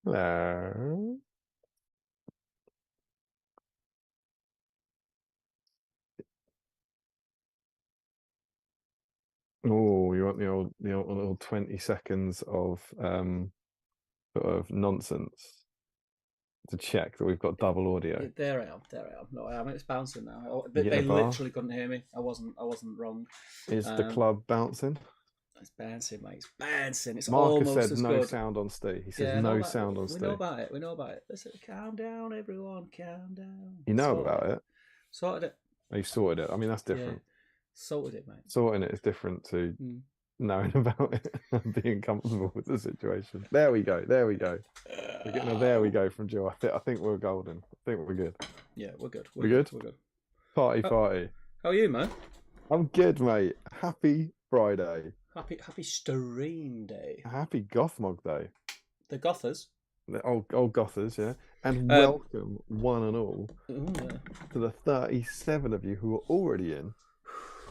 Hello. Oh, you want the old 20 seconds of sort of nonsense to check that we've got double audio. There I am. There I am. No, I am. It's bouncing now. You They getting a bar? literally couldn't hear me. I wasn't wrong. Is the Um, club bouncing? it's bouncing, mate. It's bouncing. It's Marcus almost said as no good. sound on Steve. He says Yeah, I know no about. sound on We know Steve. about it. We know about it. Listen, calm down, everyone. Calm down. You know Sorted about it. it. Sorted it. You sorted it. I mean, that's Yeah, different. sorted it, mate. Sorting it is different to Mm. knowing about it and being comfortable with the situation. There we go. There we go. We're getting a there we go from Joe. I think we're golden. I think we're good. Yeah, we're good. We We're good. good? We're good. Party, How, party. how are you, man? I'm good, mate. Happy Friday. Happy Stream Day. Happy Gothmog Day. The Gothers. The old Gothers, yeah. And Um. welcome, one and all, Ooh, yeah. to the 37 of you who are already in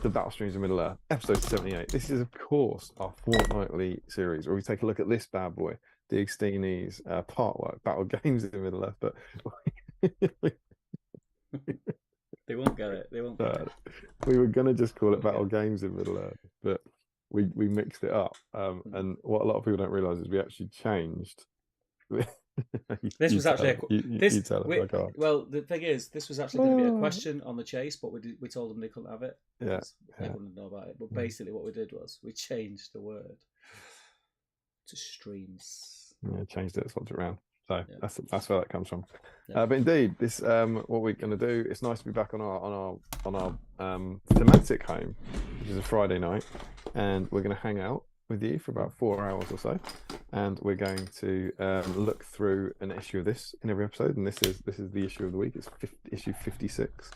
the Battle Streams of Middle Earth, episode 78. This is, of course, our fortnightly series where we take a look at this bad boy, the Extinies part work, Battle Games in Middle Earth. But They won't get it. They won't get it. we were going to just call it Okay. Battle Games in Middle Earth, but we mixed it up. And what a lot of people don't realize is we actually changed. This was actually you tell it. I can't. well, the thing is, this was actually going to be a question on the chase, but we told them they couldn't have it. Yeah, They yeah. wouldn't know about it. But basically, what we did was we changed the word to streams. Yeah, changed it, swapped it around. So Yeah. that's where that comes from. Yeah. But indeed, this what we're going to do. It's nice to be back on our thematic home, which is a Friday night, and we're going to hang out with you for about 4 hours or so, and we're going to look through an issue of this in every episode. And this is the issue of the week. It's issue 56,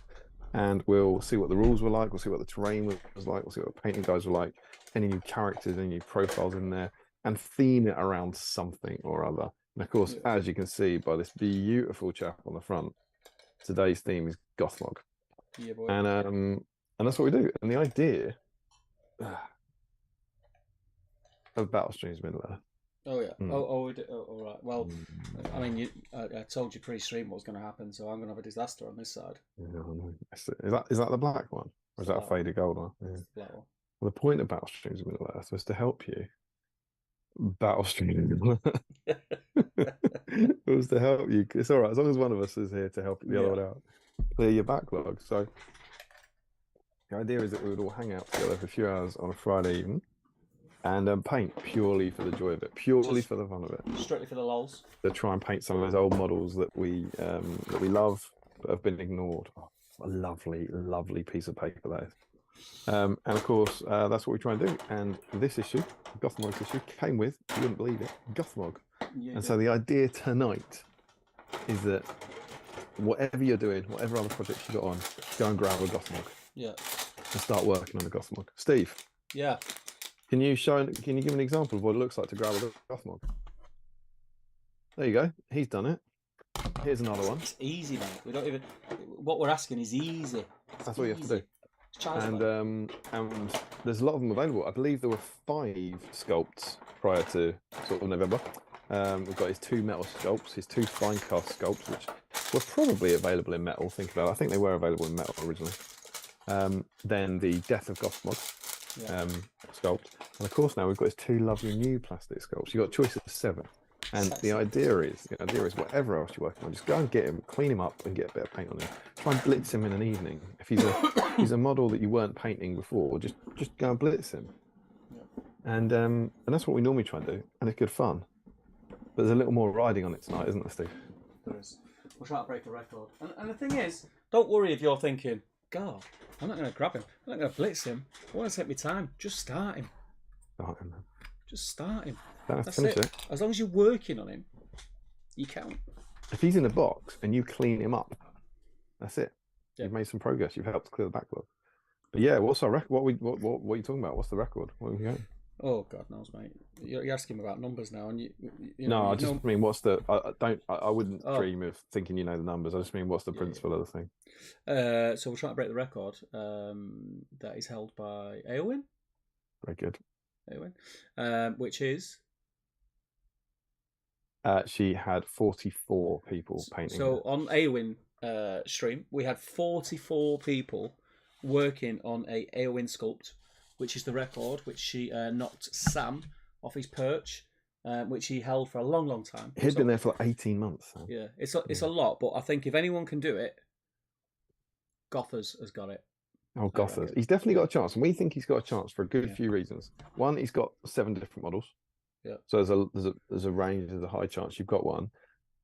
and we'll see what the rules were like. We'll see what the terrain was like. We'll see what the painting guys were like. Any new characters, any new profiles in there, and theme it around something or other. And of course, as you can see by this beautiful chap on the front, today's theme is Gothmog. Yeah, boy. And that's what we do. And the idea of Battle Streams Middle Earth. Oh yeah. All right. Well, I mean, I told you pre-stream what was going to happen, so I'm going to have a disaster on this side. Is that the black one, or is that a faded gold one? Yeah. Black one. Well, the point of Battle Streams Middle Earth was to help you. Battle Streams Middle Earth. It was to help you. It's all right as long as one of us is here to help the other one out, clear your backlog. So the idea is that we would all hang out together for a few hours on a Friday evening and paint purely for the joy of it, purely for the fun of it, strictly for the lols. To try and paint some of those old models that we love but have been ignored. Oh, a lovely piece of paper that is. And of course, that's what we try and do. And this issue, Gothmog's issue, came with, you wouldn't believe it, Gothmog. And so the idea tonight is that whatever you're doing, whatever other projects you got on, go and grab a Gothmog. Yeah. And start working on the Gothmog. Steve. Yeah. Can you give an example of what it looks like to grab a Gothmog? There you go. He's done it. Here's another one. It's easy, mate. We don't even. What we're asking is easy. That's what you have to do. And there's a lot of them available. I believe there were 5 sculpts prior to sort of November. We've got his 2 metal sculpts, his 2 fine cast sculpts, which were probably available in metal. Think about it. I think they were available in metal originally. Then the Death of Gothmog sculpt, and of course now we've got his 2 lovely new plastic sculpts. You've got a choice of 7. And the idea is whatever else you're working on, just go and get him, clean him up, and get a bit of paint on him. Try and blitz him in an evening. If he's a model that you weren't painting before, just go and blitz him. Yeah. And that's what we normally try and do, and it's good fun. But there's a little more riding on it tonight, isn't there, Steve? There is. We'll try to break a record. And the thing is, don't worry if you're thinking, God, I'm not going to grab him. I'm not going to blitz him. I want to take my time. Just start him. Start him, man. Just start him. That's it. As long as you're working on him, you count. If he's in a box and you clean him up, that's it. Yeah. You've made some progress. You've helped clear the backlog. But yeah, what's our record? What are you talking about? What's the record? Where are we going? Oh God knows, mate. You're asking about numbers now, and you no, I just mean what's the? I wouldn't dream of thinking you know the numbers. I just mean what's the principle of the thing? So we're trying to break the record that is held by Eowyn. Very good. Eowyn, which is She had 44 people painting. So her. on Aowen stream, we had 44 people working on a Aowen sculpt, which is the record which she knocked Sam off his perch, which he held for a long, long time. He'd been there for like 18 months. So. Yeah, it's a lot, but I think if anyone can do it, Gothers has got it. Oh, Gothers. He's definitely got a chance. And we think he's got a chance for a good few reasons. One, he's got 7 different models. Yeah. So there's a range, there's a high chance you've got one.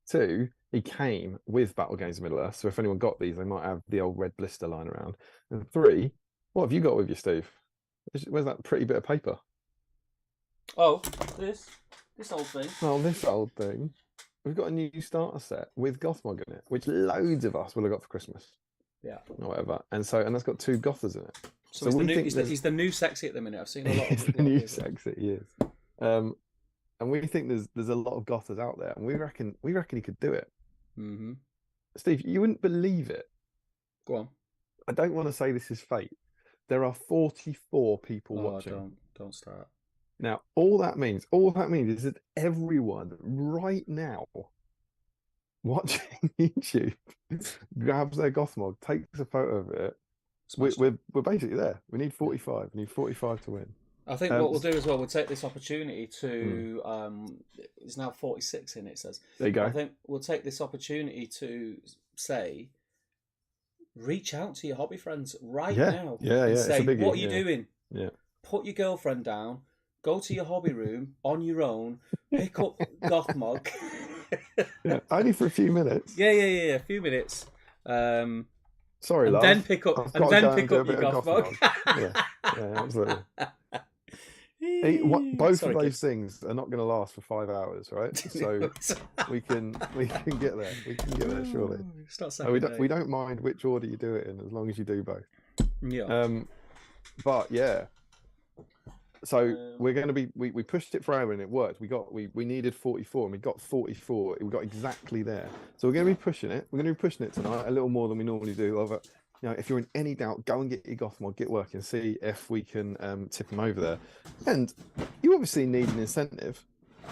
2, he came with Battle Games of Middle-earth. So if anyone got these, they might have the old red blister lying around. And 3, what have you got with you, Steve? Where's that pretty bit of paper? Oh, this old thing. Oh, this old thing. We've got a new starter set with Gothmog in it, which loads of us will have got for Christmas. Yeah. Or whatever. And that's got 2 Gothers in it. So he's the new sexy at the minute. I've seen a lot of He's the new sexy, he is. And we think there's a lot of Gothers out there, and we reckon he could do it. Mm-hmm. Steve, you wouldn't believe it. Go on. I don't want to say this is fate. There are 44 people watching. Don't start. Now, all that means is that everyone right now watching YouTube grabs their Gothmog, takes a photo of it. We're basically there. We need 45. We need 45 to win. I think what we'll do as well, we'll take this opportunity to it's now 46 in, it says. There you go. I think we'll take this opportunity to say, reach out to your hobby friends right now. Yeah, yeah. Say, what are you doing? Yeah. Put your girlfriend down, go to your hobby room on your own, pick up Gothmog. Yeah, only for a few minutes. Yeah, a few minutes. Sorry, and love. then pick up your Gothmog. yeah, absolutely. Both of those things are not going to last for 5 hours, right? So we can get there. We can get there surely. We don't mind which order you do it in, as long as you do both. Yeah. But yeah. So we're going to be. We pushed it for hour and it worked. We needed 44 and we got 44. We got exactly there. So we're going to be pushing it. We're going to be pushing it tonight a little more than we normally do. Over. You know, if you're in any doubt, go and get your Gothmog, get working, see if we can tip them over there. And you obviously need an incentive.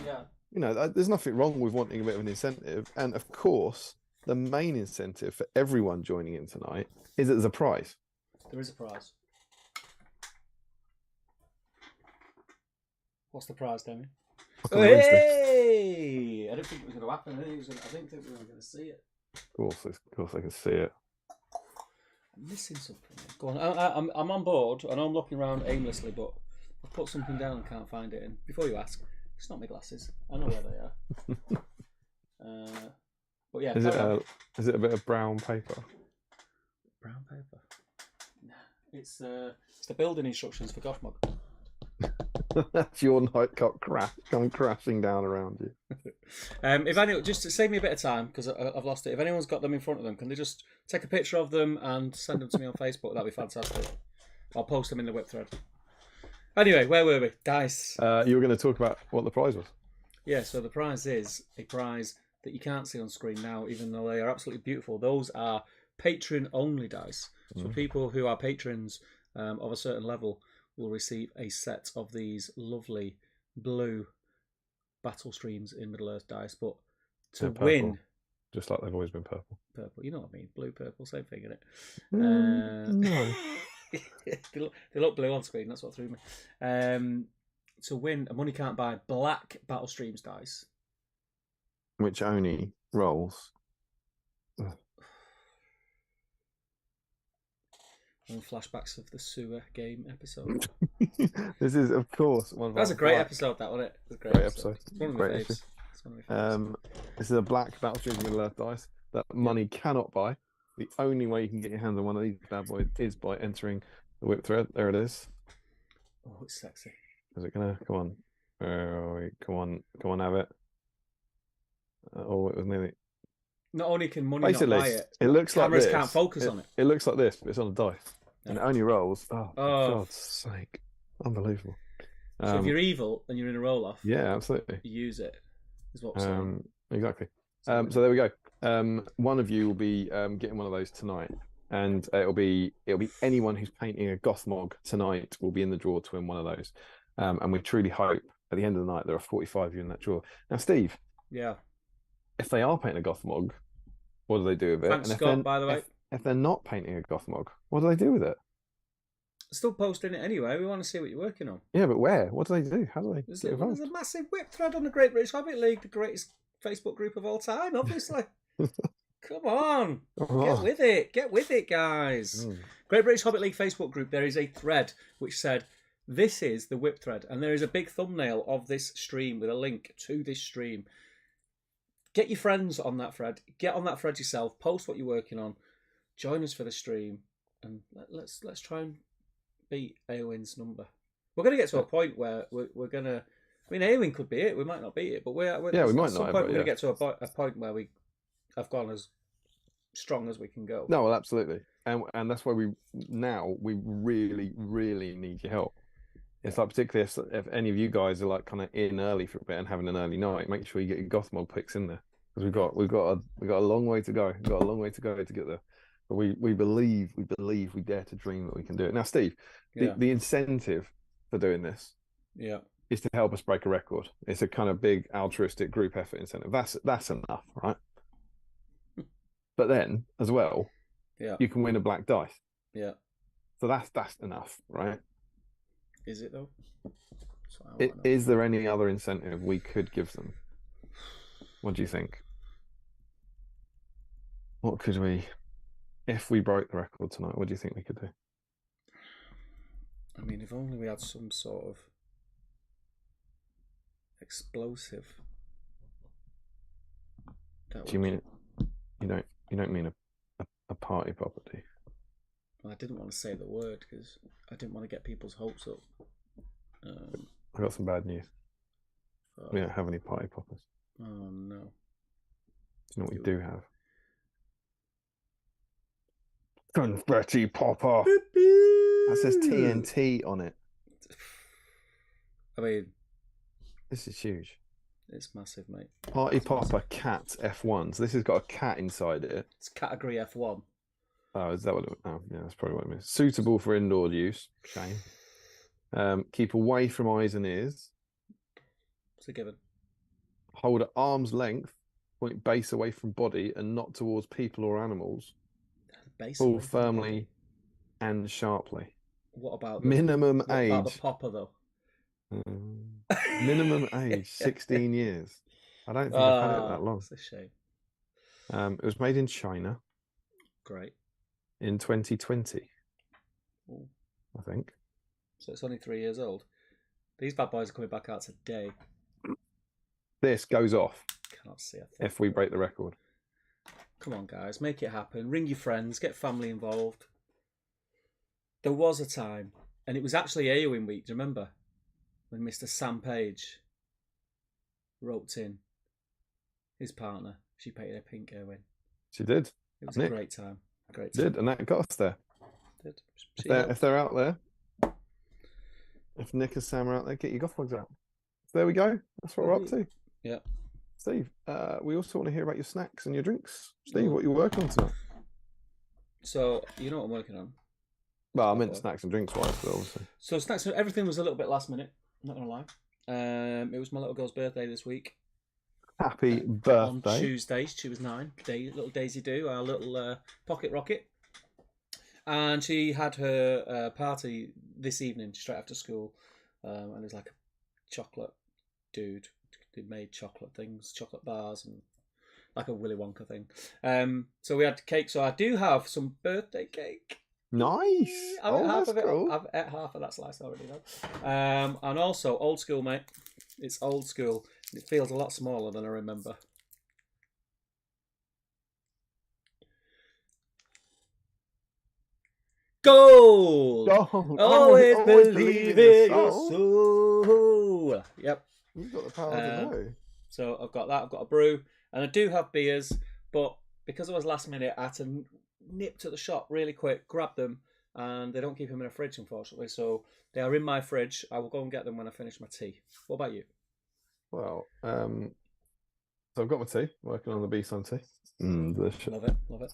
Yeah. You know, there's nothing wrong with wanting a bit of an incentive. And of course, the main incentive for everyone joining in tonight is that there's a prize. There is a prize. What's the prize, Demi? Hey! I didn't think it was going to happen. I didn't think we were going to see it. Of course, I can see it. I'm missing something. Go on. I'm on board. I know I'm looking around aimlessly, but I've put something down and can't find it. And before you ask, it's not my glasses. I know where they are. But yeah. Is it a bit of brown paper? Brown paper. It's the building instructions for Gothmog. That's your nightcap come crashing down around you. If anyone, just to save me a bit of time because I've lost it. If anyone's got them in front of them, can they just take a picture of them and send them to me on Facebook? That'd be fantastic. I'll post them in the whip thread. Anyway, where were we, guys? You were going to talk about what the prize was. Yeah, so the prize is a prize that you can't see on screen now, even though they are absolutely beautiful. Those are patron-only dice. So people who are patrons of a certain level will receive a set of these lovely blue battle streams in Middle-earth dice. But to win... Just like they've always been purple. Purple, you know what I mean. Blue, purple, same thing, isn't it? No. they look blue on screen, that's what threw me. To win a Money Can't Buy black battle streams dice. Which only rolls... And flashbacks of the sewer game episode. This is, of course, one of That's a great episode, that wasn't it? It was a great episode. It's one of my faves. This is a black Battlestream Middle-earth dice that money cannot buy. The only way you can get your hands on one of these bad boys is by entering the whip thread. There it is. Oh, it's sexy. Is it gonna come on? Come on, have it. Oh, it was nearly. Not only can money Basically, not buy it, it looks like cameras this. Can't focus on it. It looks like this, but it's on a dice, and it only rolls. Oh, for Oh. God's sake! Unbelievable. So if you're evil and you're in a roll-off, Yeah, absolutely. you use it. Is what I'm saying. Exactly. So there we go. One of you will be getting one of those tonight, and it'll be anyone who's painting a Gothmog tonight will be in the draw to win one of those. And we truly hope at the end of the night there are 45 of you in that draw. Now, Steve, Yeah. If they are painting a Gothmog, what do they do with it? Thanks, And Scott, by the way. if they're not painting a Gothmog, what do they do with it? Still posting it anyway. We want to see what you're working on. Yeah, but where? What do they do? How do they There's get involved? a massive whip thread on the Great British Hobbit League, the greatest Facebook group of all time, obviously. Come on. Get with it. Get with it, guys. Great British Hobbit League Facebook group. There is a thread which said, this is the whip thread. And there is a big thumbnail of this stream with a link to this stream. Get your friends on that thread. Get on that thread yourself. Post what you're working on. Join us for the stream. And let's try and beat Eowyn's number. We're going to get to a point where we're going to... I mean, Eowyn could be it. We might not beat it. But we might not. At some point, we're going to get to a point where we have gone as strong as we can go. No, well, absolutely. And that's why we really, really need your help. It's like, particularly if any of you guys are like kind of in early for a bit and having an early night, make sure you get your Gothmog picks in there, because we've got a long way to go. We've got a long way to go to get there. But we believe, we dare to dream that we can do it. Now, Steve, the incentive for doing this is to help us break a record. It's a kind of big altruistic group effort incentive. That's enough, right? But then as well, you can win a black dice. Yeah. So that's enough, right? Is it though? Is there any other incentive we could give them? What do you think? What could we, if we broke the record tonight, what do you think we could do? I mean, if only we had some sort of explosive. Do you mean it? You don't mean a party popper, do you? Well, I didn't want to say the word because I didn't want to get people's hopes up. I got some bad news. We don't have any party poppers. Oh no! Do you know what we do have? Confetti popper. That says TNT on it. I mean, this is huge. It's massive, mate. Party popper cat F1. So this has got a cat inside it. It's category F1. Oh, is that what it? Oh, yeah, that's probably what it means. Suitable for indoor use. Shame. Keep away from eyes and ears. It's a given. Hold at arm's length. Point base away from body and not towards people or animals. Pull firmly and sharply. What about minimum age? What about the popper though? Minimum age 16 years. I don't think I've had it that long. It's a shame. It was made in China. Great. In 2020. Ooh. I think. So it's only 3 years old. These bad boys are coming back out today. This goes off. Cannot see a thing. If we break the record. Come on, guys, make it happen. Ring your friends, get family involved. There was a time, and it was actually Eowyn week. Do you remember when Mr. Sam Page roped in his partner? She painted a pink Eowyn. She did. It was a great time. Great time. Did, and that got us there. Did. If they're out there, if Nick and Sam are out there, get your Gothmogs out. So there we go. That's what we're up to. Yeah. Steve, we also want to hear about your snacks and your drinks. Steve, what you're working on tonight? So, you know what I'm working on? Well, I meant snacks and drinks wise, but obviously. So snacks, everything was a little bit last minute. I'm not going to lie. It was my little girl's birthday this week. Happy birthday. On Tuesday. She was 9. Little Daisy Doo, our little pocket rocket. And she had her party this evening, straight after school. And it was like a chocolate dude. They made chocolate things, chocolate bars, and like a Willy Wonka thing. So we had cake. So I do have some birthday cake. Nice. I've ate half of it. Cool. I've ate half of that slice already, though. And also old school, mate. It's old school. It feels a lot smaller than I remember. Gold. Always believe in your soul. Yep. You've got the power to know. So I've got that. I've got a brew, and I do have beers, but because it was last minute, I had to nip to the shop really quick, grab them, and they don't keep them in a fridge, unfortunately. So they are in my fridge. I will go and get them when I finish my tea. What about you? Well, so I've got my tea. Working on the BSIME tea. Delicious. Love it. Love it.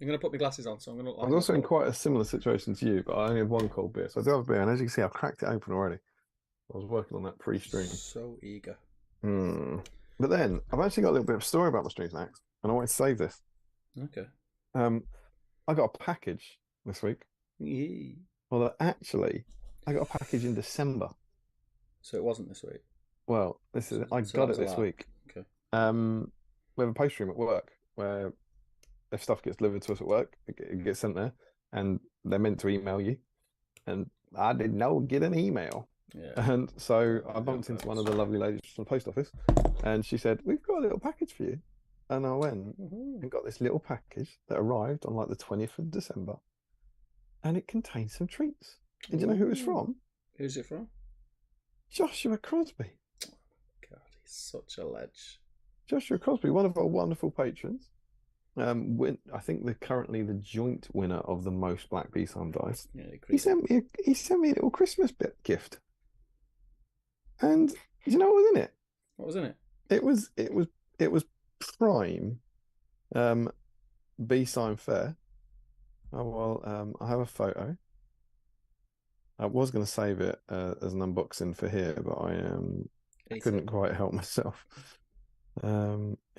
I'm going to put my glasses on, so I'm going to. I was also in quite a similar situation to you, but I only have one cold beer, so I do have a beer, and as you can see, I've cracked it open already. I was working on that pre-stream. So eager. But then I've actually got a little bit of a story about my stream snacks, and I wanted to save this. Okay. I got a package this week. Yee. Well, actually, I got a package in December. So it wasn't this week. Well, I So that got it was a this lie. week. Okay. We have a post room at work where if stuff gets delivered to us at work, it gets sent there, and they're meant to email you. And I didn't know get an email. Yeah. And so I Yeah, bumped into one thanks. of the lovely ladies from the post office, and she said, "We've got a little package for you." And I went and got this little package that arrived on like the 20th of December, and it contained some treats. And do you know who it was from? Who's it from? Joshua Crosby. God, he's such a ledge. Joshua Crosby, one of our wonderful patrons. I think they're currently the joint winner of the most Black BSIME dice. Yeah, He sent me a little Christmas gift. And do you know what was in it? What was in it? It was prime BSIME fair. Oh well, I have a photo. I was going to save it as an unboxing for here, but I couldn't quite help myself.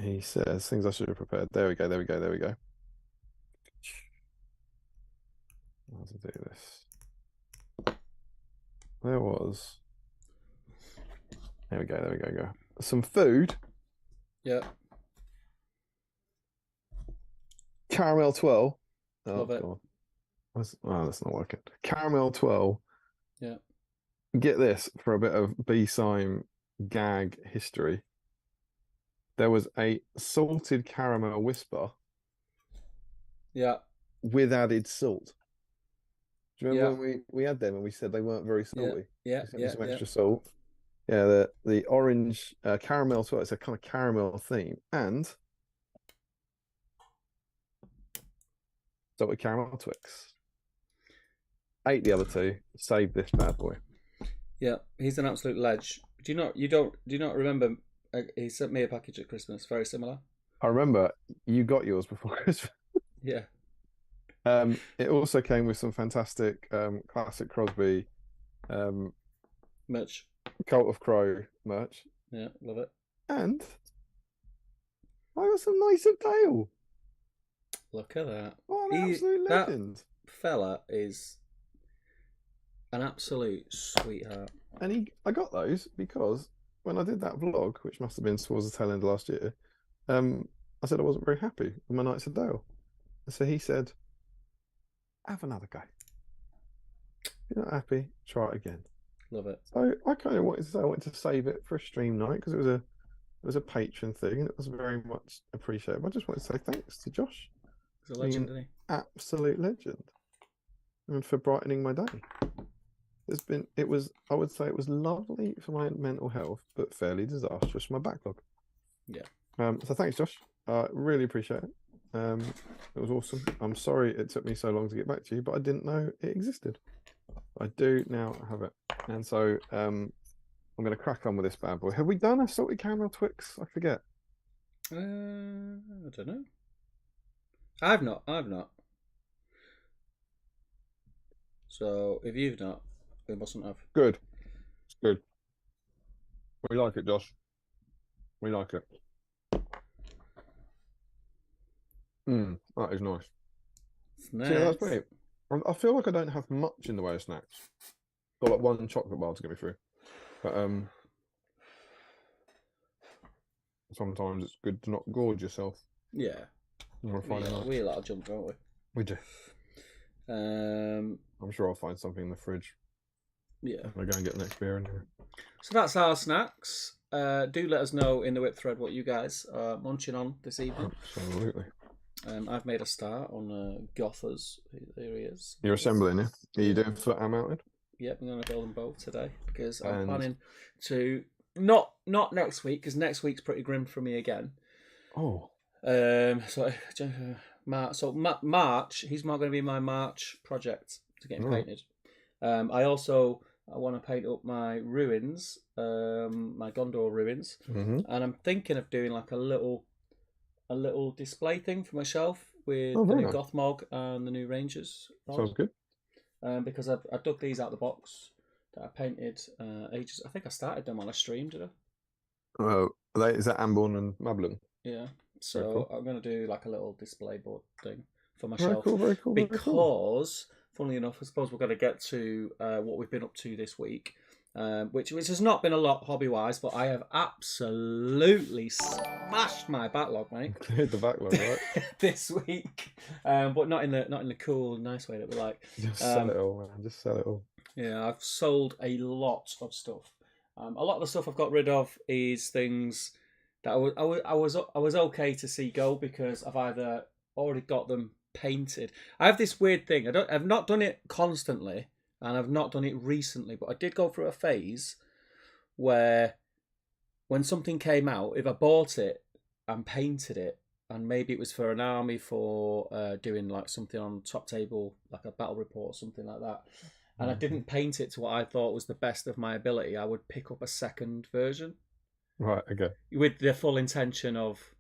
He says things I should have prepared. There we go. How to do this? There was. There we go. Some food. Yeah. Caramel twirl. Oh, Love it. God. Oh, that's not working. Caramel twirl. Yeah. Get this for a bit of BSIME gag history. There was a salted caramel whisper. Yeah. With added salt. Do you remember when we had them and we said they weren't very salty? Yeah. Some extra salt. Yeah, the orange caramel twirl. It's a kind of caramel theme, and salted caramel Twix. Ate the other two. Saved this bad boy. Yeah, he's an absolute ledge. Do you not remember? He sent me a package at Christmas, very similar. I remember you got yours before Christmas. Yeah. It also came with some fantastic classic Crosby merch. Cult of Crow merch. Yeah, love it. And I got some nice of Dale. Look at that. What an absolute legend. That fella is an absolute sweetheart. And I got those because when I did that vlog, which must have been towards the tail end of last year, I said I wasn't very happy with my nights at Dale. And so he said, have another go. If you're not happy, try it again. Love it. So I kind of wanted to save it for a stream night because it was a patron thing and it was very much appreciated. I just wanted to say thanks to Josh. He's a legend, isn't he? Absolute legend. And for brightening my day. I would say it was lovely for my mental health, but fairly disastrous for my backlog. Yeah. So thanks, Josh. Really appreciate it. It was awesome. I'm sorry it took me so long to get back to you, but I didn't know it existed. I do now have it. And so I'm going to crack on with this bad boy. Have we done a salted caramel Twix? I forget. I don't know. I've not. So if you've not, we mustn't have. Good. It's good. We like it, Josh. We like it. That is nice. Nice. So yeah, that's great. I feel like I don't have much in the way of snacks. Got like one chocolate bar to get me through. But sometimes it's good to not gorge yourself. Yeah. We like to jump, don't we? We do. I'm sure I'll find something in the fridge. Yeah. I'll go and get the next beer in here. So that's our snacks. Do let us know in the whip thread what you guys are munching on this evening. Absolutely. I've made a start on Gothers. There he is. You're assembling, yeah? Are you doing foot and mounted? Yep, I'm going to build them both today because I'm planning to not next week because next week's pretty grim for me again. Oh. March. He's not going to be my March project to get him painted. I want to paint up my ruins, my Gondor ruins, and I'm thinking of doing like a little display thing for my shelf with the new Gothmog and the new Rangers. Sounds good. Because I dug these out of the box that I painted ages. I think I started them on a stream, did I? Is that Amborn and Mablin? Yeah. Very So cool. I'm going to do like a little display board thing for my Very shelf cool. Very cool. Very cool. because, funnily enough, I suppose we're going to get to what we've been up to this week, which has not been a lot hobby wise, but I have absolutely smashed my backlog, mate. Cleared the backlog, right? This week, but not in the cool, nice way that we like. Just sell it all, man. Just sell it all. Yeah, I've sold a lot of stuff. A lot of the stuff I've got rid of is things that I was okay to see go because I've either already got them painted. I have this weird thing. I've not done it constantly, and I've not done it recently, but I did go through a phase where when something came out, if I bought it and painted it, and maybe it was for an army for doing like something on top table, like a battle report or something like that, and I didn't paint it to what I thought was the best of my ability, I would pick up a second version. Right, okay. With the full intention of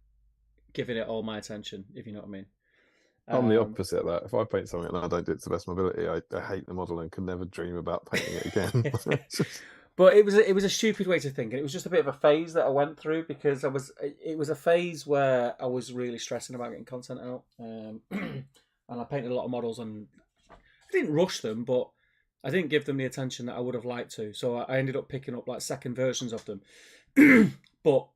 giving it all my attention, if you know what I mean. I'm the opposite of that. If I paint something and I don't do it to the best of my ability, I hate the model and can never dream about painting it again. But it was a stupid way to think, and it was just a bit of a phase that I went through because it was a phase where I was really stressing about getting content out, and I painted a lot of models, and I didn't rush them, but I didn't give them the attention that I would have liked to. So I ended up picking up like second versions of them. But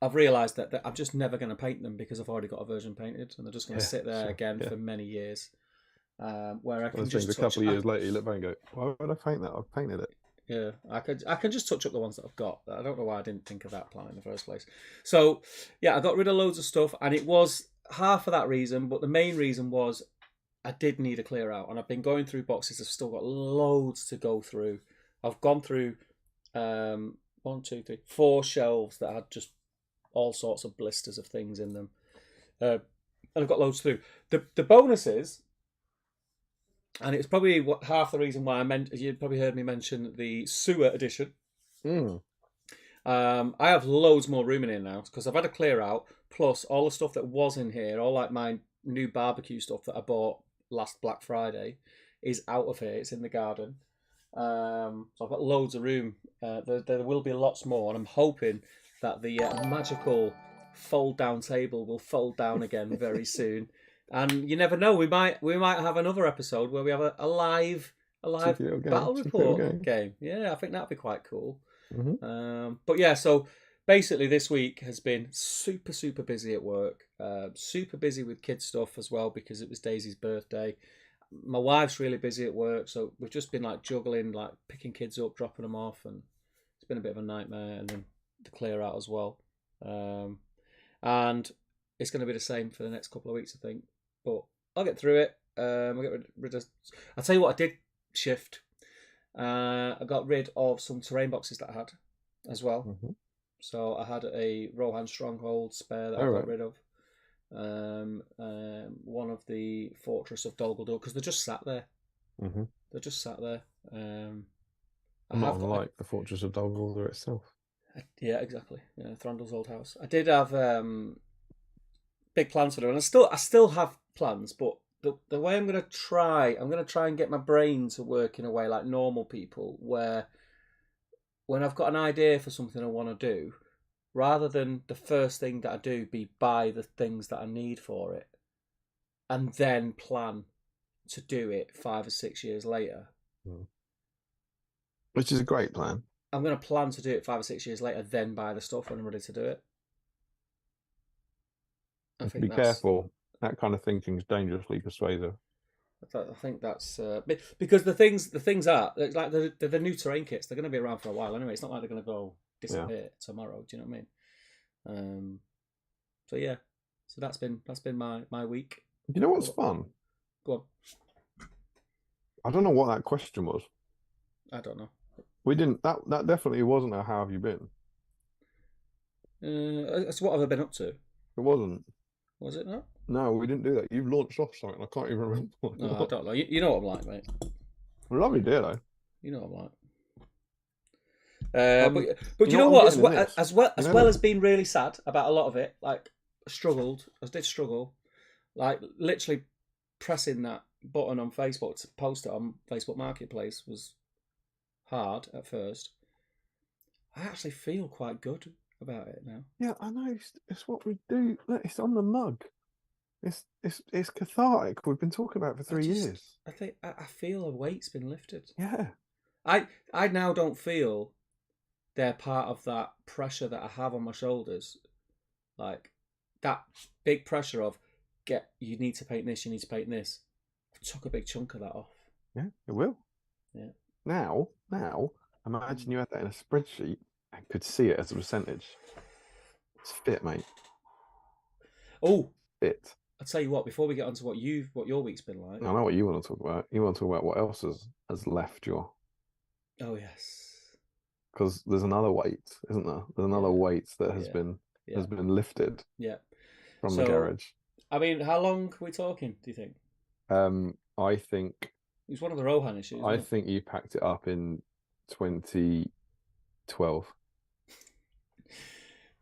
I've realised that I'm just never going to paint them because I've already got a version painted, and they're just going to sit there again for many years. Where I can just a couple of years later, you look back and go, "Why would I paint that? I've painted it." Yeah, I can just touch up the ones that I've got. I don't know why I didn't think of that plan in the first place. So yeah, I got rid of loads of stuff, and it was half for that reason, but the main reason was I did need a clear out, and I've been going through boxes. I've still got loads to go through. I've gone through 1, 2, 3, 4 shelves that had just all sorts of blisters of things in them, and I've got loads through. The bonus is, and it's probably half the reason why you probably heard me mention the sewer edition. I have loads more room in here now because I've had a clear out, plus all the stuff that was in here, all like my new barbecue stuff that I bought last Black Friday is out of here. It's in the garden. So I've got loads of room. There will be lots more, and I'm hoping that the magical fold down table will fold down again very soon. And you never know, we might have another episode where we have a live battle report game. Yeah, I think that'd be quite cool. But yeah, so basically this week has been super busy at work, super busy with kids stuff as well because it was Daisy's birthday. My wife's really busy at work, so we've just been like juggling, like picking kids up, dropping them off, and it's been a bit of a nightmare. And then the clear out as well, and it's going to be the same for the next couple of weeks, I think. But I'll get through it. I'll get rid of. I'll tell you what I did shift. I got rid of some terrain boxes that I had as well. So I had a Rohan Stronghold spare that I got rid of. One of the Fortress of Dol Guldur because they're just sat there. They're just sat there. Not unlike the Fortress of Dol Guldur itself. Yeah, exactly. Yeah, Thranduil's old house. I did have big plans for them, and I still have plans, but the way I'm gonna try and get my brain to work in a way like normal people, where when I've got an idea for something I want to do, rather than the first thing that I do be buy the things that I need for it, and then plan to do it 5 or 6 years later. Which is a great plan. I'm going to plan to do it 5 or 6 years later, then buy the stuff when I'm ready to do it. Be careful. That kind of thinking is dangerously persuasive. I think that's because the things are like the new terrain kits. They're going to be around for a while anyway. It's not like they're going to go disappear tomorrow. Do you know what I mean? So yeah. So that's been my week. You know what's fun? Go on. I don't know what that question was. I don't know. We didn't. That definitely wasn't a "How have you been?" It's what have I been up to? It wasn't. Was it not? No, we didn't do that. You've launched off something. I can't even remember. No, I don't know. You know what I'm like, mate. Lovely dear, though. You know what I'm like. But you know what? As well as being really sad about a lot of it, like I did struggle, like literally pressing that button on Facebook to post it on Facebook Marketplace was hard at first. I actually feel quite good about it now. Yeah, I know. It's what we do. Look, it's on the mug. It's cathartic. We've been talking about it for 3 years. I think I feel a weight's been lifted. Yeah. I now don't feel they're part of that pressure that I have on my shoulders, like that big pressure of you need to paint this, you need to paint this. I took a big chunk of that off. Yeah, it will. Yeah. Now, imagine you had that in a spreadsheet and could see it as a percentage. It's fit, mate. Oh, fit. I'll tell you what. Before we get on to what your week's been like, I know what you want to talk about. You want to talk about what else has left your. Oh yes. Because there's another weight, isn't there? There's another weight that has been lifted. Yeah. From the garage. I mean, how long are we talking? Do you think? I think it was one of the Rohan issues. I think you packed it up in 2012.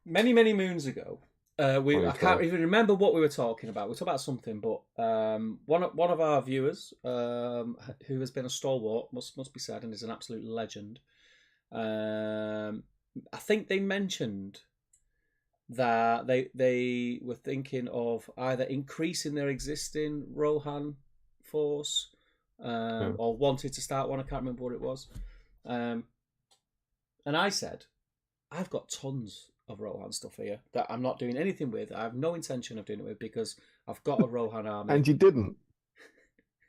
Many moons ago. I can't even remember what we were talking about. We were talking about something, but one of our viewers, who has been a stalwart, must be said, and is an absolute legend. I think they mentioned that they were thinking of either increasing their existing Rohan force, or wanted to start one. I can't remember what it was. And I said, I've got tons of Rohan stuff here that I'm not doing anything with. I have no intention of doing it with because I've got a Rohan army. And you didn't.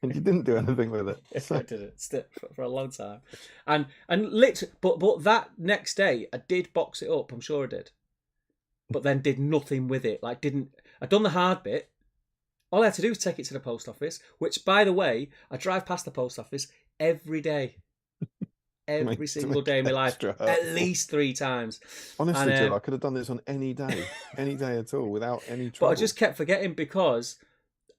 And you didn't do anything with it. So. I did it for a long time. And literally, but that next day I did box it up. I'm sure I did. But then did nothing with it. I'd done the hard bit. All I had to do was take it to the post office, which, by the way, I drive past the post office every day. Every single day of my life, at least 3 times. Honestly, Jill, I could have done this on any day at all, without any trouble. But I just kept forgetting because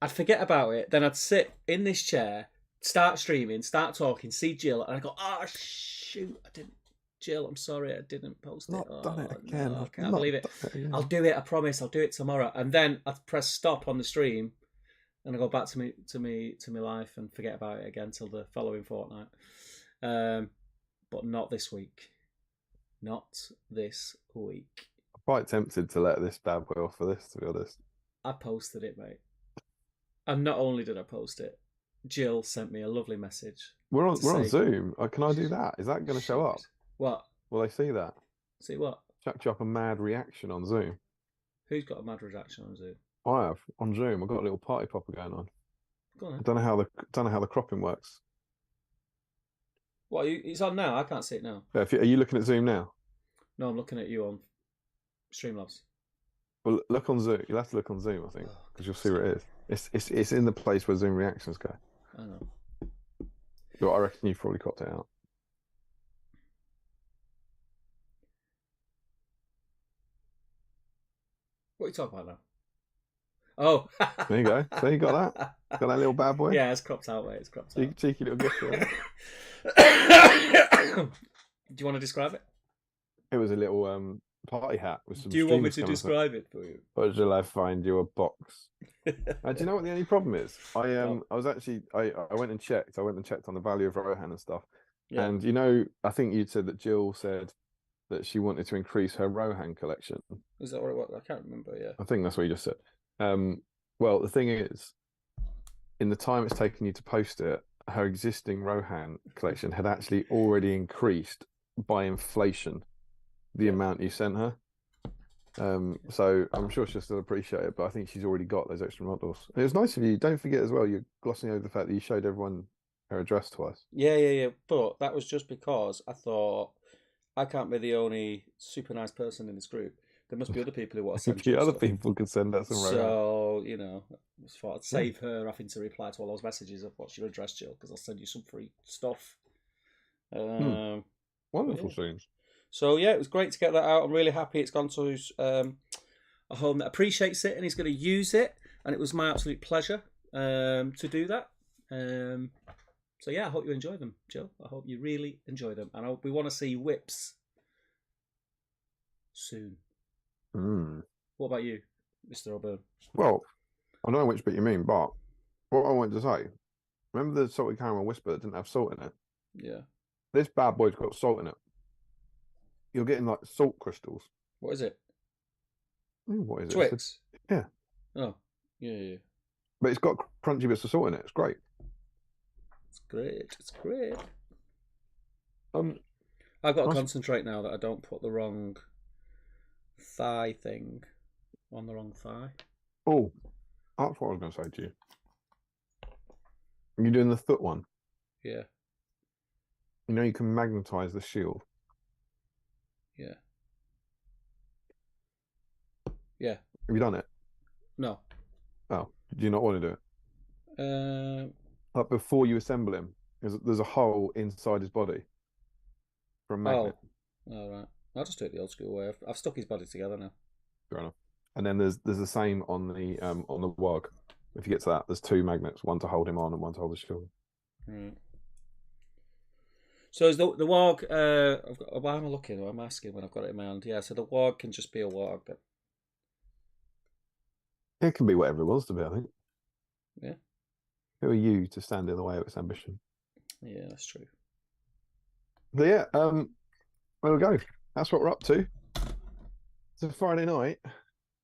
I'd forget about it. Then I'd sit in this chair, start streaming, start talking, see Jill, and I go, "Oh shoot, I didn't." Jill, I'm sorry, I didn't post it. Done it again. No, I can't believe it. I'll do it. I promise. I'll do it tomorrow. And then I press stop on the stream, and I go back to my life and forget about it again till the following fortnight. But not this week. Not this week. I'm quite tempted to let this bad boy off for this, to be honest. I posted it, mate. And not only did I post it, Jill sent me a lovely message. We're on Zoom. Can I do that? Is that going to show up? What? Will they see that? See what? Chucked you up a mad reaction on Zoom. Who's got a mad reaction on Zoom? I have on Zoom. I've got a little party popper going on. Go on. I don't know how the cropping works. What? It's on now. I can't see it now. Yeah, are you looking at Zoom now? No, I'm looking at you on Streamlabs. Well, look on Zoom. You'll have to look on Zoom, I think, because you'll see where it is. It's in the place where Zoom reactions go. I know. But I reckon you've probably cropped it out. What are you talking about now? Oh, there you go. So you got that? Got that little bad boy? Yeah, it's cropped out, mate. It's cropped out. Cheeky little gift. Right? Do you want to describe it? It was a little party hat with some. Do you want me to describe it for you? Or shall I find you a box? Do you know what the only problem is? I was actually I went and checked. I went and checked on the value of Rohan and stuff. Yeah. And I think you said that Jill said that she wanted to increase her Rohan collection. Is that what it was? I can't remember. Yeah. I think that's what you just said. Well, the thing is, in the time it's taken you to post it, her existing Rohan collection had actually already increased by inflation the amount you sent her. So I'm sure she'll still appreciate it, but I think she's already got those extra models. And it was nice of you. Don't forget as well, you're glossing over the fact that you showed everyone her address twice. Yeah. But that was just because I thought I can't be the only super nice person in this group. There must be other people who want to send other people can send us some Rohan. So, I just thought I'd save her having to reply to all those messages of what's your address, Jill, because I'll send you some free stuff. Wonderful scenes. So, yeah, it was great to get that out. I'm really happy it's gone to a home that appreciates it and is going to use it. And it was my absolute pleasure to do that. So, yeah, I hope you enjoy them, Jill. I hope you really enjoy them. And we want to see whips soon. What about you, Mr. O'Byrne? Well, I don't know which bit you mean, but what I wanted to say, remember the salted caramel whisper that didn't have salt in it? Yeah. This bad boy's got salt in it. You're getting like salt crystals. What is it? What is it? Twix. Yeah. Oh, yeah. But it's got crunchy bits of salt in it. It's great. It's great. It's great. Um, I've got to concentrate now that I don't put the wrong thigh thing on the wrong thigh. Oh, that's what I was going to say to you. Are you doing the foot one? Yeah. You know you can magnetize the shield. Yeah. Yeah. Have you done it? No. Oh, do you not want to do it? Like before you assemble him, there's a hole inside his body for a magnet. Oh, all right. I'll just do it the old school way. I've stuck his body together now. Fair enough. And then there's the same on the WOG. If you get to that, there's two magnets, one to hold him on and one to hold the shield. Right. So is the WOG? Why am I looking? I'm asking when I've got it in my hand. Yeah. So the WOG can just be a WOG. Then. It can be whatever it wants to be, I think. Yeah. Who are you to stand in the way of its ambition? Yeah, that's true. But yeah, there we go. That's what we're up to. It's a Friday night.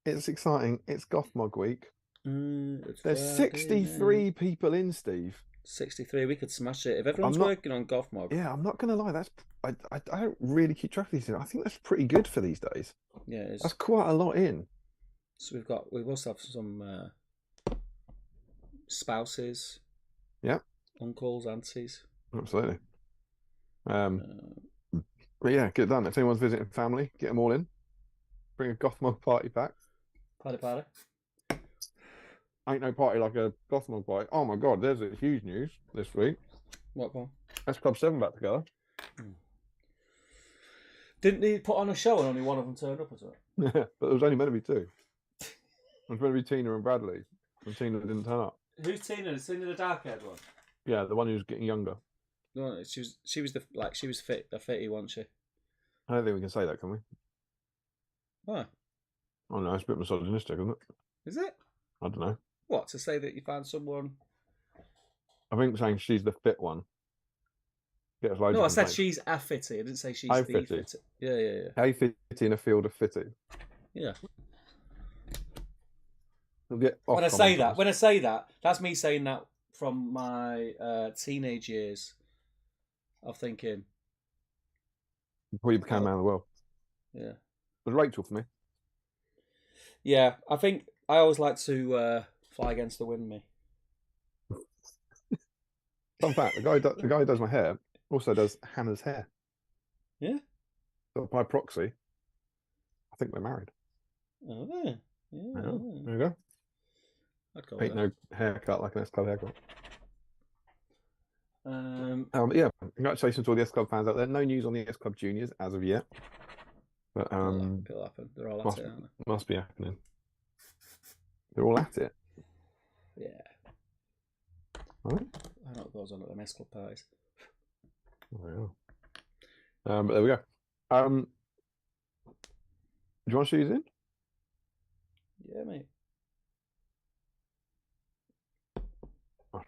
It's exciting. It's Gothmog week. There's 63 people in, Steve. 63. We could smash it if everyone's working on Gothmog. Yeah, I'm not gonna lie. That's I don't really keep track of these things. I think that's pretty good for these days. Yeah, it is. That's quite a lot in. So we also have some spouses. Yeah. Uncles, aunties. Absolutely. But yeah, get it done. If anyone's visiting family, get them all in. Bring a Gothmog party pack. Party. Ain't no party like a Gothmog party. Oh my god, there's a huge news this week. What one? S Club 7 back together. Didn't they put on a show and only one of them turned up or something? Yeah, but there was only meant to be two. It was meant to be Tina and Bradley, and Tina didn't turn up. Who's Tina? Is Tina the dark-haired one? Yeah, the one who's getting younger. No, she was a fitty, wasn't she? I don't think we can say that, can we? Why? Oh no, it's a bit misogynistic, isn't it? Is it? I don't know. What, to say that you found someone? I think saying she's the fit one. No, I said she's a fitty. I didn't say she's the fitty. Yeah. A fitty in a field of fitty. Yeah. When I say that, that's me saying that from my teenage years of thinking. Before you became man of the world. Yeah. It was Rachel for me. Yeah, I think I always like to fly against the wind, me. Fun fact, the guy who does my hair also does Hannah's hair. Yeah? So by proxy, I think we're married. Oh, yeah. There you go. I'd go Ain't no haircut like an S Club haircut. Yeah, congratulations to all the S Club fans out there. No news on the S Club juniors as of yet. But it'll happen. They're all at it, aren't they? Must be happening. They're all at it. Yeah. Right. I know what goes on at the S Club parties. Oh, yeah. But there we go. Do you want shoes in? Yeah, mate.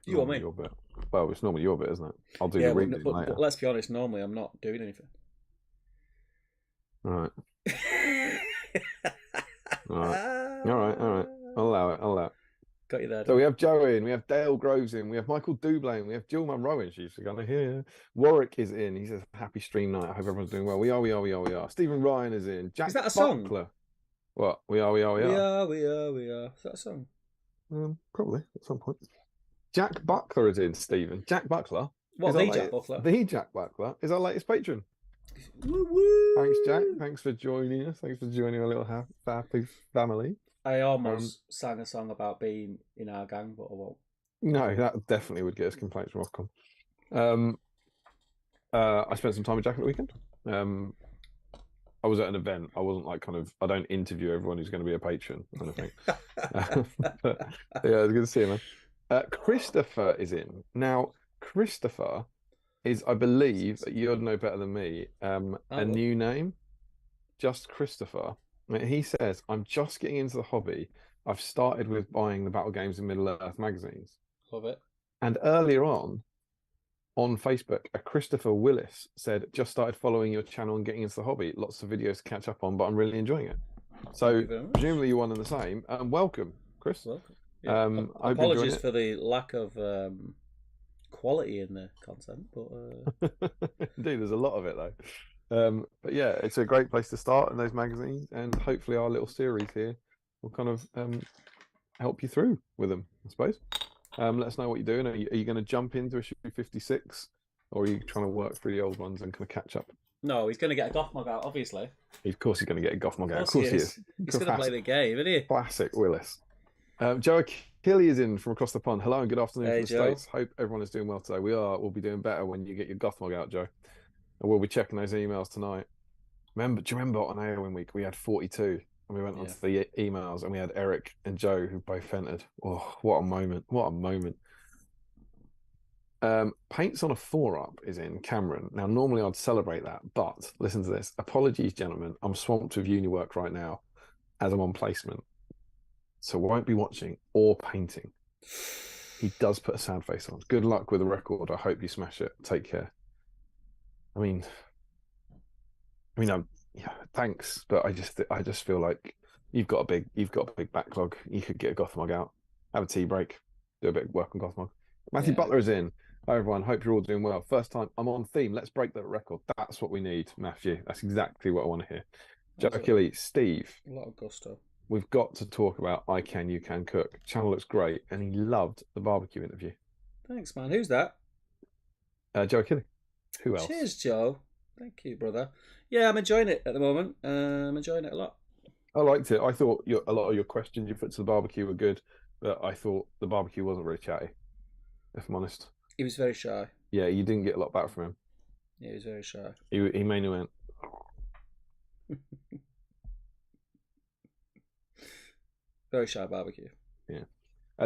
You or me? Your bit. Well, it's normally your bit, isn't it? I'll do the reading later. But let's be honest, normally I'm not doing anything. All right. All right. I'll allow it. Got you there. So we have Joe in, we have Dale Groves in, we have Michael Dublin, we have Jill Munro in. She's going to hear. Warwick is in. He says, "Happy stream night. I hope everyone's doing well." We are. Stephen Ryan is in. Jack is that a Buckler. song? What? We are. We are. Is that a song? Probably at some point. Jack Buckler is in. Stephen. Jack Buckler. What? Jack Buckler. The Jack Buckler is our latest patron. Woo-woo. Thanks, Jack. Thanks for joining us. Thanks for joining our little happy family. I almost sang a song about being in our gang, but I won't. No, that definitely would get us complaints from Ofcom. I spent some time with Jack at the weekend. I was at an event. I wasn't like I don't interview everyone who's going to be a patron or anything. But, yeah, it's good to see you, man. Christopher is in. Now, Christopher is, I believe, you'd know better than me, a new name. Just Christopher. He says, "I'm just getting into the hobby. I've started with buying the battle games in Middle Earth magazines. Love it. And earlier on on Facebook, a Christopher Willis said, just started following your channel and getting into the hobby. Lots of videos to catch up on, but I'm really enjoying it. So presumably you're one and the same. Welcome, Chris. Welcome. Yeah. I hope you're enjoying Apologies it. for the lack of quality in the content, but Indeed, there's a lot of it though. But yeah, it's a great place to start in those magazines, and hopefully our little series here will kind of help you through with them, I suppose. Let us know what you're doing. Are you going to jump into issue 56, or are you trying to work through the old ones and kind of catch up? No, he's going to get a Gothmog out, obviously. Of course he's going to get a Gothmog out. Of course he is. He's going to play the game, isn't he? Classic Willis. Joe Achille is in from across the pond. Hello and good afternoon from the Joe. States. Hope everyone is doing well today. We'll be doing better when you get your Gothmog out, Joe. And we'll be checking those emails tonight. Do you remember on AON week we had 42? And we went onto the emails and we had Eric and Joe who both entered. Oh, what a moment. What a moment. Paints on a 4-up is in Cameron. Now, normally I'd celebrate that, but listen to this. Apologies, gentlemen. I'm swamped with uni work right now as I'm on placement. So won't be watching or painting. He does put a sad face on. Good luck with the record. I hope you smash it. Take care. I mean, yeah, thanks, but I just feel like you've got a big backlog. You could get a Gothmog out, have a tea break, do a bit of work on Gothmog. Matthew Butler is in. Hi everyone, hope you're all doing well. First time I'm on theme. Let's break that record. That's what we need, Matthew. That's exactly what I want to hear. Joe Achille, Steve. A lot of gusto. We've got to talk about I Can, You Can Cook. Channel looks great, and he loved the barbecue interview. Thanks, man. Who's that? Joe Achille. Who else? Cheers, Joe. Thank you, brother. Yeah, I'm enjoying it at the moment. I'm enjoying it a lot. I liked it. I thought a lot of your questions you put to the barbecue were good, but I thought the barbecue wasn't very chatty, if I'm honest. He was very shy. Yeah, you didn't get a lot back from him. Yeah, he was very shy. He mainly went... Very shy barbecue. Yeah.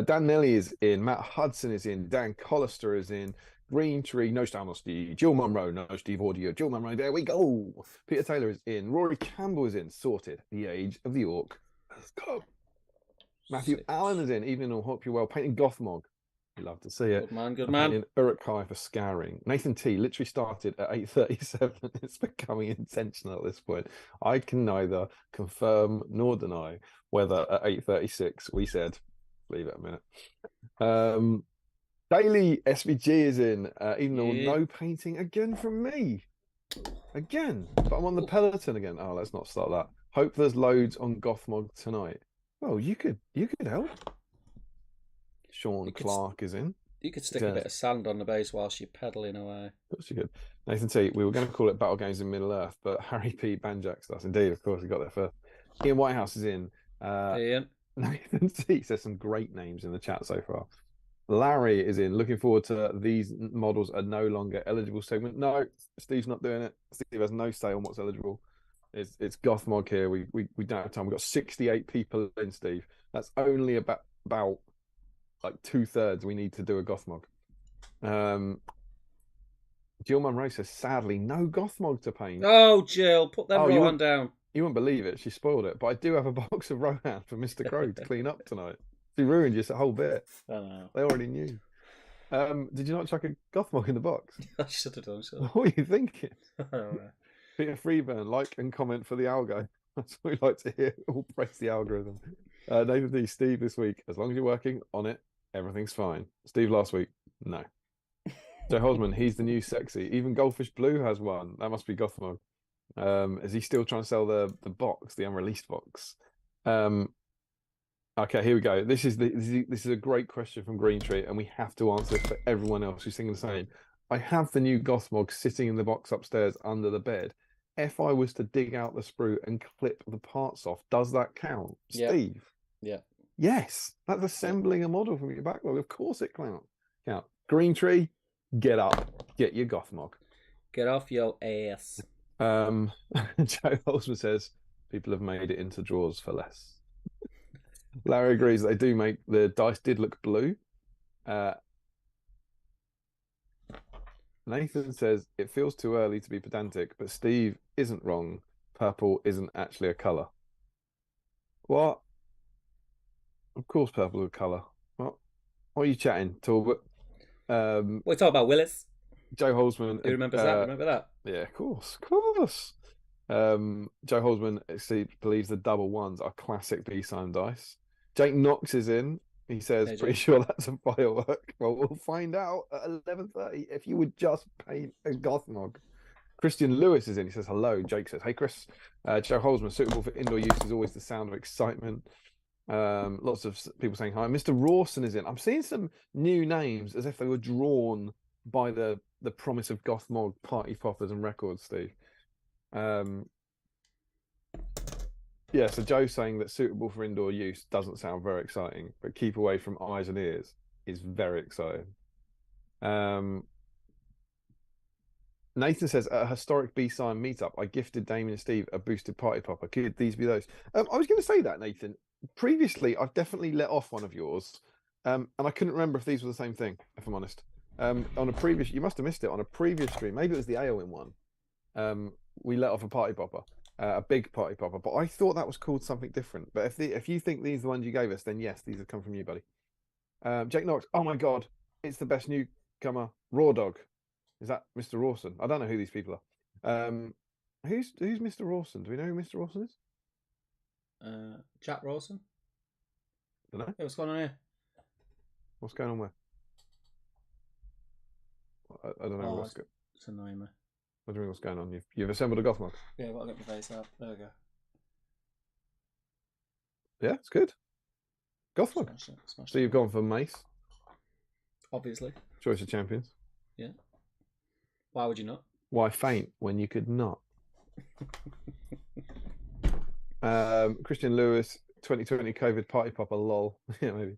Dan Nelly is in. Matt Hudson is in. Dan Collister is in. Green Tree, no Stammer Steve. Jill Monroe, no Steve Audio. Jill Monroe, there we go. Peter Taylor is in. Rory Campbell is in. Sorted. The Age of the Orc. Let's go. Matthew Allen is in. Evening all, hope you're well. Painting Gothmog. We love to see it. Good man, good man. Painting Uruk-hai for scouring. Nathan T literally started at 8:37. It's becoming intentional at this point. I can neither confirm nor deny whether at 8:36 we said, leave it a minute. Daily SBG is in, even though no painting again from me. Again, but I'm on the Peloton again. Oh, let's not start that. Hope there's loads on Gothmog tonight. Well, you could help. Sean Clark is in. You could stick a bit of sand on the base whilst you're pedaling away. Of course you could. Nathan T, we were going to call it Battle Games in Middle Earth, but Harry P. Banjax does. Indeed, of course, we got there first. Ian Whitehouse is in. Ian. Nathan T says some great names in the chat so far. Larry is in. Looking forward to these models are no longer eligible segment. No, Steve's not doing it. Steve has no say on what's eligible. It's Gothmog here. We don't have time. We've got 68 people in, Steve. That's only about like 2/3 we need to do a Gothmog. Jill Monroe says, sadly, no Gothmog to paint. Oh, Jill, put them Rohan down. You wouldn't believe it. She spoiled it. But I do have a box of Rohan for Mr. Crow to clean up tonight. She ruined just a whole bit. I know. They already knew. Did you not chuck a Gothmog in the box? I should have done so. What were you thinking? I don't know. Peter Freeburn, like and comment for the algo. That's what we like to hear. We'll praise the algorithm. Nathan D, Steve this week. As long as you're working on it, everything's fine. Steve last week, no. Joe Hosman, he's the new sexy. Even Goldfish Blue has one. That must be Gothmog. Is he still trying to sell the box, the unreleased box? Okay, here we go. This is a great question from Green Tree, and we have to answer it for everyone else who's thinking the same. I have the new Gothmog sitting in the box upstairs under the bed. If I was to dig out the sprue and clip the parts off, does that count? Yeah. Steve? Yeah. Yes. That's assembling a model from your backlog. Of course it counts. Green Tree, get up. Get your Gothmog. Get off your ass. Joe Holzman says, people have made it into drawers for less. Larry agrees they do make the dice did look blue. Nathan says it feels too early to be pedantic, but Steve isn't wrong. Purple isn't actually a colour. What? Of course purple is a colour. What are you chatting, Talbot? We're talking about Willis. Joe Holzman. Who remembers that? Remember that? Yeah, of course, of course. Joe Holzman actually believes the double ones are classic BSIME dice. Jake Knox is in. He says, Hey, pretty Jake. sure that's a firework. Well, we'll find out at 11:30 if you would just paint a Gothmog. Christian Lewis is in. He says, hello. Jake says, hey, Chris. Joe Holzman, suitable for indoor use is always the sound of excitement. Lots of people saying hi. Mr. Rawson is in. I'm seeing some new names as if they were drawn by the promise of Gothmog party poppers and records, Steve. Yeah, so Joe's saying that suitable for indoor use doesn't sound very exciting, but keep away from eyes and ears is very exciting. Nathan says, at a historic B-Sign meetup, I gifted Damien and Steve a boosted party popper. Could these be those? I was going to say that, Nathan. Previously, I've definitely let off one of yours, and I couldn't remember if these were the same thing, if I'm honest. On a previous, you must have missed it, on a previous stream, maybe it was the Aowen one, we let off a party popper, a big party popper, but I thought that was called something different. But if you think these are the ones you gave us, then yes, these have come from you, buddy. Jake Knox, oh my God, it's the best newcomer, Raw Dog. Is that Mr. Rawson? I don't know who these people are. Who's Mr. Rawson? Do we know who Mr. Rawson is? Jack Rawson. Don't know. Hey, what's going on here? What's going on where? I don't know. Oh, it's annoying me. What do you mean? What's going on? You've assembled a Gothmog. Yeah, well, I'll get my face out. There we go. Yeah, it's good. Gothmog. So you've gone for Mace. Obviously. Choice of champions. Yeah. Why would you not? Why faint when you could not? Christian Lewis, 2020 COVID party popper, lol. Yeah, maybe.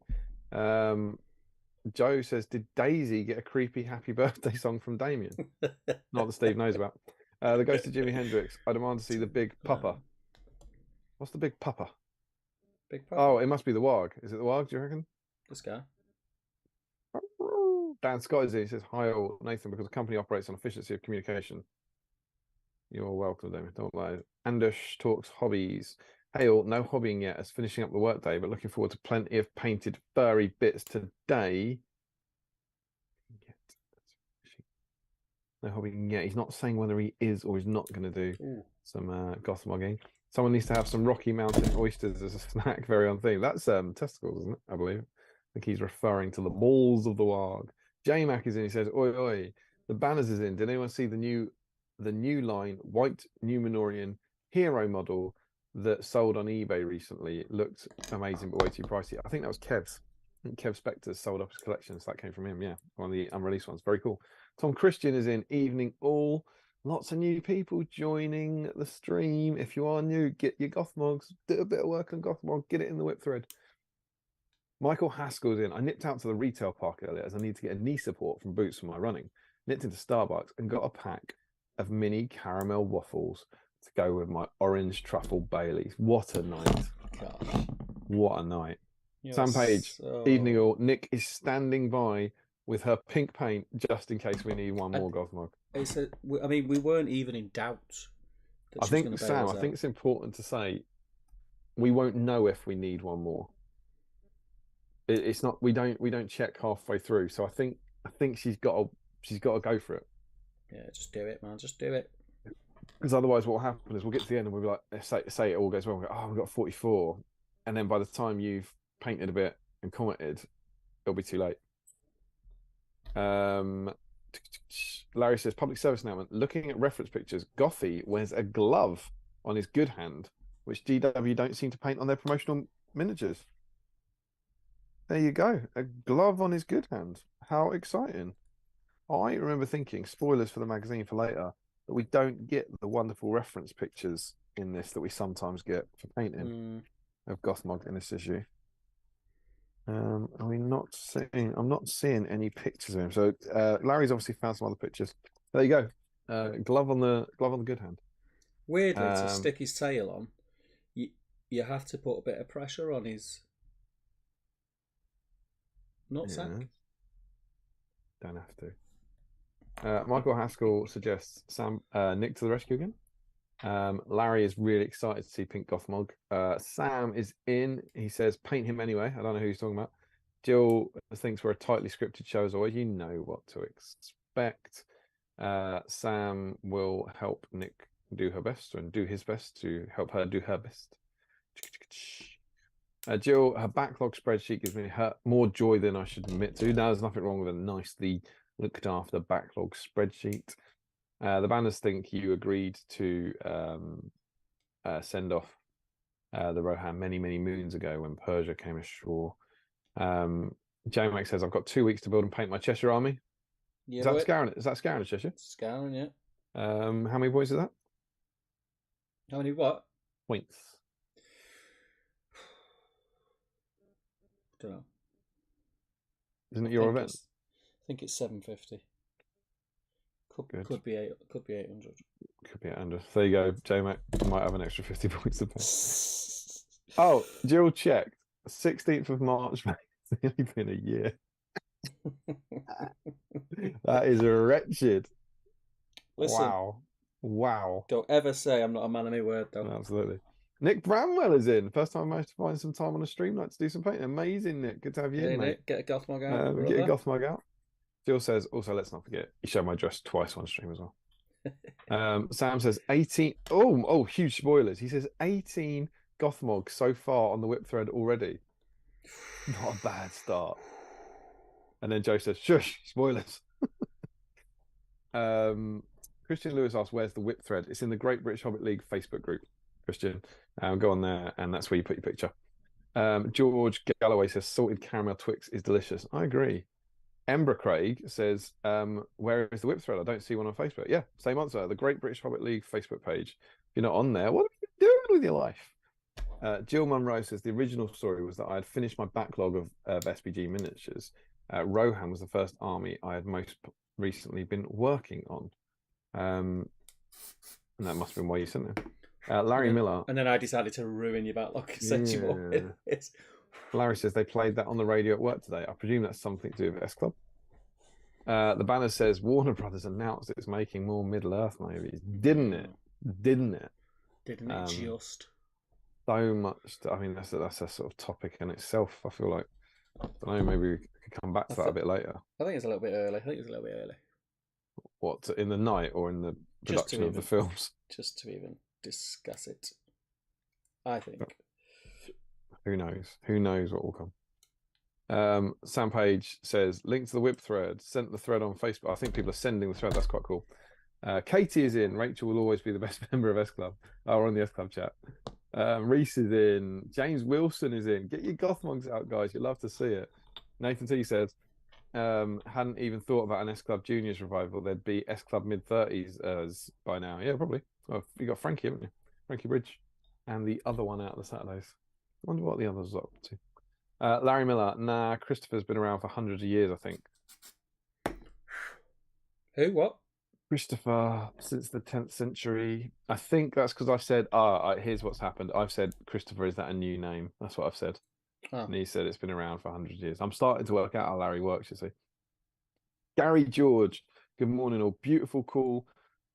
Joe says, did Daisy get a creepy happy birthday song from Damien? Not that Steve knows about. The Ghost of Jimi Hendrix. I demand to see the Big Pupper. What's the Big Pupper? Big Pupper? Oh, it must be the Warg. Is it the Warg, do you reckon? This guy. Dan Scott is here. He says, hi all, Nathan, because the company operates on efficiency of communication. You're welcome, Damien. Don't lie. Anders talks hobbies. Hey all, no hobbying yet as finishing up the workday, but looking forward to plenty of painted furry bits today. No hobbying yet. He's not saying whether he is or is not going to do some Gothmogging. Someone needs to have some Rocky Mountain oysters as a snack, very on theme. That's testicles, isn't it? I believe. I think he's referring to the balls of the Warg. J-Mac is in. He says, oi, oi. The banners is in. Did anyone see the new line white Numenorian hero model that sold on eBay recently? It looked amazing, but way too pricey. I think that was Kev's. I think Kev Spector sold up his collection, so that came from him. Yeah, one of the unreleased ones. Very cool. Tom Christian is in. Evening all. Lots of new people joining the stream. If you are new, get your Gothmogs. Do a bit of work on Gothmog. Get it in the whip thread. Michael Haskell's in. I nipped out to the retail park earlier as I need to get a knee support from boots for my running. Nipped into Starbucks and got a pack of mini caramel waffles to go with my orange truffle Baileys. What a night. Gosh. What a night. Sam Page, evening all. Nick is standing by with her pink paint just in case we need one more Gothmog. I mean, we weren't even in doubt. I think, Sam, I think it's important to say we won't know if we need one more. It's not. We don't check halfway through. So I think she's got to go for it. Yeah, just do it, man. Just do it. Because otherwise, what will happen is we'll get to the end and we'll be like, say it all goes well. We'll go, oh, we've got 44, and then by the time you've painted a bit and commented, it'll be too late. Larry says, public service announcement. Looking at reference pictures, Gothy wears a glove on his good hand, which GW don't seem to paint on their promotional miniatures. There you go. A glove on his good hand. How exciting. I remember thinking, spoilers for the magazine for later, that we don't get the wonderful reference pictures in this that we sometimes get for painting of Gothmog in this issue. Are we not seeing? I'm not seeing any pictures of him. So Larry's obviously found some other pictures. There you go. Glove on the good hand. Weirdly, to stick his tail on, you have to put a bit of pressure on his nutsack. Yeah. Don't have to. Michael Haskell suggests Nick to the rescue again. Larry is really excited to see Pink Gothmog. Sam is in. He says, paint him anyway. I don't know who he's talking about. Jill thinks we're a tightly scripted show as always. You know what to expect. Sam will help Nick do her best and do his best to help her do her best. Jill, her backlog spreadsheet gives me more joy than I should admit to. Now, there's nothing wrong with a nicely looked after backlog spreadsheet. The banners think you agreed to send off the Rohan many, many moons ago when Persia came ashore. J-Mac says, I've got 2 weeks to build and paint my Cheshire army. Yeah, Is that Scouring? Is that Scouring Cheshire? Scouring, yeah. How many points is that? How many what? Points. Don't know. Isn't it your event? I think it's 750. Could be 800. Could be 800. There you go, J-Mac. Might have an extra 50 points to pay. Oh, Jill checked. 16th of March, mate. It's only been a year. That is wretched. Listen, wow. Don't ever say I'm not a man of my word, though. No, absolutely. Nick Bramwell is in. First time I managed to find some time on a stream like to do some painting. Amazing, Nick. Good to have you in, mate. Nick, get a Gothmog out. Get a Gothmog out. Jill says, also, let's not forget, you showed my dress twice on stream as well. Sam says 18. Oh, huge spoilers. He says 18 Gothmog so far on the whip thread already. Not a bad start. And then Joe says, shush, spoilers. Christian Lewis asks, where's the whip thread? It's in the Great British Hobbit League Facebook group, Christian. Go on there, and that's where you put your picture. George Galloway says, salted caramel Twix is delicious. I agree. Ember Craig says, where is the whip thread? I don't see one on Facebook. Yeah, same answer. The Great British Hobbit League Facebook page. If you're not on there, what are you doing with your life? Jill Munro says, the original story was that I had finished my backlog of SBG miniatures. Rohan was the first army I had most recently been working on. And that must have been why you sent it. Larry Miller. And then I decided to ruin your backlog. Larry says they played that on the radio at work today. I presume that's something to do with S Club. The banner says Warner Brothers announced it's making more Middle Earth movies. Didn't it? Didn't it just? So much. I mean, that's a sort of topic in itself. I feel like, I don't know, maybe we could come back to that a bit later. I think it's a little bit early. What, in the night or in the production of the films? Just to even discuss it, I think. Who knows? Who knows what will come? Sam Page says, link to the whip thread. Sent the thread on Facebook. I think people are sending the thread. That's quite cool. Katie is in. Rachel will always be the best member of S Club. Oh, we're on the S Club chat. Reese is in. James Wilson is in. Get your Gothmogs out, guys. You'd love to see it. Nathan T says, hadn't even thought about an S Club Juniors revival. There'd be S Club mid-30s by now. Yeah, probably. Oh, you got Frankie, haven't you? Frankie Bridge. And the other one out the Saturdays. I wonder what the others are up to. Larry Miller. Nah, Christopher's been around for hundreds of years, I think. Who? What? Christopher since the 10th century. I think that's because I said, here's what's happened. I've said, Christopher, is that a new name? That's what I've said. Oh. And he said it's been around for 100 years. I'm starting to work out how Larry works, you see. Gary George, good morning, all. Beautiful, cool,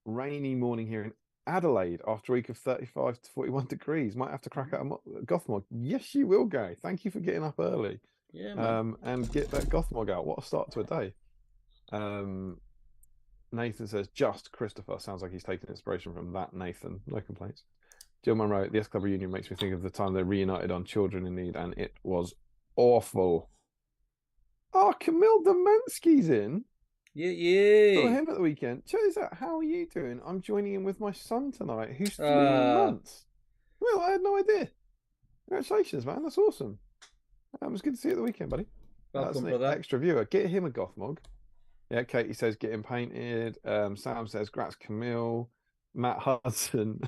rainy morning here in Adelaide after a week of 35 to 41 degrees. Might have to crack out a Gothmog. Yes, you will, Gary. Thank you for getting up early. Yeah, man. And get that Gothmog out. What a start to a day. Nathan says, just Christopher. Sounds like he's taken inspiration from that, Nathan. No complaints. Jill Munro, the S Club reunion makes me think of the time they reunited on Children in Need, and it was awful. Oh, Camille Domensky's in. Yeah. Saw him at the weekend. Chizat, how are you doing? I'm joining in with my son tonight, who's 3 months. Well, I had no idea. Congratulations, man. That's awesome. It was good to see you at the weekend, buddy. Welcome, that's an brother. Extra viewer. Get him a Gothmog. Yeah, Katie says get him painted. Sam says grats Camille. Matt Hudson.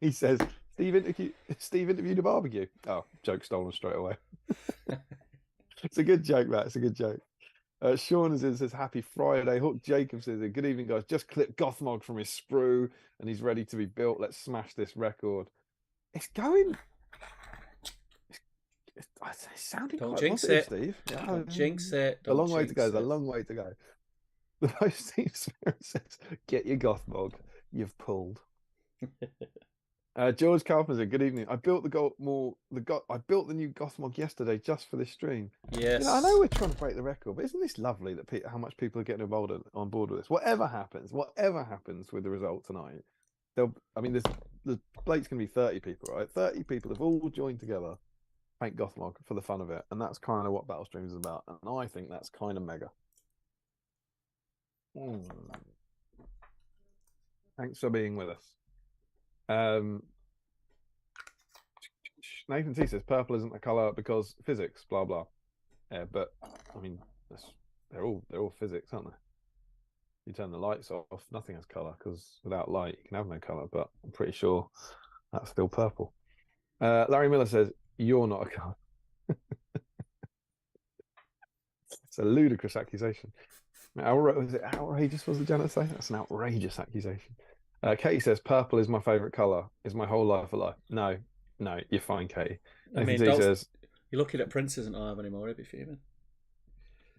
He says Steve interviewed a barbecue. Oh, joke stolen straight away. It's a good joke, Matt. It's a good joke. Sean is in, says happy Friday. Hook Jacobs says good evening, guys. Just clipped Gothmog from his sprue and he's ready to be built. Let's smash this record. It's going. It's sounding Don't quite jinx positive, it, Steve. Yeah, don't jinx it. A long way to go. There's a long way to go. The host team spirit says, "Get your Gothmog. You've pulled." George Carpenter, good evening. I built I built the new Gothmog yesterday just for this stream. Yes. You know, I know we're trying to break the record, but isn't this lovely that how much people are getting involved on board with this? Whatever happens with the result tonight, there's Blake's gonna be 30 people, right? 30 people have all joined together, paint Gothmog for the fun of it, and that's kind of what Battle Streams is about. And I think that's kind of mega. Thanks for being with us. Nathan T says purple isn't the color because physics, blah blah. But I mean, they're all physics, aren't they? You turn the lights off, nothing has color because without light you can have no color. But I'm pretty sure that's still purple. Larry Miller says you're not a color. It's a ludicrous accusation. Was it outrageous? Was the Janet say? That's an outrageous accusation. Katie says purple is my favorite color. Is my whole life a lie? No, you're fine, Katie. Nathan T says you're looking at Prince isn't alive anymore. He'd be fuming.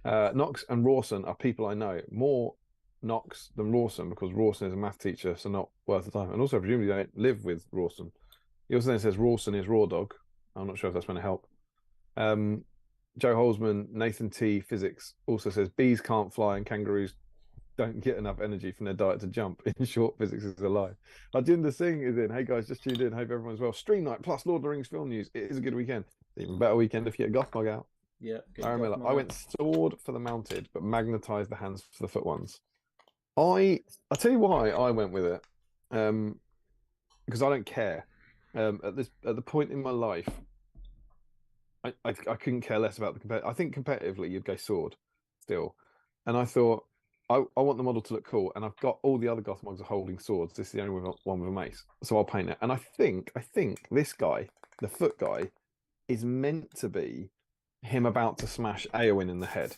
Knox and Rawson are people I know. More Knox than Rawson because Rawson is a math teacher, so not worth the time. And also, presumably, they don't live with Rawson. He also then says Rawson is Raw Dog. I'm not sure if that's going to help. Joe Holzman, Nathan T. Physics also says bees can't fly and kangaroos don't get enough energy from their diet to jump. In short, physics is alive. Arjinder Singh is in. Hey guys, just tuned in. Hope everyone's well. Stream night plus Lord of the Rings film news. It is a good weekend. Even better weekend if you get Gothmog out. Yeah. I went sword for the mounted, but magnetized the hands for the foot ones. I'll tell you why I went with it. Because I don't care. At the point in my life, I couldn't care less about the competitive. I think competitively you'd go sword still. And I thought I want the model to look cool, and I've got all the other Gothmogs are holding swords. This is the only one with a mace, so I'll paint it. And I think this guy, the foot guy, is meant to be him about to smash Eowyn in the head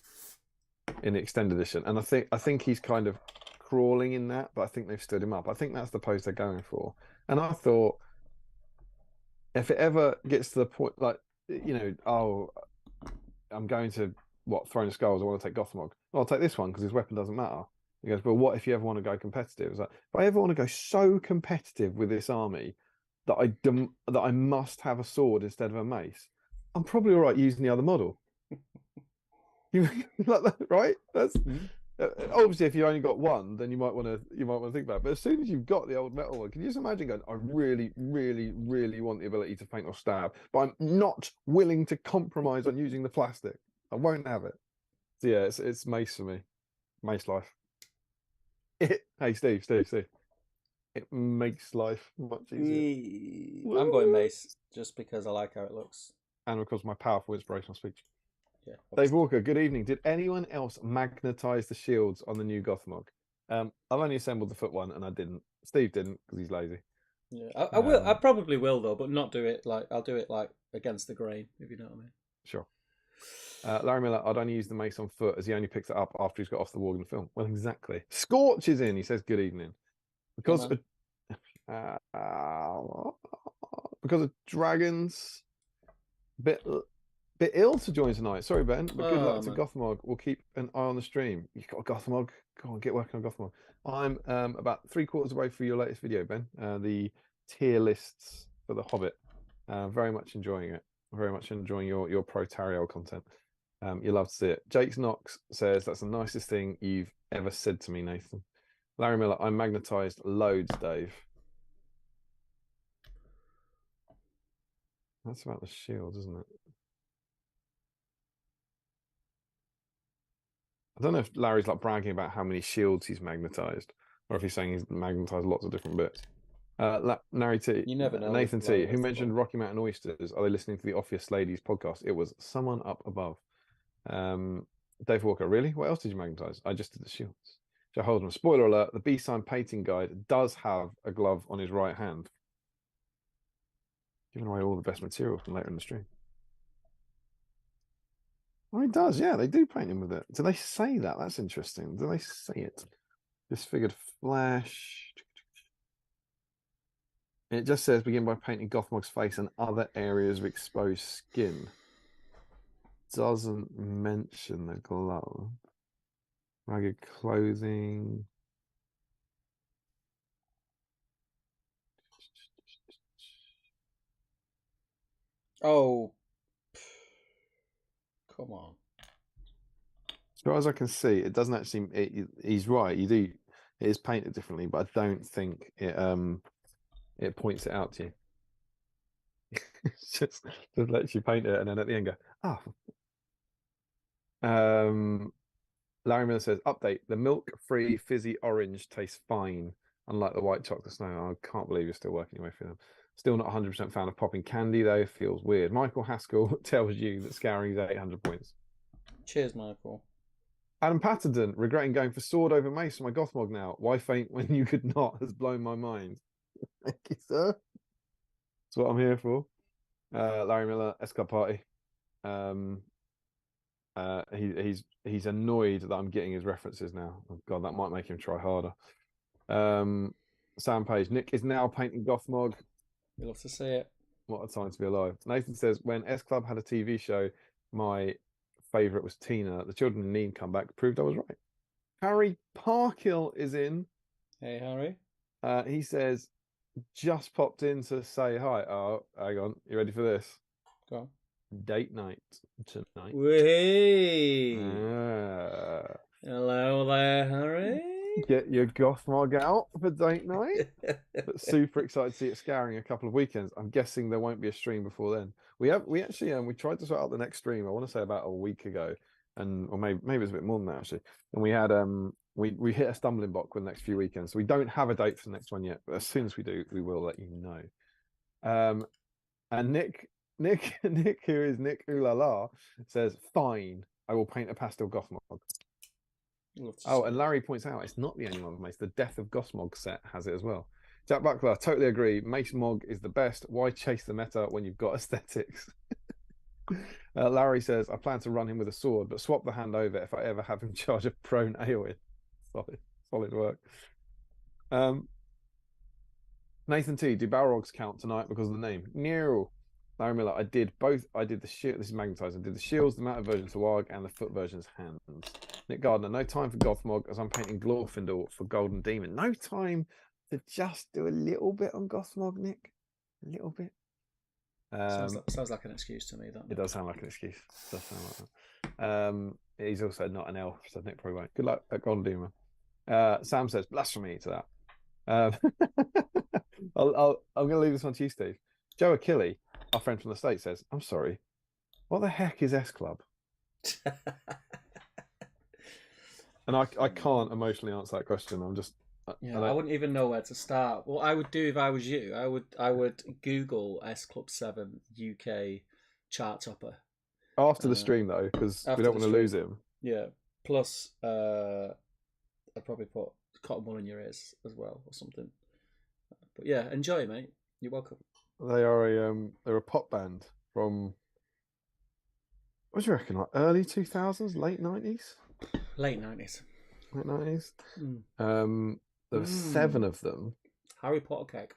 in the extended edition, and I think he's kind of crawling in that, but I think they've stood him up. I think that's the pose they're going for. And I thought if it ever gets to the point, like, you know, oh, I'm going to throwing skulls, I want to take Gothmog. Well, I'll take this one because his weapon doesn't matter. He goes, but what if you ever want to go competitive? It's like, if I ever want to go so competitive with this army that I must have a sword instead of a mace, I'm probably all right using the other model. You like that, right? That's obviously if you only got one, then you might want to think about it. But as soon as you've got the old metal one, can you just imagine going, I really, really, really want the ability to paint or stab, but I'm not willing to compromise on using the plastic. I won't have it. So yeah, it's mace for me. Mace life. Hey Steve. It makes life much easier. I'm going mace just because I like how it looks. And of course my powerful inspirational speech. Yeah. Dave Walker, good evening. Did anyone else magnetize the shields on the new Gothmog? I've only assembled the foot one and I didn't. Steve didn't because he's lazy. Yeah, I will. I probably will though, but not do it like I'll do it like against the grain, if you know what I mean. Sure. Larry Miller, I'd only use the mace on foot as he only picks it up after he's got off the wall in the film. Well, exactly. Scorch is in. He says, good evening. Because of dragons, bit ill to join tonight. Sorry, Ben, but good luck to Gothmog. We'll keep an eye on the stream. You've got a Gothmog. Go on, get working on Gothmog. I'm about 3/4 away through your latest video, Ben. The tier lists for The Hobbit. Very much enjoying it. Very much enjoying your Protario content. You'll love to see it. Jakes Knox says, that's the nicest thing you've ever said to me, Nathan. Larry Miller, I'm magnetized loads, Dave. That's about the shields, isn't it? I don't know if Larry's like bragging about how many shields he's magnetized, or if he's saying he's magnetized lots of different bits. Larry T. You never know. Nathan T. Who mentioned Rocky Mountain Oysters? Are they listening to the Office Ladies podcast? It was someone up above. Dave Walker, really? What else did you magnetize? I just did the shields. Joe Holden, spoiler alert, the BSIME painting guide does have a glove on his right hand. Giving away all the best material from later in the stream. Oh, he does, yeah, they do paint him with it. Do they say that? That's interesting. Do they say it? Disfigured flesh. It just says begin by painting Gothmog's face and other areas of exposed skin. Doesn't mention the glove. Ragged clothing. Oh, come on. As far as I can see, it doesn't actually. He's right. You do. It is painted differently, but I don't think it points it out to you. It's just lets you paint it, and then at the end go, Larry Miller says, update: the milk-free fizzy orange tastes fine, unlike the white chocolate snow. I can't believe you're still working your way through them. Still not 100% fan of popping candy though. Feels weird. Michael Haskell tells you that scouring is 800 points. Cheers, Michael. Adam Patterson, regretting going for sword over mace for my Gothmog now. Why faint when you could not has blown my mind. Thank you, sir. That's what I'm here for. Larry Miller, S Club Party. He's annoyed that I'm getting his references now. Oh God, that might make him try harder. Sam Page, Nick is now painting Gothmog. We love to see it. What a time to be alive. Nathan says, when S Club had a TV show, my favourite was Tina. The Children in Need comeback proved I was right. Harry Parkill is in. Hey, Harry. He says, just popped in to say hi. Oh, hang on. You ready for this? Go on. Date night tonight. Hey. Hello there, Harry. Get your Gothmog out for date night. But super excited to see it scouring a couple of weekends. I'm guessing there won't be a stream before then. We actually we tried to sort out the next stream. I want to say about a week ago, or maybe it's a bit more than that actually. And we had we hit a stumbling block with the next few weekends. So we don't have a date for the next one yet. But as soon as we do, we will let you know. And Nick, who is Nick Oolala, says, "Fine, I will paint a pastel Gothmog." Oh, and Larry points out it's not the only one with Mace. The Death of Gothmog set has it as well. Jack Buckler, totally agree. Mace Mog is the best. Why chase the meta when you've got aesthetics? Larry says, I plan to run him with a sword, but swap the hand over if I ever have him charge a prone AoE. Solid work. Nathan T, do Balrogs count tonight because of the name? No. Larry Miller, I did both. I did the shield. This is magnetized. I did the shields, the mounted version to Warg, and the foot version's hands. Nick Gardner, no time for Gothmog as I'm painting Glorfindel for Golden Demon. No time to just do a little bit on Gothmog, Nick. A little bit. Sounds like an excuse to me. That it does sound like an excuse. It does sound like that. He's also not an elf, so Nick probably won't. Good luck at Golden Demon. Sam says blasphemy to that. I'm going to leave this one to you, Steve. Joe Achille, our friend from the States, says, I'm sorry, what the heck is S Club? And I can't emotionally answer that question. I'm just... I wouldn't even know where to start. What I would do if I was you, I would Google S Club 7 UK chart topper. After the stream, though, because we don't want to lose him. Yeah. Plus, I'd probably put cotton wool in your ears as well or something. But yeah, enjoy, mate. You're welcome. They're a pop band from, what do you reckon, like early 2000s, late 90s? Late 90s. Late 90s. There were 7 of them. Harry Potter cake.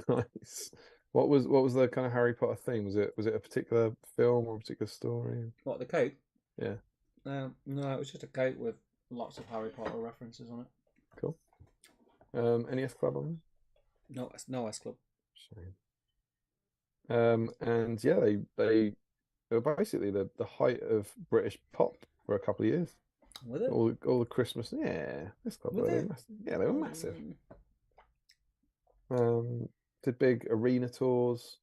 Nice. What was the kind of Harry Potter theme? Was it a particular film or a particular story? What, the cake? Yeah. No, it was just a cake with lots of Harry Potter references on it. Cool. Any S Club on there? No S Club. Shame. And yeah, they were basically the height of British pop for a couple of years. With it? All the Christmas, yeah. S Club, they were massive. Did big arena tours,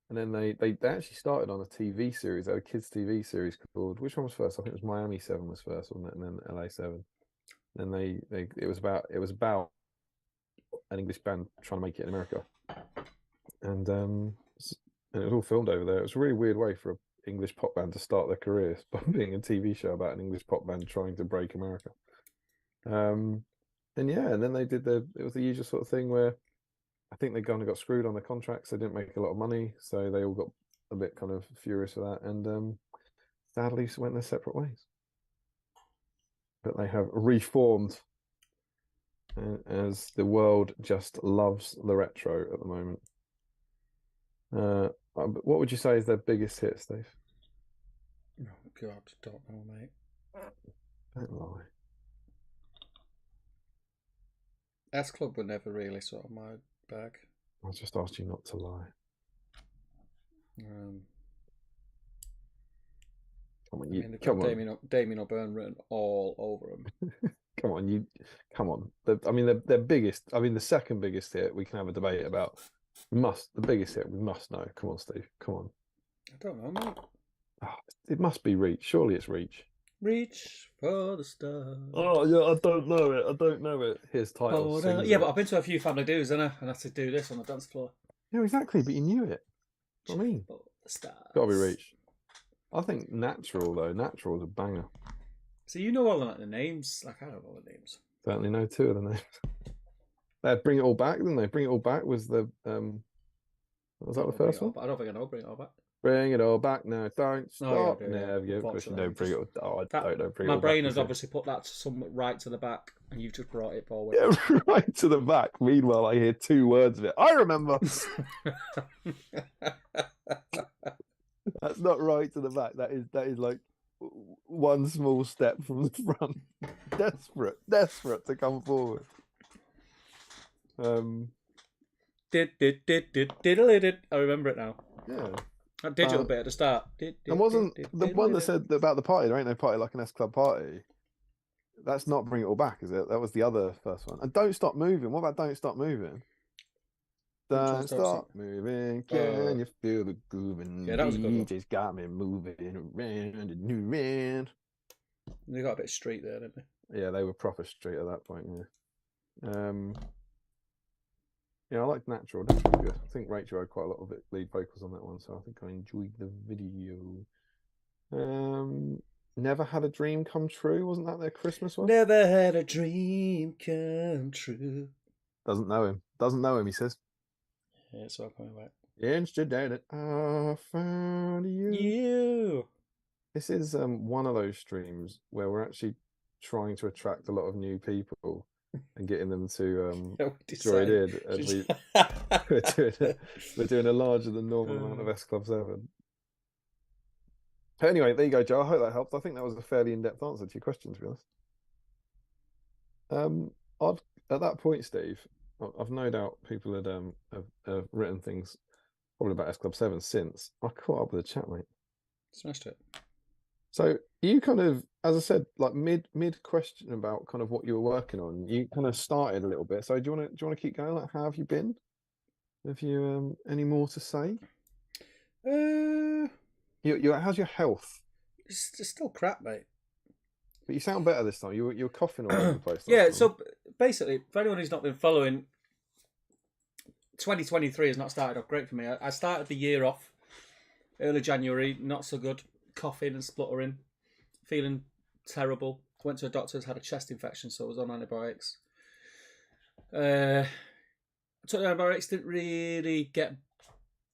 and then they actually started on a TV series, a kids TV series called, which one was first? I think it was Miami 7 was first, wasn't it? And then LA 7. Then it was about an English band trying to make it in America, and it was all filmed over there. It was a really weird way for an English pop band to start their careers by being a TV show about an English pop band trying to break America. And then they did it was the usual sort of thing where I think they kind of got screwed on their contracts. They didn't make a lot of money, so they all got a bit kind of furious with that, and sadly went their separate ways. But they have reformed, as the world just loves the retro at the moment. What would you say is their biggest hit, Steve? Oh God, don't know, mate. Don't lie. S Club were never really sort of my bag. I just asked you not to lie. Come on, I mean, they've come got on, Damien O'Byrne written all over them. come on, come on. I mean, their biggest. I mean, the second biggest hit we can have a debate about. The biggest hit we must know. Come on, Steve. Come on. I don't know, mate. Oh, it must be Reach. Surely it's Reach. Reach for the stars. Oh yeah, I don't know it. I don't know it. His title. Yeah, but I've been to a few family dues, and I had to do this on the dance floor. Yeah, exactly. But you knew it. What I mean, For the stars. gotta be Reach. I think Natural though. Natural is a banger. So you know all the names. Like I don't know all the names. Certainly know two of the names. They Bring It All Back, didn't they? Bring It All Back was the was that the first one? I don't think I know Bring It All Back. Bring it all back now, don't stop. Yeah, Never give. Of course you know Bring It All. Oh, I don't know Bring It My All brain Back, has obviously put that right to the back, and you've just brought it forward. Yeah, right to the back. Meanwhile, I hear two words of it. I remember. That's not right to the back. That is like one small step from the front. Desperate to come forward. I remember it now. Yeah. That digital bit at the start. And wasn't the one that said about the party, there ain't no party like an S Club party? That's not Bring It All Back, is it? That was the other first one. And Don't Stop Moving. What about Don't Stop Moving? Don't stop moving, can you feel the grooving? Yeah, that was a good one. DJ's got me moving around and around. They got a bit of street there, didn't they? Yeah, they were proper street at that point, yeah. Yeah, I liked Natural. Natural was good. I think Rachel had quite a lot of lead vocals on that one, so I think I enjoyed the video. Never Had a Dream Come True. Wasn't that their Christmas one? Never had a dream come true. Doesn't know him, he says. Yeah, it's all coming back. Yesterday I found you. This is one of those streams where we're actually trying to attract a lot of new people and getting them to join in. We're doing a larger than normal amount of S Club 7. But anyway, there you go, Joe. I hope that helped. I think that was a fairly in-depth answer to your question, to be honest. At that point, Steve, I've no doubt people had have written things probably about S Club 7 since. I caught up with the chat, mate. Smashed it. So you kind of, as I said, like mid question about kind of what you were working on, you kind of started a little bit. So do you want to keep going? Like, how have you been? Have you any more to say? How's your health? It's still crap, mate. But you sound better this time. You were coughing all over the place. Yeah. So basically, for anyone who's not been following, 2023 has not started off great for me. I started the year off early January, not so good, coughing and spluttering, feeling terrible. Went to a doctor's, had a chest infection, so I was on antibiotics. I took the antibiotics, didn't really get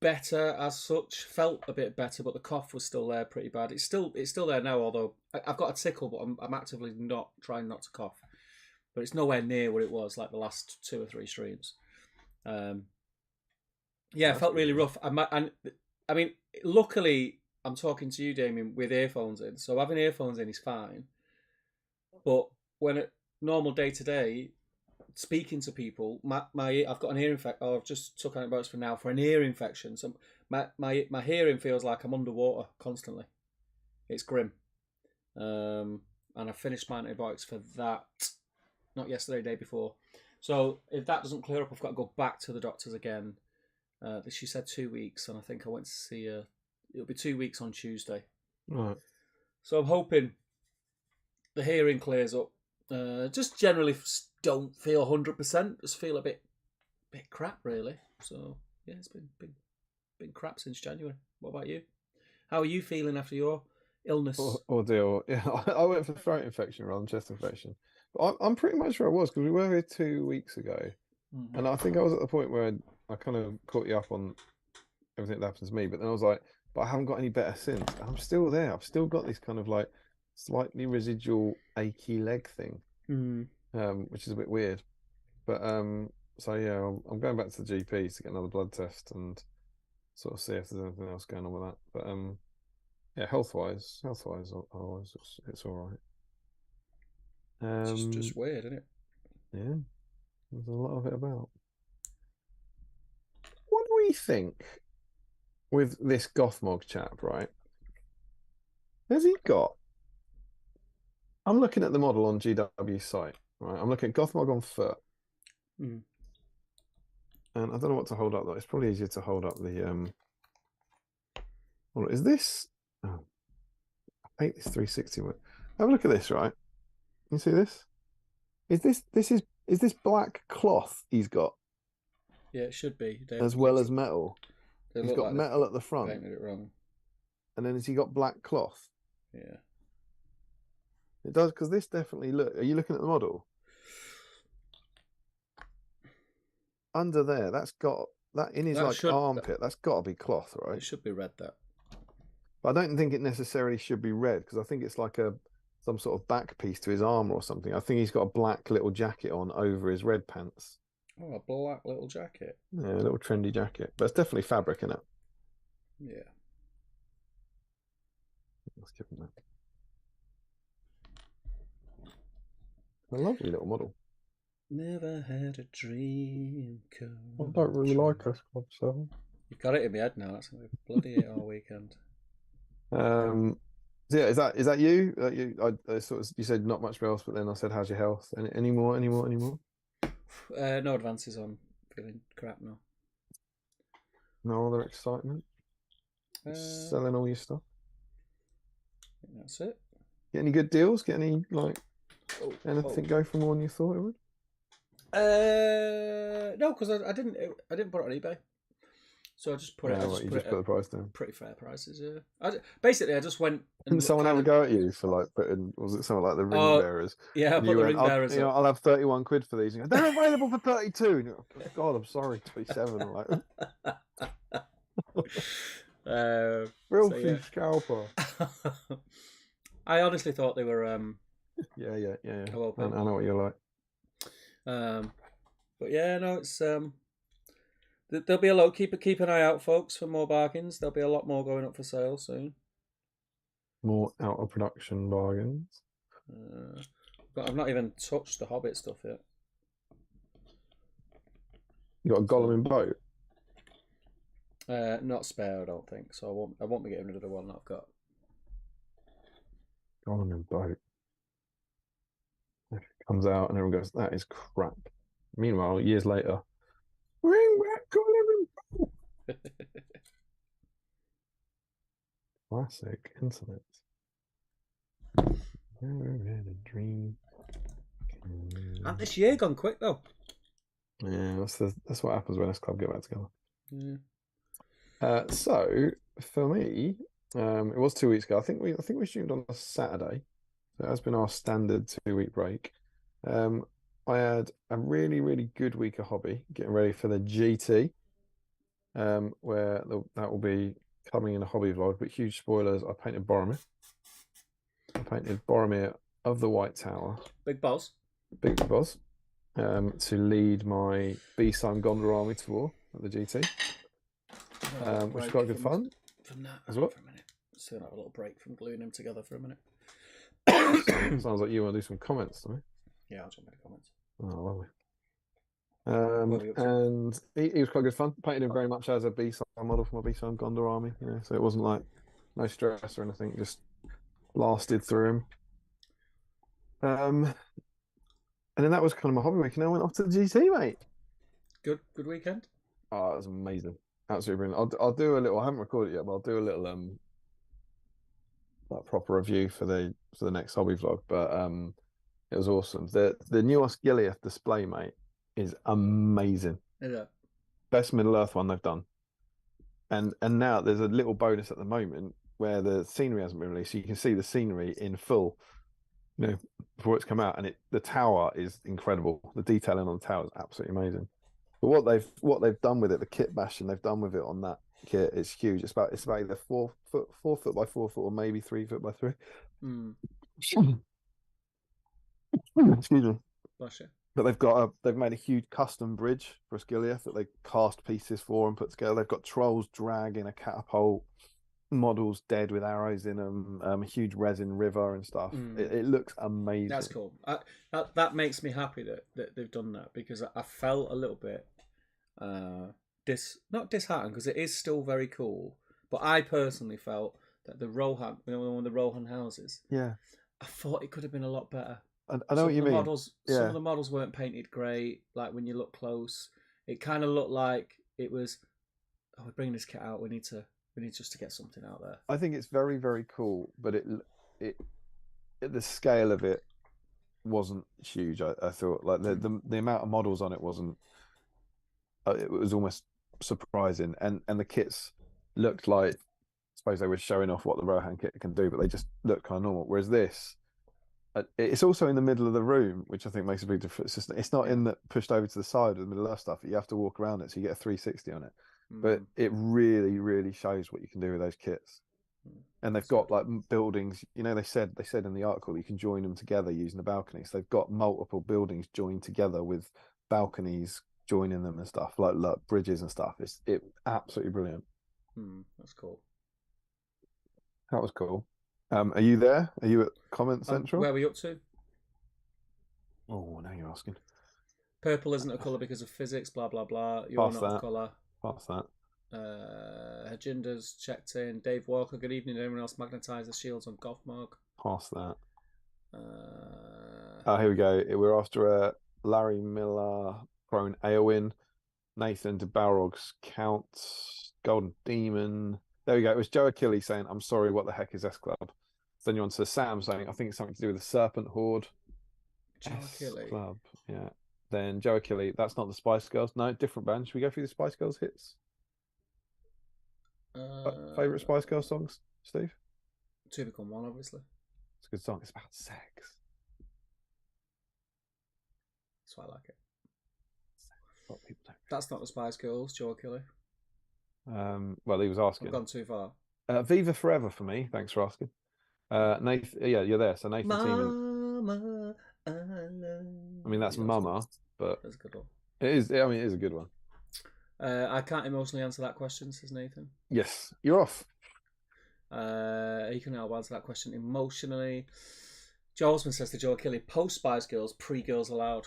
better as such. Felt a bit better, but the cough was still there, pretty bad. It's still there now. Although I've got a tickle, but I'm actively trying not to cough. But it's nowhere near what it was like the last 2 or 3 streams. Yeah, it felt really rough. I mean, luckily, I'm talking to you, Damien, with earphones in. So having earphones in is fine. But when a normal day to day, speaking to people, I've got an ear infection. Oh, I've just took antibiotics for now for an ear infection. So my hearing feels like I'm underwater constantly. It's grim. And I finished my antibiotics for that. Not yesterday, day before. So if that doesn't clear up, I've got to go back to the doctors again. She said 2 weeks, and I think I went to see her. It'll be 2 weeks on Tuesday. Right. So I'm hoping the hearing clears up. Just generally don't feel 100%. Just feel a bit crap, really. So yeah, it's been crap since January. What about you? How are you feeling after your illness? Ordeal. Yeah, I went for throat infection rather than chest infection. But I'm pretty much sure I was, because we were here 2 weeks ago, and I think I was at the point where I kind of caught you up on everything that happened to me. But then I was like, but I haven't got any better since. And I'm still there. I've still got this kind of like slightly residual achy leg thing, which is a bit weird. But so yeah, I'm going back to the GP to get another blood test and sort of see if there's anything else going on with that. But yeah, health wise, it's all right. It's just weird, isn't it? Yeah, there's a lot of it about. What do we think with this Gothmog chap, right? Has he got? I'm looking at the model on GW's site, right? I'm looking at Gothmog on foot, Mm. and I don't know what to hold up though. It's probably easier to hold up the What is this? Oh, I hate this 360 one. Have a look at this, right? You see this? Is this black cloth he's got Yeah, it should be. as well as metal? They He's look got like metal at the they front, painted it wrong. and then has he got black cloth? Yeah. It does, because this definitely look. Are you looking at the model? Under there, that's got that in his armpit. That's got to be cloth, right? It should be red, that. But I don't think it necessarily should be red, because I think it's like some sort of back piece to his armor or something. I think he's got a black little jacket on over his red pants. Oh, a black little jacket. Yeah, a little trendy jacket, but it's definitely fabric in it. Yeah. Let's give him that. A lovely little model. Never had a dream come I don't really true. like S7. You've got it in my head now. That's gonna be bloody it all weekend. So yeah, is that you? I sort of, you said not much else, but then I said, "How's your health? Any more? No advances on feeling crap now. No other excitement? Selling all your stuff? I think that's it. Get any good deals? Get any anything go for more than you thought it would? No, because I didn't put it on eBay, so I just put it. You just put the price down. Pretty fair prices. Basically, I just went. Didn't someone have a go at you for like putting? Was it something like the ring bearers? Yeah, I put the ring bearers. I'll have 31 quid for these. They're available for 32. Oh, God, I'm sorry, 27. I'm like, real scalper. I honestly thought they were. Yeah. I know what you're like. But yeah, no, it's there'll be a lot. Keep an eye out, folks, for more bargains. There'll be a lot more going up for sale soon. More out of production bargains. But I've not even touched the Hobbit stuff yet. You got a Gollum in boat? Not spare, I don't think. So I won't be getting rid of the one that I've got. Gollum in boat. If it comes out and everyone goes, that is crap. Meanwhile, years later, bring back Gollum in boat. Classic internet. Never had a dream. And this year gone quick though. Yeah, that's what happens when this club get back together. Yeah. So for me, it was 2 weeks ago. I think we streamed on a Saturday. So it has been our standard 2-week break. I had a really, really good week of hobby, getting ready for the GT, where that will be coming in a hobby vlog. But huge spoilers, I painted Boromir. Of the White Tower. Big boss. Big boss. To lead my BSIME Gondor army to war at the GT. Which is quite good fun. From that as well. For a minute. Still have a little break from gluing them together for a minute. Sounds like you want to do some comments to me. Yeah, I'll jump into comments. Oh, lovely. And he was quite good fun. Painted him very much as a BSIME model for my BSIME Gondor army. You know, so it wasn't like no stress or anything. Just blasted through him. And then that was kind of my hobby week. And I went off to the GT, mate. Good weekend. Oh, it was amazing. Absolutely brilliant. I'll do a little. I haven't recorded it yet, but I'll do a little like proper review for the next hobby vlog. But it was awesome. The new Osgiliath display, mate, is amazing. Is it? Best Middle Earth one they've done. And now there's a little bonus at the moment where the scenery hasn't been released, so you can see the scenery in full, you know, before it's come out, and the tower is incredible. The detailing on the tower is absolutely amazing. But what they've done with it, the kit bashing they've done with it on that kit, it's huge. It's about either 4 foot by 4 foot, or maybe 3 foot by 3. Excuse me. Bless you. But they've made a huge custom bridge for Osgiliath that they cast pieces for and put together. They've got trolls dragging a catapult, models dead with arrows in them, a huge resin river and stuff. It looks amazing. That's cool. That makes me happy that they've done that, because I felt a little bit not disheartened, because it is still very cool, But I personally felt that the Rohan, one of the Rohan houses, Yeah. I thought it could have been a lot better. I know what you mean. Models, Yeah. Some of the models weren't painted great. Like when you look close, it kind of looked like it was. Oh, we're bringing this kit out. We need just to get something out there. I think it's very, very cool, but the scale of it wasn't huge. I thought like the amount of models on it wasn't. It was almost surprising, and the kits looked like, I suppose they were showing off what the Rohan kit can do, but they just looked kind of normal. Whereas this, it's also in the middle of the room, which I think makes a big difference. It's not in the pushed over to the side of the middle of that stuff. You have to walk around it, so you get a 360 on it. But it really, really shows what you can do with those kits. And they've got like buildings. They said in the article you can join them together using the balconies. They've got multiple buildings joined together with balconies joining them and stuff, like bridges and stuff. It's absolutely brilliant. That's cool. That was cool. Are you there? Are you at Comment Central? Where are we up to? Oh, now you're asking. Purple isn't a colour because of physics, blah, blah, blah. You're Past not that. a colour. Past that. Hajinda's checked in. Dave Walker, good evening. Anyone else magnetise the shields on Gothmog? Past that. Here we go. We're after Larry Miller, Prone Aowen, Nathan de Balrog's Count, Golden Demon. There we go. It was Joe Achilles saying, I'm sorry, what the heck is S Club? Then you're on to Sam saying, I think it's something to do with the Serpent Horde. Joe Achilles. Club, yeah. Then Joe Achilles, that's not the Spice Girls. No, different band. Should we go through the Spice Girls hits? Favourite Spice Girls songs, Steve? Two Become One, obviously. It's a good song. It's about sex. That's why I like it. A lot of people don't. That's not the Spice Girls, Joe Achilles. Well, he was asking. I've gone too far. Viva Forever for me. Thanks for asking. Nathan, yeah, you're there. So Nathan Mama, I mean, that's Mama, but that's a good one. It is. I mean, it is a good one. I can't emotionally answer that question, says Nathan. Yes, you're off. You can help answer that question emotionally. Joe Osman says to Joe Achilles, post Spice Girls, pre Girls Allowed.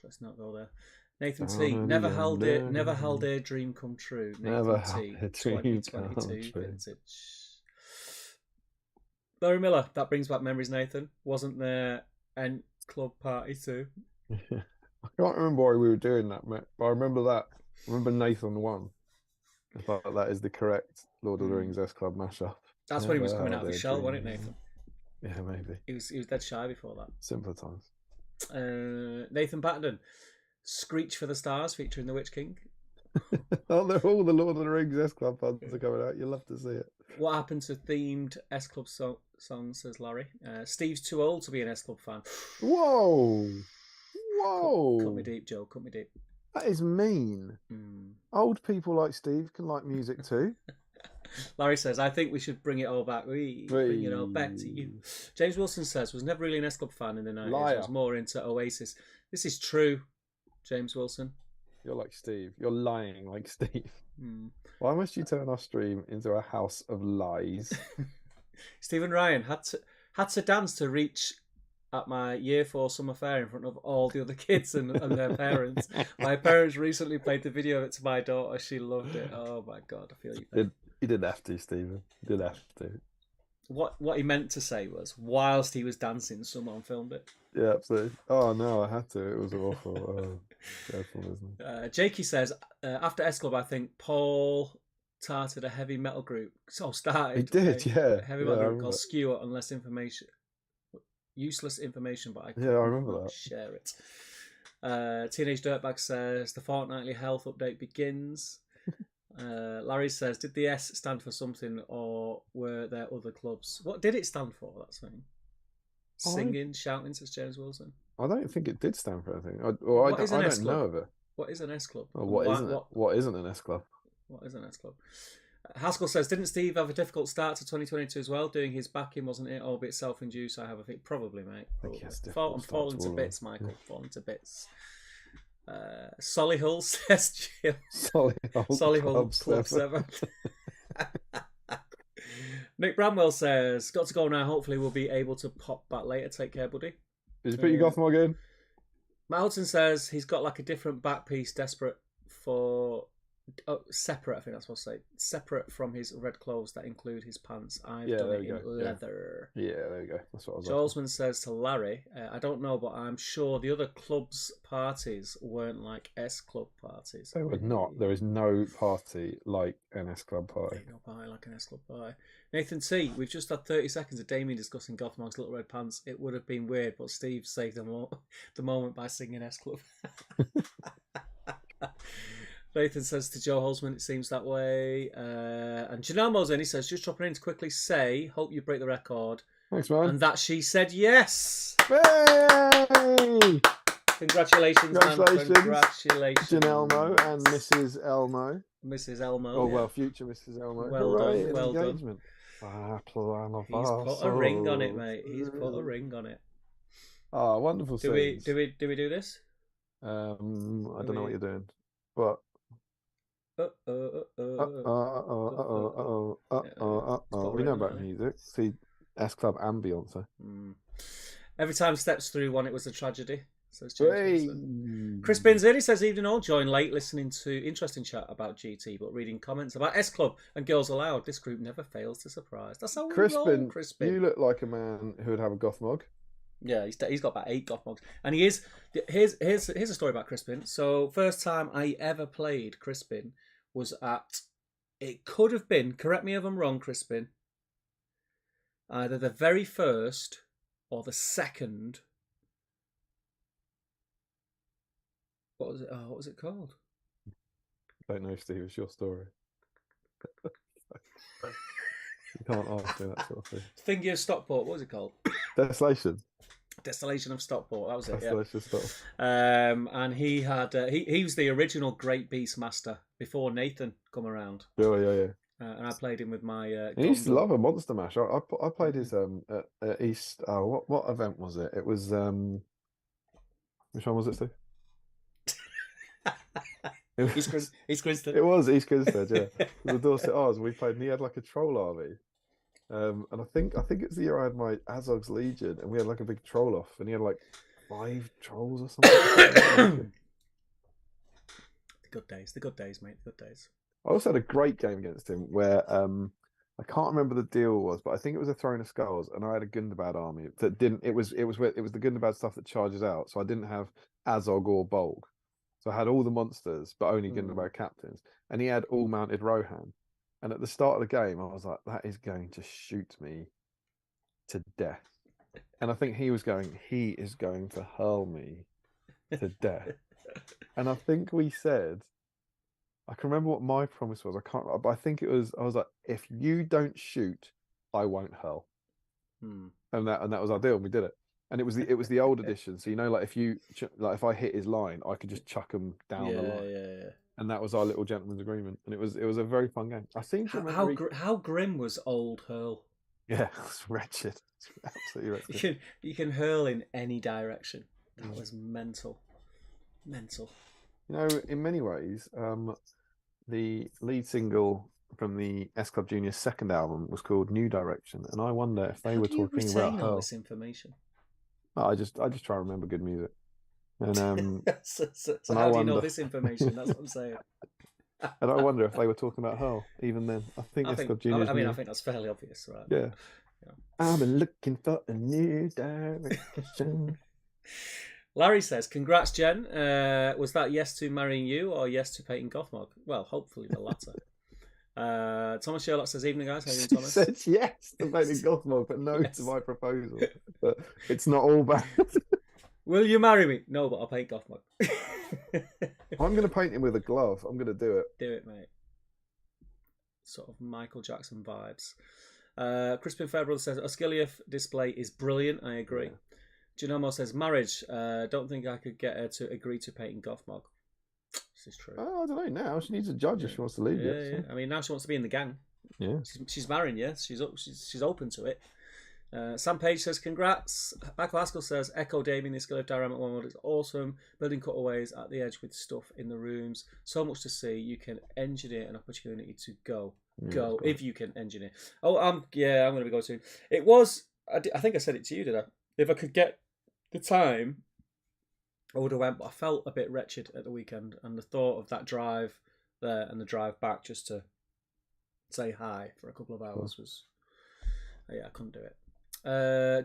Let's not go there. Nathan T, never held a dream come true. Nathan Never T, had a dream 2022 come true. vintage. Larry Miller, that brings back memories, Nathan. Wasn't there an club party too? I can't remember why we were doing that, mate, but I remember that. I remember Nathan won. I thought that is the correct Lord of the Rings S Club mashup. That's when he was coming out of his shell, wasn't it, Nathan? Yeah, maybe. He was dead shy before that. Simpler times. Nathan Patterson, Screech for the Stars featuring the Witch King. Oh, they're all the Lord of the Rings S Club fans are coming out. You'll love to see it. What happened to themed S Club songs, says Larry. Steve's too old to be an S Club fan. Whoa! Whoa! Cut me deep, Joe. Cut me deep. That is mean. Old people like Steve can like music too. Larry says, I think we should bring it all back. Bring it all back to you. James Wilson says, was never really an S Club fan in the 90s. Liar. Was more into Oasis. This is true, James Wilson. You're like Steve. You're lying like Steve. Why must you turn our stream into a house of lies? Stephen Ryan had to dance to reach at my year 4 summer fair in front of all the other kids and their parents. My parents recently played the video of it to my daughter. She loved it. Oh my God, I feel you. You didn't have to, Stephen. You didn't have to. What he meant to say was, whilst he was dancing, someone filmed it. Yeah, absolutely. Oh no, I had to. It was awful. Oh, dreadful, isn't it? Jakey says, after S Club, I think Paul started a heavy metal group. So started. He did, yeah. Heavy metal group called Skewer, unless information. Useless information, but I remember that. Share it. Teenage Dirtbag says the fortnightly health update begins. Larry says, did the S stand for something, or were there other clubs? What did it stand for? That thing. Singing, shouting, says James Wilson. I don't think it did stand for anything. I don't know of it. What is an S Club? Oh, what isn't an S Club? What is an S Club? Haskell says, didn't Steve have a difficult start to 2022 as well? Doing his backing, wasn't it? Albeit self-induced, I have a think. Probably, mate. Probably. I'm falling to bits, Michael. Falling to bits. Solihull says Jill. Solihull Club 7. Nick Bramwell says, got to go now. Hopefully we'll be able to pop back later. Take care, buddy. Did you put your Gothmog in? Matt Hudson says he's got like a different back piece, desperate for separate, I think that's what I say. Separate from his red clothes that include his pants. I've Yeah, done there it we in go. leather. Yeah, there we go. That's what I was Joe asking. Osman says to Larry, I don't know, but I'm sure the other clubs' parties weren't like S Club parties. They were not. There is no party like an S Club party. Ain't no party like an S Club party. Nathan T, we've just had 30 seconds of Damien discussing Gothmog's Little Red Pants. It would have been weird, but Steve saved the moment by singing S Club. Nathan says to Joe Holzman, it seems that way. And Janelle Mosen, he says, just dropping in to quickly say, hope you break the record. Thanks, man. And that she said yes. Hey! Congratulations, man. Congratulations. Janelle Mo and Mrs. Elmo. Mrs. Elmo. Oh, well, future Mrs. Elmo. Well Hooray, done, well engagement. done. He's put a ring on it, mate. He's put a ring on it. Oh, wonderful Do we do this? I don't know what you're doing, but we know about music. See, S Club and Beyonce. Every time steps through one, it was a tragedy. Says James. Chris Binzini says, evening all, join late listening to interesting chat about GT, but reading comments about S Club and Girls Aloud. This group never fails to surprise. That's how we roll, Crispin. You look like a man who would have a Gothmog. Yeah, he's got about 8 Gothmogs. And he is... Here's a story about Crispin. So, first time I ever played Crispin was at... It could have been, correct me if I'm wrong, Crispin, either the very first or the second... What was it? Oh, what was it called? I don't know, Steve. It's your story. You can't ask me that sort of thing. Thingy of Stockport. What was it called? Desolation. Desolation of Stockport. That was it. Desolation yeah. And he had he was the original Great Beast Master before Nathan come around. Oh yeah. And I played him with my. He used to love a Monster Mash. I played his at East. What event was it? It was which one was it, Steve? East Grinstead. It was East Grinstead, yeah. It was the Dorset Ours. We played, and he had like a troll army. And I think it's the year I had my Azog's Legion, and we had like a big troll off, and he had like 5 trolls or something. The good days, mate. The good days. I also had a great game against him where I can't remember the deal was, but I think it was a Throne of Skulls, and I had a Gundabad army that didn't. It was the Gundabad stuff that charges out, so I didn't have Azog or Bolg. So I had all the monsters, but only Gundabad captains. And he had all mounted Rohan. And at the start of the game, I was like, that is going to shoot me to death. And I think he is going to hurl me to death. And I think we said, I can remember what my promise was. I can't, but I think it was, I was like, if you don't shoot, I won't hurl. And that was our deal, and we did it. And it was the old edition, so like if I hit his line, I could just chuck him down the line. Yeah. And that was our little gentleman's agreement, and it was a very fun game. I seem to remember how grim was old hurl. Yeah, it's wretched. It's absolutely wretched. You can hurl in any direction. That was mental. You know, in many ways, the lead single from the S Club Junior's second album was called New Direction, and I wonder if they were talking about all this information. I just try to remember good music, and so how do you know this information? That's what I'm saying. And I wonder if they were talking about Hull even then. I think I think that's fairly obvious, right? Yeah. I'm looking for a new direction. Larry says, "Congrats, Jen. Was that yes to marrying you or yes to painting Gothmog? Well, hopefully the latter." Thomas Sherlock says, "Evening, guys. How are you doing, Thomas?" She said yes to painting Gothmog, but no to my proposal. But it's not all bad. Will you marry me? No, but I'll paint Gothmog. I'm going to paint him with a glove. I'm going to do it. Do it, mate. Sort of Michael Jackson vibes. Crispin Fairbrother says, Osgiliath display is brilliant. I agree. Yeah. Genomo says, marriage. Don't think I could get her to agree to painting Gothmog. This is true. Oh, I don't know now. She needs a judge if she wants to leave yet. So. I mean, now she wants to be in the gang. Yeah. She's marrying you. She's open to it. Sam Page says, congrats. Michael Haskell says, echo Damien, the Osgiliath diorama one is awesome. Building cutaways at the edge with stuff in the rooms. So much to see. You can engineer an opportunity to go. Go if you can engineer. Oh, I'm going to be going soon. It was, I think I said it to you, did I? If I could get the time, I would have went, but I felt a bit wretched at the weekend, and the thought of that drive there and the drive back just to say hi for a couple of hours was, yeah, I couldn't do it.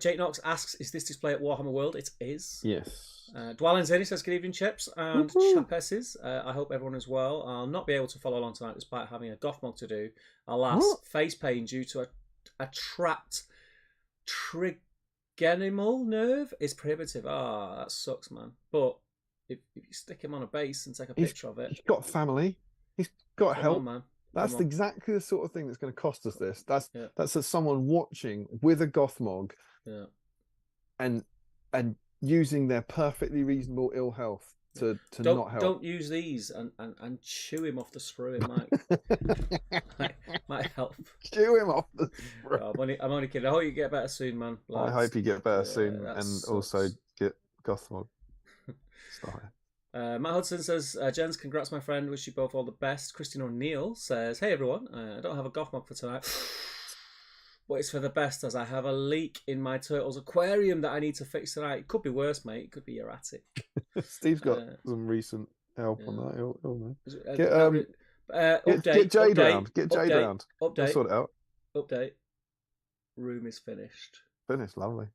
Jake Knox asks, is this display at Warhammer World? It is. Yes. Dwalin Zini says, good evening, Chips and Chapesses. I hope everyone is well. I'll not be able to follow along tonight despite having a Gothmog to do. Alas, face pain due to a trapped trigeminal nerve is prohibitive. That sucks, man. But if you stick him on a base and take a picture of it... He's got family. He's got help. Man. That's exactly the sort of thing that's going to cost us this. That's someone watching with a Gothmog and using their perfectly reasonable ill health to not help. Don't use these and chew him off the sprue. It might help. Chew him off the sprue. I'm only kidding. I hope you get better soon, man. I hope you get better soon and also get Gothmog started. Matt Hudson says, Jens, congrats, my friend. Wish you both all the best. Christian O'Neill says, hey, everyone. I don't have a Gothmog for tonight, but it's for the best as I have a leak in my turtle's aquarium that I need to fix tonight. It could be worse, mate. It could be erratic. Steve's got some recent help on that. Get Jade round. Get Jade round. Update. We'll sort it out. Update. Room is finished. Finished. Lovely.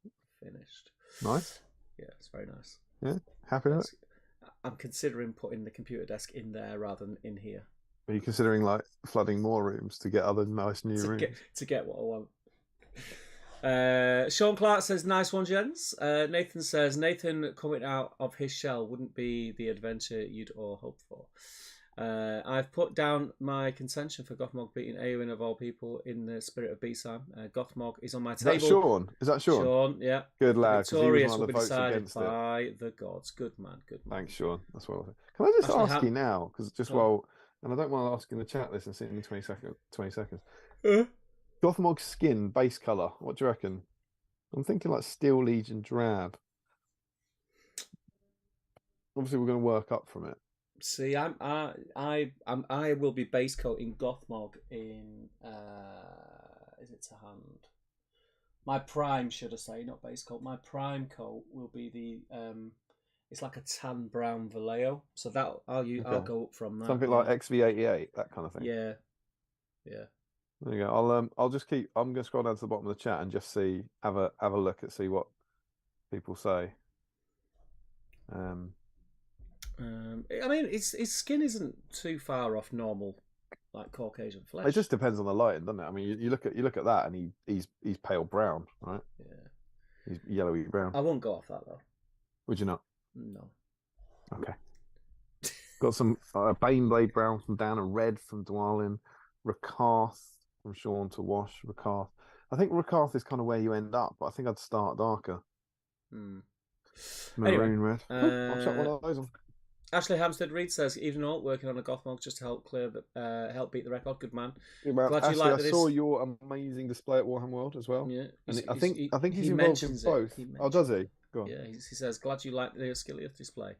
Finished. Nice. Yeah, it's very nice. Yeah. Happy with it? I'm considering putting the computer desk in there rather than in here. Are you considering like flooding more rooms to get other nice new rooms? To get what I want. Sean Clark says, nice one, gents. Nathan says, Nathan coming out of his shell wouldn't be the adventure you'd all hope for. I've put down my contention for Gothmog beating Eowyn of all people in the spirit of BSIME. Gothmog is on my table. Is that Sean? Sean, yeah. Good lad. Victorious will be decided by the gods. Good man. Thanks, Sean. That's what I think. Can I just ask you now? Because and I don't want to ask in the chat this and sit in 20 seconds. Gothmog skin, base colour. What do you reckon? I'm thinking like Steel Legion drab. Obviously, we're going to work up from it. See, I will be base coating Gothmog in is it to hand? My prime, should I say, not base coat. My prime coat will be the it's like a tan brown Vallejo. So that I'll go up from that. Something like XV88, that kind of thing. Yeah. There you go. I'm going to scroll down to the bottom of the chat and just have a look at see what people say. I mean, his skin isn't too far off normal, like Caucasian flesh. It just depends on the lighting, doesn't it? I mean, you look at that, and he's pale brown, right? Yeah, he's yellowy brown. I won't go off that though. Would you not? No. Okay. Got some Baneblade brown from Dan, and red from Dwalin, Rakarth from Sean to Wash. Rakarth. I think Rakarth is kind of where you end up, but I think I'd start darker. Maroon red. I'll chuck one of those on. Ashley Hampstead Reed says, even all working on a Gothmog just to help help beat the record. Good man. Glad Ashley, you like I saw your amazing display at Warhammer World as well. Yeah, and I think he's involved in both. Oh, does he? Go on. Yeah, he says, glad you liked the Ascilius display.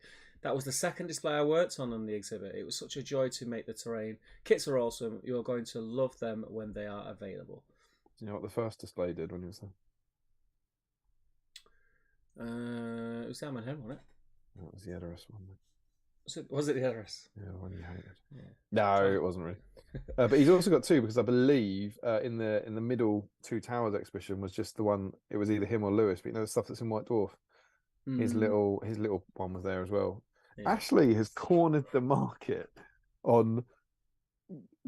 That was the second display I worked on the exhibit. It was such a joy to make the terrain. Kits are awesome. You're going to love them when they are available. You know what the first display did when you was there? It was Sam and Hen, wasn't it? That was the Edoras one. Was it the Edoras? Yeah, the one you hated. Yeah. No, it wasn't really. But he's also got two, because I believe in the middle Two Towers exhibition was just the one. It was either him or Lewis. But you know the stuff that's in White Dwarf. His little one was there as well. Yeah. Ashley has cornered the market on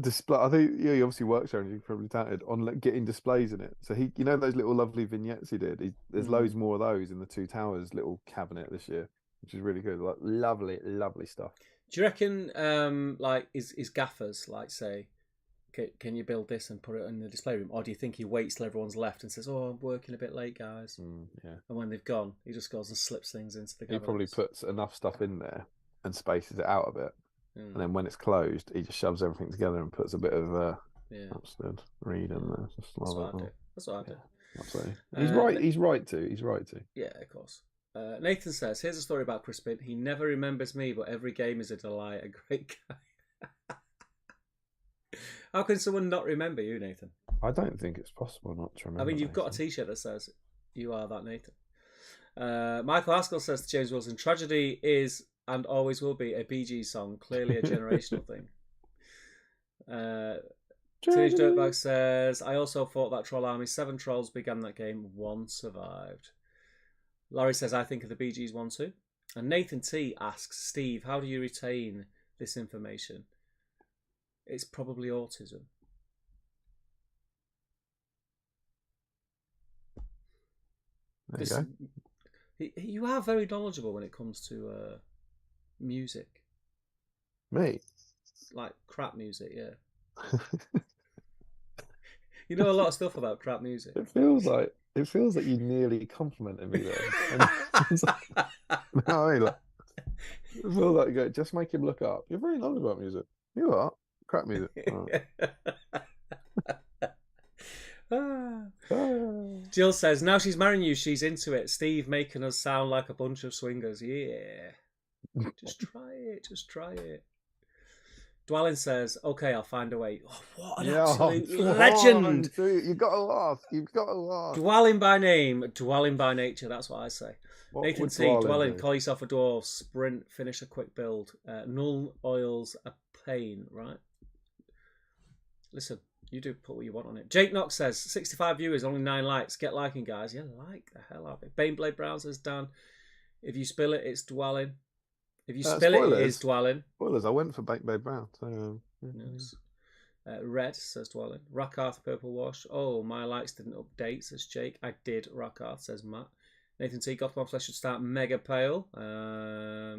display. I think he obviously works there, and you probably touted on getting displays in it. So he, those little lovely vignettes he did. There's loads more of those in the Two Towers little cabinet this year, which is really good. Like lovely stuff. Do you reckon, like, is gaffers like say, can you build this and put it in the display room, or do you think he waits till everyone's left and says, "Oh, I'm working a bit late, guys," yeah, and when they've gone, he just goes and slips things into the. He probably puts enough stuff in there and spaces it out a bit, and then when it's closed, he just shoves everything together and puts a bit of Upstead read in there. Just That's what I do. That's what I do. Absolutely. He's right. He's right to. Yeah, of course. Nathan says, "Here's a story about Crispin. He never remembers me, but every game is a delight. A great guy." How can someone not remember you, Nathan? I don't think it's possible not to remember. I mean, you've got a T-shirt that says "You are that Nathan." Michael Haskell says to James Wilson, "Tragedy is and always will be a BG song. Clearly a generational thing." Teenage Dirtbag says, I also fought that troll army. 7 trolls began that game. 1 survived. Larry says, I think of the BG's 1 too. And Nathan T asks, Steve, how do you retain this information? It's probably autism. There you go. You are very knowledgeable when it comes to music. Me? Like crap music, yeah. You know a lot of stuff about crap music. It feels like you nearly complimented me there. No, I mean, like, it feels like you go, just make him look up. You're very knowledgeable about music. You are crap music. Jill says, now she's marrying you, she's into it. Steve making us sound like a bunch of swingers. Yeah. Just try it. Just try it. Dwellin says, okay, I'll find a way. Oh, what an absolute legend. You've got to laugh. You've got to laugh. Dwelling by name, dwelling by nature. That's what I say. What Nathan T, dwelling, call yourself a dwarf, sprint, finish a quick build. Null oils a pain, right? Listen, you do put what you want on it. Jake Knox says, 65 viewers, only 9 likes. Get liking, guys. Yeah, like the hell out of it. Baneblade Brown says, Dan, if you spill it, it's dwelling. If you spill it, it is dwelling. Spoilers, I went for Baneblade Brown. So, nice. Red says dwelling. Rockarth Purple Wash. Oh, my likes didn't update, says Jake. I did, Rockarth, says Matt. Nathan T, Gothmog Special should start Mega Pale. I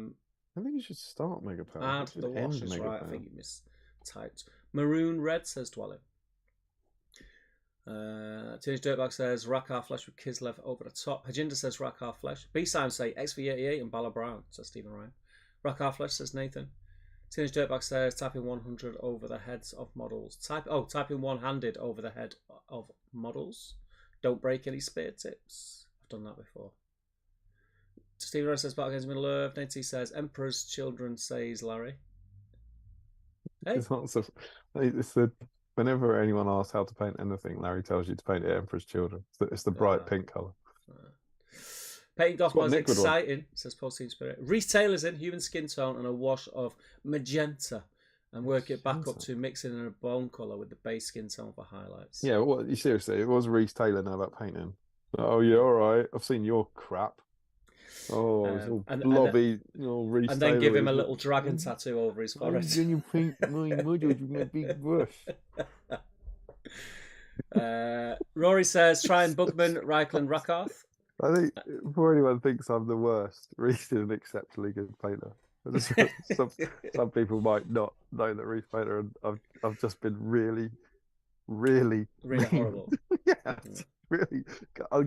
think you should start Mega Pale. Add the wash is right. I think you mistyped. Maroon Red says dwelling. Teenage Dirtbag says Rakar Flesh with Kislev over the top. Hajinda says Rakar Flesh. BSIME say XV88 and Bala Brown, says Stephen Ryan. Rakar Flesh says Nathan. Teenage Dirtbag says typing 100 over the heads of models. Typing one-handed over the head of models. Don't break any spear tips. I've done that before. Stephen Ryan says Battle Games Middle Earth. Nathan says Emperor's Children, says Larry. Hey. It's not so. It's the whenever anyone asks how to paint anything, Larry tells you to paint it Emperor's Children. It's the bright pink colour. Painting Gothmog is exciting, says Post Team Spirit. Reese Taylor's in, human skin tone and a wash of magenta. And work it back up to mixing in a bone colour with the base skin tone for highlights. Yeah, what you seriously, it was Reese Taylor now about painting. Oh yeah, alright. I've seen your crap. Oh, it's all blobby, Reese and then Taylor give him a little dragon tattoo over his forehead. Then you paint my models with my big brush. Rory says, try and Bugman, Reichland, Rockarth. I think before anyone thinks I'm the worst, Reese is an exceptionally good painter. Some people might not know that Reese painter, and I've just been really horrible. Yeah, really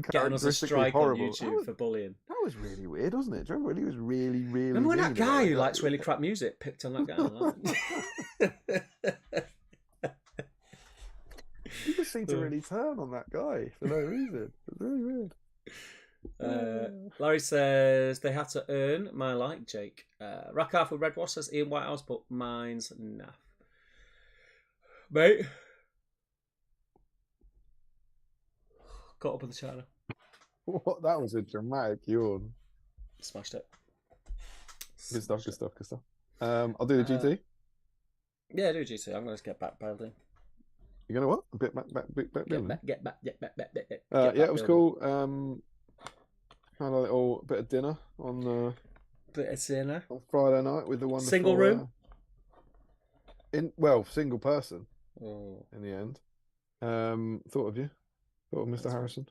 getting us a strike horrible. On YouTube for bullying. That was really weird, wasn't it? Do you remember when he was really Remember when that guy who likes really crap music picked on that guy? You just seem to really turn on that guy for no reason. It's really weird. Larry says they had to earn my like, Jake. Rackarth with Red Wash says Ian Whitehouse, but mine's naff. Mate. Got up with the China. What? That was a dramatic yawn. Smashed it. Good stuff. I'll do the GT. Yeah, do GT. I'm going to get back building. You're going to what? A bit back building? Get back. Yeah, it was cool. Had a little bit of dinner on Friday night with the wonderful single room. Single person. In the end. Thought of you. Thought of Mr. Harrison.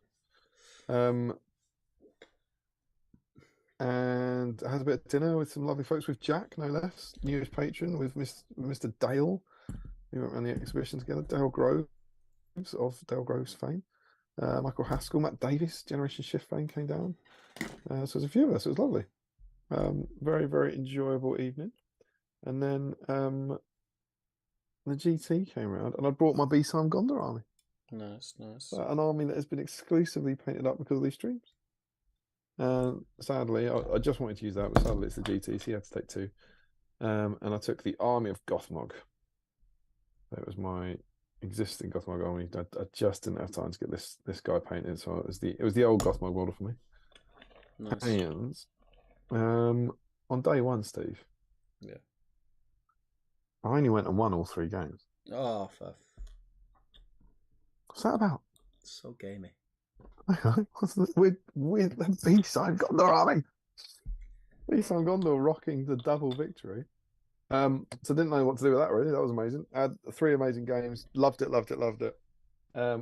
And I had a bit of dinner with some lovely folks, with Jack, no less, newest patron, with Mr. Dale. We went around the exhibition together. Dale Groves of Dale Groves fame. Michael Haskell, Matt Davis, Generation Shift fame, came down. So there's a few of us. It was lovely. Very, very enjoyable evening. And then the GT came around, and I brought my BSIME Gondor army. Nice. An army that has been exclusively painted up because of these streams. Sadly, I just wanted to use that, but sadly it's the GT, so you had to take 2. And I took the army of Gothmog. That was my existing Gothmog army. I just didn't have time to get this guy painted, so it was the old Gothmog model for me. Nice. And on day 1, Steve. Yeah. I only went and won all 3 games. Oh, What's that about? so gamey. What's the, with the B-side Gondor army? B-side Gondor rocking the double victory. So didn't know what to do with that really. That was amazing. Had 3 amazing games. Loved it, loved it, loved it.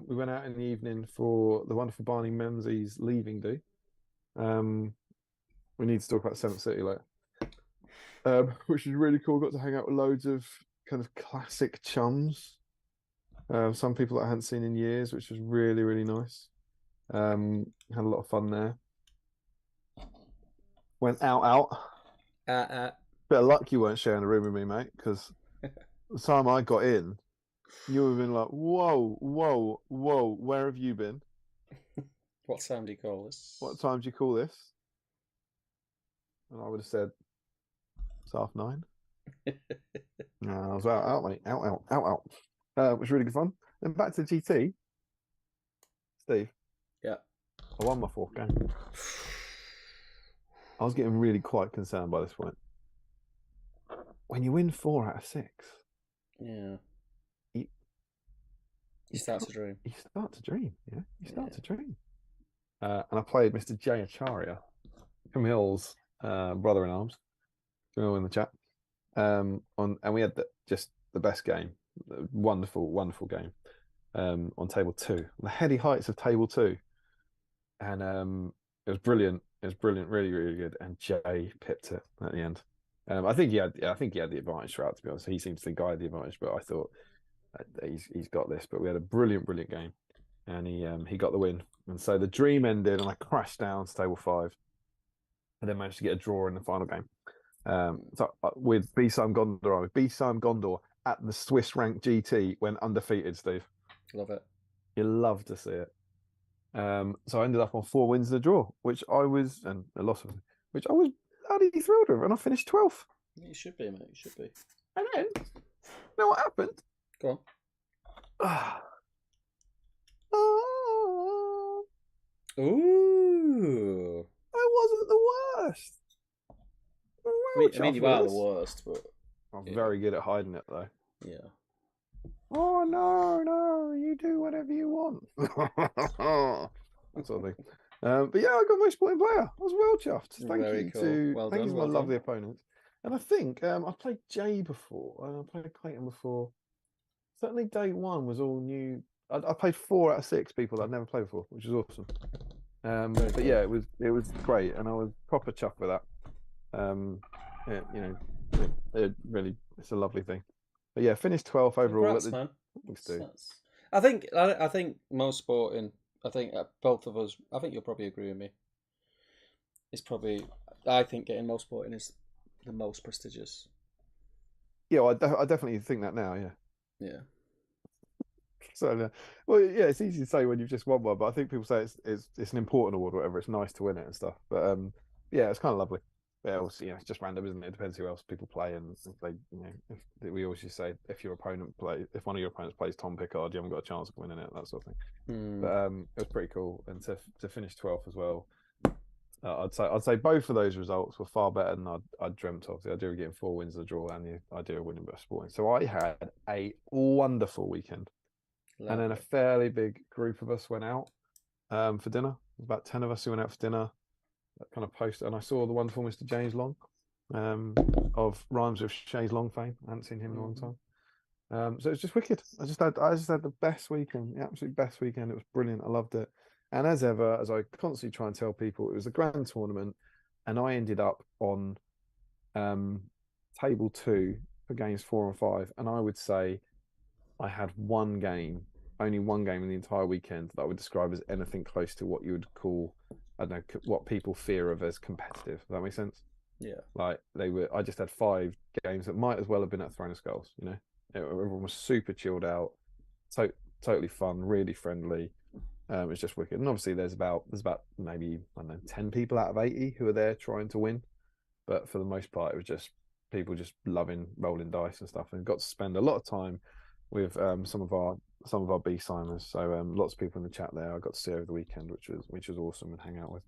We went out in the evening for the wonderful Barney Memsey's leaving do. We need to talk about 7th City later. Which is really cool. Got to hang out with loads of kind of classic chums. Some people that I hadn't seen in years, which was really, really nice. Had a lot of fun there. Went out. Bit of luck you weren't sharing a room with me, mate, because the time I got in, you would have been like, whoa, whoa, whoa, where have you been? What time do you call this? What time do you call this? And I would have said, it's 9:30. No, I was out, mate. Out. It was really good fun. Then back to GT. Steve. Yeah. I won my 4th game. I was getting really quite concerned by this point. When you win 4 out of 6, yeah, you start to dream. You start to dream, yeah. You start to dream. And I played Mr. Jay Acharya, Camille's brother-in-arms. Camille in the chat. And we had just the best game, wonderful, wonderful game. On table 2, the heady heights of table 2, and it was brilliant. It was brilliant, really, really good. And Jay pipped it at the end. I think he had the advantage throughout. To be honest, he seems to think I had the advantage, but I thought he's got this. But we had a brilliant, brilliant game, and he got the win. And so the dream ended, and I crashed down to table 5, and then managed to get a draw in the final game. So with BSIME Gondor at the Swiss rank GT went undefeated, Steve. Love it. You love to see it. So I ended up on 4 wins and a draw, which I was, and a loss of them, which I was bloody thrilled with, and I finished 12th. You should be, mate. You should be. And then, you know what happened? Go on. Ooh. I wasn't the worst. I mean, you are the worst, but I'm very good at hiding it, though. Yeah. Oh no, you do whatever you want. That sort of thing. But yeah, I got my sporting player. I was well chuffed. Thank you to my lovely opponents. And I think I've played Jay before. I played Clayton before. Certainly day 1 was all new. I played 4 out of 6 people I'd never played before, which is awesome. But yeah, it was great, and I was proper chuffed with that. It's a lovely thing. But yeah, finished 12th overall. Congrats, man. I think most sporting. I think both of us. I think you'll probably agree with me. It's probably. I think getting most sporting is the most prestigious. Yeah, I definitely think that now. Yeah. Yeah. So, well, yeah, it's easy to say when you've just won one, but I think people say it's an important award, or whatever. It's nice to win it and stuff. But yeah, it's kind of lovely. Yeah, obviously, it's just random, isn't it? It depends who else people play, and if they, we always just say if one of your opponents plays Tom Pickard, you haven't got a chance of winning it, that sort of thing. But it was pretty cool, and to finish 12th as well. I'd say both of those results were far better than I'd dreamt of. The idea of getting 4 wins, a draw, and the idea of winning best sporting. So I had a wonderful weekend, and then a fairly big group of us went out for dinner. About 10 of us who went out for dinner. That kind of post, and I saw the wonderful Mr. James Long of Rhymes with Shays Long fame. I hadn't seen him in a long time. So it's just wicked. I just had the best weekend, the absolute best weekend. It was brilliant. I loved it. And as ever, as I constantly try and tell people, it was a grand tournament, and I ended up on table 2 for games 4 and 5. And I would say I had only one game in the entire weekend that I would describe as anything close to what you would call, I don't know, what people fear of as competitive. Does that make sense? Yeah. Like I just had 5 games that might as well have been at Throne of Skulls. Everyone was super chilled out, totally fun, really friendly. It's just wicked. And obviously there's about maybe, I don't know, 10 people out of 80 who are there trying to win. But for the most part, it was just people just loving rolling dice and stuff, and got to spend a lot of time with some of our BSIMers. So lots of people in the chat there I got to see over the weekend, which was awesome, and hang out with.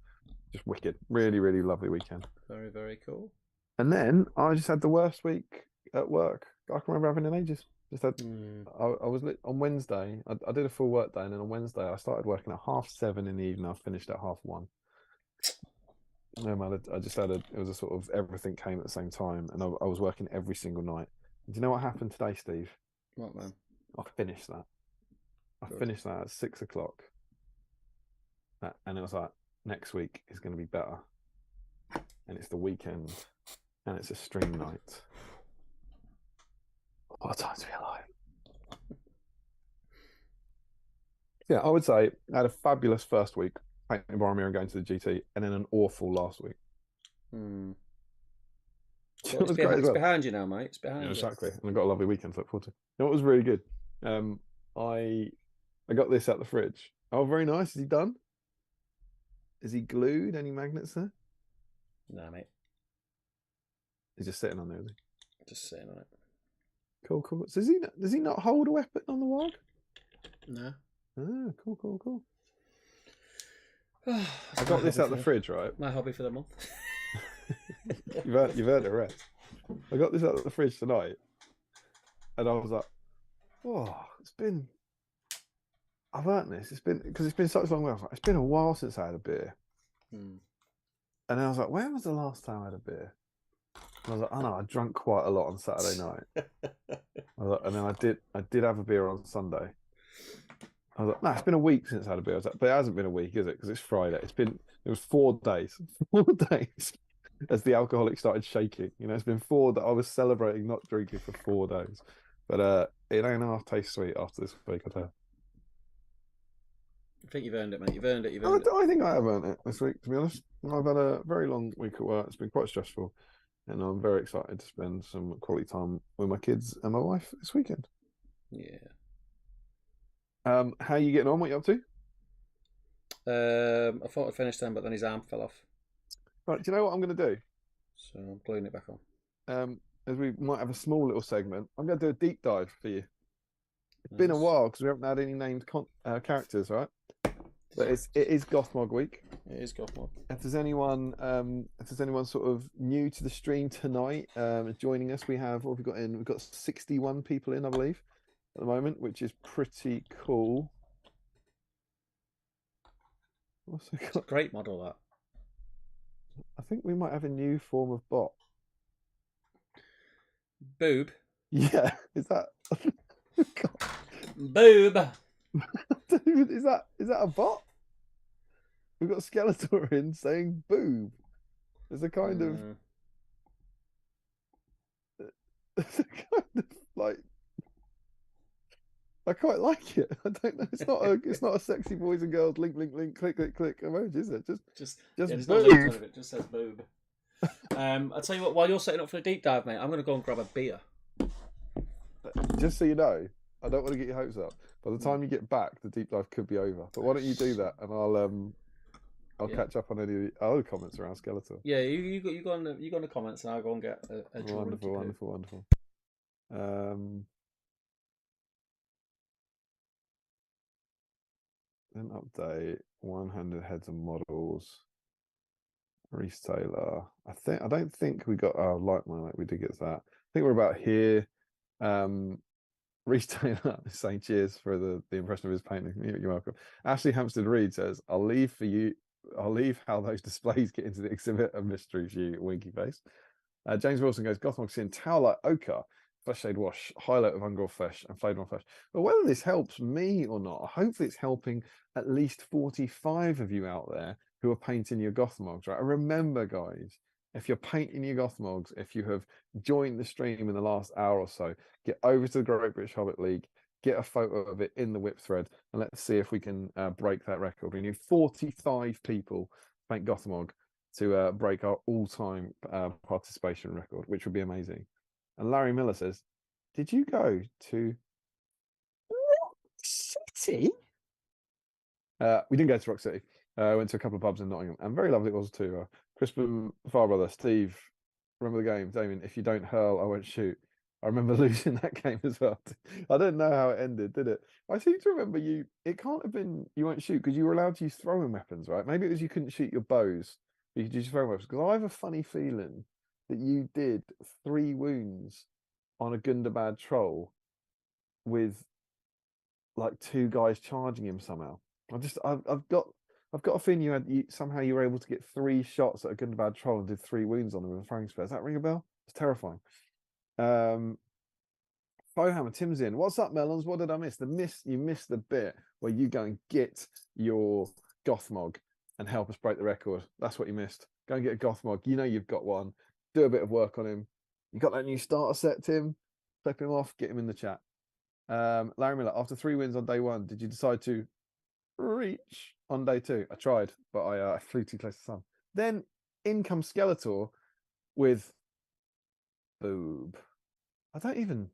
Just wicked. Really, really lovely weekend. Very, very cool. And then I just had the worst week at work I can remember having in ages. Just had. Mm. I was on Wednesday. I did a full work day, and then on Wednesday I started working at 7:30 in the evening. I finished at 1:30. No man, I just had a. It was a sort of everything came at the same time, and I was working every single night. Do you know what happened today, Steve? What, man? I finished that. I Good. finished that at 6 o'clock, and it was like next week is going to be better, and it's the weekend, and it's a stream night. What a time to be alive! Yeah, I would say I had a fabulous first week painting Boromir and going to the GT, and then an awful last week. Mm. It Well, was great as it's well. behind you now, mate. It's behind Yeah, you. exactly. And I got a lovely weekend to look forward to. You know, it was really good. I got this out the fridge. Oh, very nice. Is he done? Is he glued? Any magnets there? Nah, mate. He's just sitting on there, is he? Just saying on it. Cool, cool. So does he not hold a weapon on the wog? No. Ah, cool, cool, cool. I got this out the fridge, right? My hobby for the month. You've earned it, rest. I got this out of the fridge tonight, and I was like, "Oh, I've earned this. It's been such a long while. It's been a while since I had a beer." Mm. And I was like, "When was the last time I had a beer?" And I was like, "Oh no, I drank quite a lot on Saturday night." And then I did have a beer on Sunday. I was like, "No, it's been a week since I had a beer." I was like, "But it hasn't been a week, is it? Because it's Friday. It was 4 days, 4 days." As the alcoholic started shaking, it's been 4 that I was celebrating not drinking for 4 days, but it ain't half taste sweet after this week. I tell you. I think you've earned it, mate. You've earned it. You've earned it. I think I have earned it this week, to be honest. I've had a very long week at work. It's been quite stressful, and I'm very excited to spend some quality time with my kids and my wife this weekend. Yeah. How are you getting on? What are you up to? I thought I'd finished then, but then his arm fell off. Right, do you know what I'm going to do? So I'm gluing it back on. As we might have a small little segment, I'm going to do a deep dive for you. It's been a Nice. while because we haven't had any named characters, right? But it is Gothmog week. It is Gothmog. If there's anyone sort of new to the stream tonight, joining us, what have we got in? We've got 61 people in, I believe, at the moment, which is pretty cool. Also It's a great model, that. I think we might have a new form of bot. Boob. Yeah, is that? Boob. Is that a bot? We've got Skeletor in saying boob. There's a kind of like, I quite like it. I don't know. It's not a sexy boys and girls link click emoji, is it? Just there's boob. no link to it. It just says boob. I'll tell you what. While you're setting up for the deep dive, mate, I'm going to go and grab a beer. Just so you know, I don't want to get your hopes up. By the time you get back, the deep dive could be over. But why don't you do that, and I'll catch up on any of the other comments around Skeletor. Yeah, you go on the comments, and I'll go and get a wonderful. An update, one-handed heads and models. Reese Taylor. I don't think we got our light mine. We did get that. I think we're about here. Reese Taylor is saying cheers for the impression of his painting. You're welcome. Ashley Hampstead Reed says, I'll leave how those displays get into the exhibit a mystery for you, winky face. James Wilson goes, Gothmog seeing towel like ochre, flesh shade wash, highlight of ungrown flesh and flayed on flesh. But whether this helps me or not, hopefully it's helping at least 45 of you out there who are painting your Gothmogs, right? And remember, guys, if you're painting your Gothmogs, if you have joined the stream in the last hour or so, get over to the Great British Hobbit League, get a photo of it in the whip thread, and let's see if we can break that record. We need 45 people to paint Gothmog to break our all-time participation record, which would be amazing. And Larry Miller says, did you go to Rock City? We didn't go to Rock City. Went to a couple of pubs in Nottingham, and very lovely it was too. Crispin Farbrother, Steve, remember the game? Damien, if you don't hurl, I won't shoot. I remember losing that game as well. I don't know how it ended, did it? I seem to remember it can't have been you won't shoot because you were allowed to use throwing weapons, right? Maybe it was you couldn't shoot your bows, but you could use throwing weapons. Because I have a funny feeling that you did 3 wounds on a Gundabad troll with like two guys charging him somehow. I've got a feeling somehow you were able to get 3 shots at a good and bad troll and did 3 wounds on him with a throwing spear. Does that ring a bell? It's terrifying. Bowhammer, Tim's in. What's up, Melons? What did I miss? You missed the bit where you go and get your Gothmog and help us break the record. That's what you missed. Go and get a Gothmog. You know you've got one. Do a bit of work on him. You got that new starter set, Tim? Flip him off. Get him in the chat. Larry Miller, after 3 wins on day 1, did you decide to reach on day 2? I tried, but I flew too close to the sun. Then in comes Skeletor with boob. I think I'm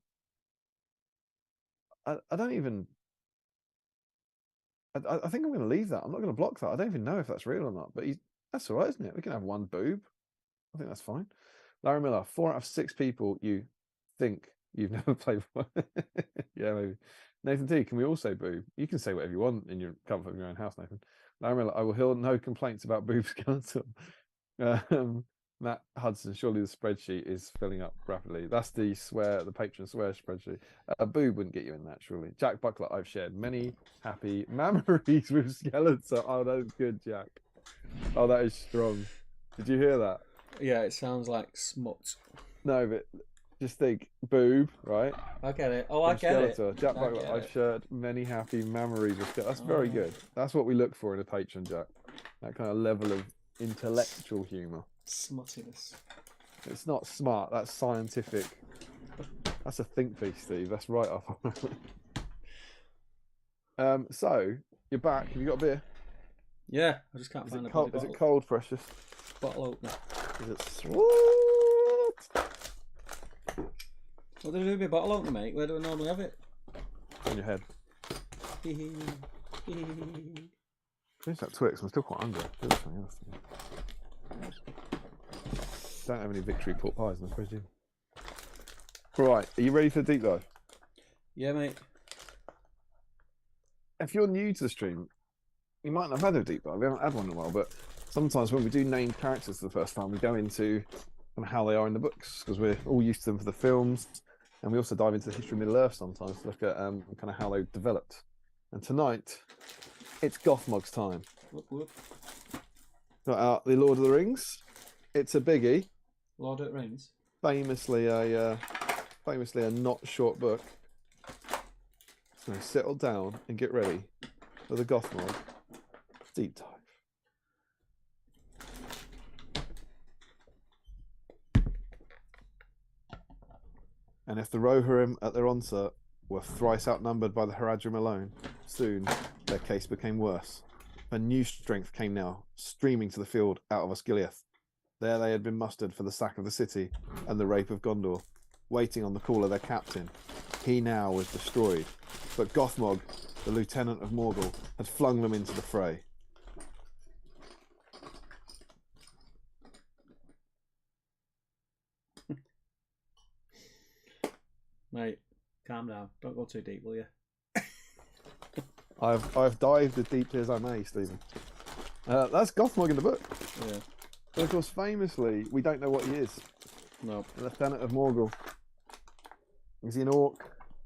going to leave that. I'm not going to block that. I don't even know if that's real or not, but that's all right, isn't it? We can have 1 boob. I think that's fine. Larry Miller, 4 out of 6 people you think you've never played for. Yeah, maybe. Nathan T, can we all say boob? You can say whatever you want in your comfort of your own house, Nathan. Larry Miller, I will hear no complaints about boob skeleton. Matt Hudson, surely the spreadsheet is filling up rapidly. That's the patron swear spreadsheet. A boob wouldn't get you in that, surely. Jack Buckler, I've shared many happy memories with Skeletor. Oh, that is good, Jack. Oh, that is strong. Did you hear that? Yeah, it sounds like smut. No, but just think, boob, right? I get it. Oh, I get Skeletor. it. Jack Buckler, I've shared many happy memories with Skeletor. That's very good. That's what we look for in a patron, Jack. That kind of level of intellectual humour. Smuttiness. It's not smart. That's scientific. That's a think piece, Steve. That's right up. So you're back. Have you got a beer? Yeah, I just can't find a bottle. Is it cold, Precious? Bottle opener. Is it sweet? What do they do with a bottle opener, mate? Where do I normally have it? On your head. Finish that Twix. I'm still quite hungry. Don't have any victory pork pies in the fridge. Right, are you ready for the deep dive? Yeah, mate. If you're new to the stream, you might not have had a deep dive. We haven't had one in a while, but sometimes when we do name characters for the first time, we go into kind of how they are in the books because we're all used to them for the films, and we also dive into the history of Middle Earth sometimes to look at kind of how they've developed. And tonight, it's Gothmog's time. Whoop, whoop. Got out the Lord of the Rings. It's a biggie. Lord of the Rings. Famously a not short book. So settle down and get ready for the Gothmog deep dive. And if the Rohirrim at their onset were thrice outnumbered by the Haradrim alone, soon their case became worse. A new strength came now, streaming to the field out of Osgiliath. There they had been mustered for the sack of the city and the rape of Gondor, waiting on the call of their captain. He now was destroyed, but Gothmog, the lieutenant of Morgul, had flung them into the fray. Mate, calm down. Don't go too deep, will you? I've dived as deeply as I may, Stephen. That's Gothmog in the book. Yeah. But of course, famously, we don't know what he is. No. The lieutenant of Morgul. Is he an orc?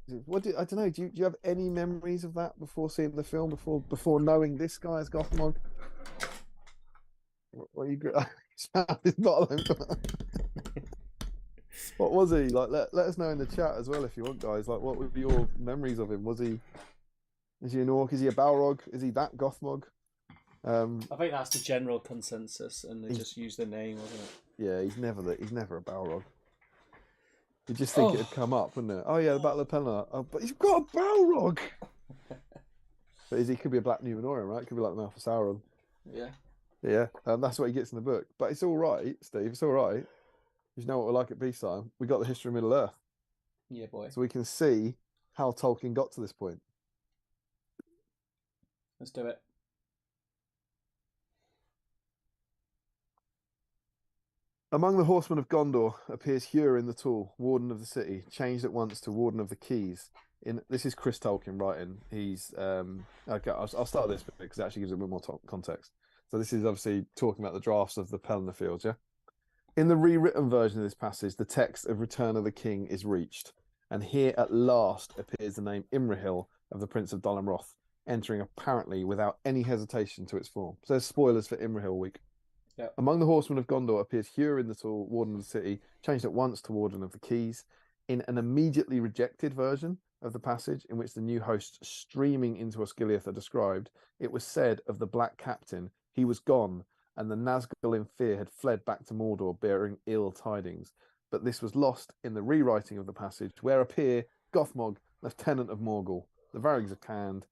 I don't know. Do you have any memories of that before seeing the film? Before knowing this guy as Gothmog? What are you? His bottle opener. What was he like? Let us know in the chat as well if you want, guys. Like, what would be your memories of him? Is he an orc? Is he a Balrog? Is he that Gothmog? I think that's the general consensus, and they just used the name, wasn't it? Yeah, he's never a Balrog. You just think it'd come up, wouldn't it? Oh yeah, the Battle of Pelennor. Oh, but he's got a Balrog. But he could be a Black Numenorian, right? It could be like the mouth of Sauron. Yeah. Yeah, that's what he gets in the book. But it's all right, Steve. It's all right. You know what we're like at BSIME? We got the history of Middle Earth. Yeah, boy. So we can see how Tolkien got to this point. Let's do it. Among the horsemen of Gondor appears Hurin the Tall, warden of the city, changed at once to warden of the keys. This is Chris Tolkien writing. He's okay. I'll start this bit because it actually gives a bit more context. So this is obviously talking about the drafts of the Pelennor Fields. Yeah. In the rewritten version of this passage, the text of Return of the King is reached, And here at last appears the name Imrahil of the Prince of Dol Amroth, entering apparently without any hesitation to its form. So there's spoilers for Imrahil week. Yep. Among the horsemen of Gondor appears Hurin the Tall, Warden of the City, changed at once to Warden of the Keys, in an immediately rejected version of the passage in which the new hosts streaming into Osgiliath are described. It was said of the Black Captain, he was gone, and the Nazgul in fear had fled back to Mordor bearing ill tidings. But this was lost in the rewriting of the passage, where appear Gothmog, Lieutenant of Morgul, the Varrigs of Khand,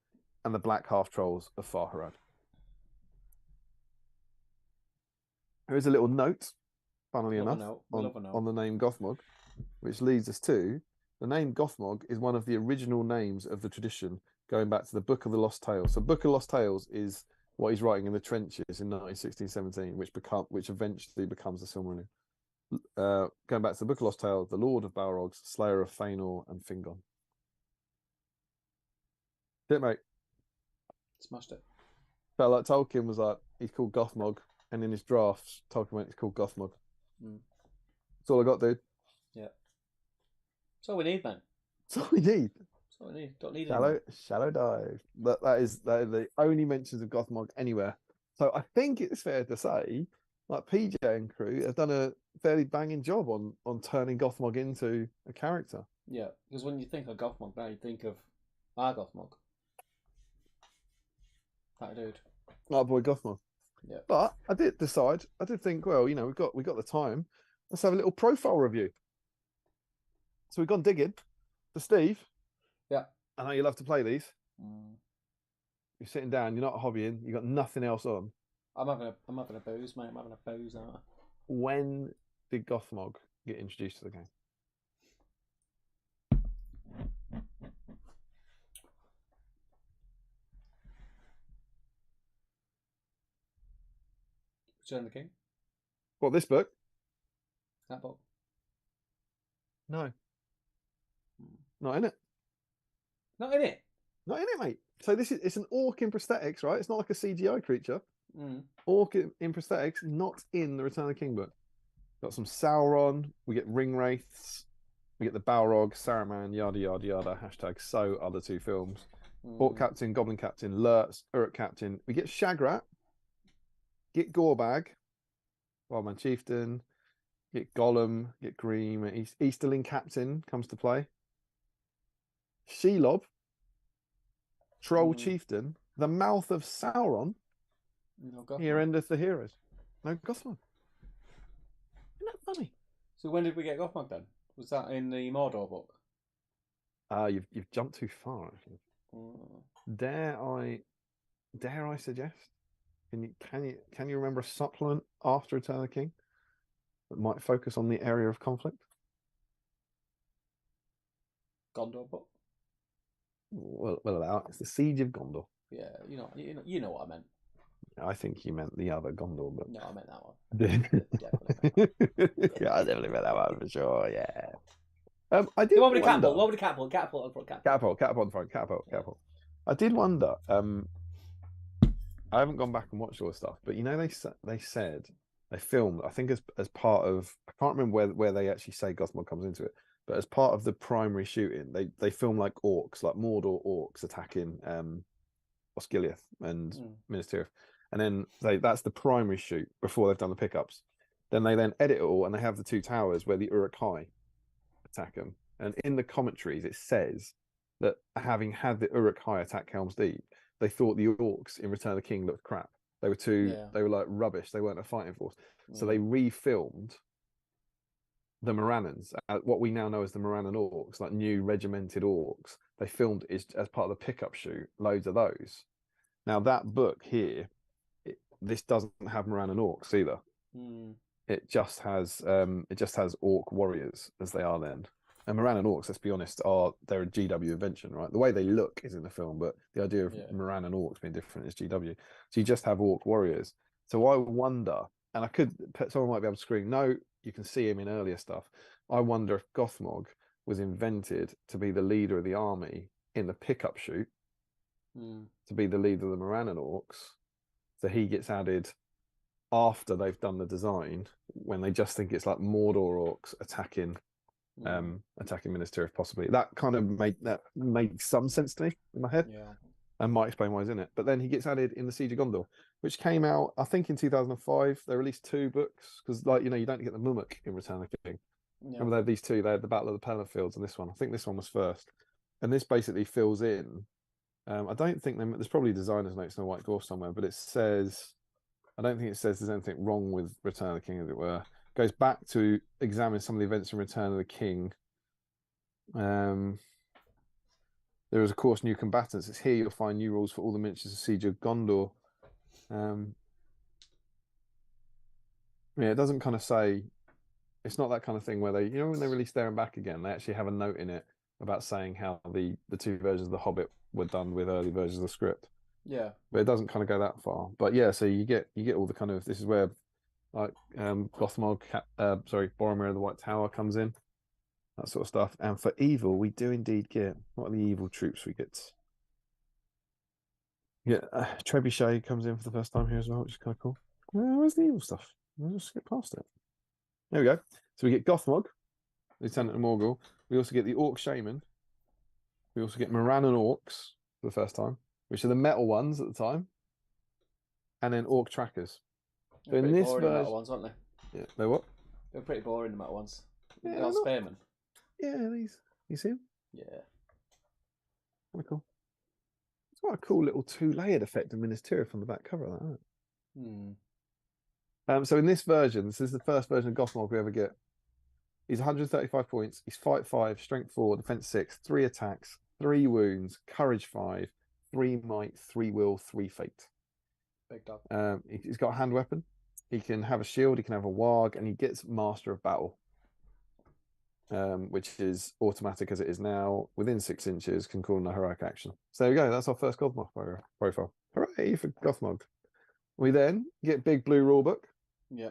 and the Black Half-Trolls of Farharad. There is a little note, funnily enough, on the name Gothmog, which leads us to the name Gothmog is one of the original names of the tradition going back to the Book of the Lost Tales. So Book of Lost Tales is what he's writing in the trenches in 1916-17, which eventually becomes the Silmarillion. Going back to the Book of Lost Tales, the Lord of Balrogs, Slayer of Fëanor and Fingon. Did it, mate? Smashed it. Felt like Tolkien was like, he's called Gothmog, and in his drafts, Tolkien went, it's called Gothmog. That's all I got, dude. Yeah. That's all we need, man. That's all we need. That's all we need. Don't need shallow dive. That is the only mentions of Gothmog anywhere. So I think it's fair to say, like PJ and crew have done a fairly banging job on turning Gothmog into a character. Yeah, because when you think of Gothmog now, you think of our Gothmog. That dude. Our boy Gothmog. Yeah. But I did think, well, you know, we got the time. Let's have a little profile review. So we've gone digging. So Steve. Yeah. I know you love to play these. You're sitting down, you're not hobbying, you got nothing else on. I'm having a booze, mate. I'm having a booze now. When did Gothmog get introduced to the game? Return of the King. What, this book? That book. No. Not in it. Not in it? Not in it, mate. So it's an orc in prosthetics, right? It's not like a CGI creature. Orc in prosthetics, not in the Return of the King book. Got some Sauron, we get ring wraiths, we get the Balrog, Saruman, yada yada yada, hashtag so other two films. Orc Captain, Goblin Captain, Lurtz, Uruk Captain. We get Shagrat, get Gorbag, Wildman Chieftain, get Gollum, get Green, Easterling Captain comes to play. Shelob, Troll Chieftain, the Mouth of Sauron. No, here endeth the heroes. No Gothmog. Isn't that funny? So when did we get Gothmog then? Was that in the Mordor book? You've jumped too far. Actually. Dare I suggest? Can you remember a supplement after Return of the King that might focus on the area of conflict? Gondor book. Well, allow it. It's the Siege of Gondor. Yeah, you know what I meant. I think you meant the other Gondor book. No, I meant that one. Definitely. Yeah, I definitely meant that one for sure. Yeah. I did. What would a catapult? What would a catapult? Catapult on the front. Catapult. I did wonder. I haven't gone back and watched all the stuff, but you know, they said they filmed. I think as part of, I can't remember where they actually say Gothmog comes into it, but as part of the primary shooting, they film like orcs, like Mordor orcs attacking Osgiliath and Minas Tirith, and then that's the primary shoot before they've done the pickups. Then they edit it all, and they have the two towers where the Uruk-hai attack them. And in the commentaries, it says that having had the Uruk-hai attack Helm's Deep, they thought the orcs in Return of the King looked crap. They were they were like rubbish. They weren't a fighting force. So they refilmed the Morannons, what we now know as the Morannon orcs, like new regimented orcs. They filmed as part of the pickup shoot, loads of those. Now that book here, this doesn't have Morannon orcs either. It just has orc warriors as they are then. And Morannon orcs, let's be honest, they're a GW invention, right? The way they look is in the film, but the idea of Morannon orcs being different is GW. So you just have orc warriors. So I wonder, and someone might be able to scream, no, you can see him in earlier stuff. I wonder if Gothmog was invented to be the leader of the army in the pickup shoot, to be the leader of the Morannon orcs. So he gets added after they've done the design, when they just think it's like Mordor orcs attacking attacking Minister if possibly. That kind of made some sense to me in my head. Yeah. And might explain why he's in it. But then he gets added in the Siege of Gondor, which came out, I think, in 2005. They released 2 books because, like, you don't get the Mumuk in Return of the King. Yeah. Remember, they had these 2. They had the Battle of the Pelennor Fields and this one. I think this one was first. And this basically fills in. I don't think there's probably designer's notes in a white dwarf somewhere, but it says, I don't think it says there's anything wrong with Return of the King, as it were. It goes back to examine some of the events in Return of the King. There is, of course, new combatants. It's here you'll find new rules for all the miniatures of Siege of Gondor. Yeah, it doesn't kind of say, it's not that kind of thing where they, when they release There and Back Again, they actually have a note in it about saying how the 2 versions of The Hobbit were done with early versions of the script. Yeah. But it doesn't kind of go that far. But yeah, so you get all the kind of, this is where like Gothmog, Boromir of the White Tower comes in. That sort of stuff. And for evil, we do indeed get, what are the evil troops we get? Yeah, Trebuchet comes in for the first time here as well, which is kind of cool. Where's the evil stuff? I'll just skip past it. There we go. So we get Gothmog, Lieutenant of Morgul. We also get the Orc Shaman. We also get Morannon Orcs for the first time, which are the metal ones at the time. And then Orc Trackers. They're pretty boring, the metal ones, aren't they? Yeah, they're what? They're pretty boring, the metal ones. Yeah, They're Spearmen. Yeah, these. You see them? Yeah. Kind of cool. It's quite a cool little 2-layered effect of Ministerial on the back cover of that, isn't it? So in this version, this is the first version of Gothmog we ever get. He's 135 points. He's Fight 5, Strength 4, Defense 6, 3 attacks, 3 wounds, Courage 5, 3 might, 3 will, 3 fate. Big dog. He's got a hand weapon. He can have a shield. He can have a warg, and he gets Master of Battle, which is automatic as it is now. Within 6 inches, can call in a heroic action. So there we go. That's our first Gothmog profile. Hooray for Gothmog. We then get Big Blue Rulebook. Yeah.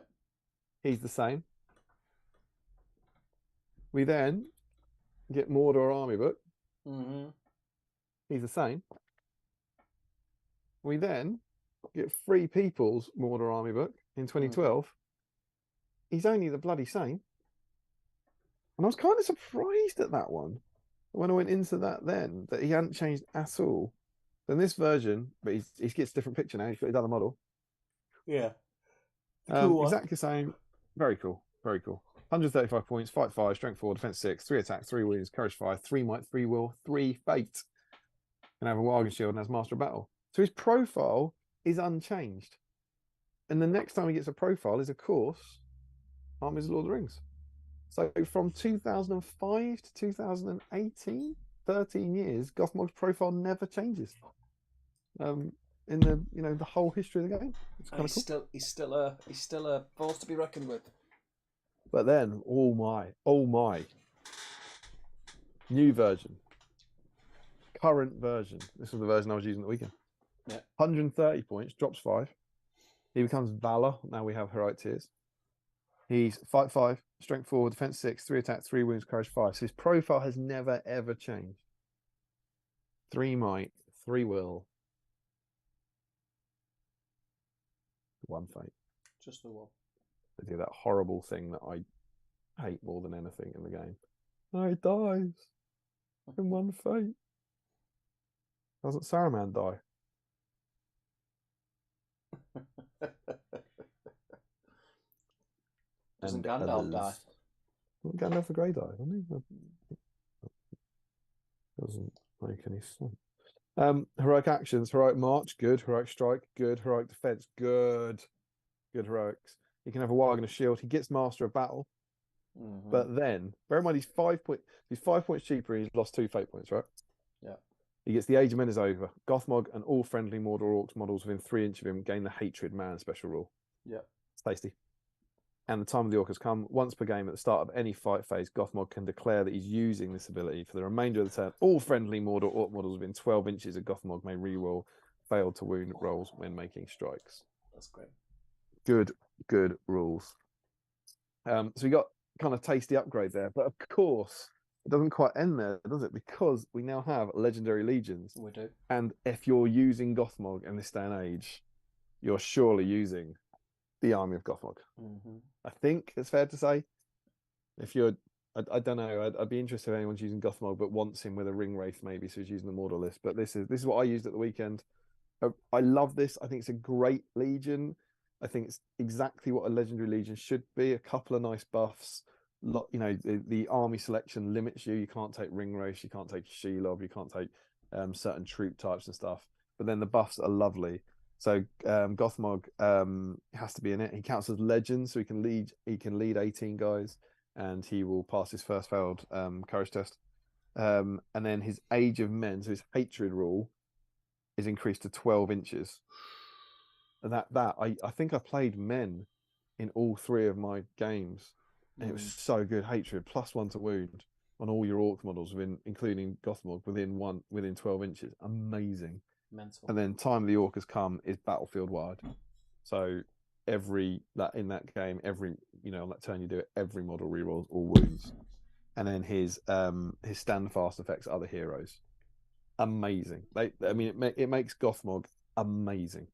He's the same. We then get Mordor Army Book. He's the same. We then get Free People's Mordor Army Book in 2012. He's only the bloody same. And I was kind of surprised at that one when I went into that then, that he hadn't changed at all. So in this version, but he gets a different picture now. He's got his other model. Yeah. Exactly the same. Very cool. Very cool. 135 points, Fight 5, Strength 4, Defense 6, 3 attacks, 3 wounds, Courage 5, 3 might, 3 will, 3 fate. Can have a Warg and Shield and has Master of Battle. So his profile is unchanged. And the next time he gets a profile is, of course, Armies of Lord of the Rings. So from 2005 to 2018, 13 years, Gothmog's profile never changes. In the whole history of the game. It's kind of cool. He's still a force to be reckoned with. But then, oh my, new version, current version. This was the version I was using at the weekend. Yeah. 130 points, drops 5. He becomes Valor. Now we have Heroic Tears. He's Fight 5, Strength 4, Defense 6, 3 attacks, 3 wounds, Courage 5. So his profile has never ever changed. 3 might, 3 will, 1 fate. Just the one. They do that horrible thing that I hate more than anything in the game. No, he dies in 1 fate. Doesn't Saruman die? Doesn't Gandalf die? Well, Gandalf the Grey died, doesn't he? Doesn't make any sense. Heroic actions, heroic march, good. Heroic strike, good. Heroic defense, good. Good heroics. He can have a warg and a shield. He gets Master of Battle. But then, bear in mind, he's 5 points cheaper. He's lost 2 fate points, right? Yeah. He gets the Age of Men is over. Gothmog and all friendly Mordor Orcs models within 3 inches of him gain the Hatred Man special rule. Yeah. It's tasty. And the time of the Orc has come. Once per game at the start of any fight phase, Gothmog can declare that he's using this ability for the remainder of the turn. All friendly Mordor Orc models within 12 inches of Gothmog may reroll failed to wound rolls when making strikes. That's great. Good rules. So we got kind of tasty upgrade there, but of course it doesn't quite end there, does it? Because we now have legendary legions. We do. And if you're using Gothmog in this day and age, you're surely using the army of Gothmog. I think it's fair to say. If you're I don't know. I'd be interested if anyone's using Gothmog, but wants him with a ring wraith maybe, so he's using the Mordor list. But this is what I used at the weekend. I love this. I think it's a great Legion. I think it's exactly what a legendary Legion should be. A couple of nice buffs. The army selection limits you. You can't take ring wraiths. You can't take Shelob. You can't take certain troop types and stuff. But then the buffs are lovely. So Gothmog has to be in it. He counts as legend, so he can lead 18 guys, and he will pass his first failed courage test. And then his Age of Men, so his hatred rule, is increased to 12 inches. And I think I played men in all 3 of my games, and it was so good. Hatred +1 to wound on all your orc models, including Gothmog, within 12 inches. Amazing. Mental. And then Time of the Orc has come is battlefield wide. So in that game, on that turn you do it, every model rerolls all wounds. And then his stand fast affects other heroes. Amazing. It makes Gothmog amazing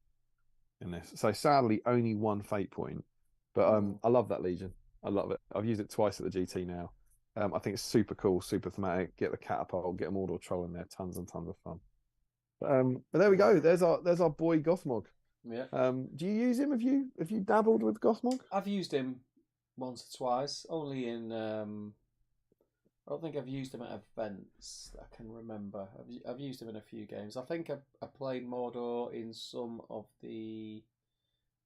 in this. So sadly, only 1 fate point, but I love that Legion. I love it. I've used it twice at the GT now. I think it's super cool, super thematic. Get the catapult, get a Mordor troll in there. Tons and tons of fun. But there we go. There's our boy Gothmog. Yeah. Do you use him? Have you dabbled with Gothmog? I've used him once or twice. Only in. I don't think I've used him at events that I can remember. I've used him in a few games. I think I played Mordor in some of the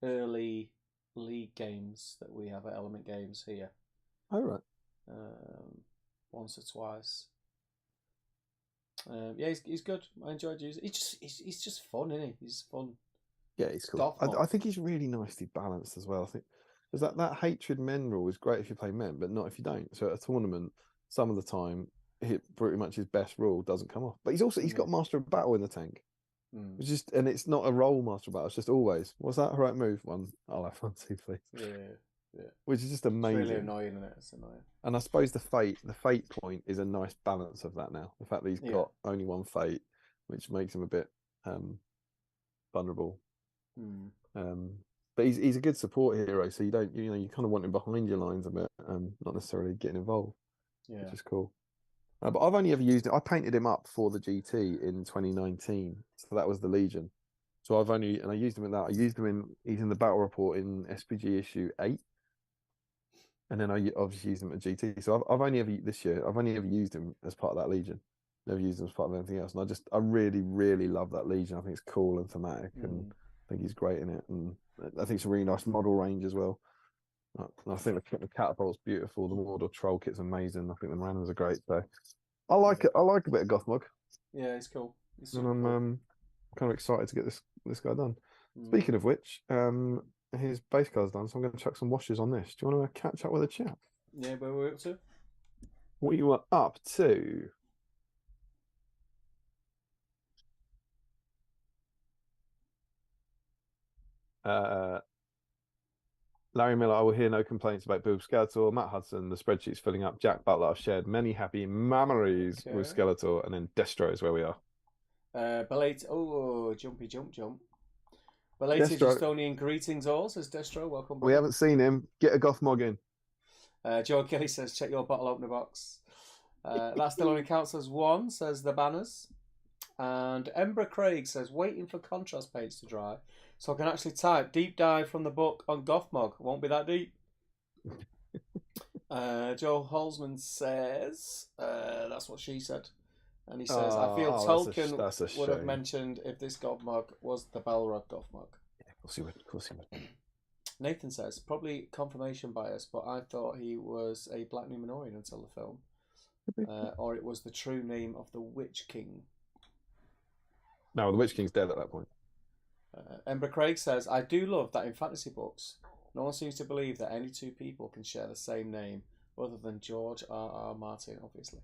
early league games that we have at Element Games here. Oh right. Once or twice. Yeah, he's good. I enjoyed using. He's just fun, isn't he? He's fun. Yeah, he's cool. I think he's really nicely balanced as well. I think because that hatred men rule is great if you play men, but not if you don't. So at a tournament, some of the time, pretty much his best rule doesn't come off. But he's got Master of Battle in the tank. And it's not a roll Master of Battle. It's just always. What's that? Right move. I'll have 1, 2, please. Yeah. Which is just amazing. It's really annoying, isn't it? It's annoying. And I suppose the fate point is a nice balance of that now. The fact that he's got only 1 fate, which makes him a bit vulnerable. But he's a good support hero, so you kind of want him behind your lines a bit, not necessarily getting involved. Yeah, which is cool. But I've only ever used it. I painted him up for the GT in 2019, so that was the Legion. So I used him in that. He's in the battle report in SBG issue 8. And then I obviously used him at GT. So I've only ever used him as part of that Legion. Never used him as part of anything else. And I really, really love that Legion. I think it's cool and thematic, and I think he's great in it. And I think it's a really nice model range as well. And I think the catapult's beautiful. The Mordor troll kit's amazing. I think the Ranners are great. So I like it. I like a bit of Gothmog. Yeah, it's cool. And I'm kind of excited to get this guy done. Speaking of which, his base card's done, so I'm going to chuck some washes on this. Do you want to catch up with the chat? Yeah, where were we up to? We were up to Larry Miller. I will hear no complaints about Bill Skeletor. Matt Hudson, the spreadsheet's filling up. Jack Butler, I've shared many happy memories with Skeletor, and then Destro is where we are. Belated. Oh, jumpy jump. Belated Estonian greetings all, says Destro. Welcome back. We haven't seen him. Get a Gothmog in. Joe Kelly says, check your bottle opener box. That still only counts as 1, says the banners. And Embra Craig says, waiting for contrast page to dry so I can actually type deep dive from the book on Gothmog. Won't be that deep. Joe Holzman says, that's what she said. And he says, I feel Tolkien would have mentioned if this Gothmog was the Balrog Gothmog. Yeah, of course he would. Nathan says, probably confirmation bias, but I thought he was a Black Numenorian until the film. Or it was the true name of the Witch King. No, the Witch King's dead at that point. Ember Craig says, I do love that in fantasy books, no one seems to believe that any 2 people can share the same name, other than George R.R. Martin, obviously.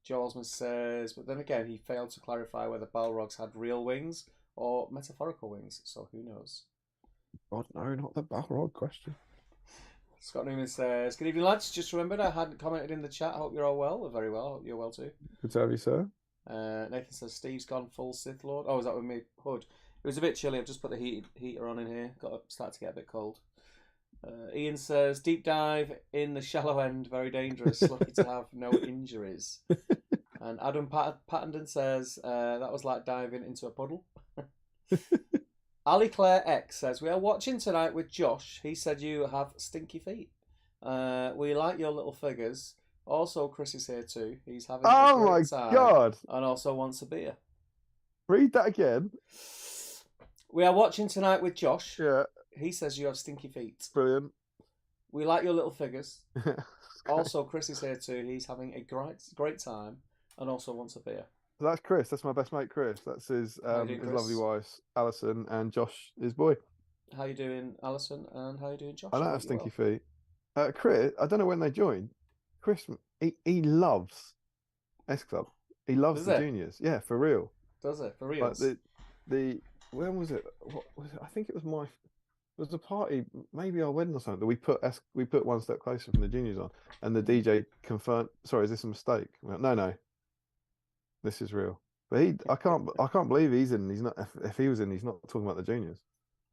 Joe Osmond says, but then again, he failed to clarify whether Balrogs had real wings or metaphorical wings, so who knows? God, no, not the Balrog question. Scott Newman says, good evening, lads. Just remembered I hadn't commented in the chat. I hope you're all well. Very well. I hope you're well too. Good to have you, sir. Nathan says, Steve's gone full Sith Lord. Oh, is that with me? Hood. It was a bit chilly. I've just put the heater on in here. Started to get a bit cold. Ian says, deep dive in the shallow end, very dangerous. Lucky to have no injuries. And Adam Pattenden says, that was like diving into a puddle. Ali Claire X says, we are watching tonight with Josh. He said you have stinky feet. We like your little figures. Also, Chris is here too. He's having a great time. God. And also wants a beer. Read that again. We are watching tonight with Josh. Yeah. He says you have stinky feet. Brilliant. We like your little figures. Also, Chris is here too. He's having a great time and also wants a beer. So that's Chris. That's my best mate, Chris. That's his lovely wife, Alison, and Josh, his boy. How you doing, Alison? And how you doing, Josh? I don't have stinky feet. Chris, I don't know when they joined. Chris, he loves S Club. He loves the juniors. Yeah, for real. Does it? For real? Like when was it? What was it? I think it was a party, maybe our wedding or something, that we put One Step Closer from the juniors on, and the DJ confirmed. Sorry, is this a mistake? No, this is real. But I can't believe he's in. He's not. If he was in, he's not talking about the juniors.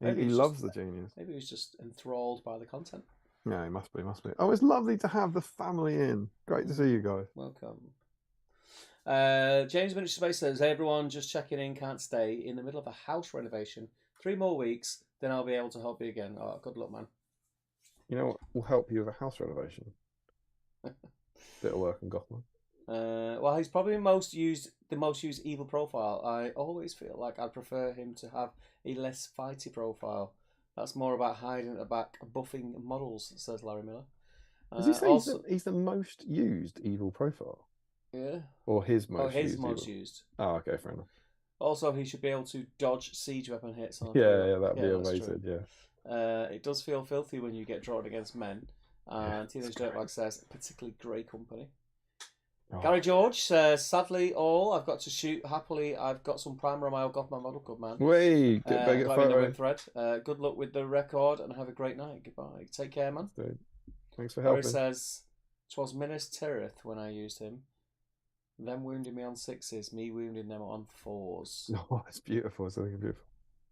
He loves the juniors. Maybe he's just enthralled by the content. Yeah, he must be. Oh, it's lovely to have the family in. Great to see you guys. Welcome. James Miniature Space says, hey everyone, just checking in, can't stay. In the middle of a house renovation. 3 more weeks, then I'll be able to help you again. Oh, good luck, man. You know what will help you with a house renovation? Bit of work on Gothmog. Well, he's probably the most used evil profile. I always feel like I'd prefer him to have a less fighty profile. That's more about hiding at the back, buffing models, says Larry Miller. Does he say he's the most used evil profile? Yeah. Or his most used? His most used. Oh, okay, fair enough. Also, he should be able to dodge siege weapon hits. Yeah, that'd be amazing, yeah. It does feel filthy when you get drawn against men. And Teenage Dirtbag says, particularly grey company. Oh. Gary George says, sadly all, I've got to shoot. Happily, I've got some primer on my old Gothmog model. Good man. Wait, get a photo. Thread. Good luck with the record and have a great night. Goodbye. Take care, man. Dude. Thanks for helping. Gary says, 'twas Minas Tirith when I used him. Them wounding me on 6s, me wounding them on 4s. Oh, it's beautiful. It's really beautiful.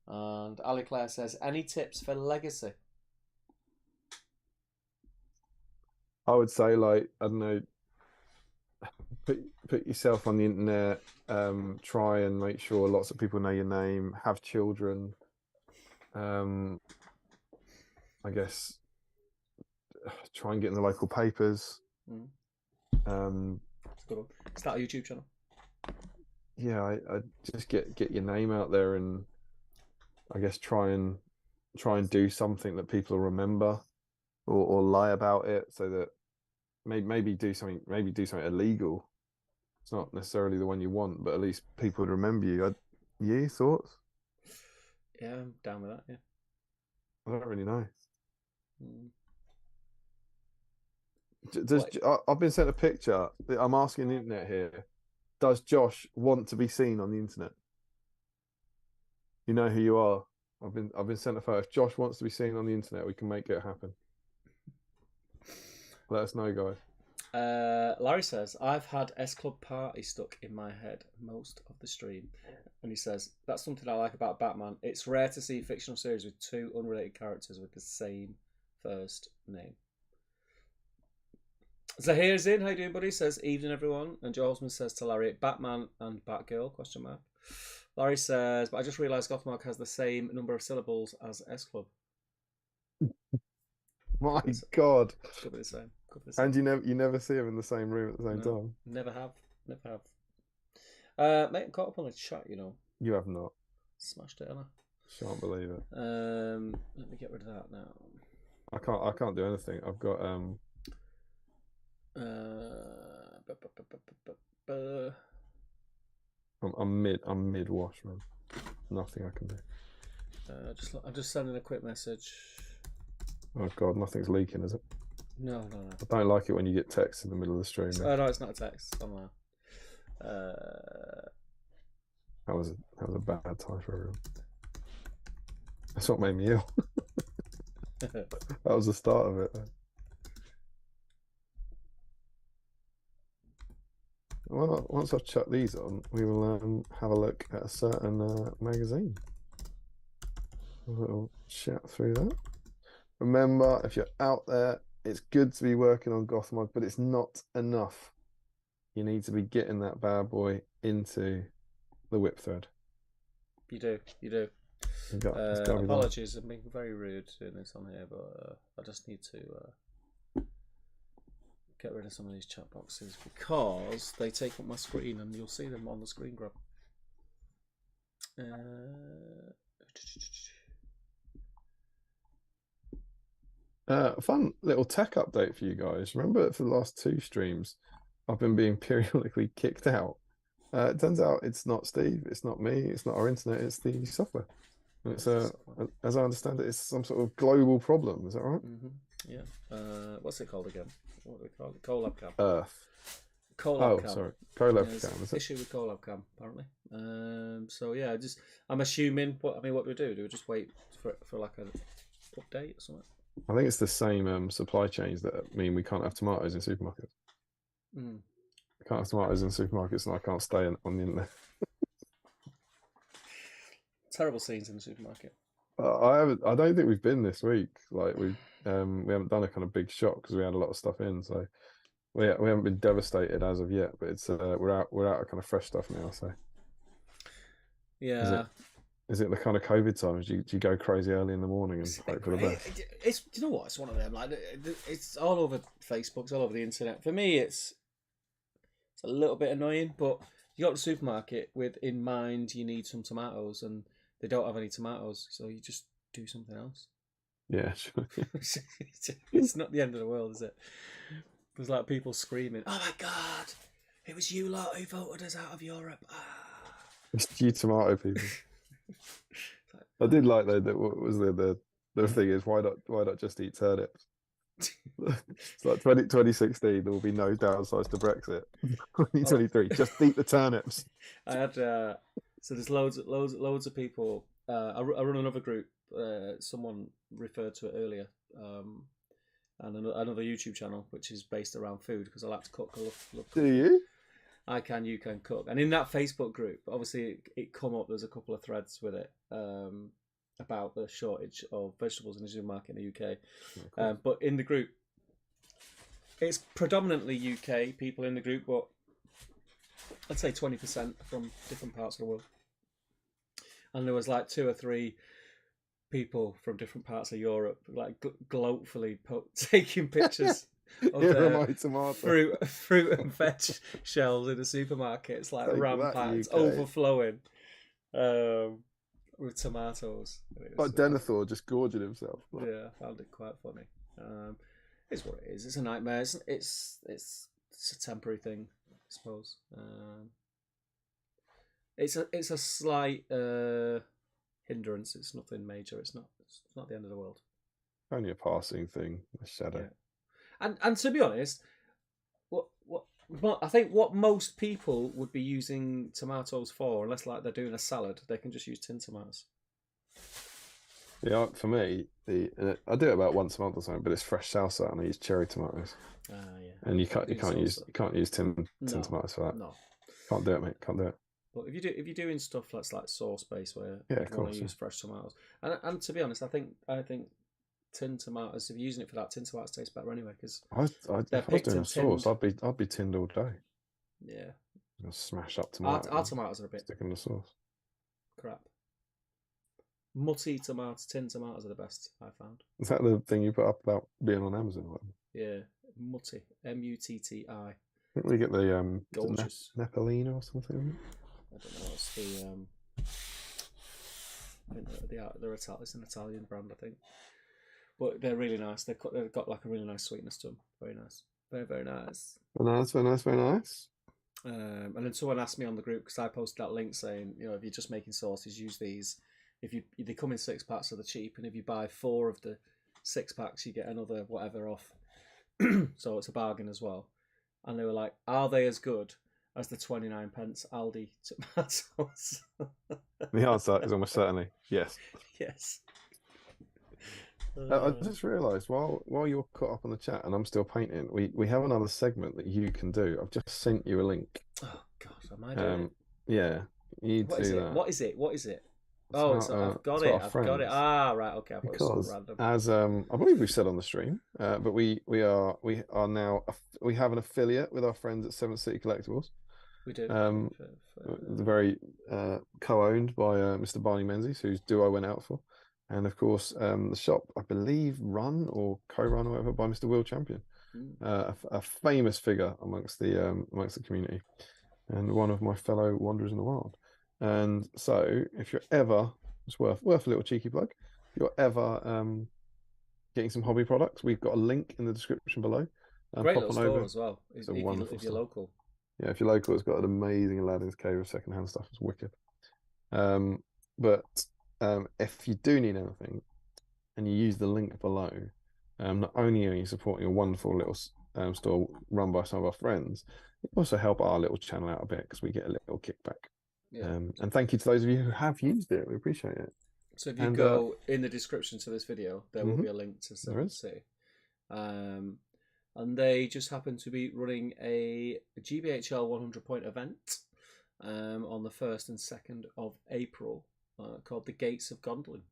And Ali Claire says, any tips for legacy? I would say, like, I don't know, put yourself on the internet, try and make sure lots of people know your name, have children. I guess try and get in the local papers. Start a YouTube channel. Yeah, I just get your name out there, and I guess try and do something that people will remember, or lie about it, so that maybe do something illegal. It's not necessarily the one you want, but at least people would remember you. You thoughts? Yeah, I'm down with that. Yeah. I don't really know. I've been sent a picture. I'm asking the internet here. Does Josh want to be seen on the internet? You know who you are. I've been sent a photo. If Josh wants to be seen on the internet, we can make it happen. Let us know, guys. Larry says, I've had S Club Party stuck in my head most of the stream. And he says, that's something I like about Batman. It's rare to see a fictional series with 2 unrelated characters with the same first name. Zahir's in. How you doing, buddy? Says, evening, everyone. And Joe Osmond says to Larry, Batman and Batgirl, ? Larry says, but I just realised Gothmog has the same number of syllables as S Club. My God. Could be the same. And you never see them in the same room at the same time. Never have. Mate, I'm caught up on the chat, you know. You have not. Smashed it, haven't I? Shan't believe it. Let me get rid of that now. I can't do anything. I've got I'm mid wash, man. Nothing I can do. I'm just sending a quick message. Oh God, nothing's leaking, is it? No. I don't like it when you get text in the middle of the stream. Oh no, it's not a text. It's online. That was a bad time for everyone. That's what made me ill. That was the start of it. Well, once I've chucked these on, we will have a look at a certain magazine. A little chat through that. remember, if you're out there, it's good to be working on Gothmog, but it's not enough. You need to be getting that bad boy into the whip thread. You do. It's gotta be done. Apologies, I'm being very rude doing this on here, but I just need to get rid of some of these chat boxes because they take up my screen, and you'll see them on the screen grab. Fun little tech update for you guys. Remember, for the last 2 streams, I've been being periodically kicked out. It turns out it's not Steve, it's not me, it's not our internet, it's the software. And it's as I understand it, it's some sort of global problem. Is that right? Yeah. What's it called again? What do we call it? Colab Cam. Earth. Colab Cam. Sorry. Colab Cam. Is it? Issue with Colab Cam apparently. So yeah, I'm assuming. What do we do? Do we just wait for like an update or something? I think it's the same supply chains that mean we can't have tomatoes in supermarkets. I can't have tomatoes in supermarkets, and I can't stay on the internet. Terrible scenes in the supermarket. I don't think we've been this week. Like we haven't done a kind of big shop because we had a lot of stuff in. So we haven't been devastated as of yet. But it's we're out of kind of fresh stuff now. So yeah. Is it the kind of COVID times? Do you go crazy early in the morning and hope for the best? Do you know what? It's one of them. Like it's all over Facebook. It's all over the internet. For me, it's a little bit annoying. But you go to the supermarket with in mind you need some tomatoes, and they don't have any tomatoes, so you just do something else. Yeah, sure. It's not the end of the world, is it? There's like people screaming, "Oh my god, it was you lot who voted us out of Europe!" It's you tomato people. I did like though that what was the thing is why not just eat turnips? It's like 2016. There will be no downsides to Brexit. 2023, just eat the turnips. I had so there's loads of people. I run another group. Someone referred to it earlier, and another YouTube channel which is based around food because I like to cook. I love Do you? I can, you can cook. And in that Facebook group, obviously it come up, there's a couple of threads with it about the shortage of vegetables in the supermarket in the UK. But in the group, it's predominantly UK people in the group, but I'd say 20% from different parts of the world. And there was like 2 or 3 people from different parts of Europe, like gloatfully taking pictures of their fruit and veg shelves in the supermarkets, like rampant, overflowing with tomatoes. Like Denethor just gorging himself. Yeah, I found it quite funny. It's what it is. It's a nightmare. It's a temporary thing, I suppose. It's a slight hindrance. It's nothing major. It's not the end of the world. Only a passing thing, a shadow. Yeah. And to be honest, what I think what most people would be using tomatoes for, unless like they're doing a salad, they can just use tin tomatoes. Yeah, for me, I do it about once a month or something, but it's fresh salsa and I use cherry tomatoes. Yeah. And you can't use tin tomatoes for that. No, can't do it, mate. Can't do it. But if you're doing stuff that's like sauce based, where you want to use fresh tomatoes, and to be honest, I think tin tomatoes. If you're using it for that, tin tomatoes taste better anyway. Because if I was doing a sauce, I'd be tinned all day. Yeah. I'll smash up tomatoes. Our tomatoes are a bit stick in the sauce. Crap. Mutti tomatoes, tin tomatoes are the best I found. Is that the thing you put up about being on Amazon? Or yeah, Mutti, Mutti. I think we get the Nepalina or something. I don't know. It's I think it's an Italian brand, I think. But they're really nice. They've got like a really nice sweetness to them. Very nice. Very, very nice. Very nice. And then someone asked me on the group, because I posted that link saying, if you're just making sauces, use these. They come in 6 packs, so they're cheap, and if you buy 4 of the 6 packs, you get another whatever off. So it's a bargain as well. And they were like, are they as good as the 29p Aldi tomatoes? The answer is almost certainly yes. Yes. I just realised while you're caught up on the chat and I'm still painting, we have another segment that you can do. I've just sent you a link. Oh God, am I doing it? Yeah, you do that. What is it? Oh, I've got it. I've got it. Friends. Ah, right. Okay, I thought it was something Because random. as I believe we've said on the stream, but we are now we have an affiliate with our friends at Seventh City Collectibles. We do. Very co-owned by Mr. Barney Menzies, whose duo I went out for, and of course the shop I believe run or co-run or whatever by Mr. Will Champion, a famous figure amongst the community, and one of my fellow wanderers in the wild. And so, if you're ever, it's worth a little cheeky plug. If you're ever getting some hobby products, we've got a link in the description below. Great pop little on store over. as well. It's a wonderful if you're store. local. Yeah, if you're local, it's got an amazing Aladdin's Cave of secondhand stuff. It's wicked. But if you do need anything, and you use the link below, not only are you supporting a wonderful little store run by some of our friends, you also help our little channel out a bit because we get a little kickback. Yeah. And thank you to those of you who have used it. We appreciate it. So if you go in the description to this video, there will be a link to Seventh City. And they just happen to be running a GBHL 100 point event on the 1st and 2nd of April called the Gates of Gondolin.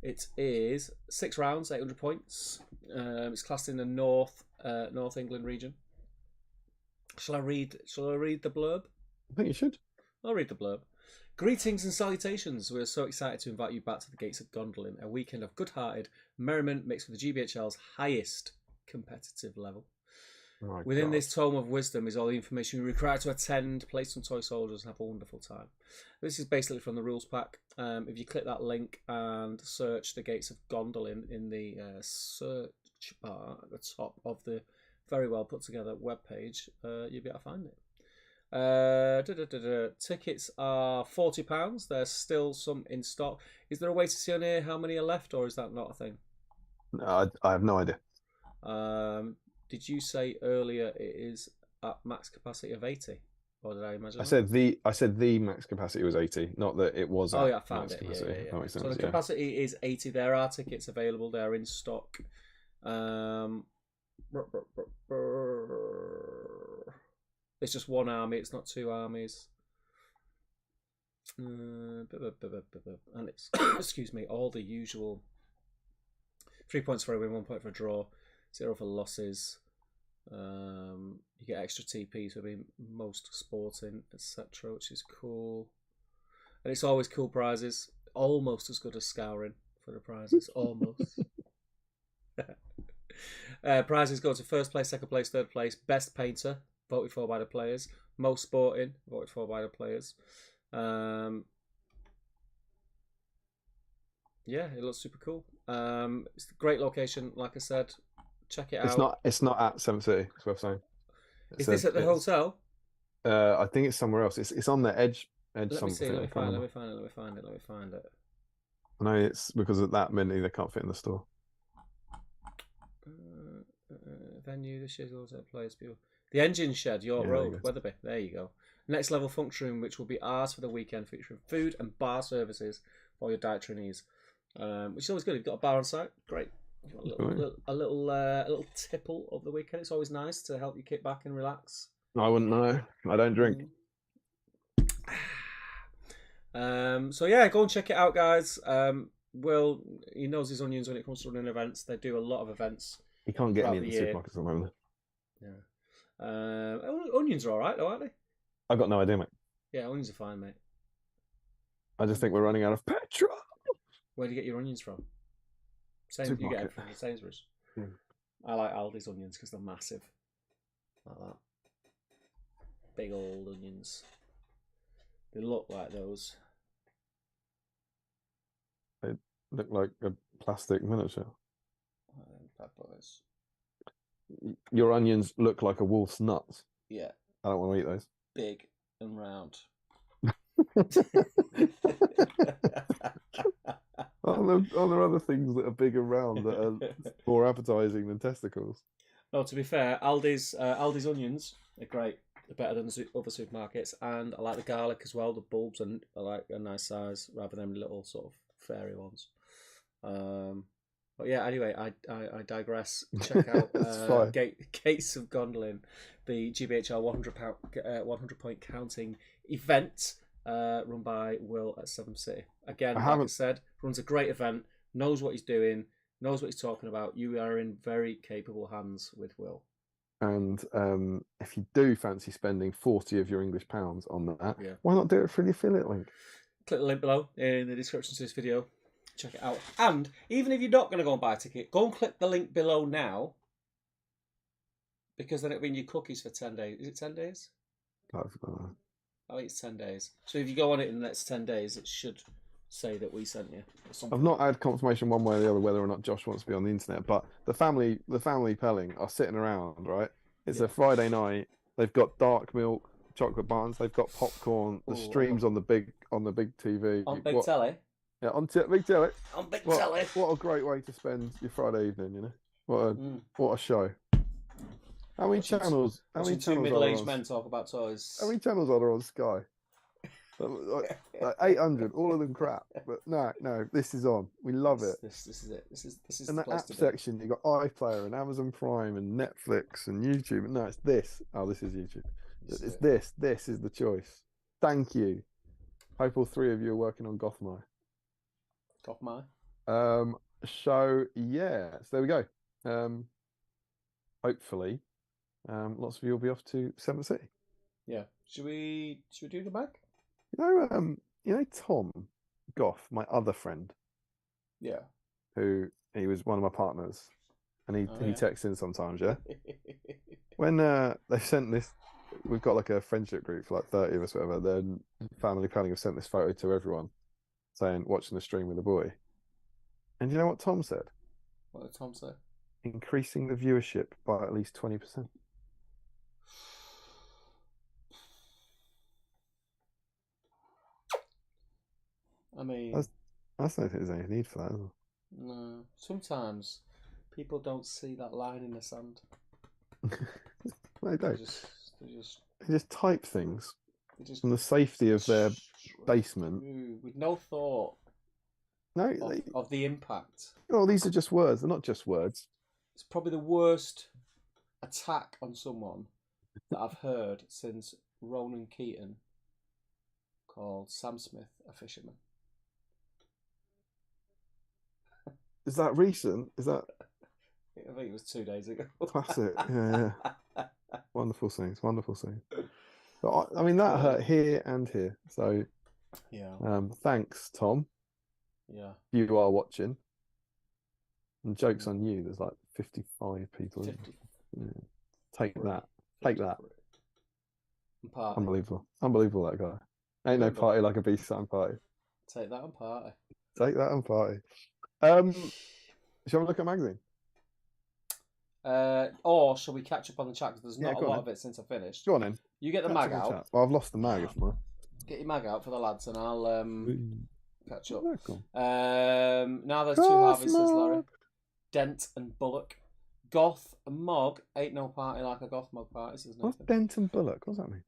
It is 6 rounds, 800 points. It's classed in the North England region. Shall I read the blurb? I think you should. I'll read the blurb. Greetings and salutations. We're so excited to invite you back to the Gates of Gondolin, a weekend of good-hearted merriment mixed with the GBHL's highest competitive level. Oh, Within this tome of wisdom is all the information you require to attend, play some toy soldiers, and have a wonderful time. This is basically from the rules pack. If you click that link and search the Gates of Gondolin in the search bar at the top of the very well put together webpage, you'll be able to find it. Tickets are £40. There's still some in stock. Is there a way to see on here how many are left, or is that not a thing? No, I have no idea. Did you say earlier it is at max capacity of 80? Or did I imagine? I said the max capacity was 80, not that it was. Oh yeah, I found it. Capacity. Yeah. That makes sense, So the capacity is 80. There are tickets available. They are in stock. It's just one army. It's not 2 armies. And it's excuse me, all the usual 3 points for a win, 1 point for a draw, 0 for losses. You get extra TPs for being most sporting, etc., which is cool. And it's always cool prizes, almost as good as scouring for the prizes, almost. Prizes go to first place, second place, third place, best painter, voted for by the players, most sporting, voted for by the players. Yeah, it looks super cool. It's a great location, like I said. Check it out. It's not at 7th City, it's worth saying. Is this at the hotel? I think it's somewhere else. It's on the edge. Let me see. Let me find it. I know it's because of that many they can't fit in the store. Venue, the shed also plays beautiful. The engine shed, York Road, Wetherby. There you go. Next level function room, which will be ours for the weekend, featuring food and bar services for your dietary needs. Which is always good. You've got a bar on site, great. A little tipple of the weekend. It's always nice to help you kick back and relax. I wouldn't know. I don't drink. So yeah, go and check it out, guys. Will, he knows his onions when it comes to running events. They do a lot of events. You can't get any in the supermarkets at the moment. Yeah. Onions are all right, though, aren't they? I've got no idea, mate. Yeah, onions are fine, mate. I just think we're running out of petrol. Where do you get your onions from? You get them from Sainsbury's. I like Aldi's onions because they're massive. Like that. Big old onions. They look like those. They look like a plastic miniature. Bad boys. Your onions look like a wolf's nuts. Yeah. I don't want to eat those. Big and round. Are there other things that are big and round that are more appetizing than testicles? No, to be fair, Aldi's onions are great. They're better than the other supermarkets, and I like the garlic as well. The bulbs are like a nice size rather than little sort of fairy ones. But yeah, anyway, I digress. Check out Gates of Gondolin, the GBHL 100 point counting event. run by Will at Seven City. Again, I like I said, runs a great event, knows what he's doing, knows what he's talking about. You are in very capable hands with Will. And if you do fancy spending 40 of your English pounds on that, why not do it through the affiliate link? Click the link below in the description to this video. Check it out. And even if you're not going to go and buy a ticket, go and click the link below now. Because then it'll be in your cookies for 10 days. Is it 10 days? I think it's 10 days. So if you go on it in the next 10 days, it should say that we sent you. I've not had confirmation one way or the other whether or not Josh wants to be on the internet, but the family Pelling are sitting around, right? It's a Friday night. They've got dark milk, chocolate buns. They've got popcorn. The streams on the big TV. On big telly. Yeah, on big telly. On big telly. What a great way to spend your Friday evening, you know? What a show. How many channels? How many two middle-aged men talk about toys. How many channels are there on Sky? Like 800, all of them crap. But no, this is on. We love it. This is it. This is and the the app section, you've got iPlayer and Amazon Prime and Netflix and YouTube. No, it's this. Oh, this is YouTube. It's this. This is the choice. Thank you. Hope all three of you are working on Gothmog. Gothmog. So yeah, so there we go. Hopefully, lots of you will be off to 7th City. Yeah. Should we do the bag? You know Tom Goff, my other friend. Yeah. Who he was one of my partners, and he texts in sometimes. Yeah. When they sent this, we've got like a friendship group for like 30 of us, whatever. Then family planning have sent this photo to everyone, saying watching the stream with a boy. And you know what Tom said? What did Tom say? Increasing the viewership by at least 20%. I mean, I don't think there's any need for that, is there? No. Sometimes people don't see that line in the sand. They don't. They just type things from the safety of their basement with no thought. No, of the impact. Oh, these are just words. They're not just words. It's probably the worst attack on someone that I've heard since Ronan Keaton called Sam Smith a fisherman. Is that recent? Is that? I think it was 2 days ago. Classic. Yeah. Wonderful scenes. Wonderful scenes. But I mean, that hurt here and here. So, yeah. Thanks, Tom. Yeah. You are watching. And joke's on you. There's like 55 people. 50. Yeah. Take that. Take that. Unbelievable. Unbelievable, that guy. Ain't no party like a BSIME party. Take that and party. Take that and party. Shall we look at magazine? Or shall we catch up on the chat? Because there's not a lot of it since I finished. Go on then. You get the mag out. Well, I've lost the mag, if not. Get your mag out for the lads, and I'll catch up. Cool. Now there's two Harveys, says Larry. Dent and Bullock. Gothmog ain't no party like a Gothmog party, says Nathan. What's Dent and Bullock? What does that mean?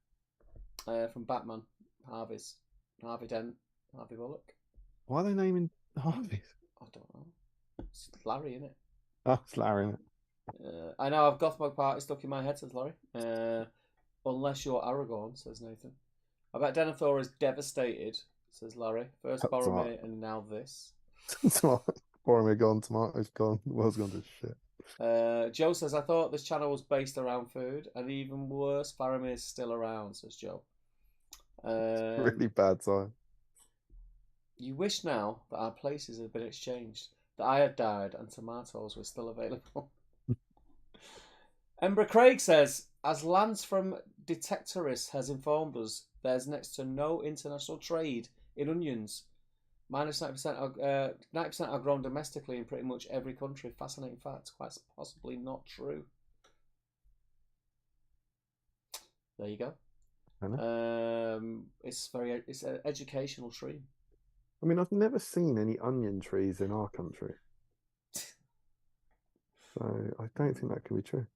From Batman. Harveys. Harvey Dent. Harvey Bullock. Why are they naming Harveys? I don't know. It's Larry, innit? Oh, it's Larry, innit? I know I've Gothmog party stuck in my head, says Larry. Unless you're Aragorn, says Nathan. I bet Denethor is devastated, says Larry. First Boromir and now this. Boromir gone, Tomato's gone, the world's gone to shit. Joe says, I thought this channel was based around food, and even worse, Faramir's still around, says Joe. Really bad sign. You wish now that our places had been exchanged, that I had died and tomatoes were still available. Ember Craig says, as Lance from Detectorist has informed us, there's next to no international trade in onions. Minus 90% are grown domestically in pretty much every country. Fascinating fact. Quite possibly not true. There you go. It's an educational stream. I mean, I've never seen any onion trees in our country, so I don't think that could be true.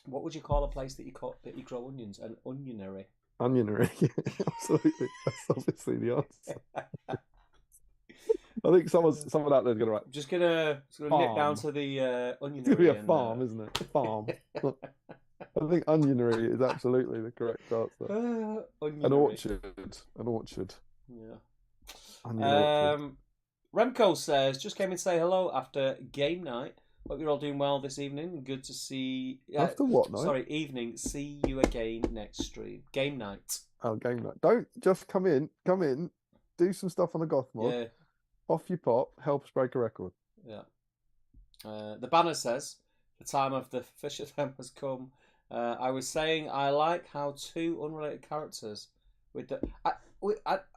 What would you call a place that you grow onions? An onionary. Onionary, absolutely. That's obviously the answer. I think someone out there's gonna write. Just gonna nip down to the onionary. It's gonna be a farm, isn't it? A farm. I think onionary is absolutely the correct answer. An Onionary. orchard. An orchard. Yeah. Onion orchard. Remco says, just came in to say hello after game night. Hope you're all doing well this evening. Good to see. After what night? Sorry, evening. See you again next stream. Game night. Oh, game night. Don't just come in. Come in. Do some stuff on the Gothmog. Yeah. Off you pop. Help us break a record. Yeah. The banner says, the time of the Fisher them has come. I was saying I like how two unrelated characters with the.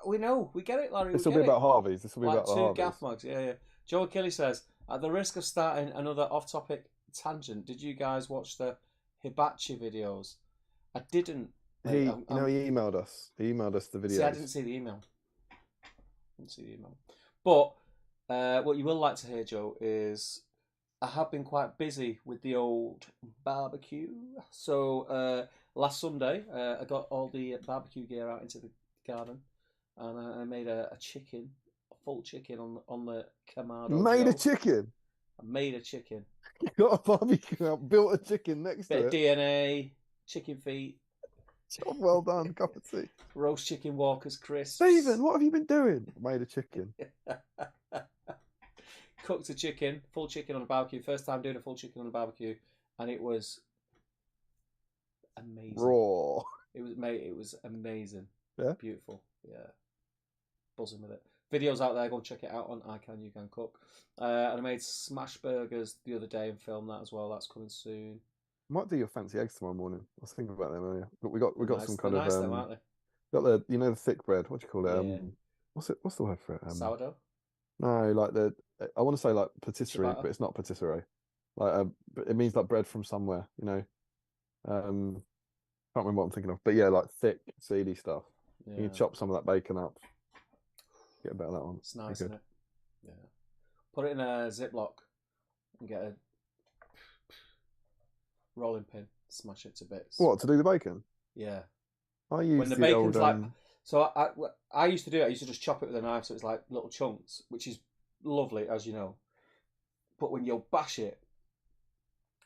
We know, we get it, Larry. This will be about Harveys. This will be about the two Harveys. Gothmogs. Yeah. Joe Kelly says, at the risk of starting another off-topic tangent, did you guys watch the Hibachi videos? I didn't. He emailed us. He emailed us the videos. See, I didn't see the email. But what you will like to hear, Joe, is I have been quite busy with the old barbecue. So last Sunday, I got all the barbecue gear out into the garden, and I made a chicken, a full chicken on the Kamado. Made a chicken. I made a chicken. You got a barbecue out, built a chicken next to it. Bit of DNA, chicken feet. Job well done, cup of tea. Roast chicken Walker's crisps. Stephen, what have you been doing? Made a chicken. Cooked a chicken, full chicken on a barbecue. First time doing a full chicken on a barbecue, and it was amazing. Raw. It was amazing. Yeah. Beautiful. Yeah. Buzzing with it. Videos out there. Go and check it out on I Can You Can Cook. And I made smash burgers the other day and filmed that as well. That's coming soon. Might do your fancy eggs tomorrow morning. I was thinking about them earlier. But we got Nice. some kind They're of nice, though, aren't they? got the thick bread. What do you call it? Yeah. What's the word for it? Sourdough. No, like I want to say like patisserie, Ciabatta? but it's not patisserie. Like it means like bread from somewhere, you know. Can't remember what I'm thinking of, but yeah, like thick, seedy stuff. Yeah. You can chop some of that bacon up. Get a bit of that one. It's nice, isn't it? Yeah. Put it in a Ziploc and get a rolling pin. Smash it to bits. What, to do the bacon? Yeah. I use When the bacon's like, so I used to do it. I used to just chop it with a knife, so it's like little chunks, which is lovely, as you know. But when you bash it,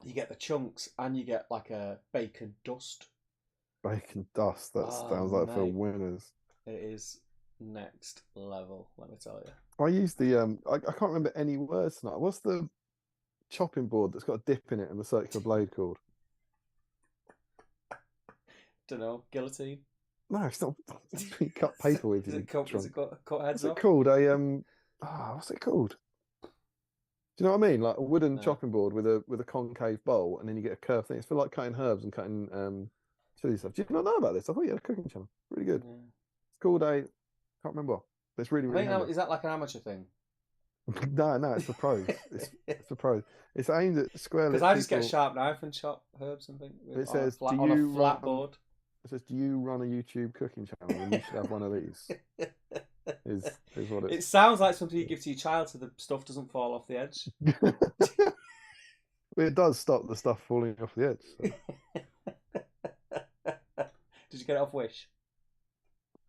you get the chunks and you get like a bacon dust. Bacon dust. That sounds like for winners. It is next level, let me tell you. I use the I can't remember any words tonight. What's the chopping board that's got a dip in it and the circular blade called? Don't know. Guillotine. No, it's not. You cut paper with. Is it cut heads What's off? it called? What's it called? Do you know what I mean? Like a wooden chopping board with a concave bowl, and then you get a curved thing. It's for like cutting herbs and cutting chili stuff. Do you not know about this? I thought you had a cooking channel. Really good. Yeah. It's called can't remember. But it's really is that like an amateur thing? No, it's for pros. It's for pros. It's aimed at square. Because I just get a sharp knife and chop herbs and things. It says, on a flat board. It says, do you run a YouTube cooking channel? And you should have one of these. Is what it sounds like something you give to your child so the stuff doesn't fall off the edge. Well, it does stop the stuff falling off the edge. So. Did you get it off Wish?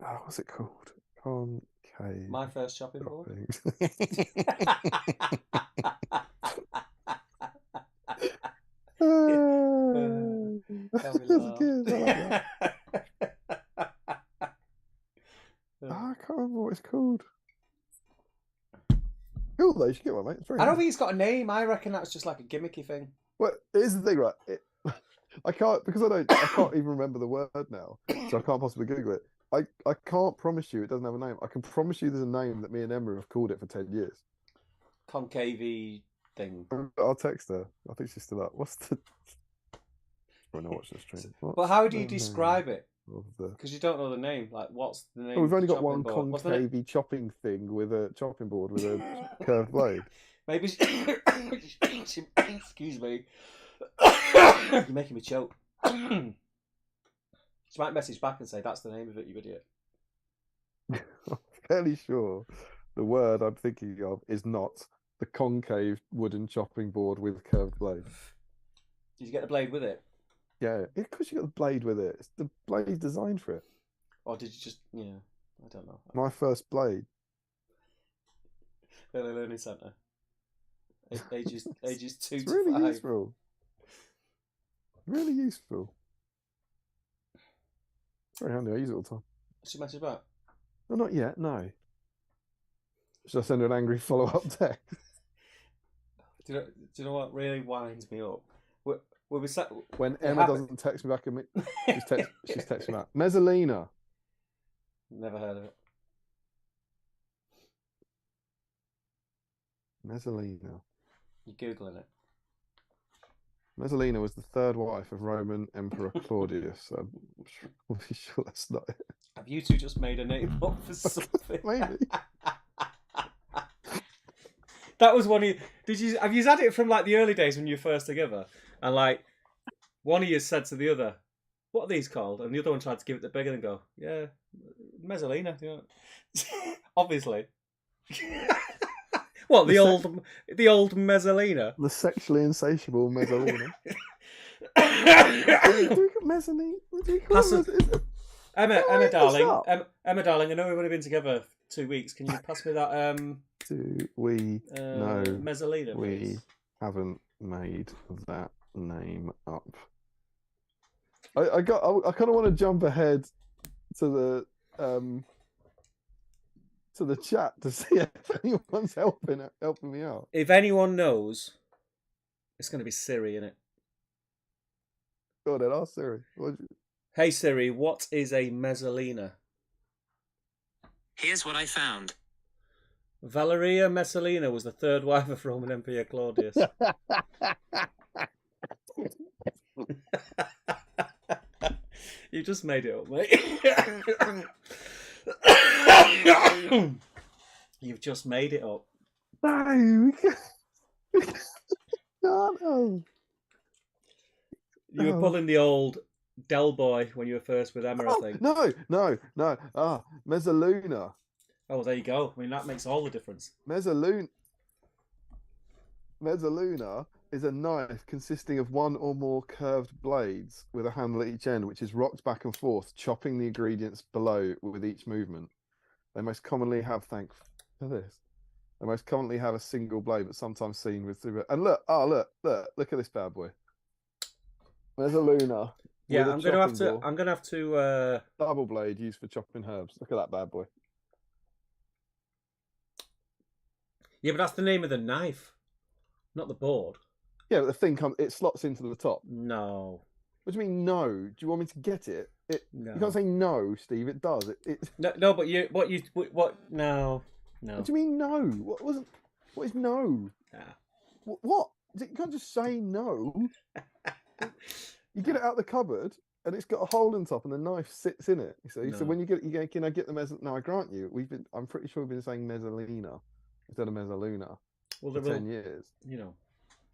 Oh, what's it called? Concave. My first chopping board. That's good. I like that. I can't remember what it's called. Cool though, you should get one, mate. I don't think it's got a name. I reckon that's just like a gimmicky thing. Well, here's the thing, right? I can't even remember the word now, so I can't possibly Google it. I can't promise you it doesn't have a name. I can promise you there's a name that me and Emma have called it for 10 years. Concave thing. I'll text her. I think she's still up. What's the... I'm going to watch the stream. But how do you describe it? Because you don't know the name. Like, what's the name? Well, we've only got one concave chopping thing with a chopping board with a curved blade. Maybe... Excuse me. You're making me choke. She might message back and say, that's the name of it, you idiot. I'm fairly sure the word I'm thinking of is not the concave wooden chopping board with curved blade. Did you get the blade with it? Yeah, of course you got the blade with it. It's the blade's designed for it. Or did you just, I don't know. My first blade. Early Learning Centre. Ages 2 it's to really 5. useful. Really useful. Very handy. I use it all the time. What's your message back? Well, not yet. No. Should I send her an angry follow-up text? Do you know what really winds me up? We sat, When Emma doesn't text me back, she's texting me back. Mezzalina. Never heard of it. Mezzalina. You're Googling it. Mezzalina was the third wife of Roman Emperor Claudius. So I'm pretty sure that's not it. Have you two just made a name up for something? Maybe. That was one of you. Have you had it from like the early days when you were first together? And like one of you said to the other, "What are these called?" And the other one tried to give it the bigger and go, "Yeah, Mezzalina." Yeah. Obviously. What the old Mezzalina? The sexually insatiable Mezzalina. Emma, darling. Emma, darling. I know we've only been together 2 weeks. Can you pass me that? Do we know Mezzalina? We please? haven't made that name up. I kind of want to jump ahead to the chat to see if anyone's helping me out. If anyone knows, it's going to be Siri, innit? Go on then, ask Siri. Hey Siri, what is a Mezzalina? Here's what I found. Valeria Messalina was the third wife of Roman Emperor Claudius. You just made it up, mate. You've just made it up. No, no. You were pulling the old Del Boy when you were first with Emma, I think. No. Mezzaluna. Oh, there you go. I mean, that makes all the difference. Mezzaluna is a knife consisting of one or more curved blades with a handle at each end, which is rocked back and forth, chopping the ingredients below with each movement. They most commonly have, They most commonly have a single blade, but sometimes seen with three. And look at this bad boy. Mezzaluna. Yeah, I'm gonna have to. Double blade used for chopping herbs. Look at that bad boy. Yeah, but that's the name of the knife, not the board. Yeah, but the thing it slots into the top. No. What do you mean no? Do you want me to get it? No. You can't say no, Steve. It does. No, but no. What do you mean no? What is no? Ah. What? You can't just say no. You get it out the cupboard and it's got a hole in top and the knife sits in it. You see? No. So when you get it, you go, can I get the mezzalina? No, I grant you. I'm pretty sure we've been saying mezzalina instead of mezzaluna for 10 years. You know.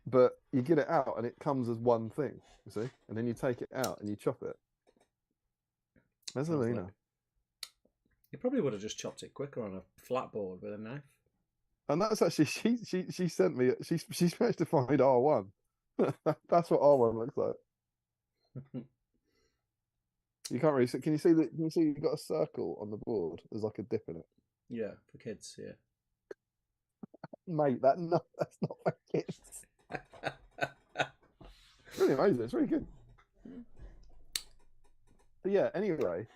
But you get it out and it comes as one thing, you see? And then you take it out and you chop it. Mezzalina. You probably would have just chopped it quicker on a flat board with a knife. And that's actually, she sent me, she's managed to find R1. That's what R1 looks like. You can't really see, can you see you've got a circle on the board? There's like a dip in it. Yeah, for kids, yeah. Mate, that's not for kids. It's really amazing. It's really good. But yeah, anyway,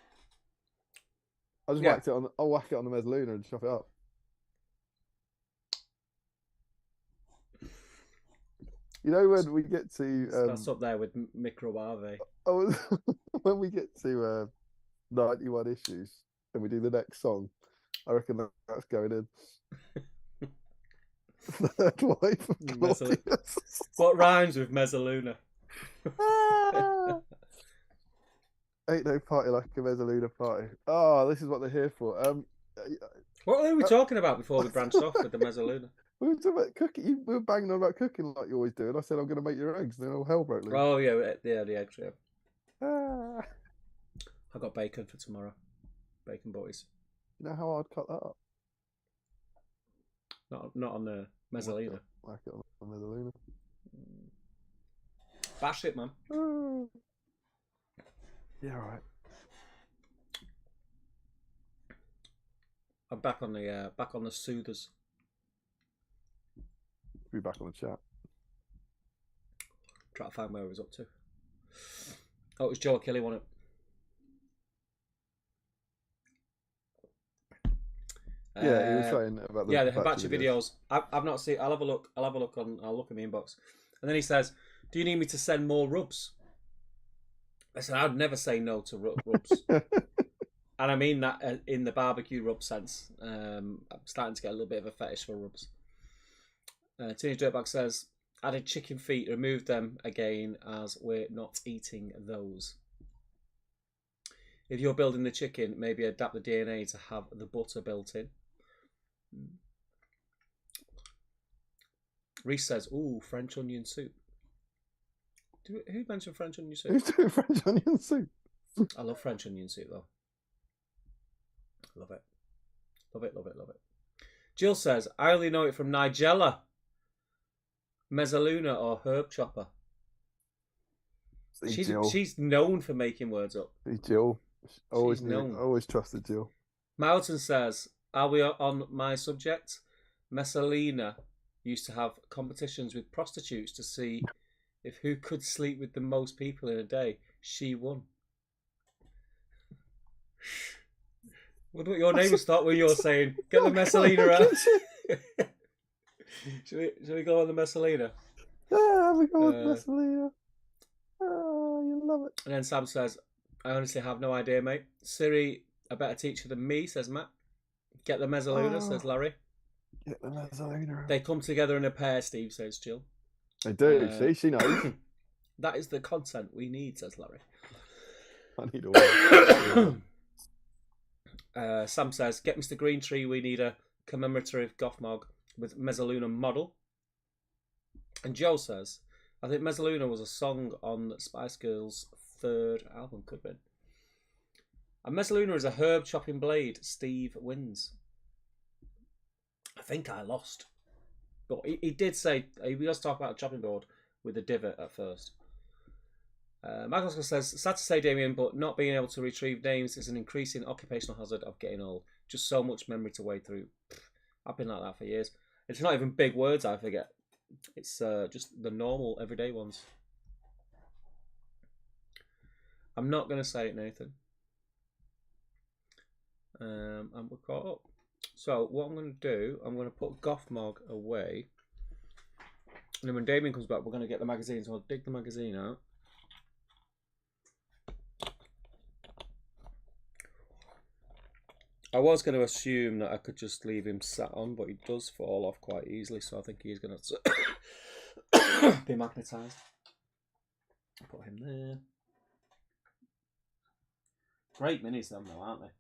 I'll whack it on the Mezzaluna and chop it up. You know when we get to that's up there with microwave. Oh, when we get to 91 issues and we do the next song, I reckon that's going in. Third wife of Claudius. What rhymes with Mezzaluna? Ain't no party like a Mezzaluna party. Oh, this is what they're here for. What were we talking about before we branched off with the Mezzaluna? We were talking about cooking. We were banging on about cooking like you always do, and I said I'm going to make your eggs. Then all hell broke loose. Oh yeah, the eggs. Yeah. Ah. I got bacon for tomorrow. Bacon boys. You know how I'd cut that up? Not on the Mezzaluna. Whack it on the Mezzaluna. Bash it, man. Yeah, all right. I'm back on the soothers. Be back on the chat. Try to find where I was up to. Oh, it was Joe Kelly, wasn't it? Yeah, he was saying about the the hibachi videos. I've not seen. I'll have a look. I'll look in my inbox. And then he says, "Do you need me to send more rubs?" I said, "I'd never say no to rubs." And I mean that in the barbecue rub sense. I'm starting to get a little bit of a fetish for rubs. Teenage Dirtbag says, added chicken feet, remove them again as we're not eating those. If you're building the chicken, maybe adapt the DNA to have the butter built in. Reese says, ooh, French onion soup. Who mentioned French onion soup? Who's doing French onion soup? I love French onion soup though. Love it. Love it, love it, love it. Jill says, I only know it from Nigella. Mezzaluna or herb chopper. She's known for making words up. Jill. Always trusted Jill. Mountain says, are we on my subject? Messalina used to have competitions with prostitutes to see if who could sleep with the most people in a day. She won. What about your neighbours thought when you're saying, get the Messalina out? Should we go on the Messalina? Yeah, we go on Messalina. Oh, you love it. And then Sam says, I honestly have no idea, mate. Siri, a better teacher than me, says Matt. Get the Mezzaluna, says Larry. Get the Mezzaluna. They come together in a pair, Steve, says Jill. They do, see? She knows. That is the content we need, says Larry. I need all Sam says, get Mr. Greentree, we need a commemorative Gothmog with Mezzaluna model. And Joe says, I think Mezzaluna was a song on Spice Girls' third album, could have been. And Mezzaluna is a herb chopping blade. Steve wins. I think I lost. But he did say, he was talking about a chopping board with a divot at first. Michael says, sad to say, Damien, but not being able to retrieve names is an increasing occupational hazard of getting old. Just so much memory to wade through. I've been like that for years. It's not even big words I forget. It's just the normal, everyday ones. I'm not going to say it, Nathan. And we're caught up. So what I'm going to do, I'm going to put Gothmog away. And then when Damien comes back, we're going to get the magazine. So I'll dig the magazine out. I was going to assume that I could just leave him sat on, but he does fall off quite easily, so I think he's going to be magnetised. Put him there. Great minis, them though, aren't they?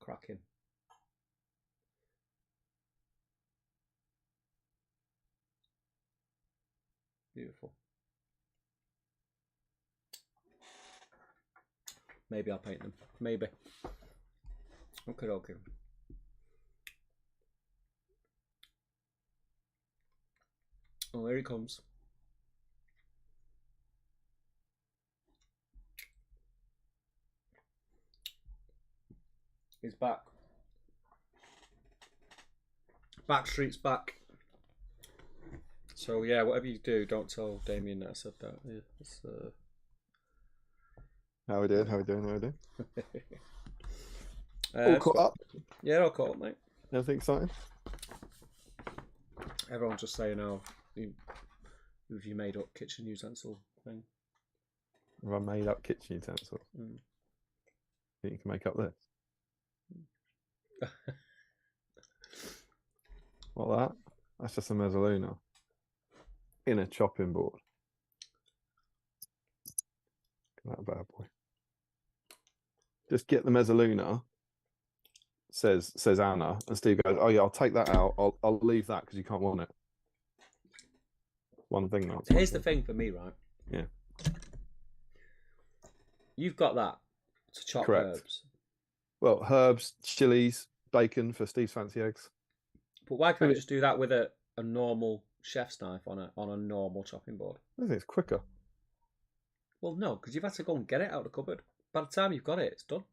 Cracking. Beautiful. Maybe I'll paint them. Maybe. Okay. Oh, here he comes. He's back. Backstreet's back. So yeah, whatever you do, don't tell Damien that I said that. Yeah, it's, How we doing? All caught up? Yeah, all caught up, mate. Anything exciting? Everyone's just saying, oh, who've you made up kitchen utensil thing? Have I made up kitchen utensils? Think you can make up this? What that? That's just a Mezzaluna in a chopping board. That bad boy. Just get the Mezzaluna, says Anna, and Steve goes, oh yeah, I'll take that out. I'll leave that because you can't want it. One thing now. Here's the thing for me, right? Yeah. You've got that to chop Correct. herbs. Well, herbs, chilies, bacon for Steve's fancy eggs. But why can't you just do that with a normal chef's knife on a normal chopping board? I think it's quicker. Well, no, because you've had to go and get it out of the cupboard. By the time you've got it, it's done.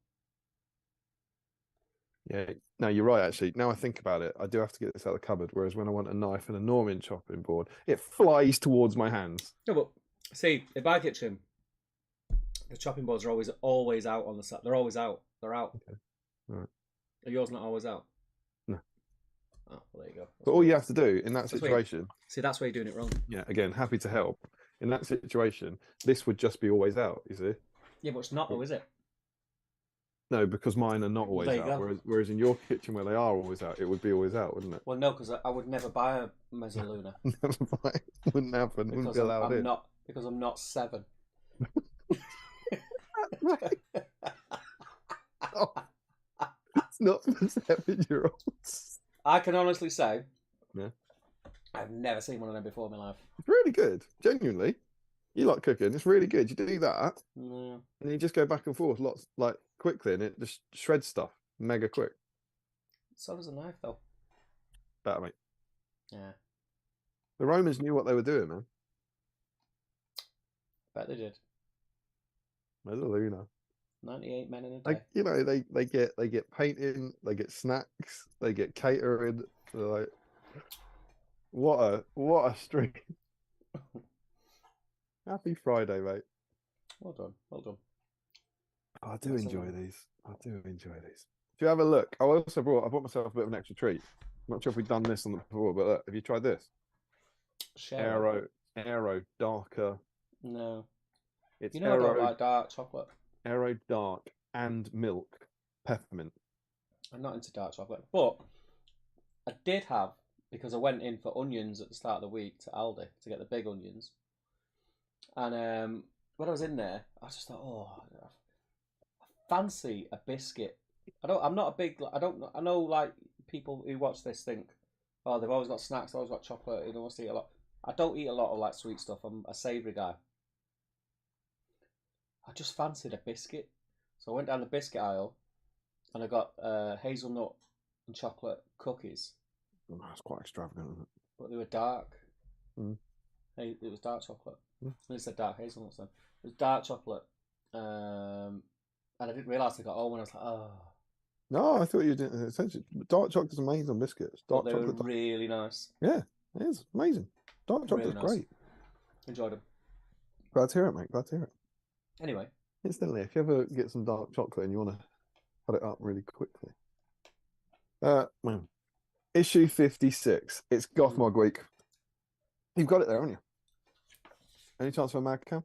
Yeah, no, you're right, actually. Now I think about it, I do have to get this out of the cupboard, whereas when I want a knife and a Norman chopping board, it flies towards my hands. No, but See, in my kitchen, the chopping boards are always out on the set. They're always out. They're out. Okay. Right. Are yours not always out? No. Oh, well, there you go. But all you have to do in that situation... See, that's where you're doing it wrong. Yeah, again, happy to help. In that situation, this would just be always out, you see? Yeah, but it's not though, is it? No, because mine are not always out. Whereas in your kitchen where they are always out, it would be always out, wouldn't it? Well, no, because I would never buy a Mezzaluna. Never mind. Wouldn't happen. Wouldn't be allowed in. Because I'm not 7. Oh, it's not for 7-year-olds. I can honestly say, yeah, I've never seen one of them before in my life. It's really good, genuinely. You like cooking? It's really good. You do that, and you just go back and forth lots, like quickly, and it just shreds stuff mega quick. So does a knife, though. Better, mate. Yeah. The Romans knew what they were doing, man. Bet they did. Mezzaluna. 98 men in a day. Like, you know, they get painting, they get snacks, they get catering. They're like, what a stream. Happy Friday, mate. Well done. Well done. Oh, I do enjoy these. If you have a look, I bought myself a bit of an extra treat. I'm not sure if we've done this on the before, but look, have you tried this? Aero darker. No. It's I don't like dark chocolate. Aero dark and milk peppermint. I'm not into dark chocolate, but I did have, because I went in for onions at the start of the week to Aldi to get the big onions, and when I was in there, I just thought, oh, I fancy a biscuit. I'm not a big. I know like people who watch this think, oh, they've always got snacks, they've always got chocolate. They must eat a lot. I don't eat a lot of like sweet stuff. I'm a savoury guy. I just fancied a biscuit, so I went down the biscuit aisle, and I got hazelnut and chocolate cookies. Oh, that's quite extravagant, isn't it? But they were dark. Mm. Hey, it was dark chocolate. Mm. It said dark hazelnuts then. It was dark chocolate. And I didn't realise I got home, and I was like, oh. No, I thought you didn't. Essentially, dark chocolate's amazing on biscuits. Dark they were chocolate, really nice. Yeah, it is amazing. Dark chocolate's Really nice. great. Enjoyed them. Glad to hear it, mate. Glad to hear it. Anyway. Instantly, if you ever get some dark chocolate and you want to put it up really quickly. Well, issue 56. It's Gothmog week. You've got it there, haven't you? Any chance for a mag cam?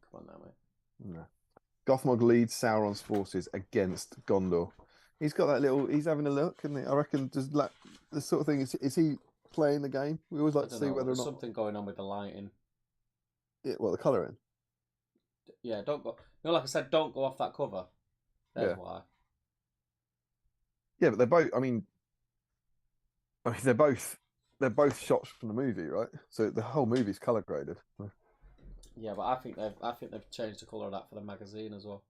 Come on now, mate. No. Gothmog leads Sauron's forces against Gondor. He's got that little. He's having a look, and I reckon just like this sort of thing. Is he playing the game? We always like to see whether or not something going on with the lighting. Yeah, well, the colouring. Yeah, don't go. You know, like I said, don't go off that cover. That's why. Yeah, but they're both. I mean, they're both shots from the movie, right? So the whole movie's colour graded. Yeah, but I think they've changed the colour of that for the magazine as well.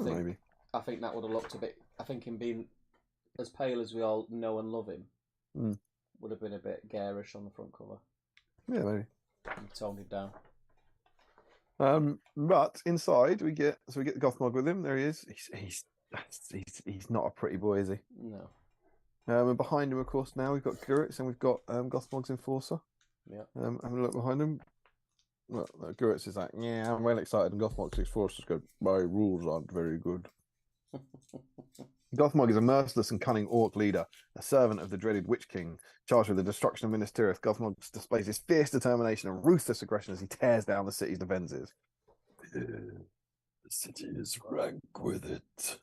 Maybe. I think that would have looked a bit. I think him being as pale as we all know and love him would have been a bit garish on the front cover. Yeah, maybe. And toned it down. But inside we get the Gothmog with him. There he is. He's not a pretty boy, is he? No. And behind him, of course, now we've got Guritz and we've got Gothmog's Enforcer. Yeah. Having a look behind him. Well, Guritz is like, yeah, I'm well excited, and Gothmog's Enforcer's go, my rules aren't very good. Gothmog is a merciless and cunning orc leader, a servant of the dreaded Witch King, charged with the destruction of Minas Tirith. Gothmog displays his fierce determination and ruthless aggression as he tears down the city's defences. The city is rank with it.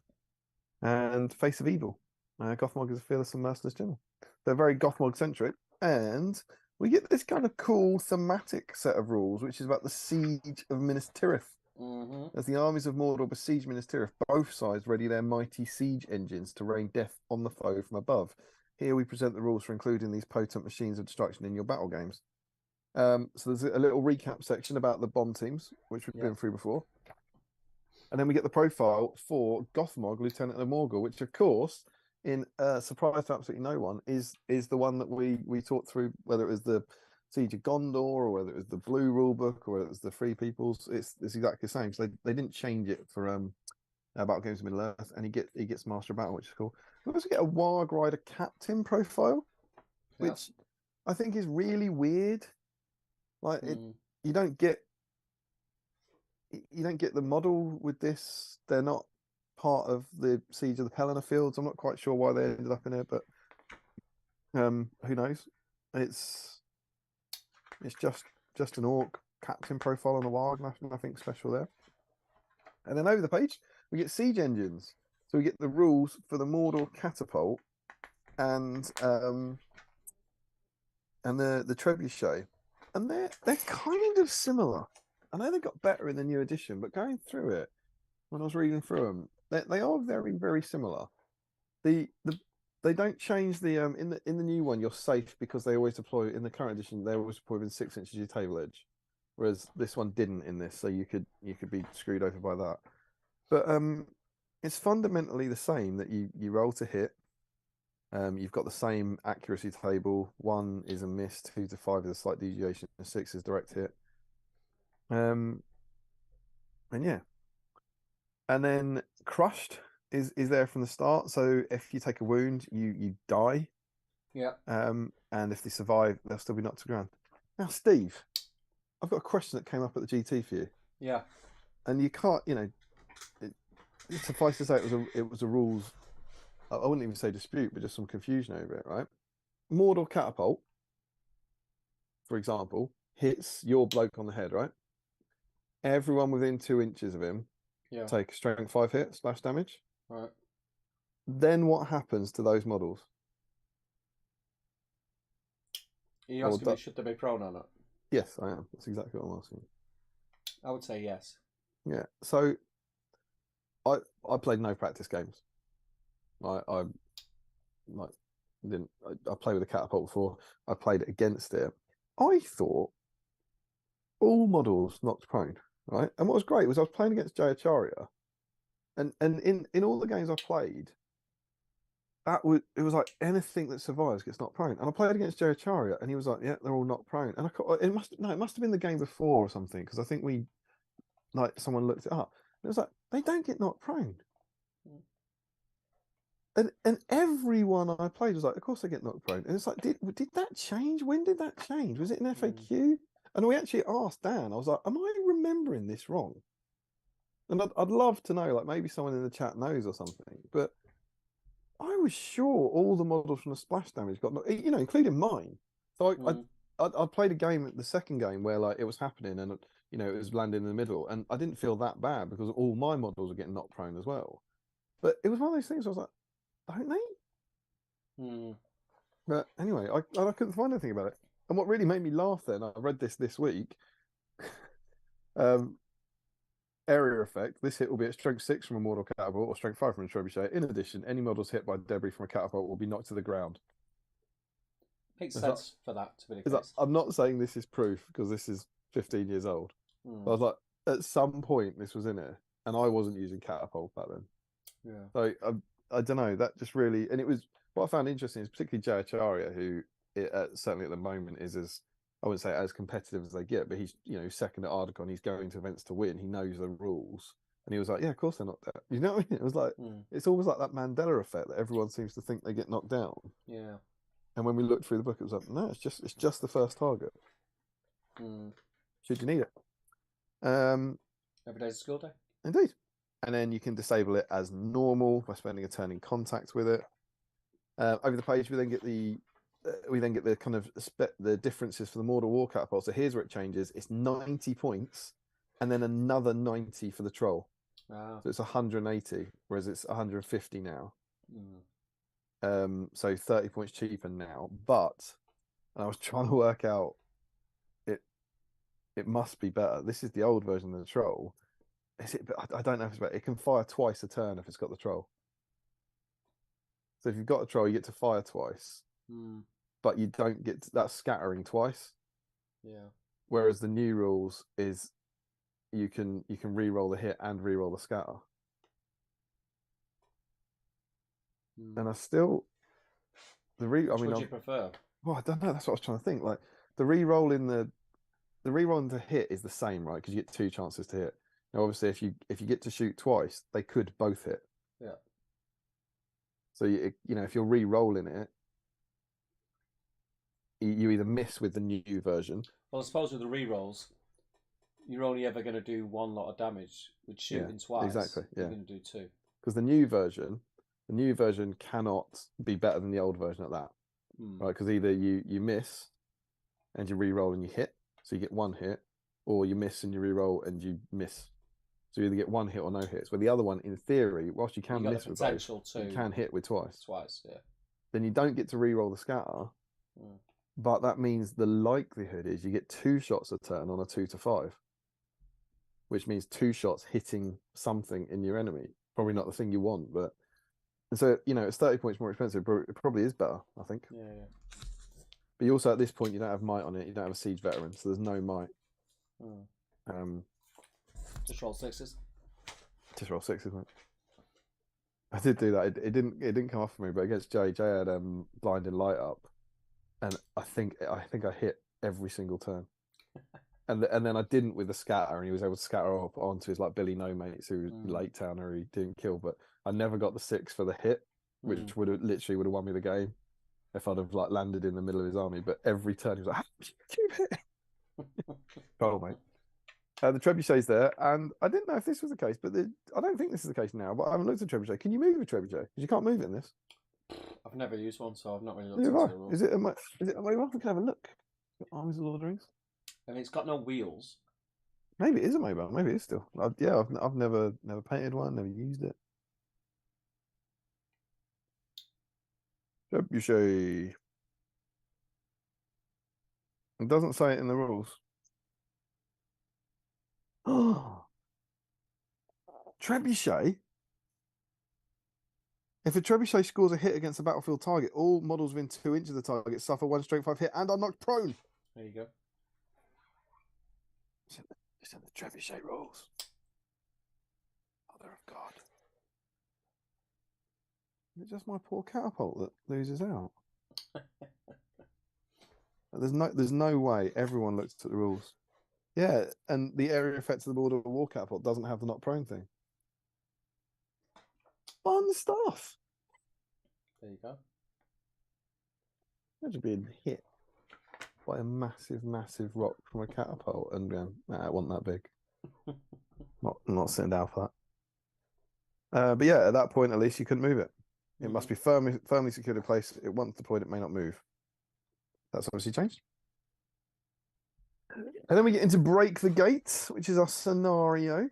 And Face of Evil. Gothmog is a fearless and merciless general. They're very Gothmog-centric, and we get this kind of cool thematic set of rules, which is about the siege of Minas Tirith. As the armies of Mordor besiege Minas Tirith, both sides ready their mighty siege engines to rain death on the foe from above. Here we present the rules for including these potent machines of destruction in your battle games. So there's a little recap section about the bomb teams, which we've been through before. And then we get the profile for Gothmog, Lieutenant of Morgul, which of course, in surprise to absolutely no one, is the one that we talked through, whether it was the Siege of Gondor or whether it was the Blue Rulebook or whether it was the Free Peoples. It's exactly the same. So they didn't change it for Battle Games of Middle Earth, and he gets Master of Battle, which is cool. We also get a Warg Rider Captain profile, which I think is really weird. Like you don't get the model with this. They're not part of the Siege of the Pelennor Fields. I'm not quite sure why they ended up in it, but who knows? It's just an orc captain profile on the wild, nothing special there. And then over the page we get siege engines. So we get the rules for the Mordor catapult and the trebuchet, and they're kind of similar. I know they got better in the new edition, but going through it when I was reading through them, they are very, very similar. They don't change the in the new one. You're safe because they always deploy in the current edition. They always deploy within 6 inches of your table edge, whereas this one didn't in this. So you could be screwed over by that. But it's fundamentally the same. That you roll to hit. You've got the same accuracy table. 1 is a miss, 2 to 5 is a slight deviation, and 6 is direct hit. And yeah, and then crushed is there from the start. So if you take a wound, you die. Yeah. And if they survive, they'll still be knocked to the ground. Now, Steve, I've got a question that came up at the GT for you. Yeah. And you can't, suffice to say, it was a rules. I wouldn't even say dispute, but just some confusion over it, right? Mordor catapult, for example, hits your bloke on the head, right? Everyone within 2 inches of him take a strength 5 hit, splash damage. Right. Then what happens to those models? Are you asking me, should they be prone or not? Yes, I am. That's exactly what I'm asking. I would say yes. Yeah. So I played no practice games. I played with a catapult before. I played it against it. I thought all models knocked prone, right? And what was great was I was playing against Jayacharya, and in all the games I played, it was like anything that survives gets knocked prone. And I played against Jayacharya, and he was like, "Yeah, they're all knocked prone." And it must have been the game before or something, because I think someone looked it up. And it was like, they don't get knocked prone. And everyone I played was like, of course they get knocked prone. And it's like, did that change? When did that change? Was it an FAQ? And we actually asked Dan. I was like, am I remembering this wrong? And I'd love to know, like maybe someone in the chat knows or something. But I was sure all the models from the splash damage got knocked, including mine. So I played a game, the second game, where like it was happening and it was landing in the middle, and I didn't feel that bad because all my models were getting knocked prone as well. But it was one of those things I was like, don't they? But anyway, I couldn't find anything about it. And what really made me laugh then, I read this week. Area effect. This hit will be at strength 6 from a mortal catapult or strength 5 from a trebuchet. In addition, any models hit by debris from a catapult will be knocked to the ground. Makes sense for that to be the case. I'm not saying this is proof because this is 15 years old. I was like, at some point this was in it, and I wasn't using catapult back then. Yeah. So I don't know. That just really, and it was what I found interesting is particularly Jayacharya, who certainly at the moment is I wouldn't say as competitive as they get, but he's second at Ardacon. He's going to events to win. He knows the rules, and he was like, yeah, of course they're not there. You know what I mean? It was like it's always like that Mandela effect that everyone seems to think they get knocked down. Yeah. And when we looked through the book, it was like, no, it's just the first target. Should you need it? Every day's a school day. Indeed. And then you can disable it as normal by spending a turn in contact with it. Over the page, we then get the kind of the differences for the Mordor War catapult. So here's where it changes. It's 90 points, and then another 90 for the troll. Wow. So it's 180, whereas it's 150 now. So 30 points cheaper now. But I was trying to work out it must be better. This is the old version of the troll. Is it? I don't know if it's better. It can fire twice a turn if it's got the troll. So if you've got a troll, you get to fire twice, but you don't get that scattering twice. Yeah. Whereas the new rules is you can re-roll the hit and re-roll the scatter. And I still Which would you prefer? Well, I don't know. That's what I was trying to think. Like the re-roll in the re-roll to hit is the same, right? Because you get 2 chances to hit. Now, obviously, if you get to shoot twice, they could both hit. Yeah. So if you're re-rolling it, you either miss with the new version. Well, I suppose with the rerolls, you're only ever going to do one lot of damage. With shooting twice, exactly. Yeah, you're going to do two. Because the new version cannot be better than the old version at that, right? Because either you miss and you re-roll and you hit, so you get one hit, or you miss and you re-roll and you miss. So you either get one hit or no hits. Where the other one, in theory, whilst you can miss with both, you can hit with twice. Twice, yeah. Then you don't get to re-roll the scatter, but that means the likelihood is you get 2 shots a turn on a 2 to 5, which means 2 shots hitting something in your enemy. Probably not the thing you want, but and so it's 30 points more expensive, but it probably is better, I think. Yeah. But you also at this point you don't have might on it. You don't have a siege veteran, so there's no might. Just roll 6s. Just roll 6s, mate. I did do that. It didn't come off for me, but against Jay had blinding light up, and I think I hit every single turn. And then I didn't with the scatter, and he was able to scatter up onto his like Billy No Mates, who was late towner, he didn't kill, but I never got the 6 for the hit, which would have won me the game if I'd have like landed in the middle of his army. But every turn he was like, "How did you hit?" Oh mate. The trebuchet's there, and I didn't know if this was the case, but I don't think this is the case now. But I haven't looked at trebuchet. Can you move a trebuchet? Because you can't move it in this. I've never used one, so I've not really looked into it. Is it? Well, we can have a look. Armies of Lord of the Rings. I mean, it's got no wheels. Maybe it is a mobile. Maybe it is still. I've never painted one. Never used it. Trebuchet. It doesn't say it in the rules. Oh, trebuchet. If a trebuchet scores a hit against a battlefield target, all models within 2 inches of the target suffer 1 strength 5 hit and are knocked prone. There you go. It's in the trebuchet rules. Mother of God. Is it just my poor catapult that loses out? There's no way everyone looks at the rules. Yeah, and the area effects of the board of a war catapult doesn't have the not prone thing. Fun stuff. There you go. Imagine being hit by a massive rock from a catapult and it wasn't that big. not sitting down for that. But yeah, at that point at least you couldn't move it. It must be firmly secured in place. At once deployed, it may not move. That's obviously changed. And then we get into Break the Gate, which is our scenario,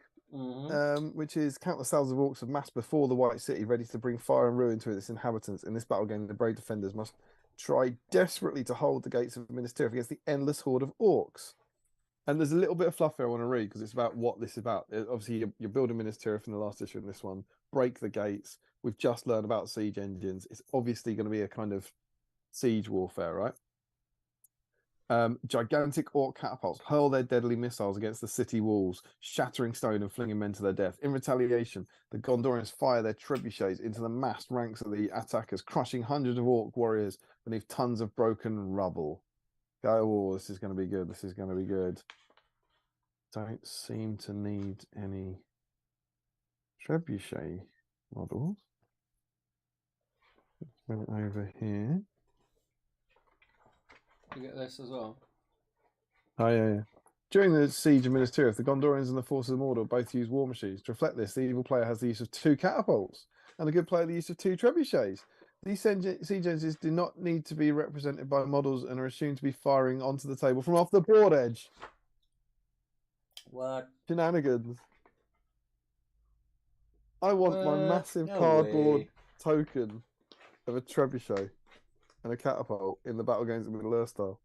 which is countless thousands of orcs have massed before the White City, ready to bring fire and ruin to its inhabitants. In this battle game, the brave defenders must try desperately to hold the gates of Minas Tirith against the endless horde of orcs. And there's a little bit of fluff here I want to read because it's about what this is about. Obviously, you're building Minas Tirith in the last issue in this one. Break the gates. We've just learned about siege engines. It's obviously going to be a kind of siege warfare, right? Gigantic orc catapults hurl their deadly missiles against the city walls, shattering stone and flinging men to their death. In retaliation, the Gondorians fire their trebuchets into the massed ranks of the attackers, crushing hundreds of orc warriors beneath tons of broken rubble. Oh, this is going to be good. This is going to be good. Don't seem to need any trebuchet models. Bring it over here. You get this as well. Oh, yeah. During the siege of Minas Tirith, the Gondorians and the forces of Mordor both use war machines. To reflect this, the evil player has the use of 2 catapults, and the good player the use of 2 trebuchets. These siege engines do not need to be represented by models and are assumed to be firing onto the table from off the board edge. What? Shenanigans. I want my massive cardboard token of a trebuchet and a catapult in the battle games of Middle-earth style.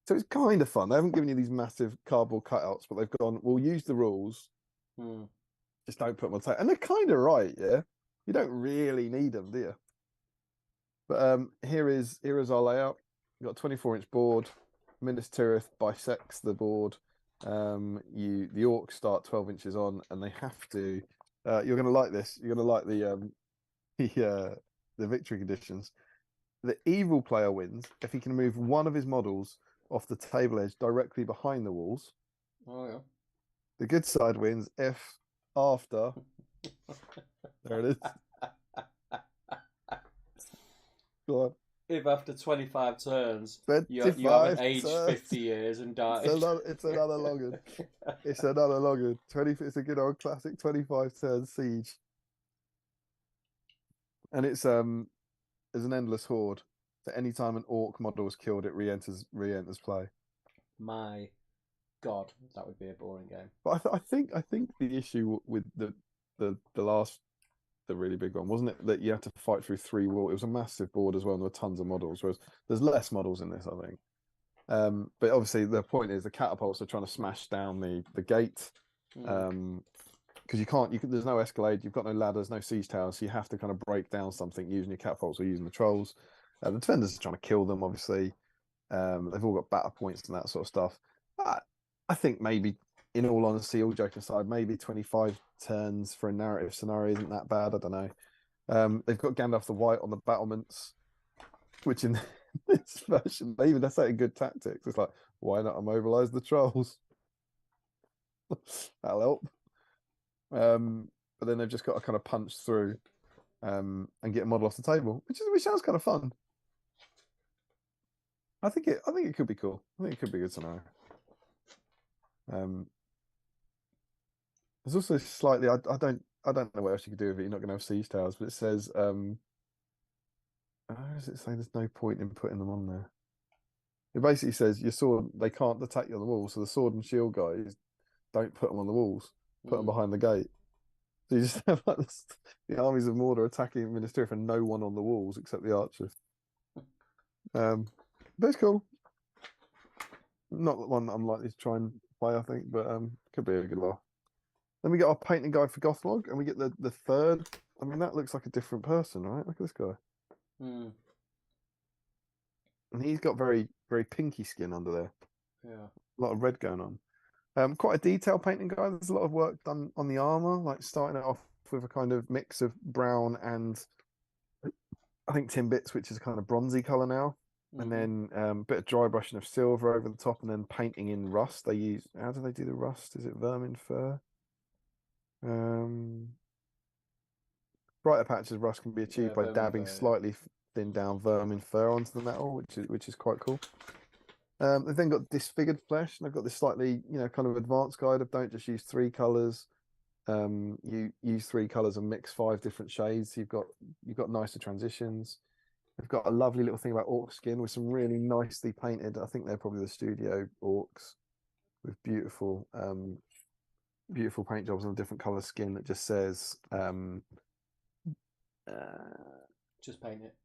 So it's kind of fun. They haven't given you these massive cardboard cutouts, but they've gone, we'll use the rules. Just don't put them on tape. And they're kind of right, yeah? You don't really need them, do you? But here is our layout. You've got a 24-inch board. Minas Tirith bisects the board. The orcs start 12 inches on, and they have to... you're going to like this. You're going to like the victory conditions. The evil player wins if he can move one of his models off the table edge directly behind the walls. Oh, yeah. The good side wins if after... There it is. Go on. if after 25 turns you 25 haven't aged turns. 50 years and died. It's another login. It's another login. It's a good old classic 25 turn siege. And it's an endless horde. So anytime an orc model is killed, it re-enters play. My God, that would be a boring game. But I think the issue with the really big one, wasn't it, that you had to fight through 3 walls? It was a massive board as well, and there were tons of models, whereas there's less models in this, I think. But obviously the point is the catapults are trying to smash down the gate. Because there's no escalade, you've got no ladders, no siege towers, so you have to kind of break down something using your catapults or using the trolls. The defenders are trying to kill them, obviously. They've all got battle points and that sort of stuff. I think maybe, in all honesty, all joking aside, maybe 25 turns for a narrative scenario isn't that bad. I don't know. They've got Gandalf the White on the battlements, which in this version, that's like a good tactics. It's like, why not immobilize the trolls? That'll help. But then they've just got to kind of punch through and get a model off the table, which sounds kind of fun. I think it could be cool. I think it could be a good scenario. There's also slightly I don't know what else you could do with it. You're not going to have siege towers, but it says how does it say there's no point in putting them on there? It basically says your sword, they can't attack you on the wall, so the sword and shield guys, don't put them on the walls, put them behind the gate. So you just have like the armies of Mordor attacking Minas Tirith and no one on the walls except the archers. But it's cool. Not the one that I'm likely to try and play, I think, but could be a good laugh. Then we get our painting guide for Gothmog, and we get the third. I mean, that looks like a different person, right? Look at this guy. And he's got very, very pinky skin under there. Yeah. A lot of red going on. Quite a detailed painting guide. There's a lot of work done on the armor, like starting it off with a kind of mix of brown and I think tin bits, which is a kind of bronzy color now. And then a bit of dry brushing of silver over the top, and then painting in rust. How do they do the rust? Is it vermin fur? Brighter patches of rust can be achieved by dabbing slightly thin down vermin fur onto the metal, which is quite cool. They've then got disfigured flesh, and I've got this slightly, kind of advanced guide of don't just use 3 colors. You use 3 colors and mix 5 different shades. You've got nicer transitions. They've got a lovely little thing about orc skin with some really nicely painted. I think they're probably the studio orcs with beautiful paint jobs on a different color skin that just says just paint it.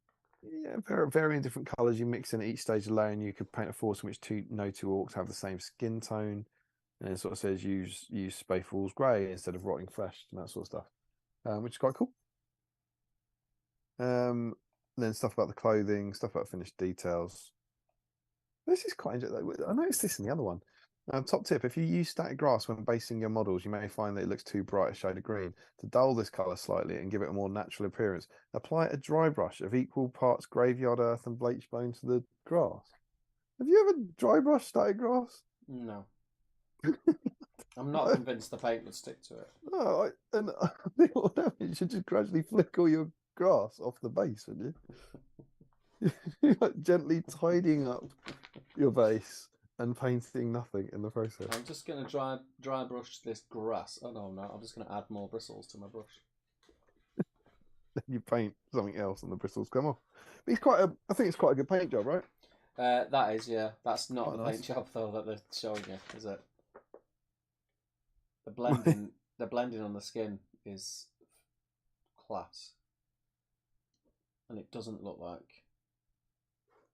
Yeah, varying different colors you mix in at each stage of layering. You could paint a force in which no two orcs have the same skin tone, and it sort of says use Spaceballs grey instead of rotting flesh and that sort of stuff, which is quite cool. Then stuff about the clothing, stuff about finished details. This is quite interesting. I noticed this in the other one. Top tip: if you use static grass when basing your models, you may find that it looks too bright a shade of green. To dull this colour slightly and give it a more natural appearance, apply a dry brush of equal parts graveyard earth and bleach bone to the grass. Have you ever dry brushed static grass? No. I'm not convinced the paint would stick to it. No, I think you should just gradually flick all your grass off the base, wouldn't you? You're like gently tidying up your base and painting nothing in the process. I'm just going to dry brush this grass. Oh, no, I'm not. I'm just going to add more bristles to my brush. Then you paint something else and the bristles come off. But I think it's quite a good paint job, right? That is, yeah. That's not quite the nice paint job, though, that they're showing you, is it? The blending on the skin is class. And it doesn't look like...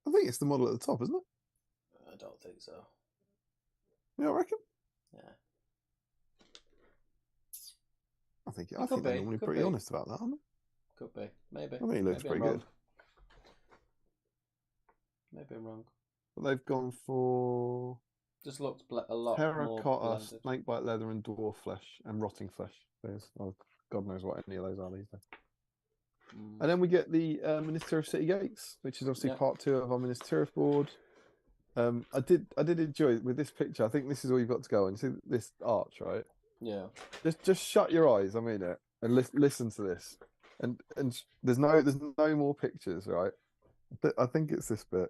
I think it's the model at the top, isn't it? I don't think so. You don't reckon? Yeah. I think they're normally pretty honest about that, aren't they? Could be. Maybe. I think it looks pretty good. Maybe I'm wrong. But they've gone for... Just looked a lot terracotta, more snakebite leather, and dwarf flesh, and rotting flesh. God knows what any of those are these days. And then we get the Minas Tirith City Gates, which is obviously part 2 of our Minas Tirith board. I did enjoy it with this picture. I think this is all you've got to go on. You see this arch, right? Yeah. Just shut your eyes. I mean it, and listen to this. And there's no more pictures, right? I think it's this bit.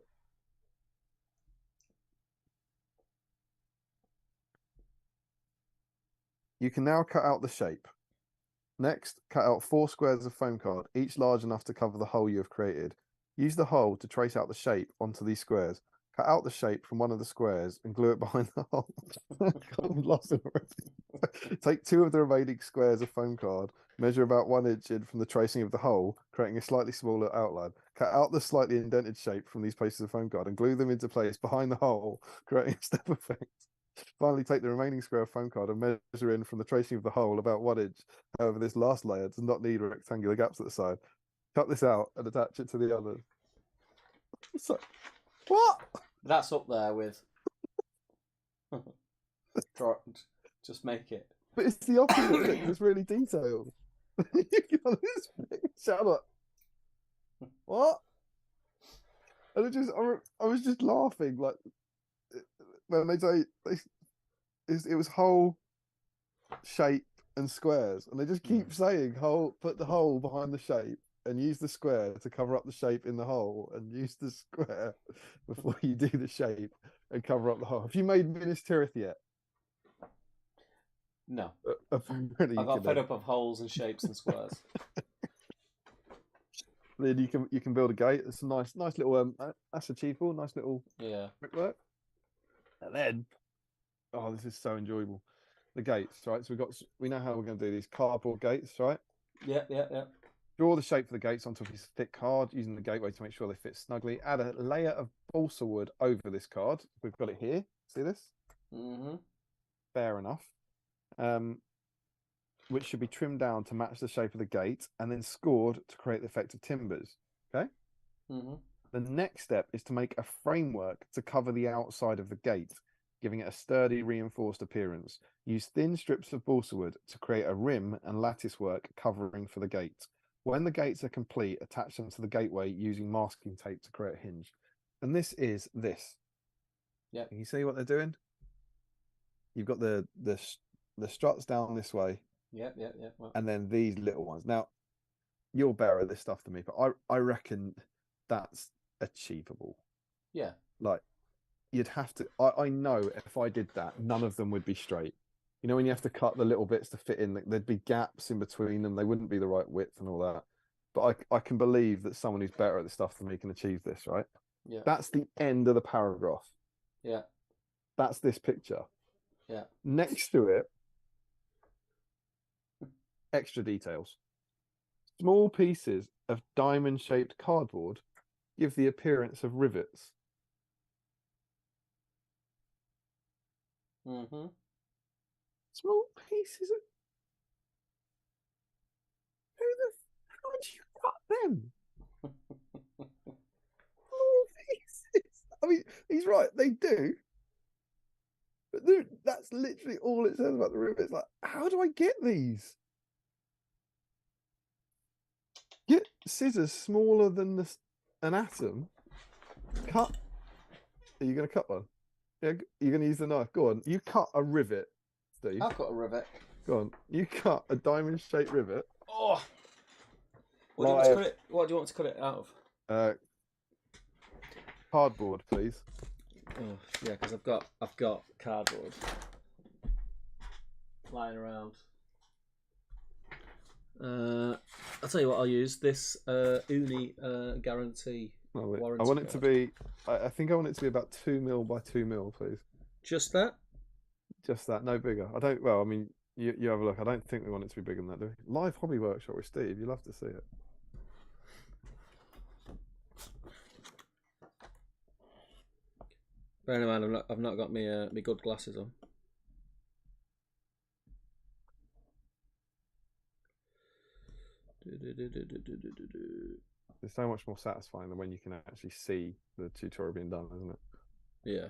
You can now cut out the shape. Next, cut out 4 squares of foam card, each large enough to cover the hole you have created. Use the hole to trace out the shape onto these squares. Cut out the shape from one of the squares and glue it behind the hole. I'm lost already. Take 2 of the remaining squares of foam card, measure about 1 inch in from the tracing of the hole, creating a slightly smaller outline. Cut out the slightly indented shape from these pieces of foam card and glue them into place behind the hole, creating a step effect. Finally, take the remaining square of foam card and measure in from the tracing of the hole about 1 inch. However, this last layer does not need rectangular gaps at the side. Cut this out and attach it to the other. So, what? That's up there with. Just make it. But it's the opposite thing. It's really detailed. Shut up. What? And I was just laughing like when they say it was hole, shape, and squares, and they just keep saying hole. Put the hole behind the shape, and use the square to cover up the shape in the hole, and use the square before you do the shape and cover up the hole. Have you made Minas Tirith yet? No. Apparently I got fed up of holes and shapes and squares. Then you can build a gate. It's a nice little that's achievable. Nice little brickwork. And then, oh, this is so enjoyable. The gates, right? So we know how we're going to do these cardboard gates, right? Yeah. Draw the shape for the gates onto a piece of thick card using the gateway to make sure they fit snugly. Add a layer of balsa wood over this card. We've got it here. See this? Mm-hmm. Fair enough. Which should be trimmed down to match the shape of the gate and then scored to create the effect of timbers. Okay? Mm-hmm. The next step is to make a framework to cover the outside of the gate, giving it a sturdy, reinforced appearance. Use thin strips of balsa wood to create a rim and lattice work covering for the gate. When the gates are complete, attach them to the gateway using masking tape to create a hinge. And this is this. Yeah. Can you see what they're doing? You've got the struts down this way. Yeah. Well. And then these little ones. Now, you're better at this stuff than me, but I reckon that's achievable. Yeah. Like, you'd have to. I know if I did that, none of them would be straight. You know, when you have to cut the little bits to fit in, there'd be gaps in between them. They wouldn't be the right width and all that. But I can believe that someone who's better at this stuff than me can achieve this, right? Yeah. That's the end of the paragraph. Yeah. That's this picture. Yeah. Next to it, extra details. Small pieces of diamond-shaped cardboard give the appearance of rivets. Mm-hmm. Small pieces of... How do you cut them? Small pieces. I mean, he's right, they do. But that's literally all it says about the rivets. Like, how do I get these? Get scissors smaller than an atom. Cut. Are you going to cut one? Yeah, you're going to use the knife. Go on. You cut a rivet, Steve. I've got a rivet. Go on. You cut a diamond-shaped rivet. Oh. What do you want to cut it out of? Cardboard, please. Oh, yeah, because I've got cardboard lying around. I'll tell you what I'll use. This Uni guarantee warranty. I want it to be. I think I want it to be about 2 mil by 2 mil, please. Just that? Just that, no bigger. I don't. Well, I mean, you have a look. I don't think we want it to be bigger than that, do we? Live hobby workshop with Steve. You'll love to see it. Bear in mind, I've not got me good glasses on. It's so much more satisfying than when you can actually see the tutorial being done, isn't it? Yeah.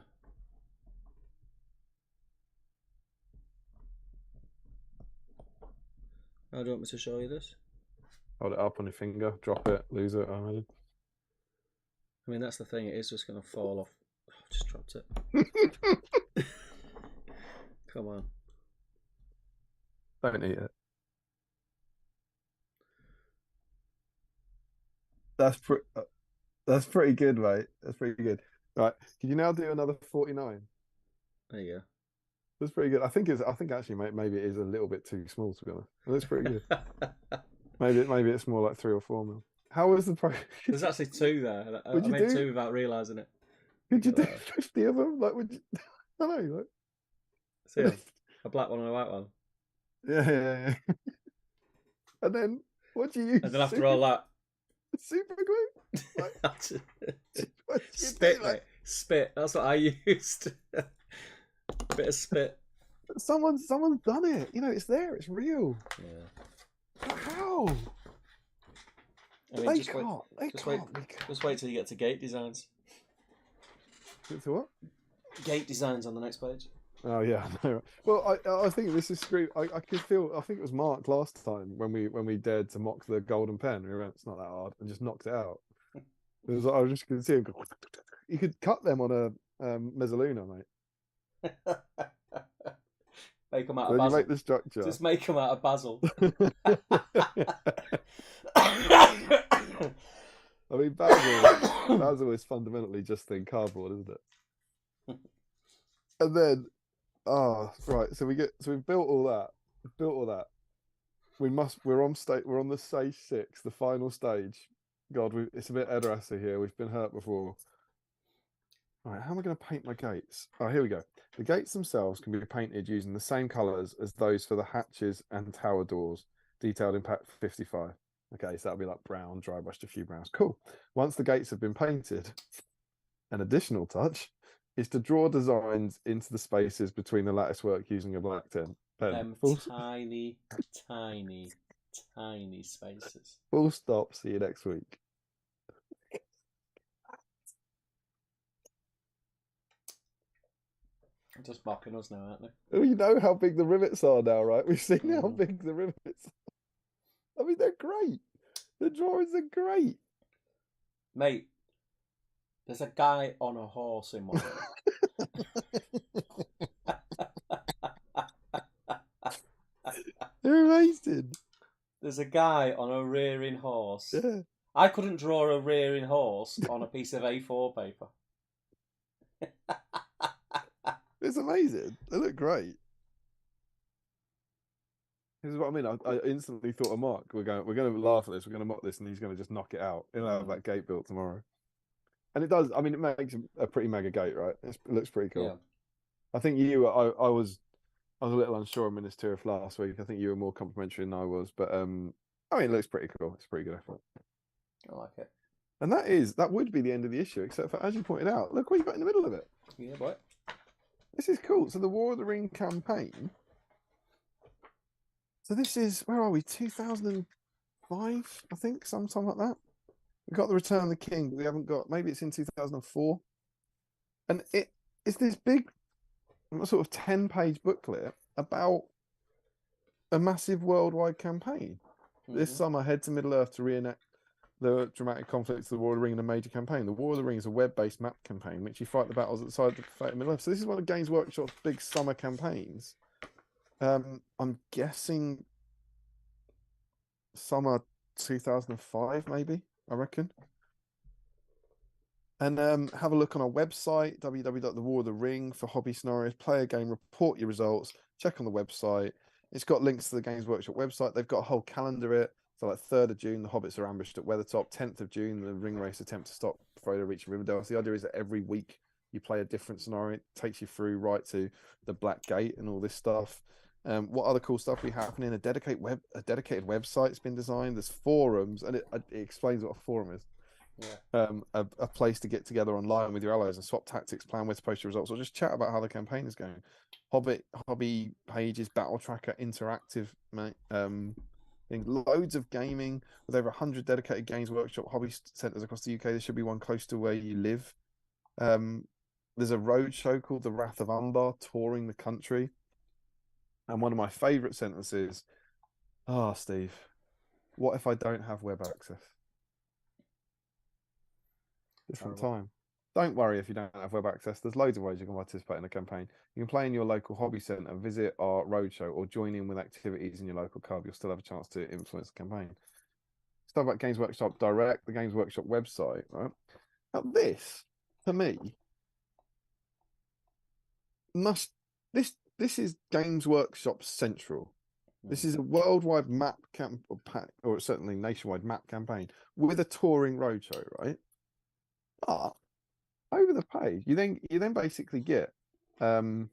How do you want me to show you this? Hold it up on your finger, drop it, lose it, I imagine. I mean, that's the thing. It is just going to fall off. Oh, I just dropped it. Come on. Don't eat it. That's That's pretty good, mate. That's pretty good. Right. Can you now do another 49? There you That's pretty good. I think actually, mate, maybe it is a little bit too small to be honest. That's pretty good. go. Maybe it's more like 3 or 4 mil. How was the pro? There's actually two there. Would I you made do? two without realising it. Could you Look do at that. 50 of them? Like, would you? I don't know. See them? A black one and a white one. Yeah. And then what do you use? And then after all that, Super glue? Like, what do you spit, do? mate. Spit. That's what I used. Bit of spit. Someone's done it. You know, it's there. It's real. Yeah. How? I mean, They just can't. They just wait. can't. They can't. Just wait till you get to gate designs. To what? Gate designs on the next page. Oh yeah, I know. Well, I think this is screw. I could feel. I think it was Mark last time when we dared to mock the golden pen. We went, it's not that hard, and just knocked it out. It was like, I was just going to see him go. You could cut them on a mezzaluna, mate. Make them out of Then you basil. make the structure. Just make them out of basil. I mean, basil is fundamentally just thin cardboard, isn't it? And then, right. So we've built all that. We've built all that. We're on the stage 6, the final stage. God, it's a bit Edrassi here. We've been hurt before. All right, how am I going to paint my gates? Oh, here we go. The gates themselves can be painted using the same colours as those for the hatches and tower doors, detailed in pack 55. Okay, so that'll be like brown, dry brushed a few browns. Cool. Once the gates have been painted, an additional touch is to draw designs into the spaces between the lattice work using a black pen. Tiny, tiny, tiny spaces. Full stop. See you next week. They're just mocking us now, aren't they? Oh, you know how big the rivets are now, right? We've seen how Mhm. big the rivets are. I mean, they're great. The drawings are great. Mate, there's a guy on a horse in one. They're amazing. There's a guy on a rearing horse. Yeah. I couldn't draw a rearing horse on a piece of A4 paper. It's amazing. They look great. This is what I mean. I instantly thought of Mark. We're going to laugh at this. We're going to mock this, and he's going to just knock it out. He'll have that gate built tomorrow. And it does. I mean, it makes a pretty mega gate, right? It looks pretty cool. Yeah. I think I was a little unsure of Ministerial last week. I think you were more complimentary than I was, but I mean, it looks pretty cool. It's a pretty good effort. I like it. And that would be the end of the issue, except for, as you pointed out, look what you got in the middle of it. Yeah, boy. This is cool. So the War of the Ring campaign. So this is, where are we? 2005, I think, sometime like that. We got the Return of the King, but we haven't got. Maybe it's in 2004. And it's this big, sort of 10-page booklet about a massive worldwide campaign. This summer, head to Middle Earth to reenact the dramatic conflicts of the War of the Ring in a major campaign. The War of the Ring is a web-based map campaign in which you fight the battles at the side of the fate of Middle Earth. So this is one of Games Workshop's big summer campaigns. I'm guessing summer 2005, maybe, I reckon. And have a look on our website, www.thewarofthering, for hobby scenarios. Play a game, report your results, check on the website. It's got links to the Games Workshop website. They've got a whole calendar it. So like 3rd of June, the Hobbits are ambushed at Weathertop. 10th of June, the Ring Race attempt to stop Frodo reaching Rivendell. So the idea is that every week you play a different scenario. It takes you through right to the Black Gate and all this stuff. What other cool stuff we happening? A dedicated website's been designed. There's forums, and it explains what a forum is. Yeah. A place to get together online with your allies and swap tactics, plan where to post your results, or just chat about how the campaign is going. Hobby pages, battle tracker, interactive, mate. Loads of gaming with over 100 dedicated Games Workshop hobby centres across the UK. There should be one close to where you live. There's a road show called The Wrath of Umbar touring the country. And one of my favourite sentences, Steve, what if I don't have web access? Different time. Don't worry if you don't have web access. There's loads of ways you can participate in a campaign. You can play in your local hobby centre, visit our roadshow, or join in with activities in your local club. You'll still have a chance to influence the campaign. stuff about Games Workshop Direct, the Games Workshop website, right? Now this, to me, this is Games Workshop Central. This is a worldwide map or certainly nationwide map campaign with a touring roadshow, right? But over the page, you then basically get like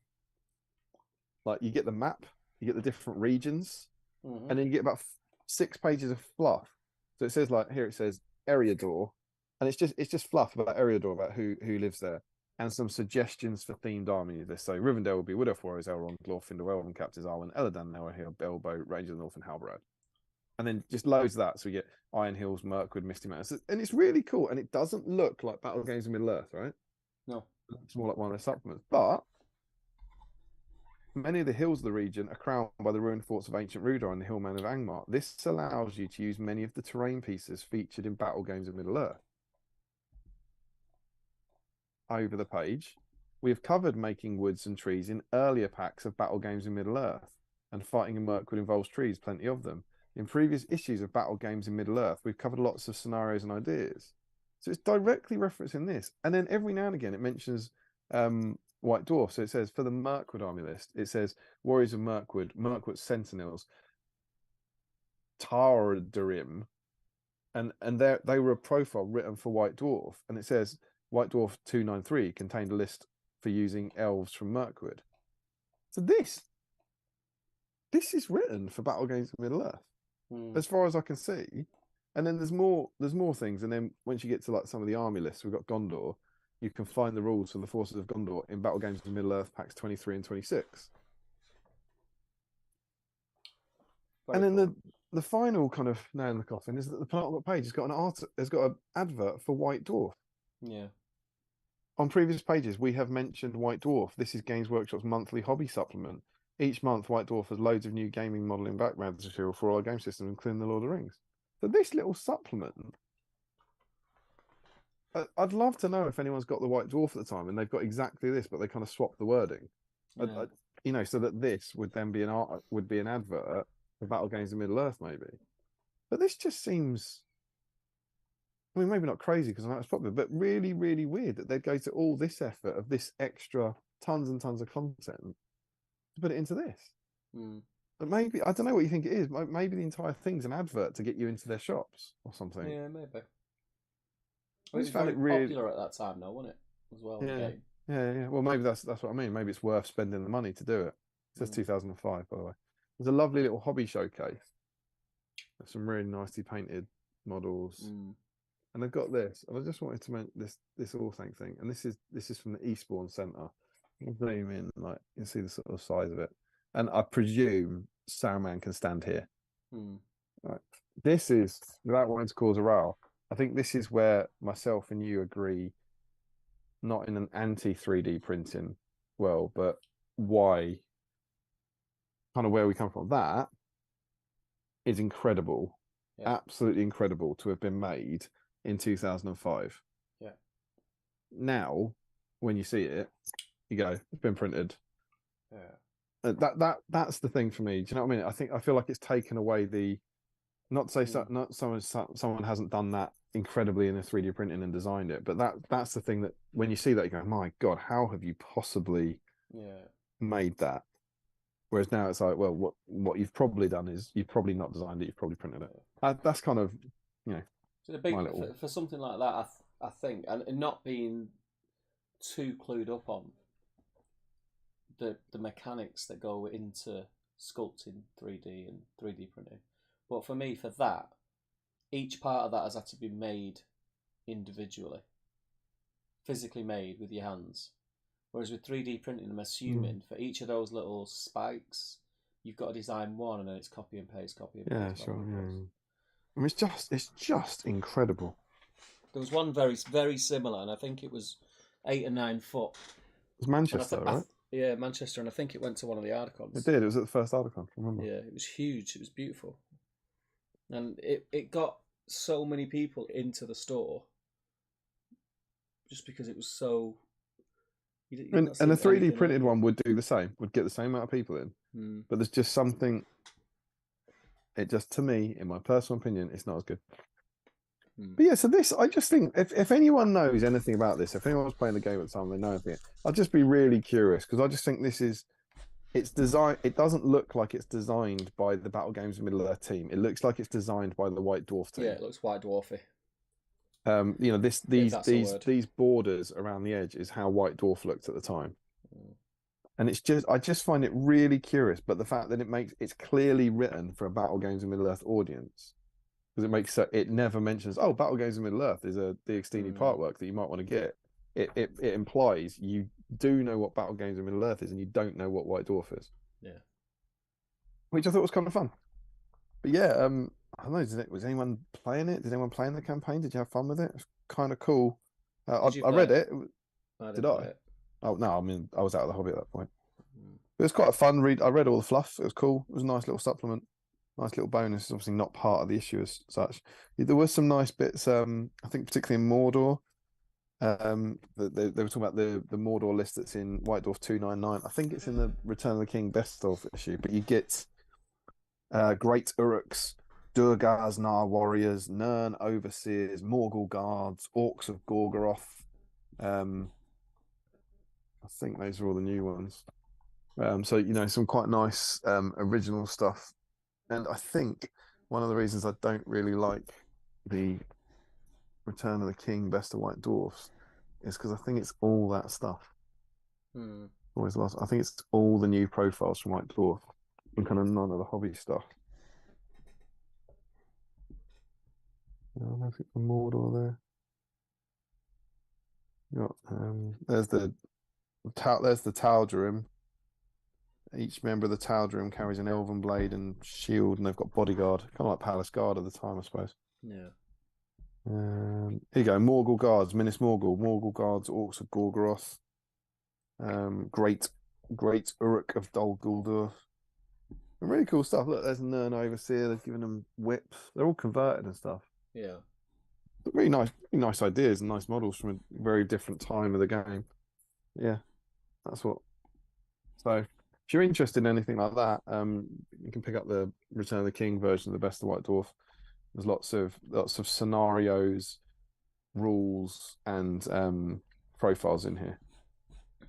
you get the map, you get the different regions, and then you get about 6 pages of fluff. So it says like here it says Eriador, and it's just fluff about Eriador, about who lives there, and some suggestions for themed armies. They say Rivendell will be Wood Elf Warriors, Elrond, Glorfindel, Elven Captains, Arwen, Elladan, Nelrahil, Bilbo, Rangers of the North, and Halbrand. And then just loads of that. So we get Iron Hills, Mirkwood, Misty Mountains, and it's really cool. And it doesn't look like Battle Games of Middle Earth, right? No, it's more like one of the supplements. But many of the hills of the region are crowned by the ruined forts of ancient Rudar and the Hillman of Angmar. This allows you to use many of the terrain pieces featured in Battle Games of Middle Earth. Over the page, we have covered making woods and trees in earlier packs of Battle Games in Middle Earth, and fighting in Mirkwood involves trees, plenty of them. In previous issues of Battle Games in Middle Earth, we've covered lots of scenarios and ideas. So it's directly referencing this. And then every now and again it mentions White Dwarf. So it says for the Mirkwood army list, it says Warriors of Mirkwood, Mirkwood Sentinels, Tardarim, and they were a profile written for White Dwarf. And it says White Dwarf 293 contained a list for using elves from Mirkwood. So this is written for Battle Games of Middle Earth, as far as I can see. And then there's more things. And then once you get to like some of the army lists, we've got Gondor. You can find the rules for the forces of Gondor in Battle Games of Middle Earth packs 23 and 26. Very and then cool. the final kind of nail in the coffin is that the penultimate page has got an advert for White Dwarf. Yeah. On previous pages, we have mentioned White Dwarf. This is Games Workshop's monthly hobby supplement. Each month, White Dwarf has loads of new gaming modelling background material for all our game systems, including the Lord of the Rings. So this little supplement, I'd love to know if anyone's got the White Dwarf at the time and they've got exactly this, but they kind of swapped the wording. Yeah. So that this would then be an advert for Battle Games of Middle Earth, maybe. But this just seems, I mean, maybe not crazy because I know it's popular, but really, really weird that they'd go to all this effort of this extra tons and tons of content to put it into this. But maybe, I don't know what you think it is. Maybe the entire thing's an advert to get you into their shops or something. Yeah, maybe. I just found it really popular at that time, though, wasn't it? As well. Yeah. Yeah. Well, maybe that's what I mean. Maybe it's worth spending the money to do it. It says 2005, by the way. There's a lovely little hobby showcase. There's some really nicely painted models, and they've got this. And I just wanted to mention this Orthanc thing. And this is from the Eastbourne Centre. I'll zoom in, like you can see the sort of size of it. And I presume Saruman can stand here. Right. This is, without wanting to cause a row, I think this is where myself and you agree, not in an anti-3D printing world, but why, kind of where we come from. That is incredible, absolutely incredible to have been made in 2005. Yeah. Now, when you see it, you go, it's been printed. Yeah. That's the thing for me. Do you know what I mean? I feel like it's taken away the, not to say not someone hasn't done that incredibly in a 3D printing and designed it, but that's the thing that when you see that you go, my God, how have you possibly made that? Whereas now it's like, well, what you've probably done is you've probably not designed it, you've probably printed it. That's kind of, so for something like that, I think, and not being too clued up on the mechanics that go into sculpting 3D and 3D printing. But for me, for that, each part of that has had to be made individually, physically made with your hands. Whereas with 3D printing, I'm assuming for each of those little spikes, you've got to design one, and then it's copy and paste, copy and paste. Yeah, sure. Yeah. I mean, it's just incredible. There was one very, very similar, and I think it was 8 or 9 foot. It was Manchester, right? Yeah, Manchester, and I think it went to one of the Archons. It did. It was at the first Archon, I remember. Yeah, it was huge. It was beautiful. And it got so many people into the store just because it was so... And a 3D printed one would do the same, would get the same amount of people in. But there's just something, it just, to me, in my personal opinion, it's not as good. But yeah, so this, I just think if anyone knows anything about this, if anyone's playing the game at the time, they know anything, I'd just be really curious because I just think it's designed. It doesn't look like it's designed by the Battle Games of Middle Earth team. It looks like it's designed by the White Dwarf team. Yeah, it looks White Dwarfy. These borders around the edge is how White Dwarf looked at the time. And I just find it really curious. But the fact that it's clearly written for a Battle Games of Middle Earth audience, because it never mentions, oh, Battle Games of Middle Earth is the Extini part work that you might want to get. It implies you do know what Battle Games of Middle Earth is and you don't know what White Dwarf is. Yeah. Which I thought was kind of fun. But yeah, I don't know, was anyone playing it? Did anyone play in the campaign? Did you have fun with it? It's kind of cool. I read it. Did I? Oh no, I mean I was out of the hobby at that point. It was quite a fun read. I read all the fluff. It was cool. It was a nice little supplement. Nice little bonus. It's obviously not part of the issue as such. There were some nice bits. I think particularly in Mordor. They were talking about the Mordor list that's in White Dwarf 299. I think it's in the Return of the King best of issue. But you get Great Uruks, Durgaznar warriors, Nern overseers, Morgul guards, Orcs of Gorgoroth. I think those are all the new ones. So some quite nice original stuff. And I think one of the reasons I don't really like the Return of the King Best of White Dwarfs is because I think it's all that stuff. Always lost. I think it's all the new profiles from White Dwarf and kind of none of the hobby stuff. I don't know if it's the Mordor there. There's the Tal'Darim. Each member of the Tal'Darim carries an elven blade and shield, and they've got bodyguard, kind of like Palace Guard at the time, I suppose. Yeah. Here you go. Morgul guards, Minas Morgul, Morgul guards, Orcs of Gorgoroth. Great Uruk of Dol Guldur. Really cool stuff. Look, there's Nern Overseer. They've given them whips. They're all converted and stuff. Yeah. But really nice ideas and nice models from a very different time of the game. Yeah, that's what. So if you're interested in anything like that, you can pick up the Return of the King version of the Best of White Dwarf. There's lots of scenarios, rules, and profiles in here.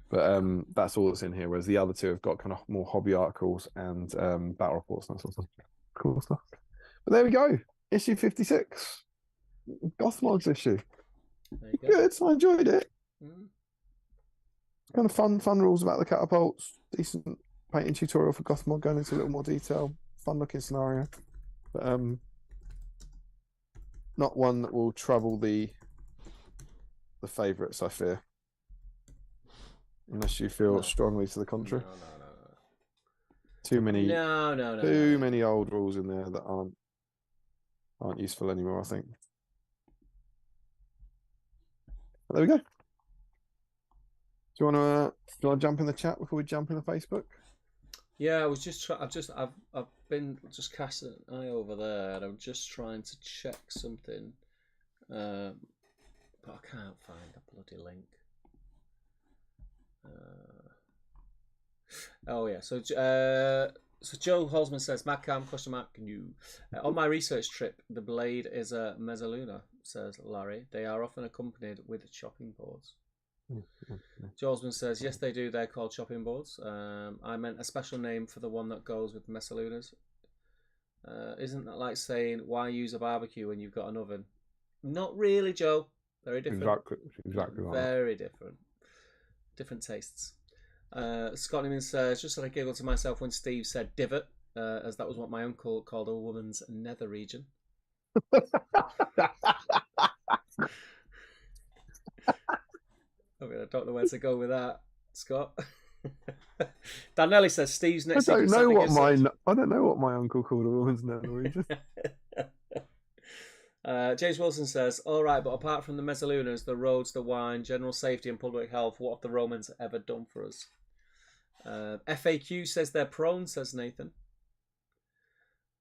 But that's all that's in here. Whereas the other two have got kind of more hobby articles and battle reports and that sort of stuff. Cool stuff. But there we go. Issue 56. Gothmog's issue. There you go. Good. I enjoyed it. Kind of fun rules about the catapults. Decent painting tutorial for Gothmog, going into a little more detail. Fun looking scenario. But not one that will trouble the favourites, I fear. Unless you feel strongly to the contrary. No. Too many. No. Too many old rules in there that aren't useful anymore, I think. But there we go. Do you want to jump in the chat before we jump in the Facebook? Yeah, I was just I've been just casting an eye over there, and I'm just trying to check something, but I can't find the bloody link. Oh yeah, so Joe Holzman says, Macam, question mark, can you... on my research trip, the blade is a Mezzaluna, says Larry. They are often accompanied with chopping boards. Joe Holzman says, yes, they do. They're called chopping boards. I meant a special name for the one that goes with Messalunas. Isn't that like saying, why use a barbecue when you've got an oven? Not really, Joe. Very different. Exactly right. Very different. Different tastes. Scott Newman says, just sort of giggled to myself when Steve said divot, as that was what my uncle called a woman's nether region. I mean, I don't know where to go with that, Scott. Danelli says Steve's next. I don't know what my uncle called a woman's nether region. James Wilson says, all right, but apart from the Mezzalunas, the roads, the wine, general safety and public health, what have the Romans ever done for us? FAQ says they're prone, says Nathan.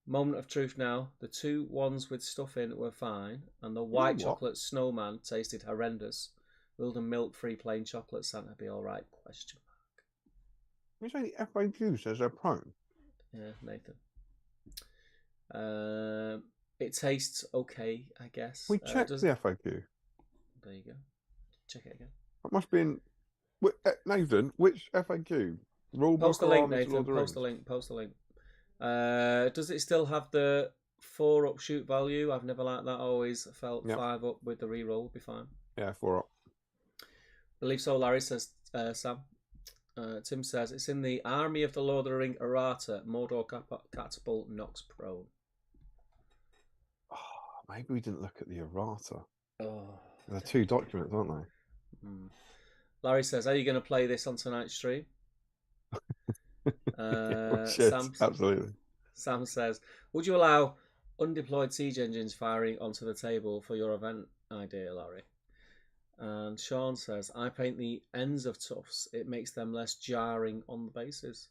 Moment of truth now. The two ones with stuff in were fine, and the white chocolate snowman tasted horrendous. Will the milk-free plain chocolate Santa be all right? Question mark. You say the FAQ says they're prone? Yeah, Nathan. It tastes okay, I guess. We checked Does the FAQ. There you go. Check it again. It must be in. Nathan, which FAQ? Post Rulebook the or link, Armies of Nathan. Lord of the Post Rings? the link. Post the link. Does it still have the 4 up shoot value? I've never liked that. Always felt Yep. 5 up with the reroll would be fine. Yeah, 4 up. Believe so, Larry, says Sam. Tim says it's in the Army of the Lord of the Ring errata. Mordor catapult knocks prone. Oh, maybe we didn't look at the errata. Oh, They're 2 documents, aren't they? Larry says, "Are you going to play this on tonight's stream?" Absolutely. Sam says, "Would you allow undeployed siege engines firing onto the table for your event idea, Larry?" And Sean says, "I paint the ends of tufts. It makes them less jarring on the bases."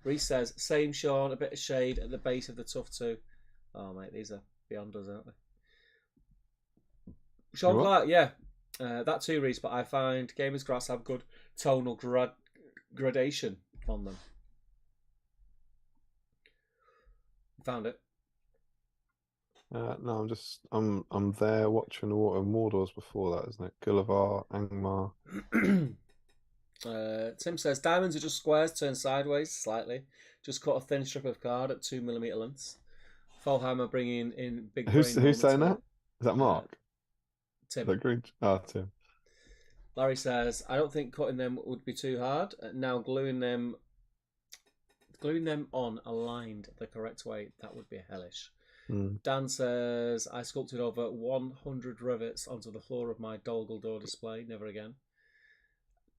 Reese says, "Same, Sean. A bit of shade at the base of the tuft too." Oh, mate, these are beyond us, aren't they? Sean Clark, yeah. That too, Reese, but I find Gamers Grass have good tonal gradation on them. Found it. No, I'm there watching the Water of Mordor's before that, isn't it? Gulliver, Angmar. Tim says diamonds are just squares turned sideways slightly. Just cut a thin strip of card at 2mm lengths. Folheimer bringing in big brain. Who's saying that? Is that Mark? Tim. Is that Green? Oh, Tim. Larry says, "I don't think cutting them would be too hard. Now gluing them on aligned the correct way, that would be hellish." Dan says, "I sculpted over 100 rivets onto the floor of my Dolgle door display. Never again."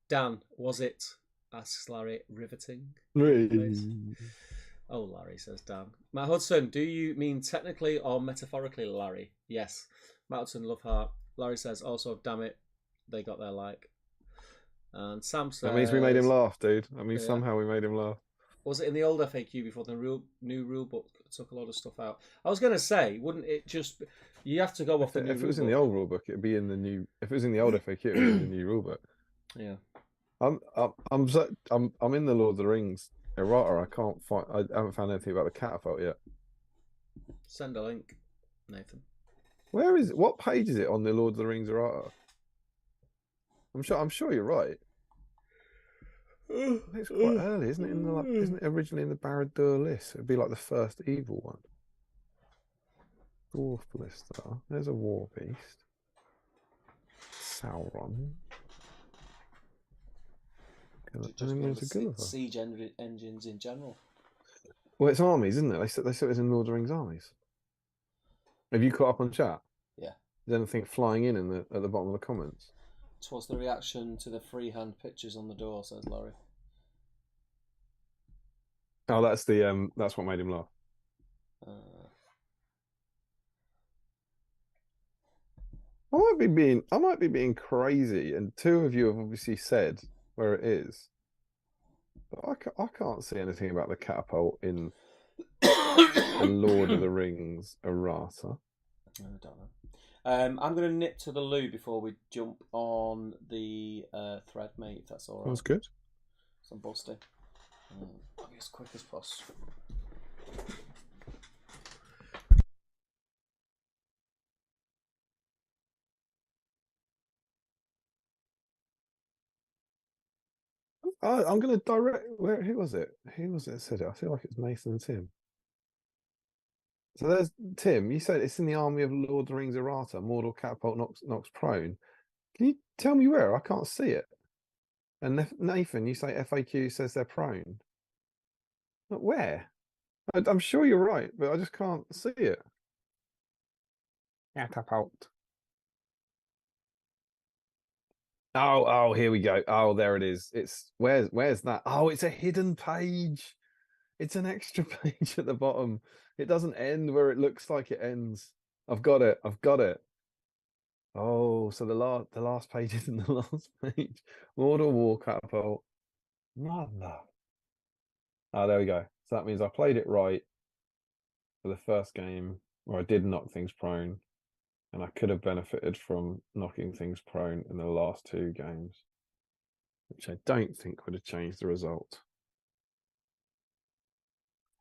Dan, was it, asks Larry, riveting? Really? Oh, Larry, says Dan. Matt Hudson, do you mean technically or metaphorically, Larry? Yes. Matt Hudson, love heart. Larry says, also, damn it, they got their like. And Sam says... That means we made him laugh, dude. I mean, somehow we made him laugh. Was it in the old FAQ before the new rule book took a lot of stuff out? I was going to say, wouldn't it just... You have to go off the new rule book. If it was in the old rule book, it'd be in the new... If it was in the old FAQ, it'd be in the new rule book. Yeah. I'm in the Lord of the Rings errata. I can't find... I haven't found anything about the catapult yet. Send a link, Nathan. Where is it? What page is it on the Lord of the Rings errata? I'm sure you're right. It's quite early, isn't it? Isn't it originally in the Barad-dûr list? It'd be like the first evil one. Dwarf Blister. There's a War Beast. Sauron. Just siege engines in general. Well, it's armies, isn't it? They said it was in Lord of the Rings armies. Have you caught up on chat? Yeah. Is anything flying in at the bottom of the comments? What's the reaction to the freehand pictures on the door, says Laurie. Oh, that's what made him laugh. I might be being crazy, and 2 of you have obviously said where it is, but I can't see anything about the catapult in the Lord of the Rings errata. I don't know. I'm going to nip to the loo before we jump on the thread, mate, if that's all right. That's good. Some busting. I'll be as quick as possible. I'm going to direct... Who was it? Who was it that said it? I feel like it's Nathan and Tim. So there's Tim. You said it's in the Army of Lord of the Rings errata. Mordor catapult knocks prone. Can you tell me where? I can't see it. And Nathan, you say FAQ says they're prone. But where? I'm sure you're right, but I just can't see it. Catapult. Oh, here we go. Oh, there it is. It's where's that? Oh, it's a hidden page. It's an extra page at the bottom. It doesn't end where it looks like it ends. I've got it. Oh, so the last page isn't the last page. Mordor War Catapult. Mother. Oh, there we go. So that means I played it right for the first game where I did knock things prone, and I could have benefited from knocking things prone in the last 2 games, which I don't think would have changed the result.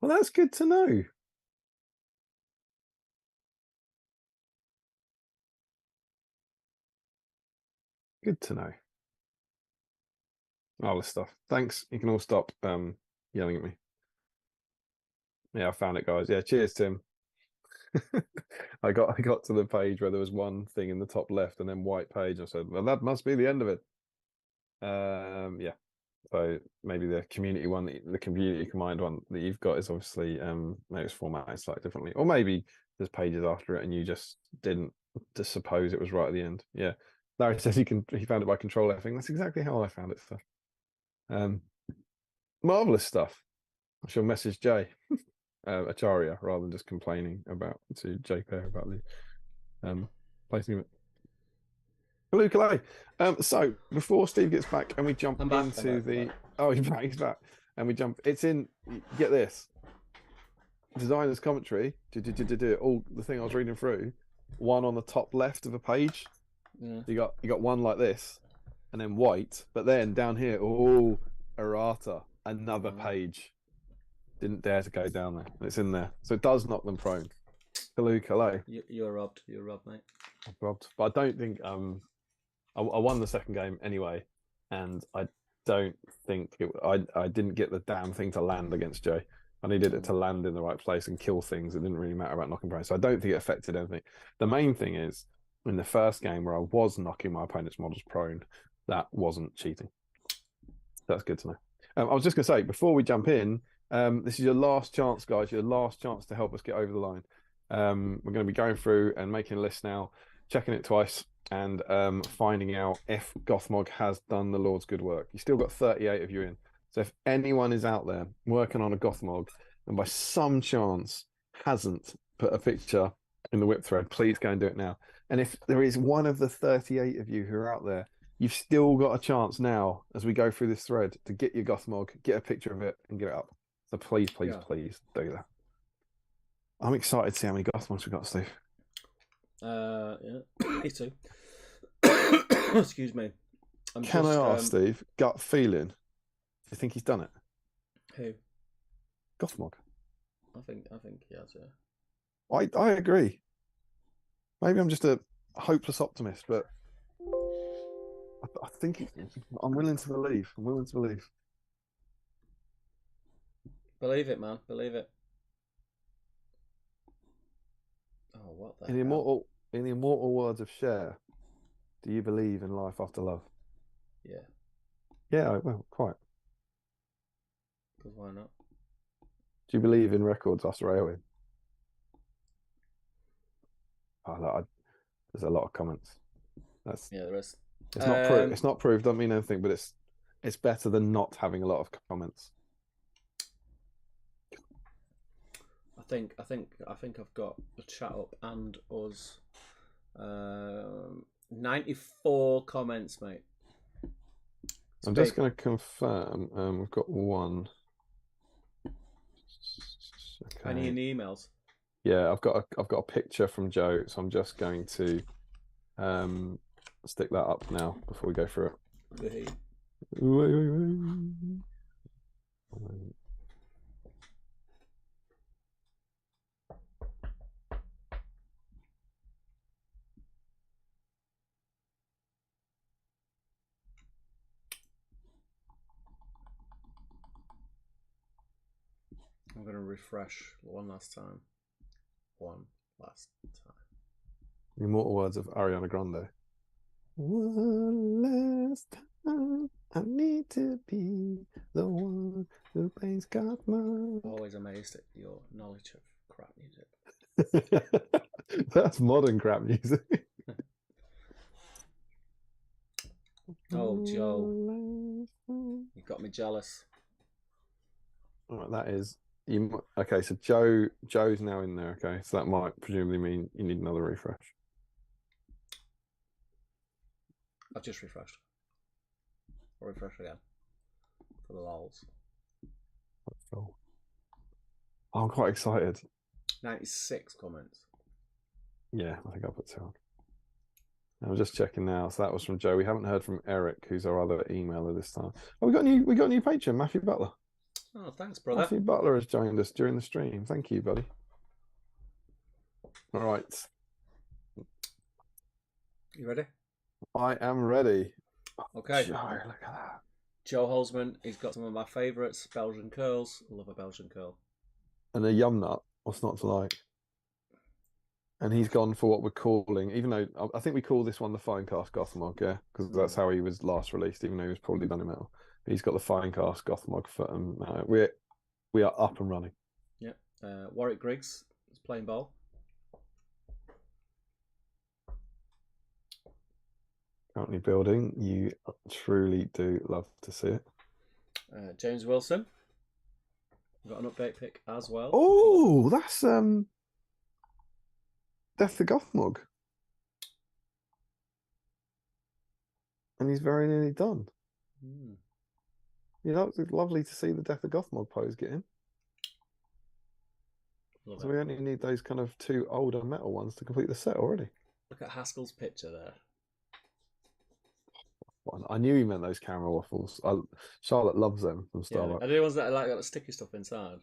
Well, that's good to know. Good to know. Marvelous stuff. Thanks. You can all stop yelling at me. Yeah, I found it, guys. Yeah, cheers, Tim. I got to the page where there was one thing in the top left and then white page. I said, well, that must be the end of it. Yeah. So maybe the community one, the community command one that you've got is obviously maybe it's formatted slightly differently, or maybe there's pages after it and you just didn't just suppose it was right at the end. Yeah, Larry says he found it by control Fing. That's exactly how I found it. Stuff. Marvelous stuff. I shall message Jay Acharya rather than just complaining to Jay Pear about the placing of it. Hello, Calais. So before Steve gets back and we jump into the oh, he's back, and we jump. It's in. Get this. Designer's commentary. All the thing I was reading through. One on the top left of a page. Yeah. You got one like this, and then white. But then down here, oh, errata, another page. Didn't dare to go down there. It's in there, so it does knock them prone. Hello, Calais. You're robbed. You're robbed, mate. I'm robbed, but I don't think I won the second game anyway, and I don't think I didn't get the damn thing to land against Jay. I needed it to land in the right place and kill things. It didn't really matter about knocking prone, so I don't think it affected anything. The main thing is in the first game where I was knocking my opponent's models prone, that wasn't cheating. That's good to know. I was just going to say before we jump in, this is your last chance, guys. Your last chance to help us get over the line. We're going to be going through and making a list now, checking it twice, and finding out if Gothmog has done the Lord's good work. You still got 38 of you in. So if anyone is out there working on a Gothmog and by some chance hasn't put a picture in the whip thread, please go and do it now. And if there is one of the 38 of you who are out there, you've still got a chance now as we go through this thread to get your Gothmog, get a picture of it and get it up. So please do that. I'm excited to see how many Gothmogs we got, Steve. Yeah, me too. Excuse me. Can I ask, Steve, gut feeling, do you think he's done it? Who? Gothmog. I think he has, yeah. I agree. Maybe I'm just a hopeless optimist, but I think I'm willing to believe. Believe it, man. Believe it. Oh, what the in the immortal words of Cher, do you believe in life after love? Yeah. Yeah, well, quite. Because why not? Do you believe in records after AOE? There's a lot of comments. There is. It's not proof. It's not proof. Don't mean anything, but it's better than not having a lot of comments. I think I've got the chat up and us. 94 comments, mate. I'm just going to confirm. We've got one. Okay. Any in the emails? Yeah, I've got a picture from Joe, so I'm just going to stick that up now before we go through it. Wait. I'm going to refresh one last time. The immortal words of Ariana Grande. One last time, I need to be the one who plays Gothmog. Always amazed at your knowledge of crap music. That's modern crap music. Oh, Joe, you got me jealous. All right, that is okay. So Joe's now in there. Okay, so that might presumably mean you need another refresh. I've just refreshed. I'll refresh again for the lols. Oh, I'm quite excited. 96 comments. Yeah, I think I'll put 200. I'm just checking now. So that was from Joe. We haven't heard from Eric, who's our other emailer this time. Oh, we got a new patron, Matthew Butler. Oh, thanks, brother. Matthew Butler has joined us during the stream. Thank you, buddy. All right. You ready? I am ready. Okay. Joe, look at that. Joe Holzman, he's got some of my favourites, Belgian curls. I love a Belgian curl. And a yum nut. What's not to like? And he's gone for what we're calling, even though I think we call this one the Finecast Gothmog, yeah, because that's how he was last released, even though he was probably done in metal. He's got the Finecast Gothmog foot, and we are up and running. Yep. Warwick Griggs is playing ball. Currently building. You truly do love to see it. James Wilson. We've got an update pick as well. Oh, that's Death the Gothmog. And he's very nearly done. You know, it's lovely to see the Death of Gothmog pose get in. So we only need those kind of 2 older metal ones to complete the set already. Look at Haskell's picture there. I knew he meant those camera waffles. Charlotte loves them from Starbucks. Are they the ones that got the sticky stuff inside?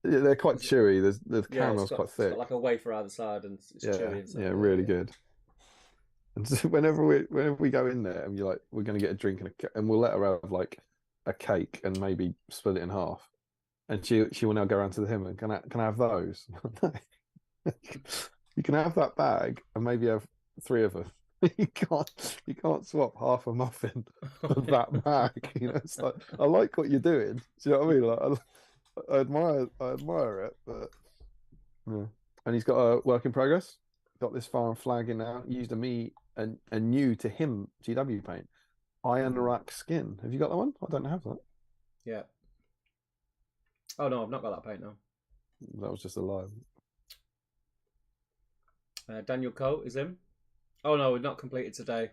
Yeah, they're quite chewy. The caramel's quite thick. It's got like a wafer either side, and it's chewy inside. Yeah, really good. And so whenever we go in there and you're like, we're going to get a drink and we'll let her have like a cake and maybe split it in half, and she will now go around to him and can I have those? You can have that bag and maybe have 3 of them. You can't swap half a muffin for that bag. You know, it's like, I like what you're doing. Do you know what I mean? Like, I admire it, but yeah. And he's got a work in progress. Got this far and flagging now. Used a new to him GW paint, Iron Rack Skin. Have you got that one? I don't have that. Yeah. Oh no, I've not got that paint now. That was just a lie. Daniel Coe is in. Oh no, we've not completed today.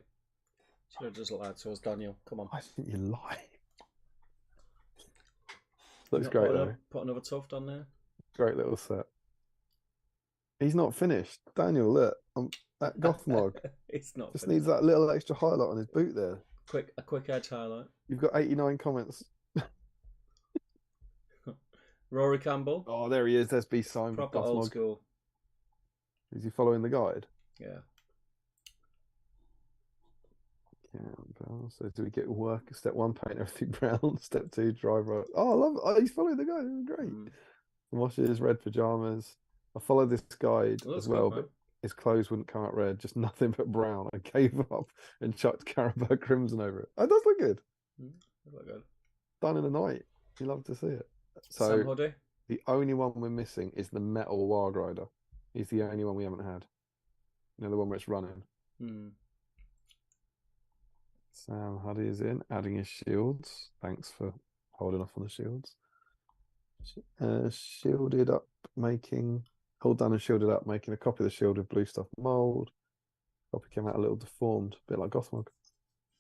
Should have just lied to us, Daniel. Come on. I think you lie. Looks great though. Put another tuft on there. Great little set. He's not finished. Daniel, look. That Gothmog. It's not just finished. Needs that little extra highlight on his boot there. A quick edge highlight. You've got 89 comments. Rory Campbell. Oh, there he is. SBG Proper Gothmog. old school. Is he following the guide? Yeah. So do we get work? Step 1, paint everything brown. Step 2, dry right. Oh, I love it. Oh, he's following the guide. Great. Washes, red pajamas. I followed this guide as well, but his clothes wouldn't come out red, just nothing but brown. I gave up and chucked Carabao Crimson over it. It does look good. Look good. Done in the night. You love to see it. So Sam Hoodie. The only one we're missing is the metal Wild Rider. He's the only one we haven't had. You know, the one where it's running. Sam Huddy is in, adding his shields. Thanks for holding off on the shields. Shielded up, hold down and shielded up, making a copy of the shield with blue stuff mold. Copy came out a little deformed, a bit like Gothmog.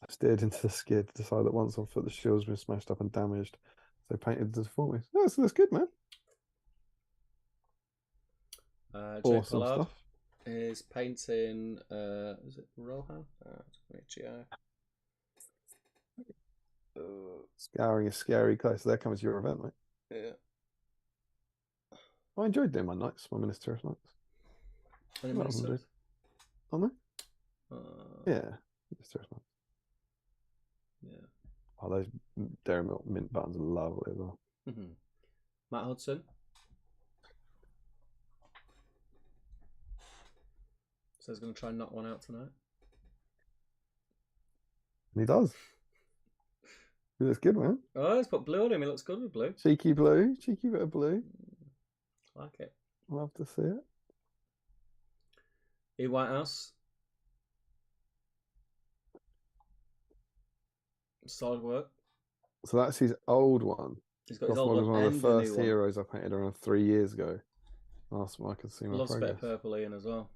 I steered into the skid, decided that once on foot the shield's been smashed up and damaged, so painted the deformities. Oh, that's good, man. Awesome stuff. Is painting, is it Rohan? Scouring is scary close. So there comes your event, mate. Yeah. I enjoyed doing my nights, my Minister's nights. Any Ministers? On there? Yeah. Minister's nights. Yeah. Oh, those Dairy Milk mint buttons are lovely as well. Matt Hudson. So he's going to try and knock one out tonight. And he does. He looks good, man. Oh, he's put blue on him. He looks good with blue. Cheeky blue. Cheeky bit of blue. Like it. Love to see it. E. Whitehouse. Solid work. So that's his old one. He's got his old one. One of the first heroes I painted around 3 years ago. Last time I could see my progress. Loves a bit of purple in as well.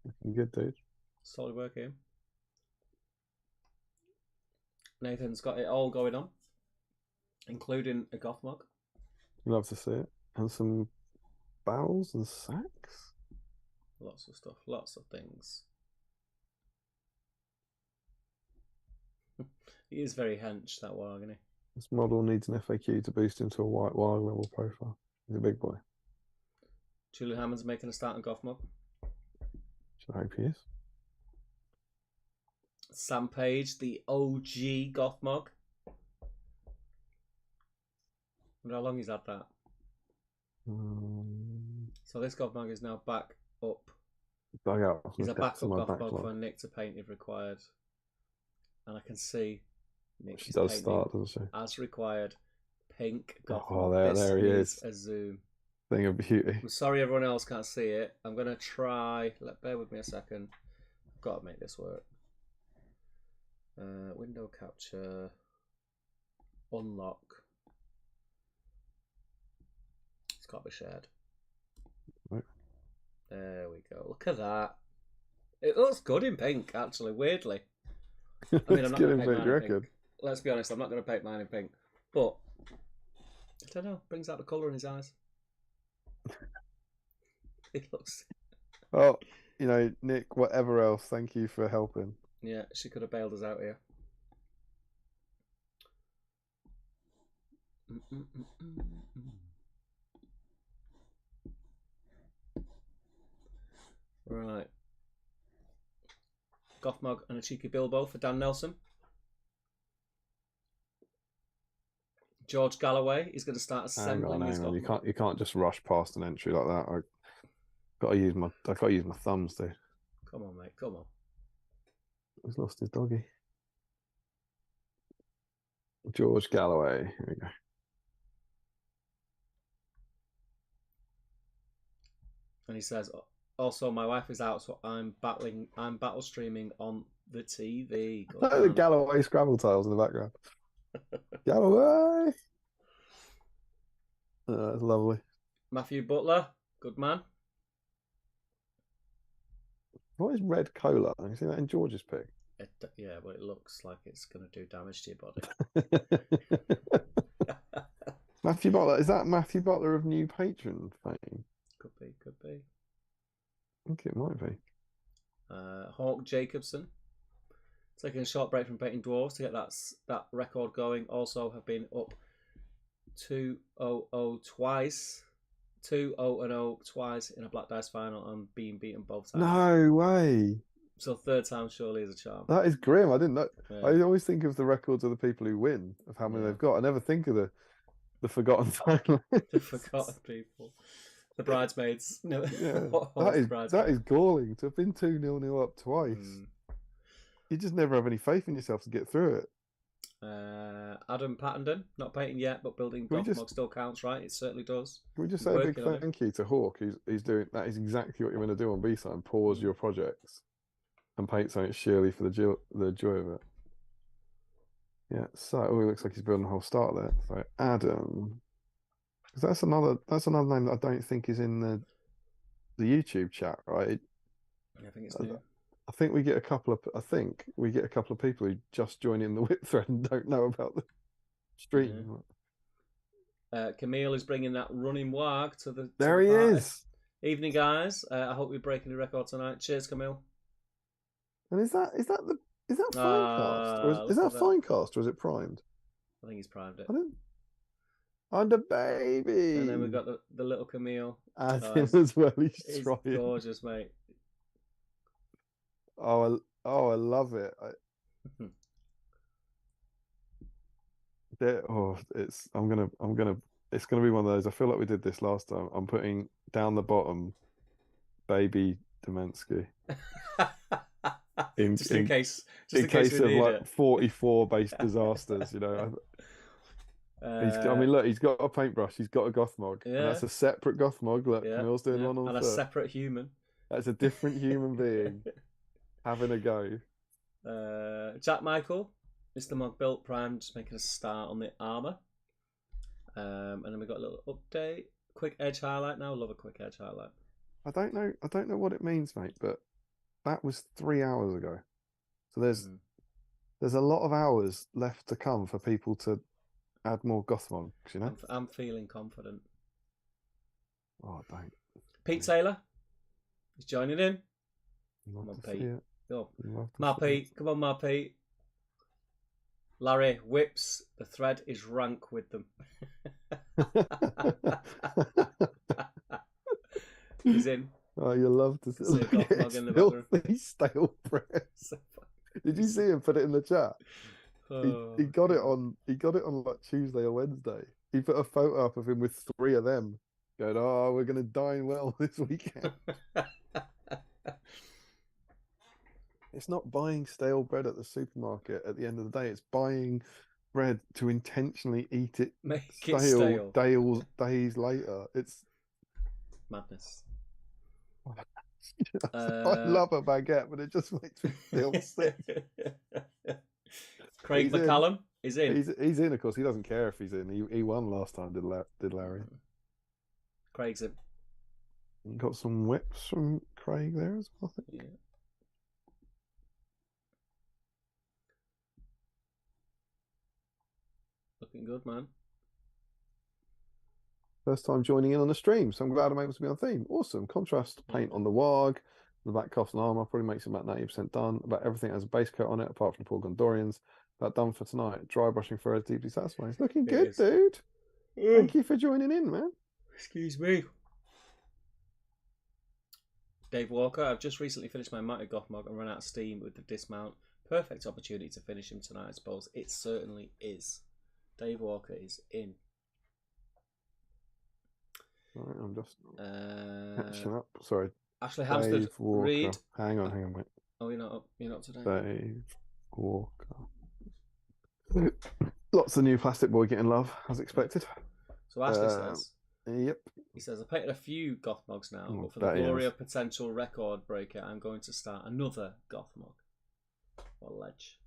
Looking good, dude. Solid work here. Nathan's got it all going on, including a Gothmog. Love to see it. And some barrels and sacks. Lots of stuff. Lots of things. He is very hench, that warg, isn't he? This model needs an FAQ to boost into a white wire level profile. He's a big boy. Julian Hammond's making a start on Gothmog. I hope he is. Sam Page, the OG Gothmog. Wonder how long he's had that. So this Gothmog is now back up. Dug out. He's a backup Gothmog for Nick to paint if required. And I can see Nick She does start, doesn't she? As required. Pink Gothmog. Oh, there he is. A zoom. Thing of beauty. I'm sorry everyone else can't see it. I'm going to try. Bear with me a second. I've got to make this work. Window capture. Unlock. It's got to be shared. Right. There we go. Look at that. It looks good in pink, actually, weirdly. I mean, I'm not going to paint mine in pink. Let's be honest, I'm not going to paint mine in pink. But, I don't know, brings out the colour in his eyes. It looks... Oh, you know, Nick, whatever else, thank you for helping. Yeah, she could have bailed us out here. Right. Gothmog and a cheeky Bilbo for Dan Nelson. George Galloway is going to start assembling his Gothmog. You can't just rush past an entry like that. I've got to use my thumbs too. Come on, mate. Come on. He's lost his doggy. George Galloway. Here we go. And he says, also, my wife is out, so I'm battle streaming on the TV. The Galloway Scrabble tiles in the background. Galloway! That's lovely. Matthew Butler, good man. What is red cola? Have you seen that in George's pick? Yeah, but it looks like it's going to do damage to your body. Matthew Butler, is that Matthew Butler of New Patron fame? Could be, could be. I think it might be. Hawk Jacobson, taking a short break from painting dwarves to get that record going. Also have been up 2-0-0 twice. 2-0-0 twice in a Black Dice final and being beaten both times. No way. So third time surely is a charm. That is grim. I didn't know. Yeah. I always think of the records of the people who win, of how many they've got. I never think of the forgotten finalists. The forgotten people. The bridesmaids. No, yeah. that is galling to have been 2-0 up twice. You just never have any faith in yourself to get through it. Adam Pattenden, not painting yet, but building Gothmog still counts, right? It certainly does. Can we just say a big thank you to Hawk? He's doing that. Is exactly what you're going to do on BSIME. Pause your projects and paint something sheerly for the joy of it. Yeah. So it looks like he's building a whole start there. So Adam, because that's another name that I don't think is in the YouTube chat, right? I think it's new. I think we get a couple of people who just join in the whip thread and don't know about the stream. Camille is bringing that running wag to the. There he is. Evening, guys. I hope we're breaking the record tonight. Cheers, Camille. And is that Finecast? Or is that Finecast or is it primed? I think he's primed it. Under baby. And then we've got the little Camille. As well. He's trying. Gorgeous, mate. I love it. It's gonna be one of those. I feel like we did this last time. I'm putting down the bottom, baby Demensky. in case of like 44 base disasters, you know. Look, he's got a paintbrush. He's got a Gothmog. Yeah. And that's a separate Gothmog. Look, Camille's doing one on the and a separate human. That's a different human being having a go. Jack Michael, Mr. Mog built primed, just making a start on the armor. And then we got a little update. Quick edge highlight now. Love a quick edge highlight. I don't know what it means, mate, but that was 3 hours ago. So there's a lot of hours left to come for people to add more Gothmog, you know? I'm feeling confident. Oh, don't. Pete Taylor is joining in. Come on, Pete. Go. Ma Pete. Come on, Ma Pete. Larry, whips. The thread is rank with them. He's in. Oh, you love to see See a Gothmog in the background. filthy stale bread. Did you see him put it in the chat? He got it on. He got it on like Tuesday or Wednesday. He put a photo up of him with 3 of them, going, "Oh, we're gonna dine well this weekend." It's not buying stale bread at the supermarket at the end of the day. It's buying bread to intentionally eat it stale days later. It's madness. I love a baguette, but it just makes me feel sick. Craig McCallum is in. He's in, of course. He doesn't care if he's in. He won last time, did Larry? Craig's in. Got some whips from Craig there as well, I think. Yeah. Looking good, man. First time joining in on the stream, so I'm glad I'm able to be on theme. Awesome. Contrast paint on the WAG. The back cuffs and armor probably makes it about 90% done. About everything has a base coat on it, apart from the poor Gondorians. About done for tonight. Dry brushing for us, deeply satisfying. It's looking good, dude. Thank you for joining in, man. Excuse me. Dave Walker, I've just recently finished my mounted Gothmog and run out of steam with the dismount. Perfect opportunity to finish him tonight, I suppose. It certainly is. Dave Walker is in. All right, I'm just catching up. Sorry. Ashley Hampstead, read. Hang on, mate. Oh, you're not up. You're not today. Dave Walker. Lots of new Plastic Boy getting love, as expected. So Ashley says. Yep. He says, I've painted a few Gothmogs now, but for the glory of potential record breaker, I'm going to start another Gothmog. What a ledge.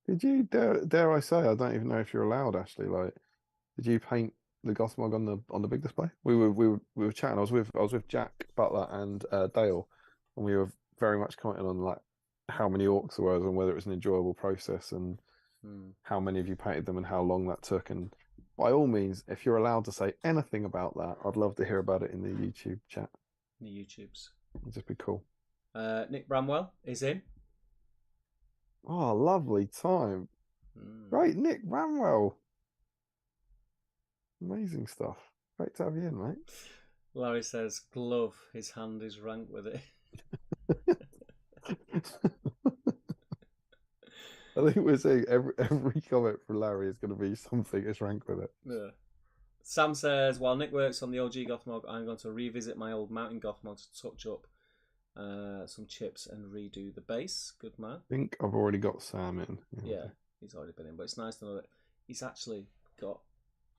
Did you dare I say? I don't even know if you're allowed. Actually, like, did you paint the Gothmog on the big display? We were chatting. I was with Jack Butler and Dale, and we were very much commenting on like how many orcs there was and whether it was an enjoyable process and how many of you painted them and how long that took. And by all means, if you're allowed to say anything about that, I'd love to hear about it in the YouTube chat. The YouTubes. It'd just be cool. Nick Bramwell is in. Oh, lovely time. Great, Nick Bramwell. Amazing stuff. Great to have you in, mate. Larry says, glove, his hand is rank with it. I think we're saying every comment from Larry is going to be something is rank with it. Yeah. Sam says, while Nick works on the OG Gothmog, I'm going to revisit my old mountain Gothmog to touch up some chips and redo the base. Good man. I think I've already got Sam in. Yeah, he's already been in, but it's nice to know that he's actually got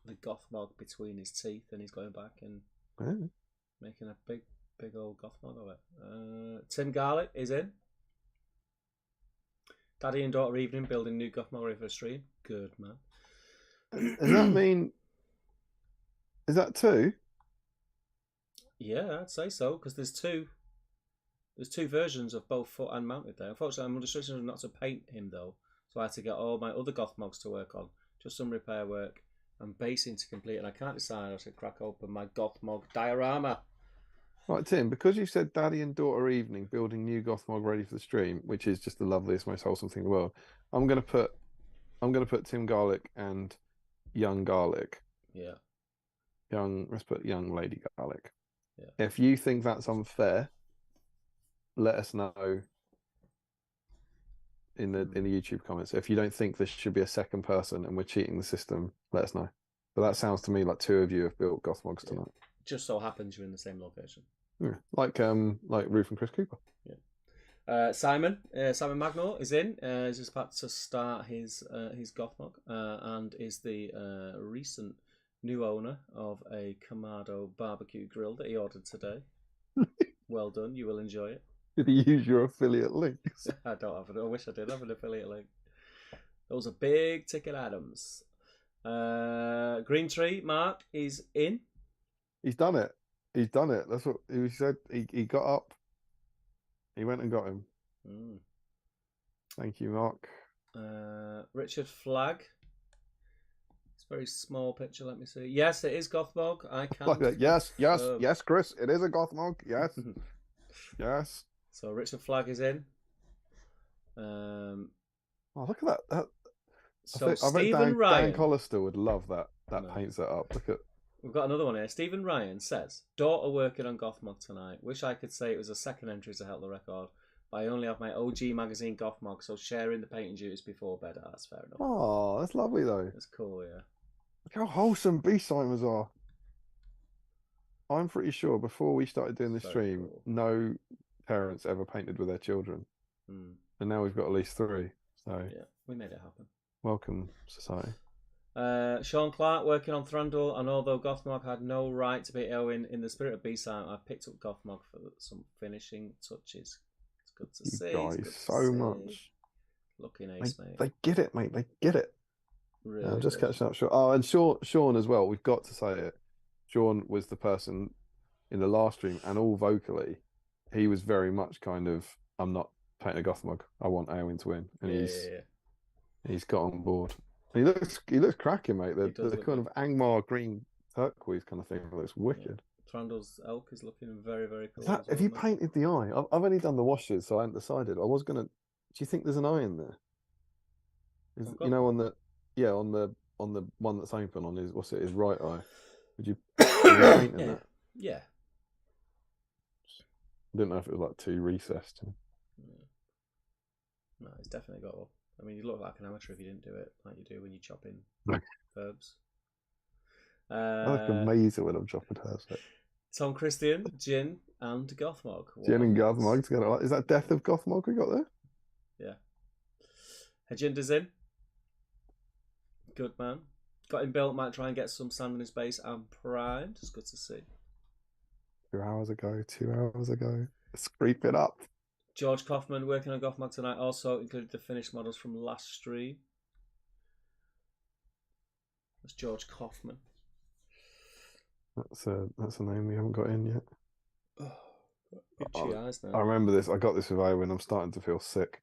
the Gothmog between his teeth and he's going back and making a big old Gothmog of it. Tim Garlick is in. Daddy and daughter evening building new Gothmog ready for a stream. Good man. Does that mean? Is that 2? Yeah, I'd say so because there's two versions of both foot and mounted there. Unfortunately, I'm under restrictions not to paint him though, so I had to get all my other Gothmogs to work on. Just some repair work and basing to complete, and I can't decide how to crack open my Gothmog diorama. Right, Tim, because you said Daddy and daughter evening building new Gothmog ready for the stream, which is just the loveliest, most wholesome thing in the world. I'm gonna put Tim Garlic and young Garlic. Yeah. Let's put young Lady Garlic. Yeah. If you think that's unfair, let us know in the YouTube comments. If you don't think there should be a second person and we're cheating the system, let us know. But that sounds to me like 2 of you have built Gothmogs tonight. Just so happens you're in the same location. Yeah, like Ruth and Chris Cooper. Yeah. Simon Magnor is in. He's just about to start his Gothmog and is the recent new owner of a Kamado barbecue grill that he ordered today. Well done. You will enjoy it. Did he use your affiliate links? I don't have it. I wish I did have an affiliate link. Those are big ticket items. Green Tree Mark is in. He's done it. That's what he said. He got up. He went and got him. Thank you, Mark. Richard Flagg. It's a very small picture. Let me see. Yes, it is Gothmog. I can't. Like that. Yes, Chris. It is a Gothmog. Yes. Yes. So Richard Flagg is in. Oh, look at that. So I bet Stephen Dan Ryan. Collister would love that No. paint setup. Look at. We've got another one here. Stephen Ryan says, daughter working on Gothmog tonight. Wish I could say it was a second entry to help the record, but I only have my OG magazine Gothmog, so sharing the painting duties before bed. Oh, that's fair enough. Oh, that's lovely though. That's cool, yeah. Look how wholesome BSIMers are. I'm pretty sure before we started doing this stream, Cool. no parents ever painted with their children. And now we've got at least 3. So yeah, we made it happen. Welcome, society. Sean Clark working on Thrandall, and although Gothmog had no right to be Owen, in the spirit of BSIME, I've picked up Gothmog for some finishing touches. It's good to see. Guys, so much. Looking ace, mate. They get it, mate. They get it. Really I'm just catching up. Oh, and Sean as well. We've got to say it. Sean was the person in the last stream, and all vocally, he was very much kind of, I'm not painting a Gothmog. I want Aowen to win, and he's got on board. He looks cracking, mate. The kind of Angmar green turquoise kind of thing looks wicked. Yeah. Trundle's elk is looking very, very cool. Have you painted the eye? I've only done the washes, so I haven't decided. I was gonna. Do you think there's an eye in there? You know, on the one that's open on his right eye. Would you paint in that? Yeah. I didn't know if it was like too recessed. No, it's definitely got one. I mean, you look like an amateur if you didn't do it like you do when you chop in herbs. I look amazing when I'm chopping herbs. Tom Christian, Jin, and Gothmog. Jin and Gothmog together. Is that Death of Gothmog we got there? Yeah. Hajinda's in. Good man. Got him built, might try and get some sand in his base and primed. It's good to see. 2 hours ago. It's creeping up. George Kaufman working on Gothmog tonight also included the finished models from last stream. That's George Kaufman. That's a name we haven't got in yet. Itchy eyes now. I remember this. I got this with Owen. I'm starting to feel sick.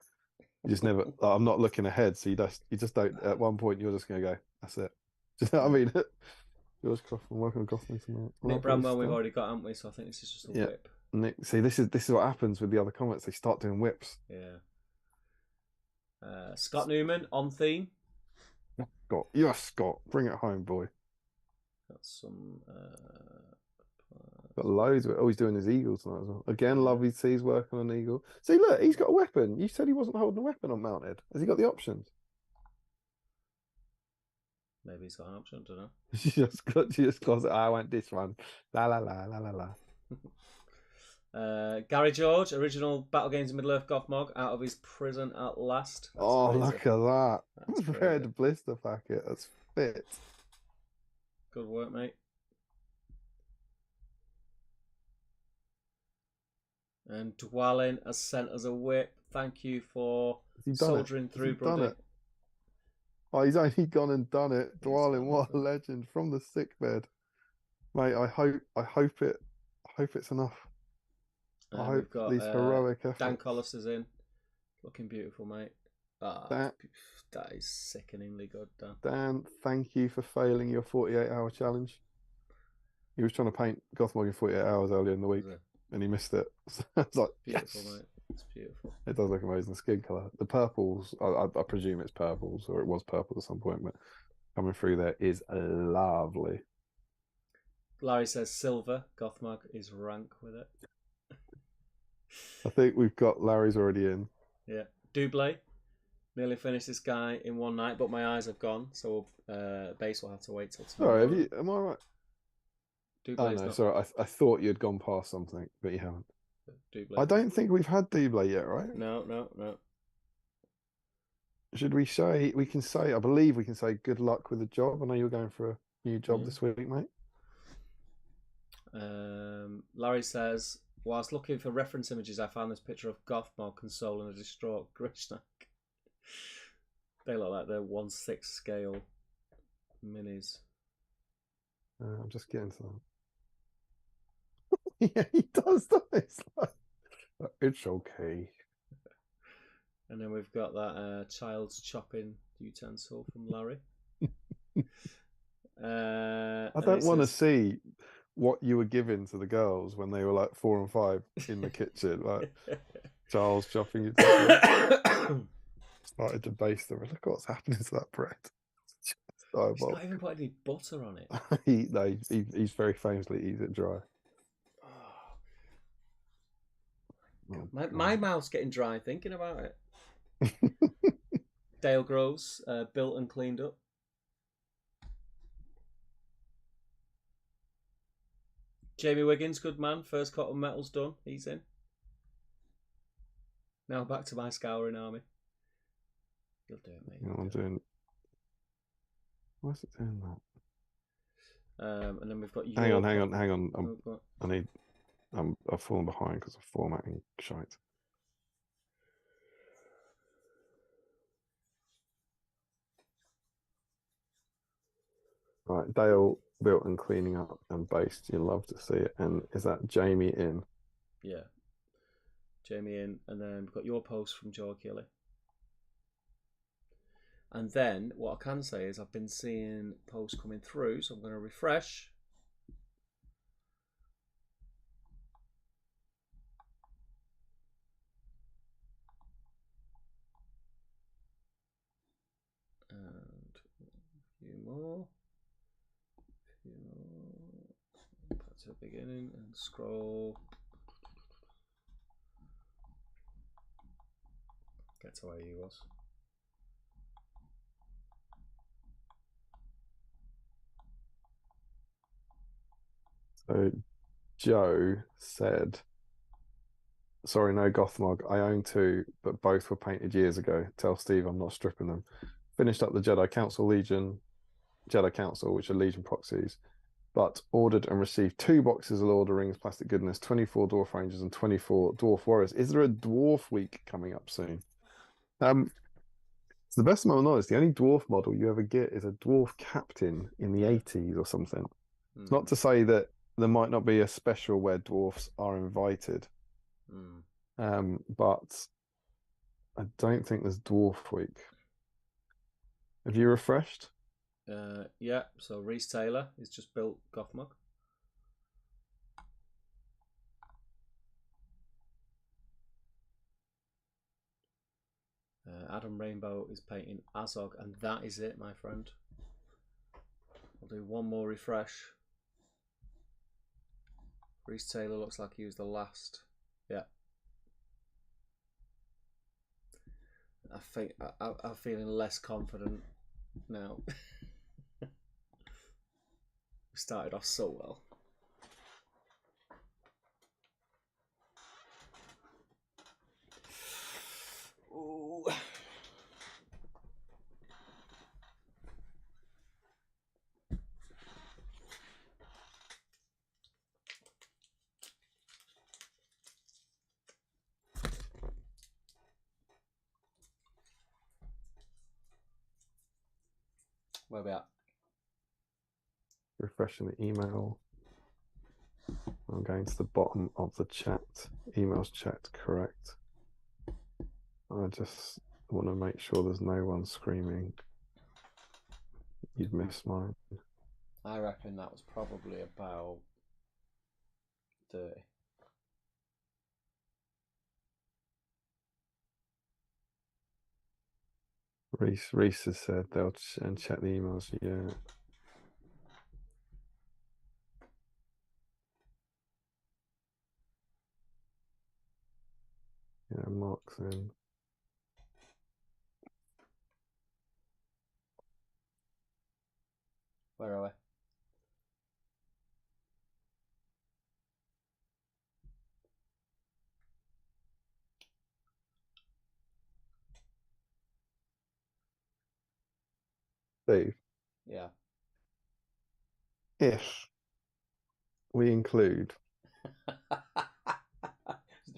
You just never. I'm not looking ahead, so you just don't. At one point, you're just gonna go. That's it. Do you know what I mean? George Kaufman working on Gothmog tonight. Nick Bramwell, we've already got, haven't we? So I think this is just a whip. Nick, see, this is what happens with the other comments. They start doing whips. Yeah. Scott Newman on theme. Scott, yes, Scott, bring it home, boy. Got some. Got loads of it. Oh, he's doing his eagle tonight as well. Again, lovely to see he's working on eagle. See, look, he's got a weapon. You said he wasn't holding a weapon on mounted. Has he got the options? Maybe he's got an option. I don't know. She just calls it. I want this one. La la la la la la. Gary George, original Battle Games in Middle-earth Gothmog, out of his prison at last. That's crazy. Look at that. I'm prepared to blister packet. That's fit. Good work, mate. And Dwalin has sent us a whip. Thank you for soldiering through, brother. Oh, he's only gone and done it. Dwalin, what a legend from the sickbed, mate. I hope it's enough. I hope got, these heroic efforts. Dan Collis in, looking beautiful, mate. That is sickeningly good, Dan. Dan, thank you for failing your 48-hour challenge. He was trying to paint Gothmog in 48 hours earlier in the week, and he missed it. So it's like, beautiful, yes. mate. It's beautiful. It does look amazing. The skin colour, the purples. I presume it's purples, or it was purple at some point, but coming through there is lovely. Larry says silver. Gothmog is rank with it. I think we've got Larry's already in. Yeah. Doublé. Nearly finished this guy in one night, but my eyes have gone, so base will have to wait till tomorrow. Sorry, am I right? Doublé's no, sorry. I thought you'd gone past something, but you haven't. Doublé. I don't think we've had Doublé yet, right? No. Should we say, I believe we can say good luck with the job. I know you're going for a new job this week, mate. Larry says, whilst looking for reference images, I found this picture of Gothmog consoling a distraught Grishnak. They look like they're 1/6 scale minis. I'm just getting to them. Yeah, he does that. It's like, it's okay. And then we've got that child's chopping utensil from Larry. I don't want to see what you were giving to the girls when they were like 4 and 5 in the kitchen, like Charles chopping utensil. started to base them. Look what's happening to that bread. It's He's diabolical. not even put any butter on it. He's very famously eats it dry. Oh, Oh, my mouth's getting dry thinking about it. Dale Groves, built and cleaned up. Jamie Wiggins, good man. First cotton metal's done. He's in. Now back to my scouring army. You'll do it, mate. I'm doing. Why is it doing that? And then we've got. Hang on. I've fallen behind because of formatting shite. Right, Dale built and cleaning up and based. You love to see it. And is that Jamie in? Yeah. Jamie in. And then we've got your post from Joe Kelly. And then what I can say is I've been seeing posts coming through, so I'm going to refresh. And a few more. Back to the beginning and scroll. Get to where he was. So Joe said, sorry, no Gothmog. I own 2, but both were painted years ago. Tell Steve I'm not stripping them. Finished up the Jedi Council, which are Legion proxies, but ordered and received 2 boxes of Lord of the Rings plastic goodness, 24 Dwarf Rangers and 24 Dwarf Warriors. Is there a Dwarf Week coming up soon? To the best of my knowledge, the only dwarf model you ever get is a dwarf captain in the 80s or something. It's not to say that there might not be a special where dwarfs are invited, but I don't think there's Dwarf Week. Have you refreshed? Yeah, so Reese Taylor is just built Gothmog. Adam Rainbow is painting Azog, and that is it, my friend. I'll do one more refresh. Reese Taylor looks like he was the last. Yeah. I think I'm feeling less confident now. We started off so well. Ooh. Where are we at? Refreshing the email. I'm going to the bottom of the chat. Emails chat correct. I just want to make sure there's no one screaming. You'd miss mine. I reckon that was probably about 30. Reese has said they'll check the emails. Yeah. Yeah, Mark's in. Where are we? Steve. Yeah. If we include The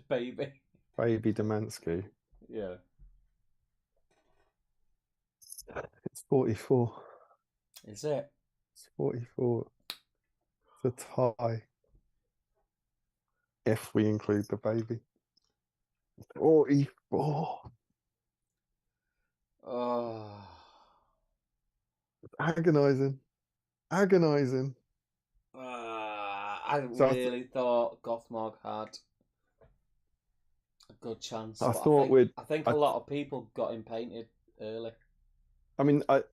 baby. Baby Demansky, Yeah. it's 44. Is it? It's 44. It's a tie. If we include the baby. 44. Oh. Agonizing. Agonizing. I So really thought Gothmog had A good chance. I But thought we'd. I think a I, lot of people got him painted early. I mean, I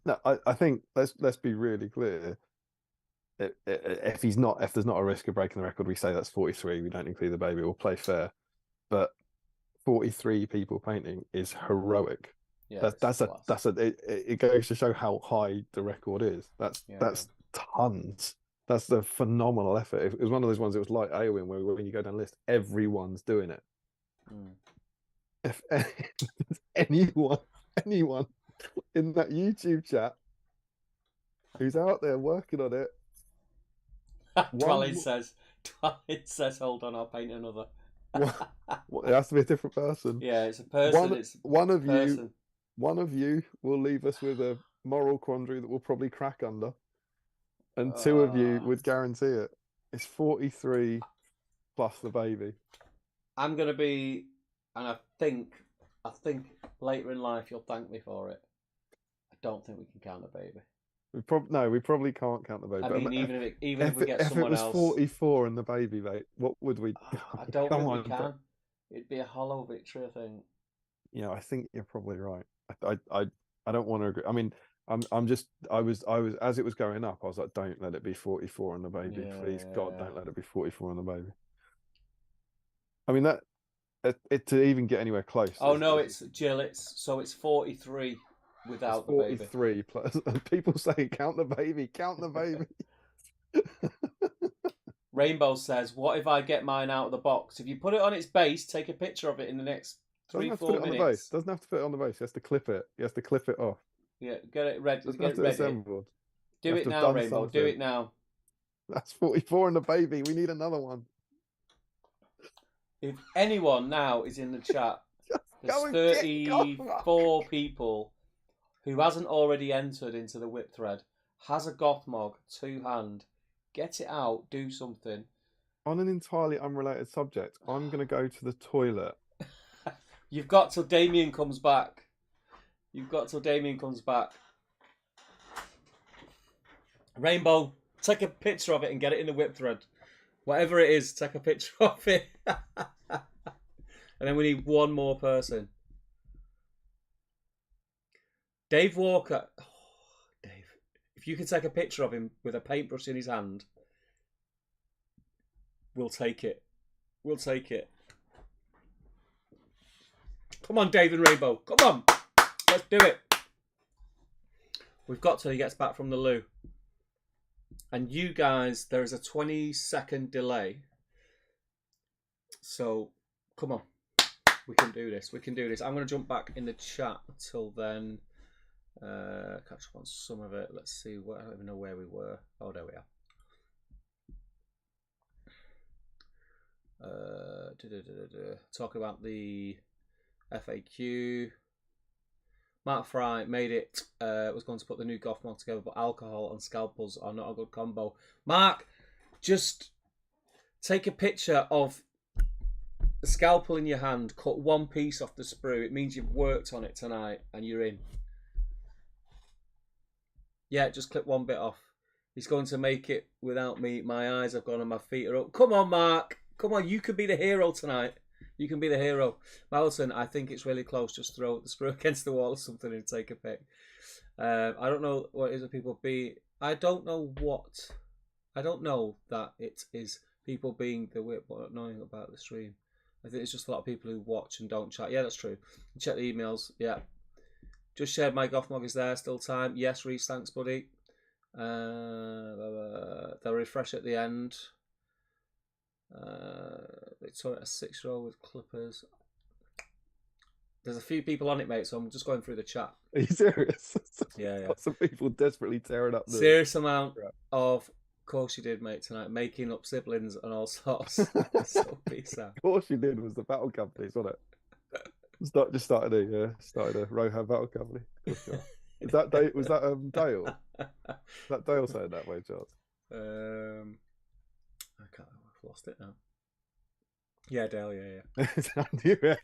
think let's be really clear. If he's not, if there's not a risk of breaking the record, we say that's 43. We don't include the baby. We'll play fair. But 43 people painting is heroic. Yeah, It goes to show how high the record is. That's tons. That's a phenomenal effort. It was one of those ones. It was like AOIN, where when you go down the list, everyone's doing it. If anyone in that YouTube chat who's out there working on it, Twilight says, hold on, I'll paint another. It has to be a different person. Yeah, it's a person. One of you will leave us with a moral quandary that we'll probably crack under, and two of you would guarantee it. It's 43 plus the baby. I'm gonna be, and I think later in life you'll thank me for it. I don't think we can count the baby. We probably can't count the baby. I mean, even if we get someone else. If it was 44 and the baby, mate, what would we? I don't think we can. It'd be a hollow victory, I think. Yeah, I think you're probably right. I don't want to agree. I mean, I was as it was going up, I was like, don't let it be 44 on the baby, please, God, don't let it be 44 on the baby. I mean it to even get anywhere close. Oh no, it's Jill. It's 43 without the baby. 43 plus. People say, count the baby, count the baby. Rainbow says, what if I get mine out of the box? If you put it on its base, take a picture of it in the next 3-4 minutes. Doesn't have to put it on the base. He has to clip it. He has to clip it off. Yeah, get it ready. Doesn't have to assembled. Do it now, Rainbow. Do it now. That's 44 on the baby. We need another one. If anyone now is in the chat, there's 34 people who hasn't already entered into the whip thread, has a Gothmog 2-hand, get it out, do something. On an entirely unrelated subject, I'm going to go to the toilet. You've got till Damien comes back. Rainbow, take a picture of it and get it in the whip thread. Whatever it is, take a picture of it. And then we need one more person. Dave Walker. Oh, Dave. If you can take a picture of him with a paintbrush in his hand, we'll take it. Come on, Dave and Rainbow. Come on. Let's do it. We've got till he gets back from the loo. And you guys, there is a 20-second delay. So, come on. We can do this. I'm going to jump back in the chat until then. Catch up on some of it. Let's see. I don't even know where we were. Oh, there we are. Talking about the FAQ. Mark Fry made it. Was going to put the new Gothmog together, but alcohol and scalpels are not a good combo. Mark, just take a picture of the scalpel in your hand. Cut one piece off the sprue. It means you've worked on it tonight, and you're in. Yeah, just clip one bit off. He's going to make it without me. My eyes have gone and my feet are up. Come on, Mark. Come on, you could be the hero tonight. You can be the hero. Malton, I think it's really close. Just throw the sprue against the wall or something and take a pic. I don't know what is it people be. I don't know that it is people being the whip but not knowing about the stream. I think it's just a lot of people who watch and don't chat. Yeah, that's true. Check the emails. Yeah. Just shared my Gothmog is there. Still time. Yes, Reese, thanks, buddy. They'll refresh at the end. Victoria, a 6-year-old with clippers. There's a few people on it, mate, so I'm just going through the chat. Are you serious? Yeah. Got some people desperately tearing up the... Serious amount of course you did, mate, tonight. Making up siblings and all sorts. So peace out. Of course you did was the battle companies, wasn't it? Started a Rohan battle company. Was that Dale? Was that Dale saying that way, Charles? I can't. I've lost it now. Yeah, Dale. Yeah. I knew it.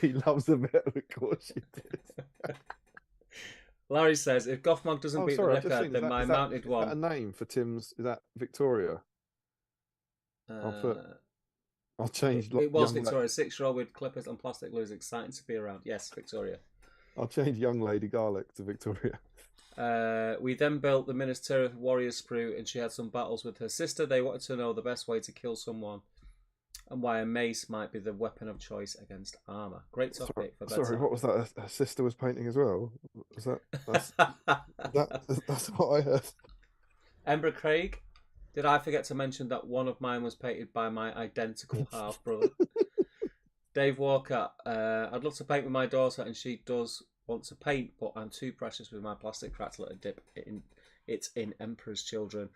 He loves a bit. Of course you did. Larry says, if Gothmog doesn't beat the record, then my mounted one. Is that a name for Tim's? Is that Victoria? I'll put. I'll change. It was young Victoria, 6-year-old with clippers and plastic glue is exciting to be around. Yes, Victoria. I'll change young lady garlic to Victoria. We then built the Minister Warrior Sprue, and she had some battles with her sister. They wanted to know the best way to kill someone and why a mace might be the weapon of choice against armor. Great topic for bedtime. Sorry, what was that? Her sister was painting as well. Was that's what I heard. Ember Craig, did I forget to mention that one of mine was painted by my identical half brother? Dave Walker, I'd love to paint with my daughter, and she does want to paint, but I'm too precious with my plastic craft to let her dip it in Emperor's Children.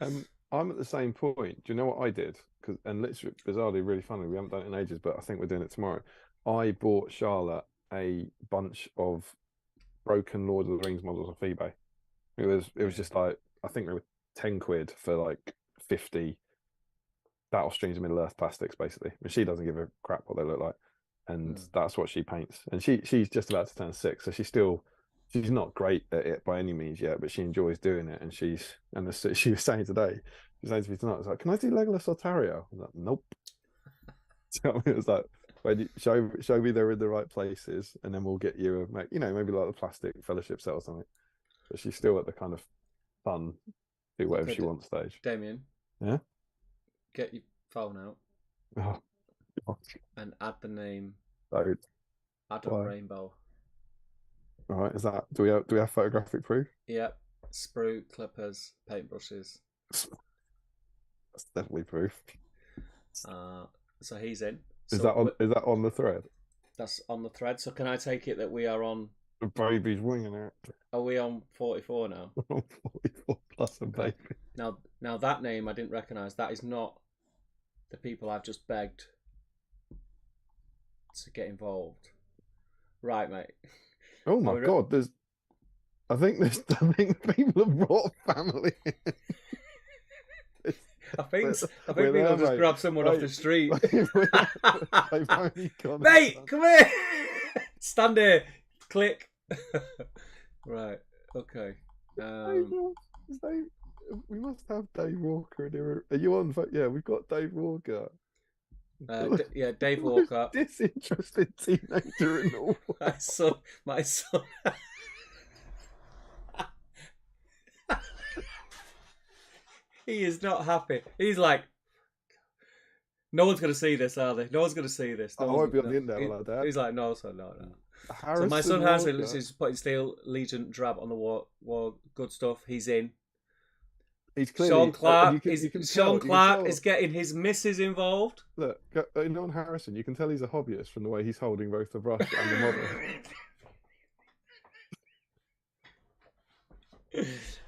I'm at the same point. Do you know what I did? And literally, bizarrely, really funny. We haven't done it in ages, but I think we're doing it tomorrow. I bought Charlotte a bunch of broken Lord of the Rings models off eBay. It was just like, I think they were 10 quid for like 50 Battle Streams of Middle Earth plastics, basically. And she doesn't give a crap what they look like, and that's what she paints. And she's just about to turn 6, so she's not great at it by any means yet, but she enjoys doing it. And she was saying today, she was saying to me tonight, "I was like, can I do Legolas or Tario?" I was like, nope. So it was like, show me they're in the right places, and then we'll get you maybe like the plastic fellowship set or something. But she's still at the kind of fun, do whatever she wants stage. Damien, yeah, get your phone out and add the name Adam Rainbow. All right, is that do we have photographic proof? Yep, sprue, clippers, paintbrushes. That's definitely proof. So he's in. Is that on the thread? That's on the thread. So can I take it that we are on? The baby's winging it. Are we on 44 now? 44 plus a baby. Now that name I didn't recognise. That is not the people I've just begged to get involved. Right, mate. Oh my god! I think people have brought family in. I think people just grab someone off the street. Mate, come here! Stand here. Click. Right. Okay. We must have Dave Walker in here. Are you on? Yeah, we've got Dave Walker. Yeah, Dave Walker. Disinterested teenager in all. My son. He is not happy. He's like, no one's going to see this, are they? No one's going to see this. I won't be on the internet like that. He's like, no. So my son Harrison is putting Steel Legion drab on the wall. Good stuff. He's in. He's clearly, Sean Clark. Sean Clark is getting his missus involved. Look, on Harrison, you can tell he's a hobbyist from the way he's holding both the brush and the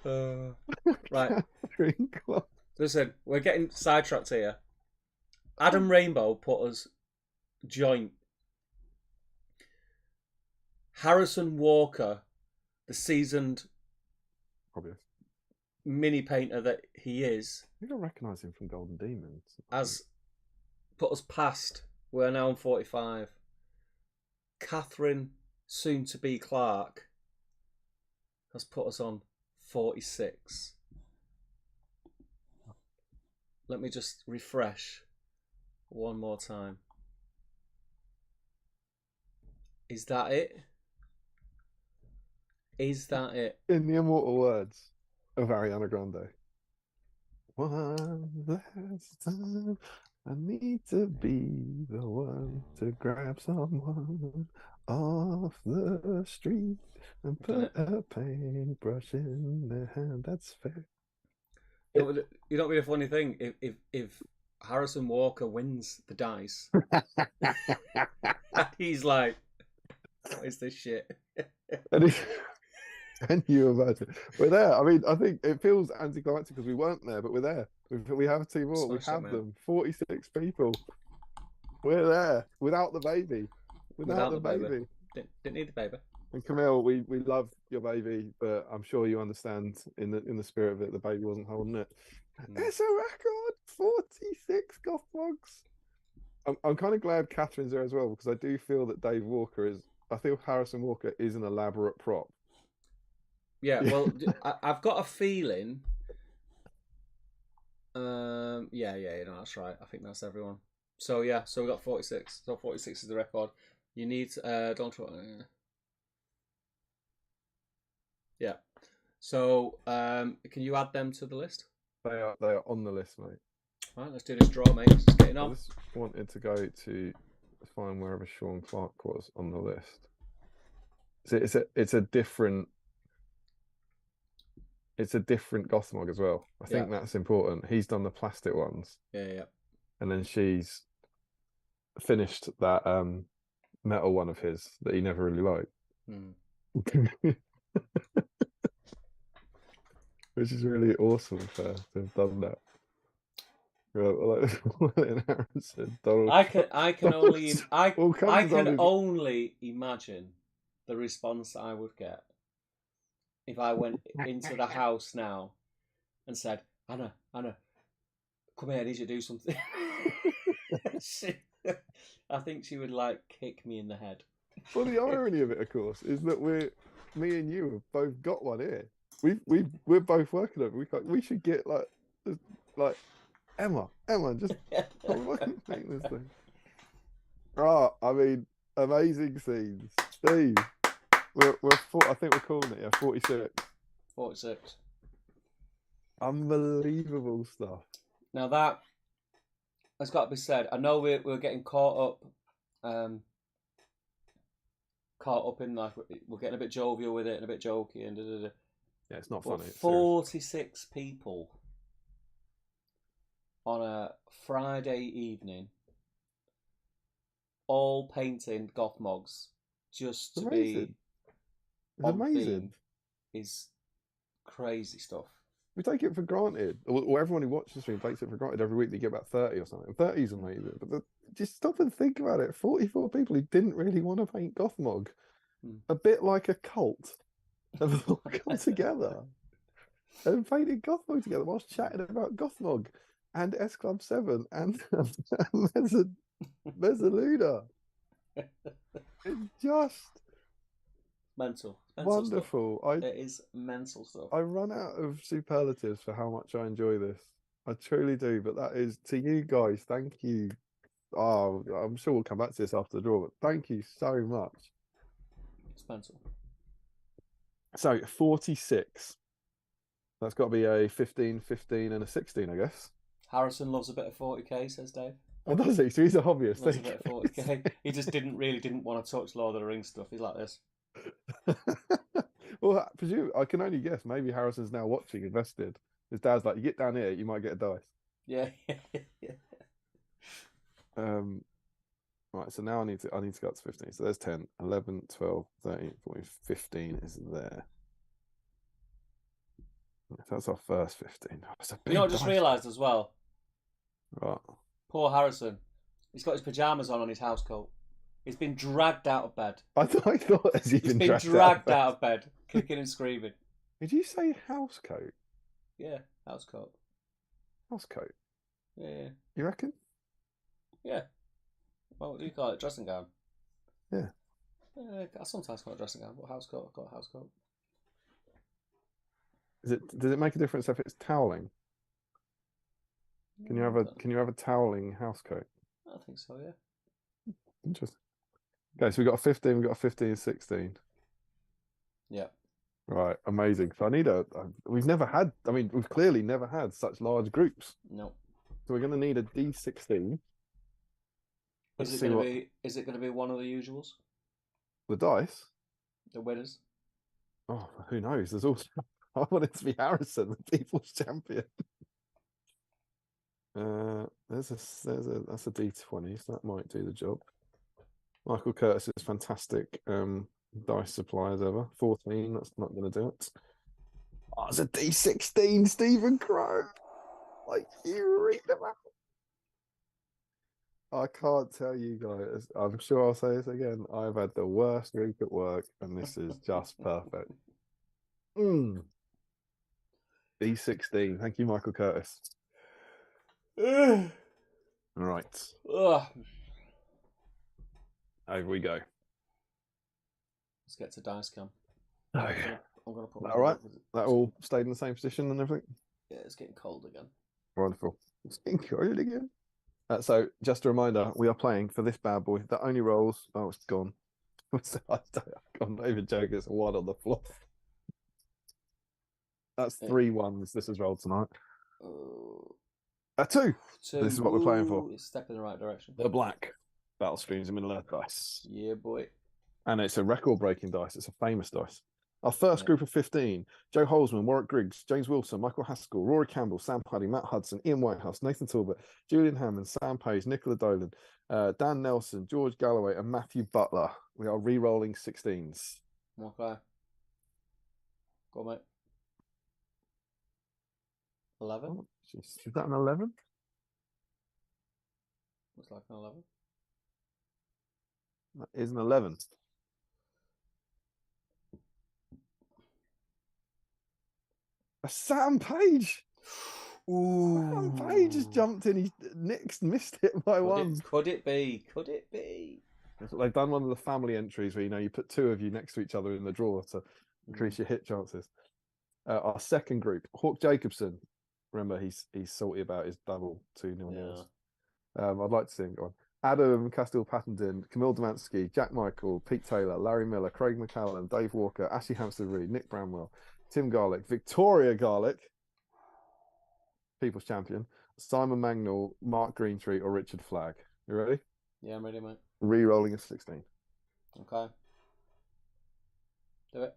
model. Right. Listen, we're getting sidetracked here. Adam Rainbow put us joint. Harrison Walker, the seasoned hobbyist mini painter that he is. You don't recognise him from Golden Demons. Has put us past. We're now on 45. Catherine, soon to be Clark, has put us on 46. Let me just refresh one more time. Is that it? Is that it? In the immortal words of Ariana Grande. One last time, I need to be the one to grab someone off the street and put a paintbrush in their hand. That's fair. You know, be a funny thing if Harrison Walker wins the dice, he's like, "What is this shit?" Can you imagine? We're there. I mean, I think it feels anticlimactic because we weren't there, but we're there. We have 2 more. We have them. 46 people. We're there without the baby. Without the baby. Didn't need the baby. And Camille, we love your baby, but I'm sure you understand in the spirit of it, the baby wasn't holding it. It's a record. 46 Gothmogs. I'm kind of glad Catherine's there as well, because I do feel that Dave Walker is. I feel Harrison Walker is an elaborate prop. Yeah, well, I've got a feeling. Yeah, that's right. I think that's everyone. So yeah, so we got 46. So 46 is the record. You need Donald Trump. Yeah. So can you add them to the list? They are on the list, mate. All right, let's do this draw, mate. It's getting I on. just wanted to go to find wherever Sean Clark was on the list. It's a different Gothmog as well. I think that's important. He's done the plastic ones. Yeah. And then she's finished that metal one of his that he never really liked. Which is really awesome for her to have done that. Like Harrison, I can only Donald imagine the response I would get if I went into the house now and said, Anna, come here, I need you to do something. I think she would like kick me in the head. Well, the irony of it, of course, is that me and you have both got one here. We're both working on it. We should get like Emma, just make this thing. Oh, I mean, amazing scenes, Steve. I think we're calling it 46. 46. Unbelievable stuff. Now that has got to be said. I know we're getting caught up in like we're getting a bit jovial with it and a bit jokey and da. Yeah, it's not funny. 46 people on a Friday evening, all painting Gothmogs just to be on theme is crazy stuff. We take it for granted, or everyone who watches the stream takes it for granted. Every week they get about 30 or something. 30 is amazing, but just stop and think about it. 44 people who didn't really want to paint Gothmog, a bit like a cult, have all come together and painted Gothmog together whilst chatting about Gothmog and S Club 7 and Mezzaluna. It's just mental wonderful. It is mental stuff. I run out of superlatives for how much I enjoy this. I truly do. But that is to you guys. Thank you. Oh, I'm sure we'll come back to this after the draw, but thank you so much. It's mental. So 46. That's got to be a 15, 15, and a 16, I guess. Harrison loves a bit of 40k, says Dave. Oh, does he? So he's a hobbyist. Loves a bit of 40k. He just didn't want to touch Lord of the Rings stuff. He's like this. Well, I presume I can only guess. Maybe Harrison's now watching, invested. His dad's like, "You get down here, you might get a dice." Yeah. Right. So now I need to go up to 15. So there's 10, 11, 12, 13, 14, 15 is there. That's our first 15. You know, I just realised as well. Right. Poor Harrison. He's got his pyjamas on his house coat. He's been dragged out of bed. I thought he's been dragged out of bed, kicking and screaming. Did you say house coat? Yeah, house coat. House coat? Yeah. You reckon? Yeah. Well, what do you call it? Dressing gown? Yeah. I sometimes call it dressing gown, but house coat, I've got a house coat. Does it make a difference if it's toweling? Can you have a toweling house coat? I think so, yeah. Interesting. Okay, so we got a 15, we got a 15, 16. Yeah. Right, amazing. So we've clearly never had such large groups. No. So we're going to need a D16. Is it going to be one of the usuals? The dice? The winners? Oh, who knows? There's also I want it to be Harrison, the people's champion. That's a D20, so that might do the job. Michael Curtis is fantastic dice supply as ever. 14, that's not going to do it. Oh, it's a D16, Stephen Crow. Like you read about. I can't tell you guys. I'm sure I'll say this again. I've had the worst week at work, and this is just perfect. D16. Thank you, Michael Curtis. Right. Over we go. Let's get to dice cam. Okay. I'm gonna put all right. That all stayed in the same position and everything. Yeah, it's getting cold again. Wonderful. It's getting cold again. So, just a reminder, we are playing for this bad boy that only rolls. Oh, it's gone. I'm not even joking. It's a one on the floor. That's 3 ones. This is rolled tonight. A 2. This is what we're playing for. It's a step in the right direction. The black battle streams in Middle Earth dice. Yeah, boy. And it's a record-breaking dice. It's a famous dice. Our first group of 15, Joe Holzman, Warwick Griggs, James Wilson, Michael Haskell, Rory Campbell, Sam Puddy, Matt Hudson, Ian Whitehouse, Nathan Talbot, Julian Hammond, Sam Page, Nicola Dolan, Dan Nelson, George Galloway, and Matthew Butler. We are re-rolling 16s. Okay. Go on, mate. 11? Oh, is that an 11? Looks like an 11. That is an 11. A Sam Page. Ooh. Sam Page has jumped in. Nick's missed it by one. Could it be? Could it be? They've done one of the family entries where you put 2 of you next to each other in the draw to increase your hit chances. Our second group, Hawk Jacobson. Remember, he's salty about his double 2-0 nils. I'd like to see him go on. Adam Castile-Pattenden, Camille Demansky, Jack Michael, Pete Taylor, Larry Miller, Craig McCallum, Dave Walker, Ashley Hampstead-Reed, Nick Bramwell, Tim Garlick, Victoria Garlick, People's Champion, Simon Magnall, Mark Greentree, or Richard Flagg. You ready? Yeah, I'm ready, mate. Re-rolling a 16. Okay. Do it.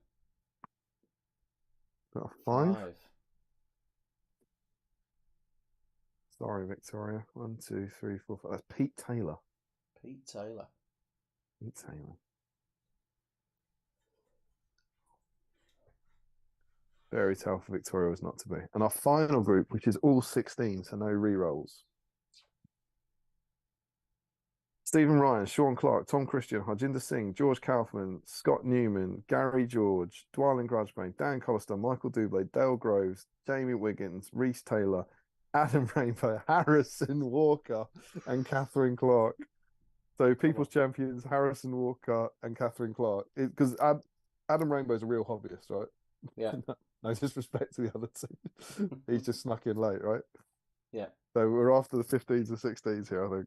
Got a 5. Sorry, Victoria. 1, 2, 3, 4, 5. That's Pete Taylor. Pete Taylor. Pete Taylor. Fairy tale for Victoria was not to be. And our final group, which is all 16, so no re-rolls. Stephen Ryan, Sean Clark, Tom Christian, Harjinder Singh, George Kaufman, Scott Newman, Gary George, Dwalin Grudgebane, Dan Collister, Michael Dublé, Dale Groves, Jamie Wiggins, Reese Taylor, Adam Rainbow, Harrison Walker, and Catherine Clark. So People's Champions, Harrison Walker and Catherine Clark. Because Adam Rainbow's a real hobbyist, right? Yeah. No disrespect to the other 2. He's just snuck in late, right? Yeah. So we're after the 15s and 16s here, I think.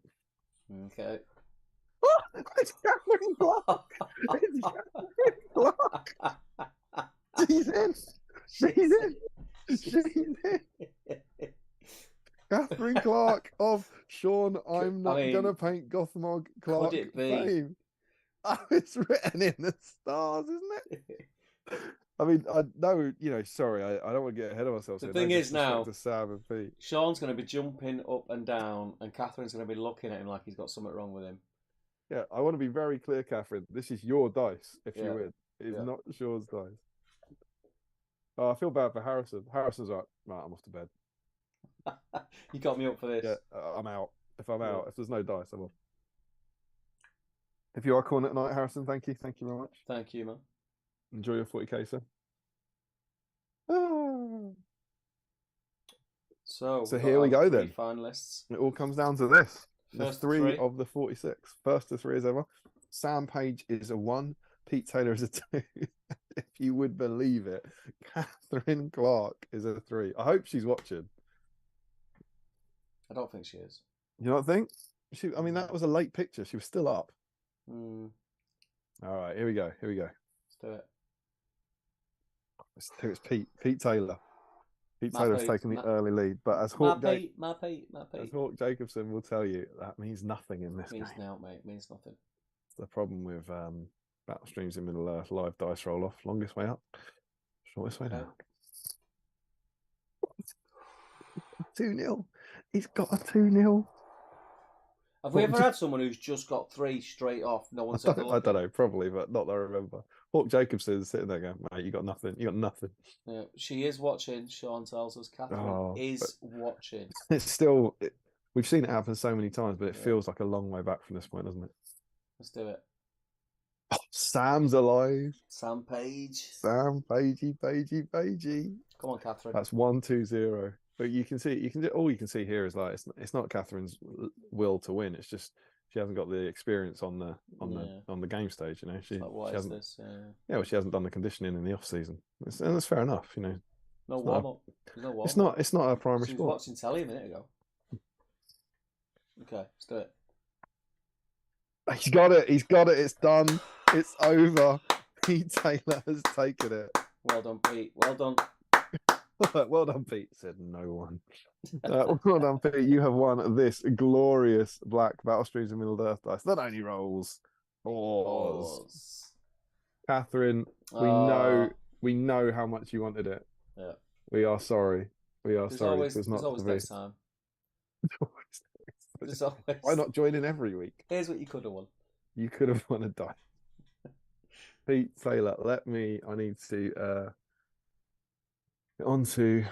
Okay. Oh, it's Catherine Clark! It's Catherine Clark! She's in! She's in! She's in! Catherine Clark of Sean, I'm not gonna paint Gothmog Clark fame. Oh, it's written in the stars, isn't it? I mean, I know, sorry, I don't want to get ahead of ourselves. The thing is now, to Sam and Pete. Sean's going to be jumping up and down, and Catherine's going to be looking at him like he's got something wrong with him. Yeah, I want to be very clear, Catherine. This is your dice if you win. It's not Sean's dice. Oh, I feel bad for Harrison. Harrison's like, right, I'm off to bed. You got me up for this. Yeah, I'm out. If I'm out, if there's no dice, I'm off. If you are calling it a night, Harrison, thank you. Thank you very much. Thank you, man. Enjoy your 40k, sir. Oh. So here we go then. Finalists. It all comes down to this. First the 3 of the 46. First to 3 as ever. Sam Page is a 1. Pete Taylor is a 2. If you would believe it, Catherine Clark is a 3. I hope she's watching. I don't think she is. You don't think? I mean, that was a late picture. She was still up. All right, here we go. Let's do it. It's Pete Taylor. Pete Taylor's taken the early lead, but as Hawk Jacobson will tell you, that means nothing in this game. Means now, mate. Means nothing. It's the problem with battle streams in Middle Earth, live dice roll off. Longest way up, shortest way down. 2-0. He's got a 2-0. Have we ever had someone who's just got 3 straight off? No one said I don't know, probably, but not that I remember. Hawk Jacobson's sitting there going, mate, you got nothing. You got nothing. Yeah, she is watching. Sean tells us Catherine is watching. It's still, we've seen it happen so many times, but it feels like a long way back from this point, doesn't it? Let's do it. Oh, Sam's alive. Sam Page. Sam Pagey. Come on, Catherine. That's 1-2-0. But you can see, all you can see here is like it's not Catherine's will to win. It's just she hasn't got the experience on the game stage. She hasn't. Well, she hasn't done the conditioning in the off season, and that's fair enough. No warm up. There's no warm up. It's not a primary she sport. was watching telly a minute ago. Okay, let's do it. He's got it. He's got it. It's done. It's over. Pete Taylor has taken it. Well done, Pete. Well done. Well done, Pete, said no one. Well done, Pete. You have won this glorious black Battle Streams of Middle Earth dice that only rolls fours. Catherine, we know how much you wanted it. Yeah. We are sorry. We are sorry. There's always next time. There's always... Why not join in every week? Here's what you could have won. You could have won a die. Pete Taylor, I need to get onto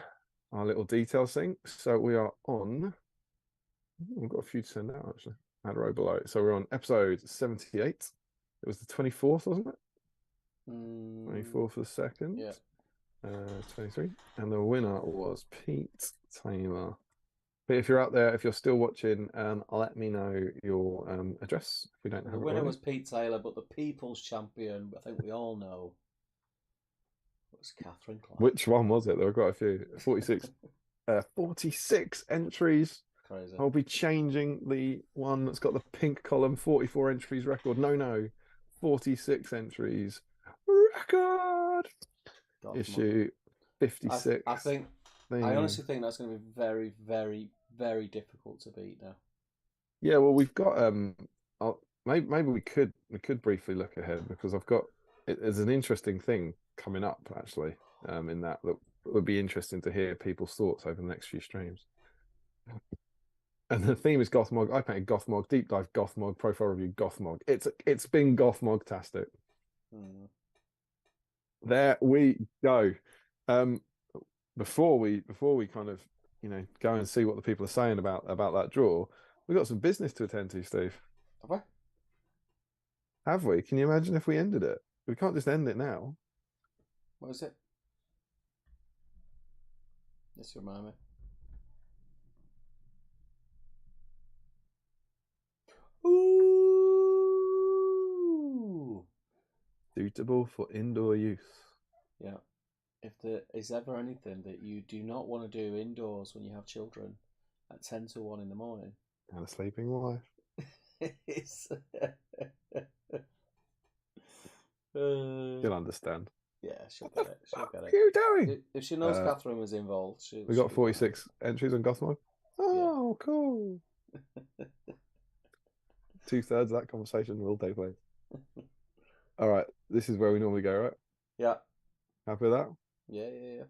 our little detail sync. So we are on, we've got a few to send out actually. Add a row below. So we're on episode 78. It was the 24th, wasn't it? 24th of the 2nd. Yeah. 23. And the winner was Pete Taylor. But if you're out there, if you're still watching, let me know your address. If we don't have the winner was Pete Taylor, but the people's champion, I think we all know, was Catherine Clark. Which one was it? There were quite a few. 46. 46 entries. Crazy. I'll be changing the one that's got the pink column, 44 entries record. No. 46 entries record. Issue 56. I honestly think that's going to be very, very, very difficult to beat now. Yeah, well, we've got maybe we could briefly look ahead because there's an interesting thing coming up actually in that would be interesting to hear people's thoughts over the next few streams. And the theme is Gothmog. I painted Gothmog, deep dive Gothmog, profile review Gothmog. It's been Gothmog-tastic. There we go. Before we kind of go and see what the people are saying about that draw, we've got some business to attend to, Steve. Have we? Have we? Can you imagine if we ended it? We can't just end it now. What is it? Just remind me. Ooh. Suitable for indoor use. Yeah. If there is ever anything that you do not want to do indoors when you have children at 10 to 1 in the morning. And a sleeping wife. You'll understand. Yeah, she'll get it. What are you doing? If she knows Catherine was involved, we got 46 entries on Gothmog. Oh, yeah. Cool. 2/3 of that conversation will take place. All right, this is where we normally go, right? Yeah. Happy with that? Yeah.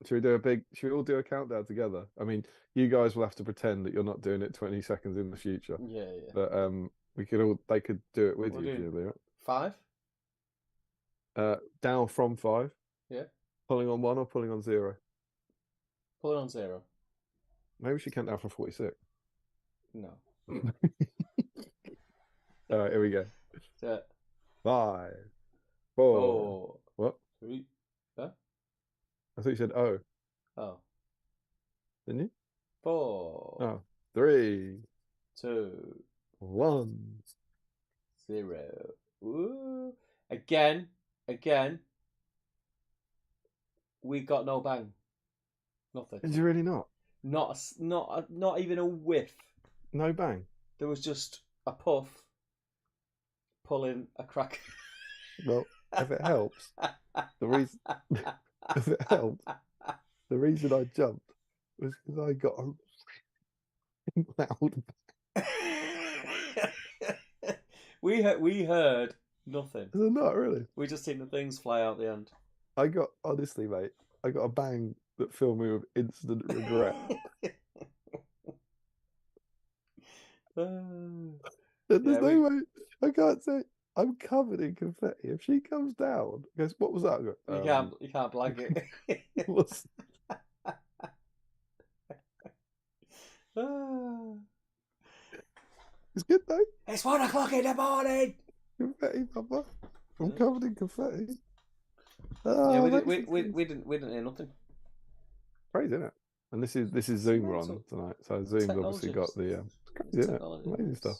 Should we all do a countdown together? I mean, you guys will have to pretend that you're not doing it 20 seconds in the future. Yeah. But they could do it with you, presumably, right? 5? Down from 5. Yeah. Pulling on 1 or pulling on 0? Pulling on 0. Maybe we should count down from 46. No. All right, here we go. Set. 5, 4. What? 3. Huh? I thought you said oh. Oh. Didn't you? 4. Oh. 3. 2. 1. 0. Ooh. Again. We got no bang. Nothing. Did you really not? Not even a whiff. No bang. There was just a puff pulling a crack. Well, if it helps, the reason I jumped was because I got a loud. We heard nothing. Is it not really? We just seen the things fly out the end. Honestly, mate, I got a bang that filled me with instant regret. There's no way. I can't say. I'm covered in confetti. If she comes down, goes, what was that? You can't blank it. What's... It's good though. It's 1 o'clock in the morning. Confetti, Papa. I'm covered in confetti. Yeah, we didn't hear nothing. Crazy, isn't it? And this is Zoom we're on tonight, so Zoom's obviously got the crazy, isn't it? Amazing stuff.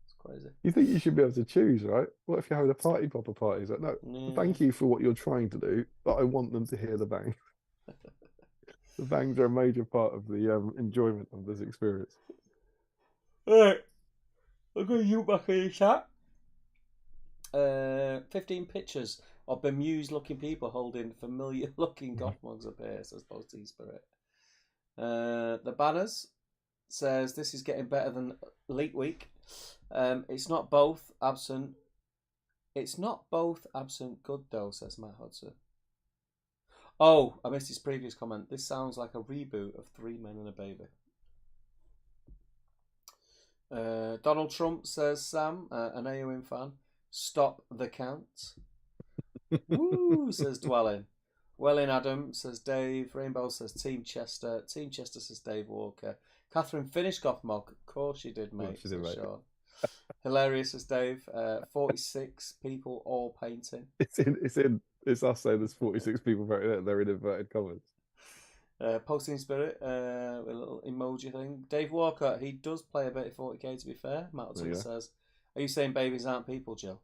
It's crazy. You think you should be able to choose, right? What if you're having a party popper party? It's like, no, thank you for what you're trying to do, but I want them to hear the bang. The bangs are a major part of the enjoyment of this experience. Right. I'll go you back in the chat. 15 pictures of bemused-looking people holding familiar-looking Gothmogs up here, says Posty Spirit. The banners says this is getting better than Elite Week. It's not both absent. It's not both absent good though, says Matt Hudson. Oh, I missed his previous comment. This sounds like a reboot of Three Men and a Baby. Donald Trump says, Sam, an AOM fan, stop the count. Woo, says Dwelling. Well in Adam, says Dave. Rainbow says Team Chester. Team Chester says Dave Walker. Catherine finished Gothmog. Of course she did, mate. She did, mate. Sure. Hilarious, says Dave. 46 people all painting. It's us saying there's 46 people voting it. They're in inverted commas. Posting Spirit, a little emoji thing. Dave Walker, he does play a bit of 40k to be fair. Matt says, are you saying babies aren't people, Jill?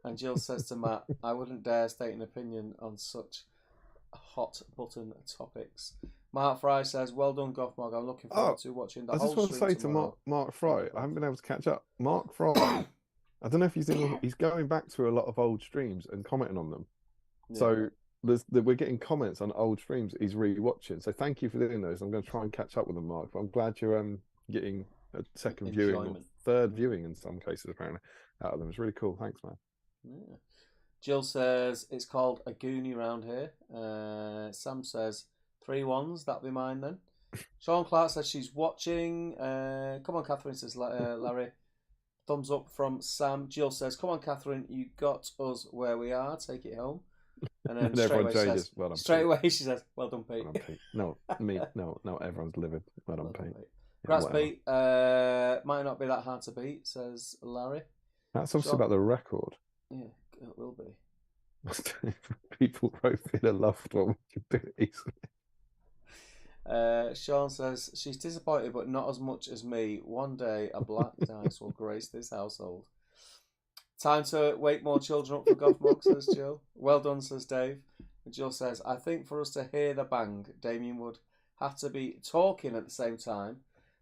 And Jill says to Matt, I wouldn't dare state an opinion on such hot button topics. Mark Fry says, well done, Gothmog. I'm looking forward to watching the whole I just want to say to Mark Fry, I haven't been able to catch up. Mark Fry, I don't know if he's going back to a lot of old streams and commenting on them. Yeah. So we're getting comments on old streams he's re-watching. So thank you for doing those. I'm going to try and catch up with them, Mark. But I'm glad you're getting a second viewing, or third viewing in some cases, apparently, out of them. It's really cool. Thanks, man. Yeah. Jill says it's called a goonie round here. Sam says 3 1s. That'll be mine then. Sean Clark says she's watching. Come on, Catherine, says Larry. Thumbs up from Sam. Jill says, come on, Catherine, you got us where we are. Take it home. And then straight away she says, well done, Pete. Well done, Pete. No, me. No, everyone's livid. Well done, Pete. Grass Pete, might not be that hard to beat, says Larry. That's obviously about the record. Yeah, it will be. People wrote in a loved one. We could do it easily. Sean says, she's disappointed, but not as much as me. One day, a black dice will grace this household. Time to wake more children up for Gothmog, says Jill. Well done, says Dave. And Jill says, I think for us to hear the bang, Damien would have to be talking at the same time.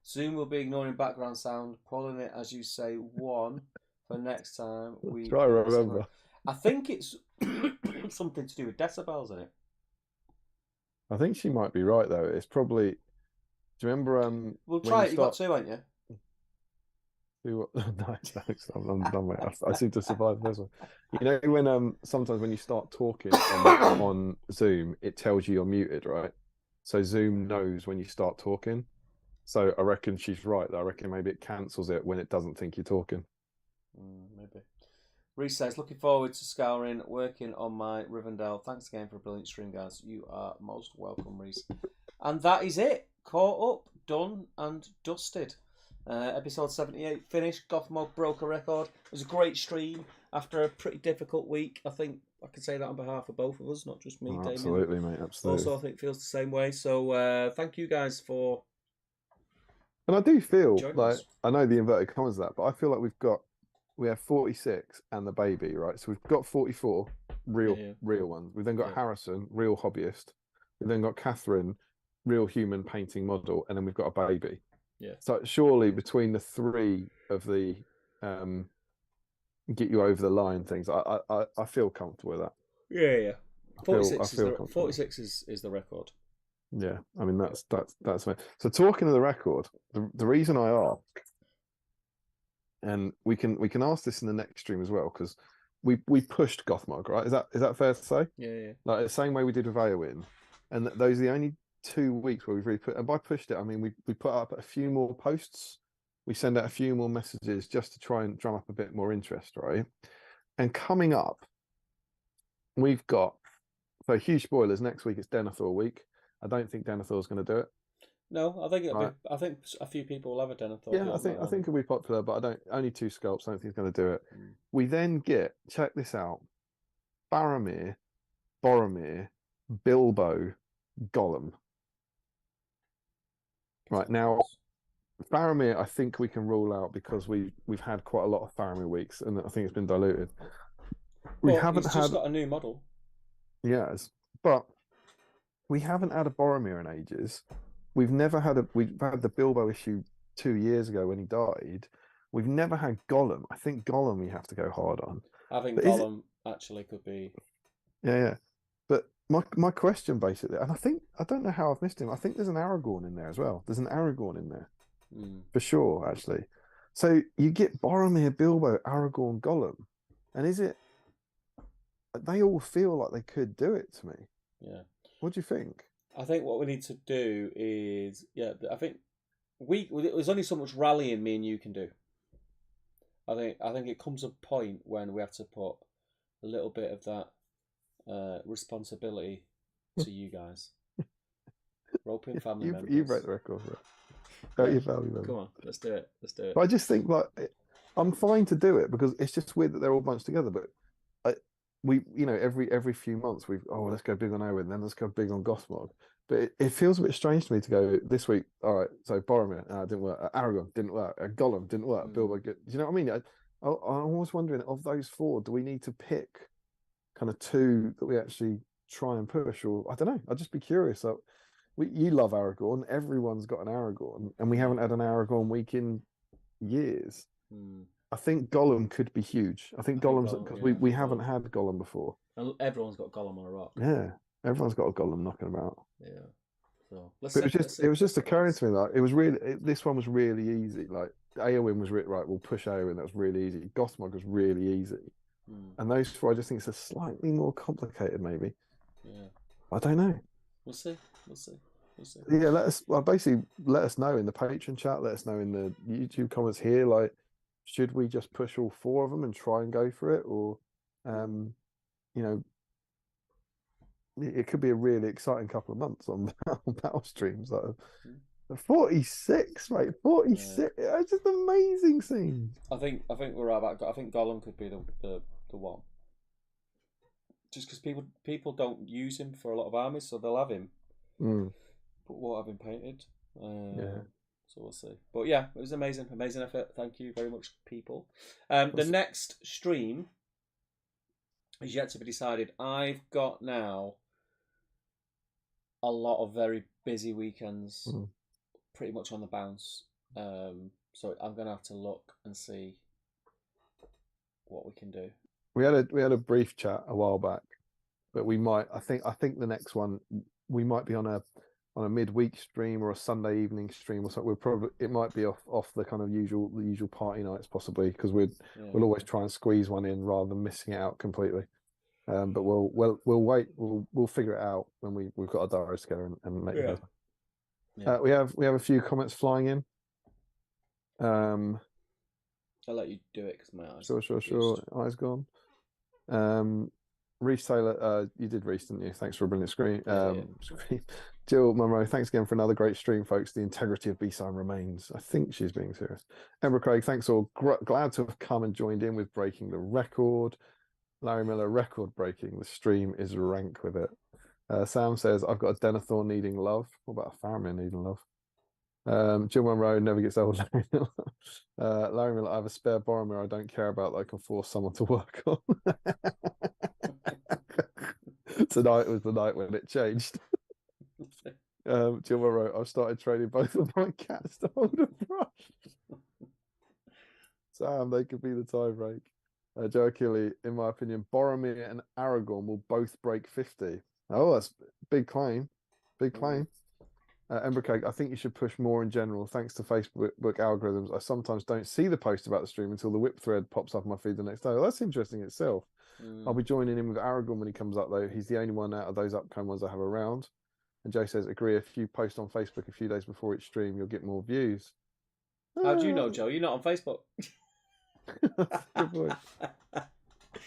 Zoom will be ignoring background sound, calling it, as you say, 1 for next time. We try to remember. I think it's something to do with decibels, isn't it? I think she might be right, though. It's probably... Do you remember... We'll try it. You've got 2, haven't you? No, thanks. I'm done with it. I seem to survive this one. You know, when sometimes when you start talking on Zoom, it tells you you're muted, right? So Zoom knows when you start talking. So I reckon she's right. I reckon maybe it cancels it when it doesn't think you're talking. Maybe. Reese says, looking forward to scouring, working on my Rivendell. Thanks again for a brilliant stream, guys. You are most welcome, Reese. And that is it. Caught up, done, and dusted. Episode 78 finished. Gothmog broke a record. It was a great stream after a pretty difficult week. I think I can say that on behalf of both of us, not just me, Damien. Absolutely, mate. Absolutely. Also, I think it feels the same way. So thank you guys for... And I do feel like, I know the inverted commas of that, but I feel like we have 46 and the baby, right? So we've got 44 real ones. We've then got Harrison, real hobbyist. We've then got Catherine, real human painting model, and then we've got a baby. Yeah. So surely between the 3 of the get you over the line things, I feel comfortable with that. Yeah. 46 is the record. Yeah, I mean that's me. So talking of the record, the reason I ask, and we can ask this in the next stream as well, because we pushed Gothmog, right? Is that fair to say? Yeah. Like the same way we did with AOWIN, and those are the only 2 weeks where we've really put. And by pushed it, I mean we put up a few more posts, we send out a few more messages just to try and drum up a bit more interest, right? And coming up, we've got, so huge spoilers. Next week it's Denethor week. I don't think Denethor's going to do it. No, I think it'll be. I think a few people will have a Denethor. Yeah, I think it'll be popular, but only 2 sculpts. I don't think he's going to do it. We then get, check this out: Faramir, Boromir, Bilbo, Gollum. Right now, Faramir, I think we can rule out because we've had quite a lot of Faramir weeks, and I think it's been diluted. He's just got a new model. Yes, but we haven't had a Boromir in ages. We've had the Bilbo issue 2 years ago when he died. We've never had Gollum. I think Gollum we have to go hard on. I think But Gollum actually could be. Yeah. But my question basically, and I don't know how I've missed him. I think there's an Aragorn in there as well. There's an Aragorn in there for sure, actually. So you get Boromir, Bilbo, Aragorn, Gollum, and is it? They all feel like they could do it to me. Yeah. What do you think? I think what we need to do is, I think there's only so much rallying me and you can do. I think it comes a point when we have to put a little bit of that responsibility to you guys. Roping family members. You break the record. Don't you family members? Come on, let's do it. But I just think like I'm fine to do it because it's just weird that they're all bunched together. But we every few months let's go big on Owen, then let's go big on Gothmog. But it feels a bit strange to me to go this week. All right, so Boromir didn't work, Aragorn didn't work, Gollum didn't work, Bilbo. Do you know what I mean? I'm always wondering, of those four, do we need to pick kind of two that we actually try and push, or I don't know. I'd just be curious. So you love Aragorn. Everyone's got an Aragorn, and we haven't had an Aragorn week in years. I think Gollum could be huge. I think Gollum's because we haven't had Gollum before. Everyone's got Gollum on a rock. Yeah, everyone's got a Gollum knocking about. Yeah. So it was just occurring to me that it was really this one was really easy. Like Eowyn was right. We'll push Eowyn. That was really easy. Gothmog was really easy, and those four I just think it's a slightly more complicated. Maybe. Yeah. I don't know. We'll see. Yeah, basically let us know in the Patreon chat. Let us know in the YouTube comments here. Like, should we just push all four of them and try and go for it, or, it could be a really exciting couple of months on battle streams. Like 46, mate, 46. Yeah. It's just amazing scenes. I think we're right about. I think Gollum could be the one. Just because people don't use him for a lot of armies, so they'll have him. But won't have him painted. So we'll see. But yeah, it was amazing effort. Thank you very much, people. The next stream is yet to be decided. I've got now a lot of very busy weekends, pretty much on the bounce. So I'm gonna have to look and see what we can do. We had a brief chat a while back, but we might. I think the next one we might be on a midweek stream or a Sunday evening stream or something. It might be off the kind of usual party nights possibly, because we'll always try and squeeze one in rather than missing it out completely. But we'll wait. We'll figure it out when we've got our diaries together and make it. Yeah. We have a few comments flying in. I'll let you do it because my eyes. Sure. Eyes gone. Reese Taylor, you did Reese, didn't you? Thanks for a brilliant screen. Jill Monroe, thanks again for another great stream, folks. The integrity of BSIME remains. I think she's being serious. Emma Craig, thanks all. Glad to have come and joined in with breaking the record. Larry Miller, record breaking. The stream is rank with it. Sam says, I've got a Denethor needing love. What about a Faramir needing love? Jill Monroe never gets old. Larry Miller, I have a spare Boromir I don't care about that I can force someone to work on. Tonight was the night when it changed. Jill Monroe, I've started training both of my cats to hold a brush. Sam, they could be the tie break. Joe Achille, in my opinion, Boromir and Aragorn will both break 50. Oh, that's big claim. Big claim. Ember Cake, I think you should push more in general. Thanks to Facebook algorithms, I sometimes don't see the post about the stream until the whip thread pops up on my feed the next day. Well, that's interesting itself. I'll be joining in with Aragorn when he comes up, though. He's the only one out of those upcoming ones I have around. And Joe says, agree, if you post on Facebook a few days before each stream, you'll get more views. How do you know, Joe? You're not on Facebook. Good point.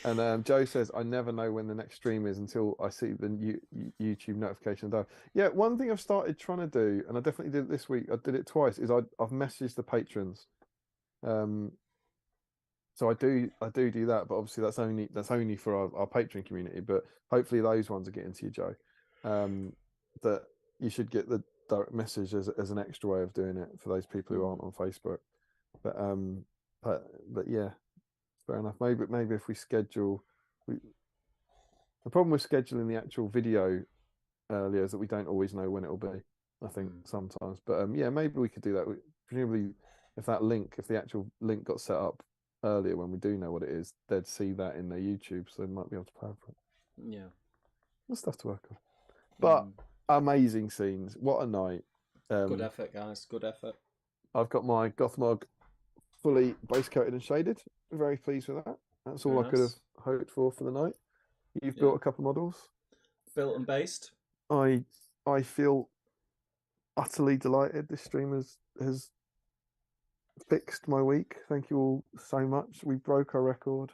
And Joe says, I never know when the next stream is until I see the YouTube notification. Yeah, one thing I've started trying to do, and I definitely did it this week, I did it twice, is I've messaged the patrons. So I do that, but obviously that's only for our Patreon community. But hopefully those ones are getting to you, Joe. That you should get the direct message as an extra way of doing it for those people who aren't on Facebook. But yeah, fair enough. Maybe if we schedule, the problem with scheduling the actual video earlier is that we don't always know when it'll be. I think sometimes, but yeah, maybe we could do that. presumably, if the actual link got set up earlier when we do know what it is, they'd see that in their YouTube, so they might be able to plan for it. Yeah. There's stuff to work on. But amazing scenes. What a night. Good effort, guys. Good effort. I've got my Gothmog fully base coated and shaded. Very pleased with that. That's all I could have hoped for the night. You've built a couple of models. Built and based. I feel utterly delighted. This stream has fixed my week. Thank you all so much. We broke our record.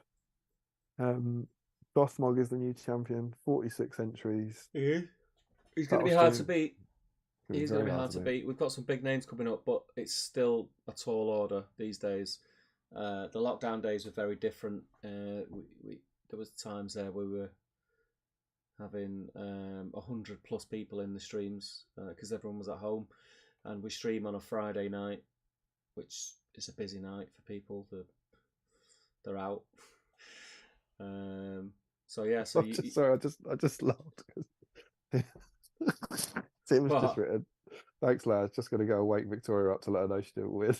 Gothmog is the new champion. 46 entries. Yeah. He's going to be hard to beat. He's going to be hard to beat. We've got some big names coming up, but it's still a tall order these days. The lockdown days were very different. There was times there we were having 100+ people in the streams because everyone was at home, and we stream on a Friday night, which is a busy night for people. They're out. So yeah. So sorry, I just laughed. Tim was just written. Thanks, lads. Just going to go wake Victoria up to let her know she's doing weird.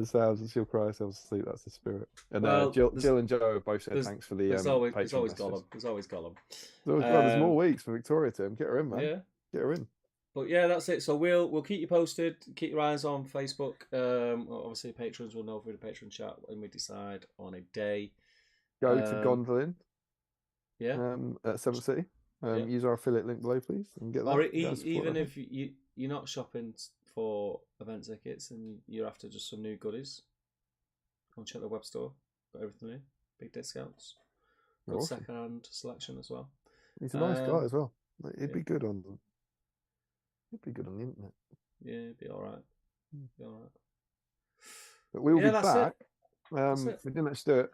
Sounds she'll cry herself to sleep. That's the spirit. And Jill and Joe have both said thanks for the. There's always Gollum. There's always Gollum. There's more weeks for Victoria, Tim. Get her in, man. Yeah, get her in. But yeah, that's it. So we'll keep you posted. Keep your eyes on Facebook. Obviously, patrons will know through the patron chat when we decide on a day. Go to Gondolin. Yeah. At 7th City. Use our affiliate link below, please, and get that. Or even if you're not shopping for event tickets and you're after just some new goodies, go and check the web store. Got everything in. Big discounts. Got second-hand selection as well. He's a nice guy as well. He'd be good on. He'd be good on the internet. Yeah, it'd be all right. But we will be back. We didn't actually do it.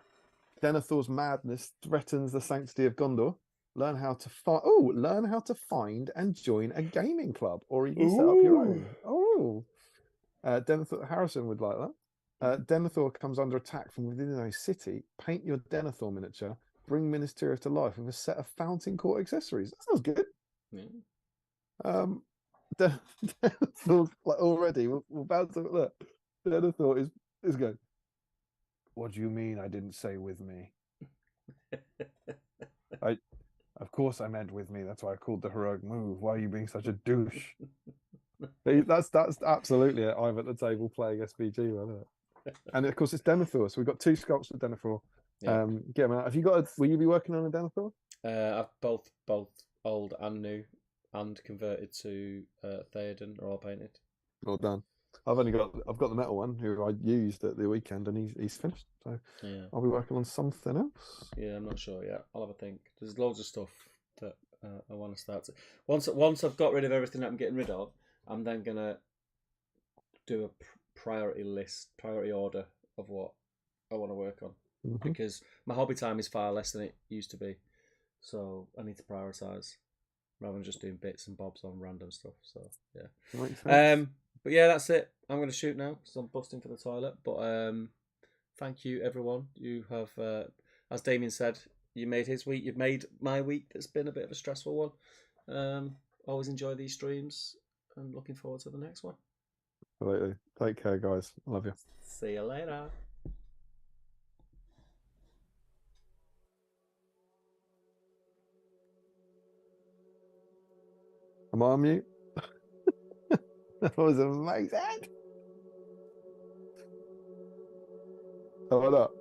Denethor's madness threatens the sanctity of Gondor. Learn how to find and join a gaming club, or even set up your own. Denethor Harrison would like that. Denethor comes under attack from within a city. Paint your Denethor miniature. Bring Ministeria to life with a set of fountain court accessories. That sounds good. Yeah. Denethor, like already, we're about to look. Denethor is going. What do you mean I didn't say with me? Of course I meant with me. That's why I called the heroic move. Why are you being such a douche? That's absolutely it. I'm at the table playing SBG, isn't it? And of course it's Denethor. So we've got 2 sculpts with Denethor. Yeah. Get them out. Have you got? Will you be working on a Denethor? I've both old and new, and converted to Theoden are all painted. Well done. I've got the metal one who I used at the weekend, and he's finished. So yeah, I'll be working on something else. Yeah, I'm not sure yet. I'll have a think. There's loads of stuff that I want to start. Once I've got rid of everything that I'm getting rid of, I'm then gonna do a priority order of what I want to work on, because my hobby time is far less than it used to be. So I need to prioritize rather than just doing bits and bobs on random stuff. So yeah. Makes sense. But yeah, that's it. I'm going to shoot now because I'm busting for the toilet. But thank you, everyone. You have, as Damien said, you made his week. You've made my week. That's been a bit of a stressful one. Always enjoy these streams and looking forward to the next one. Absolutely. Take care, guys. Love you. See you later. Am I on mute? That was amazing. Oh, what up?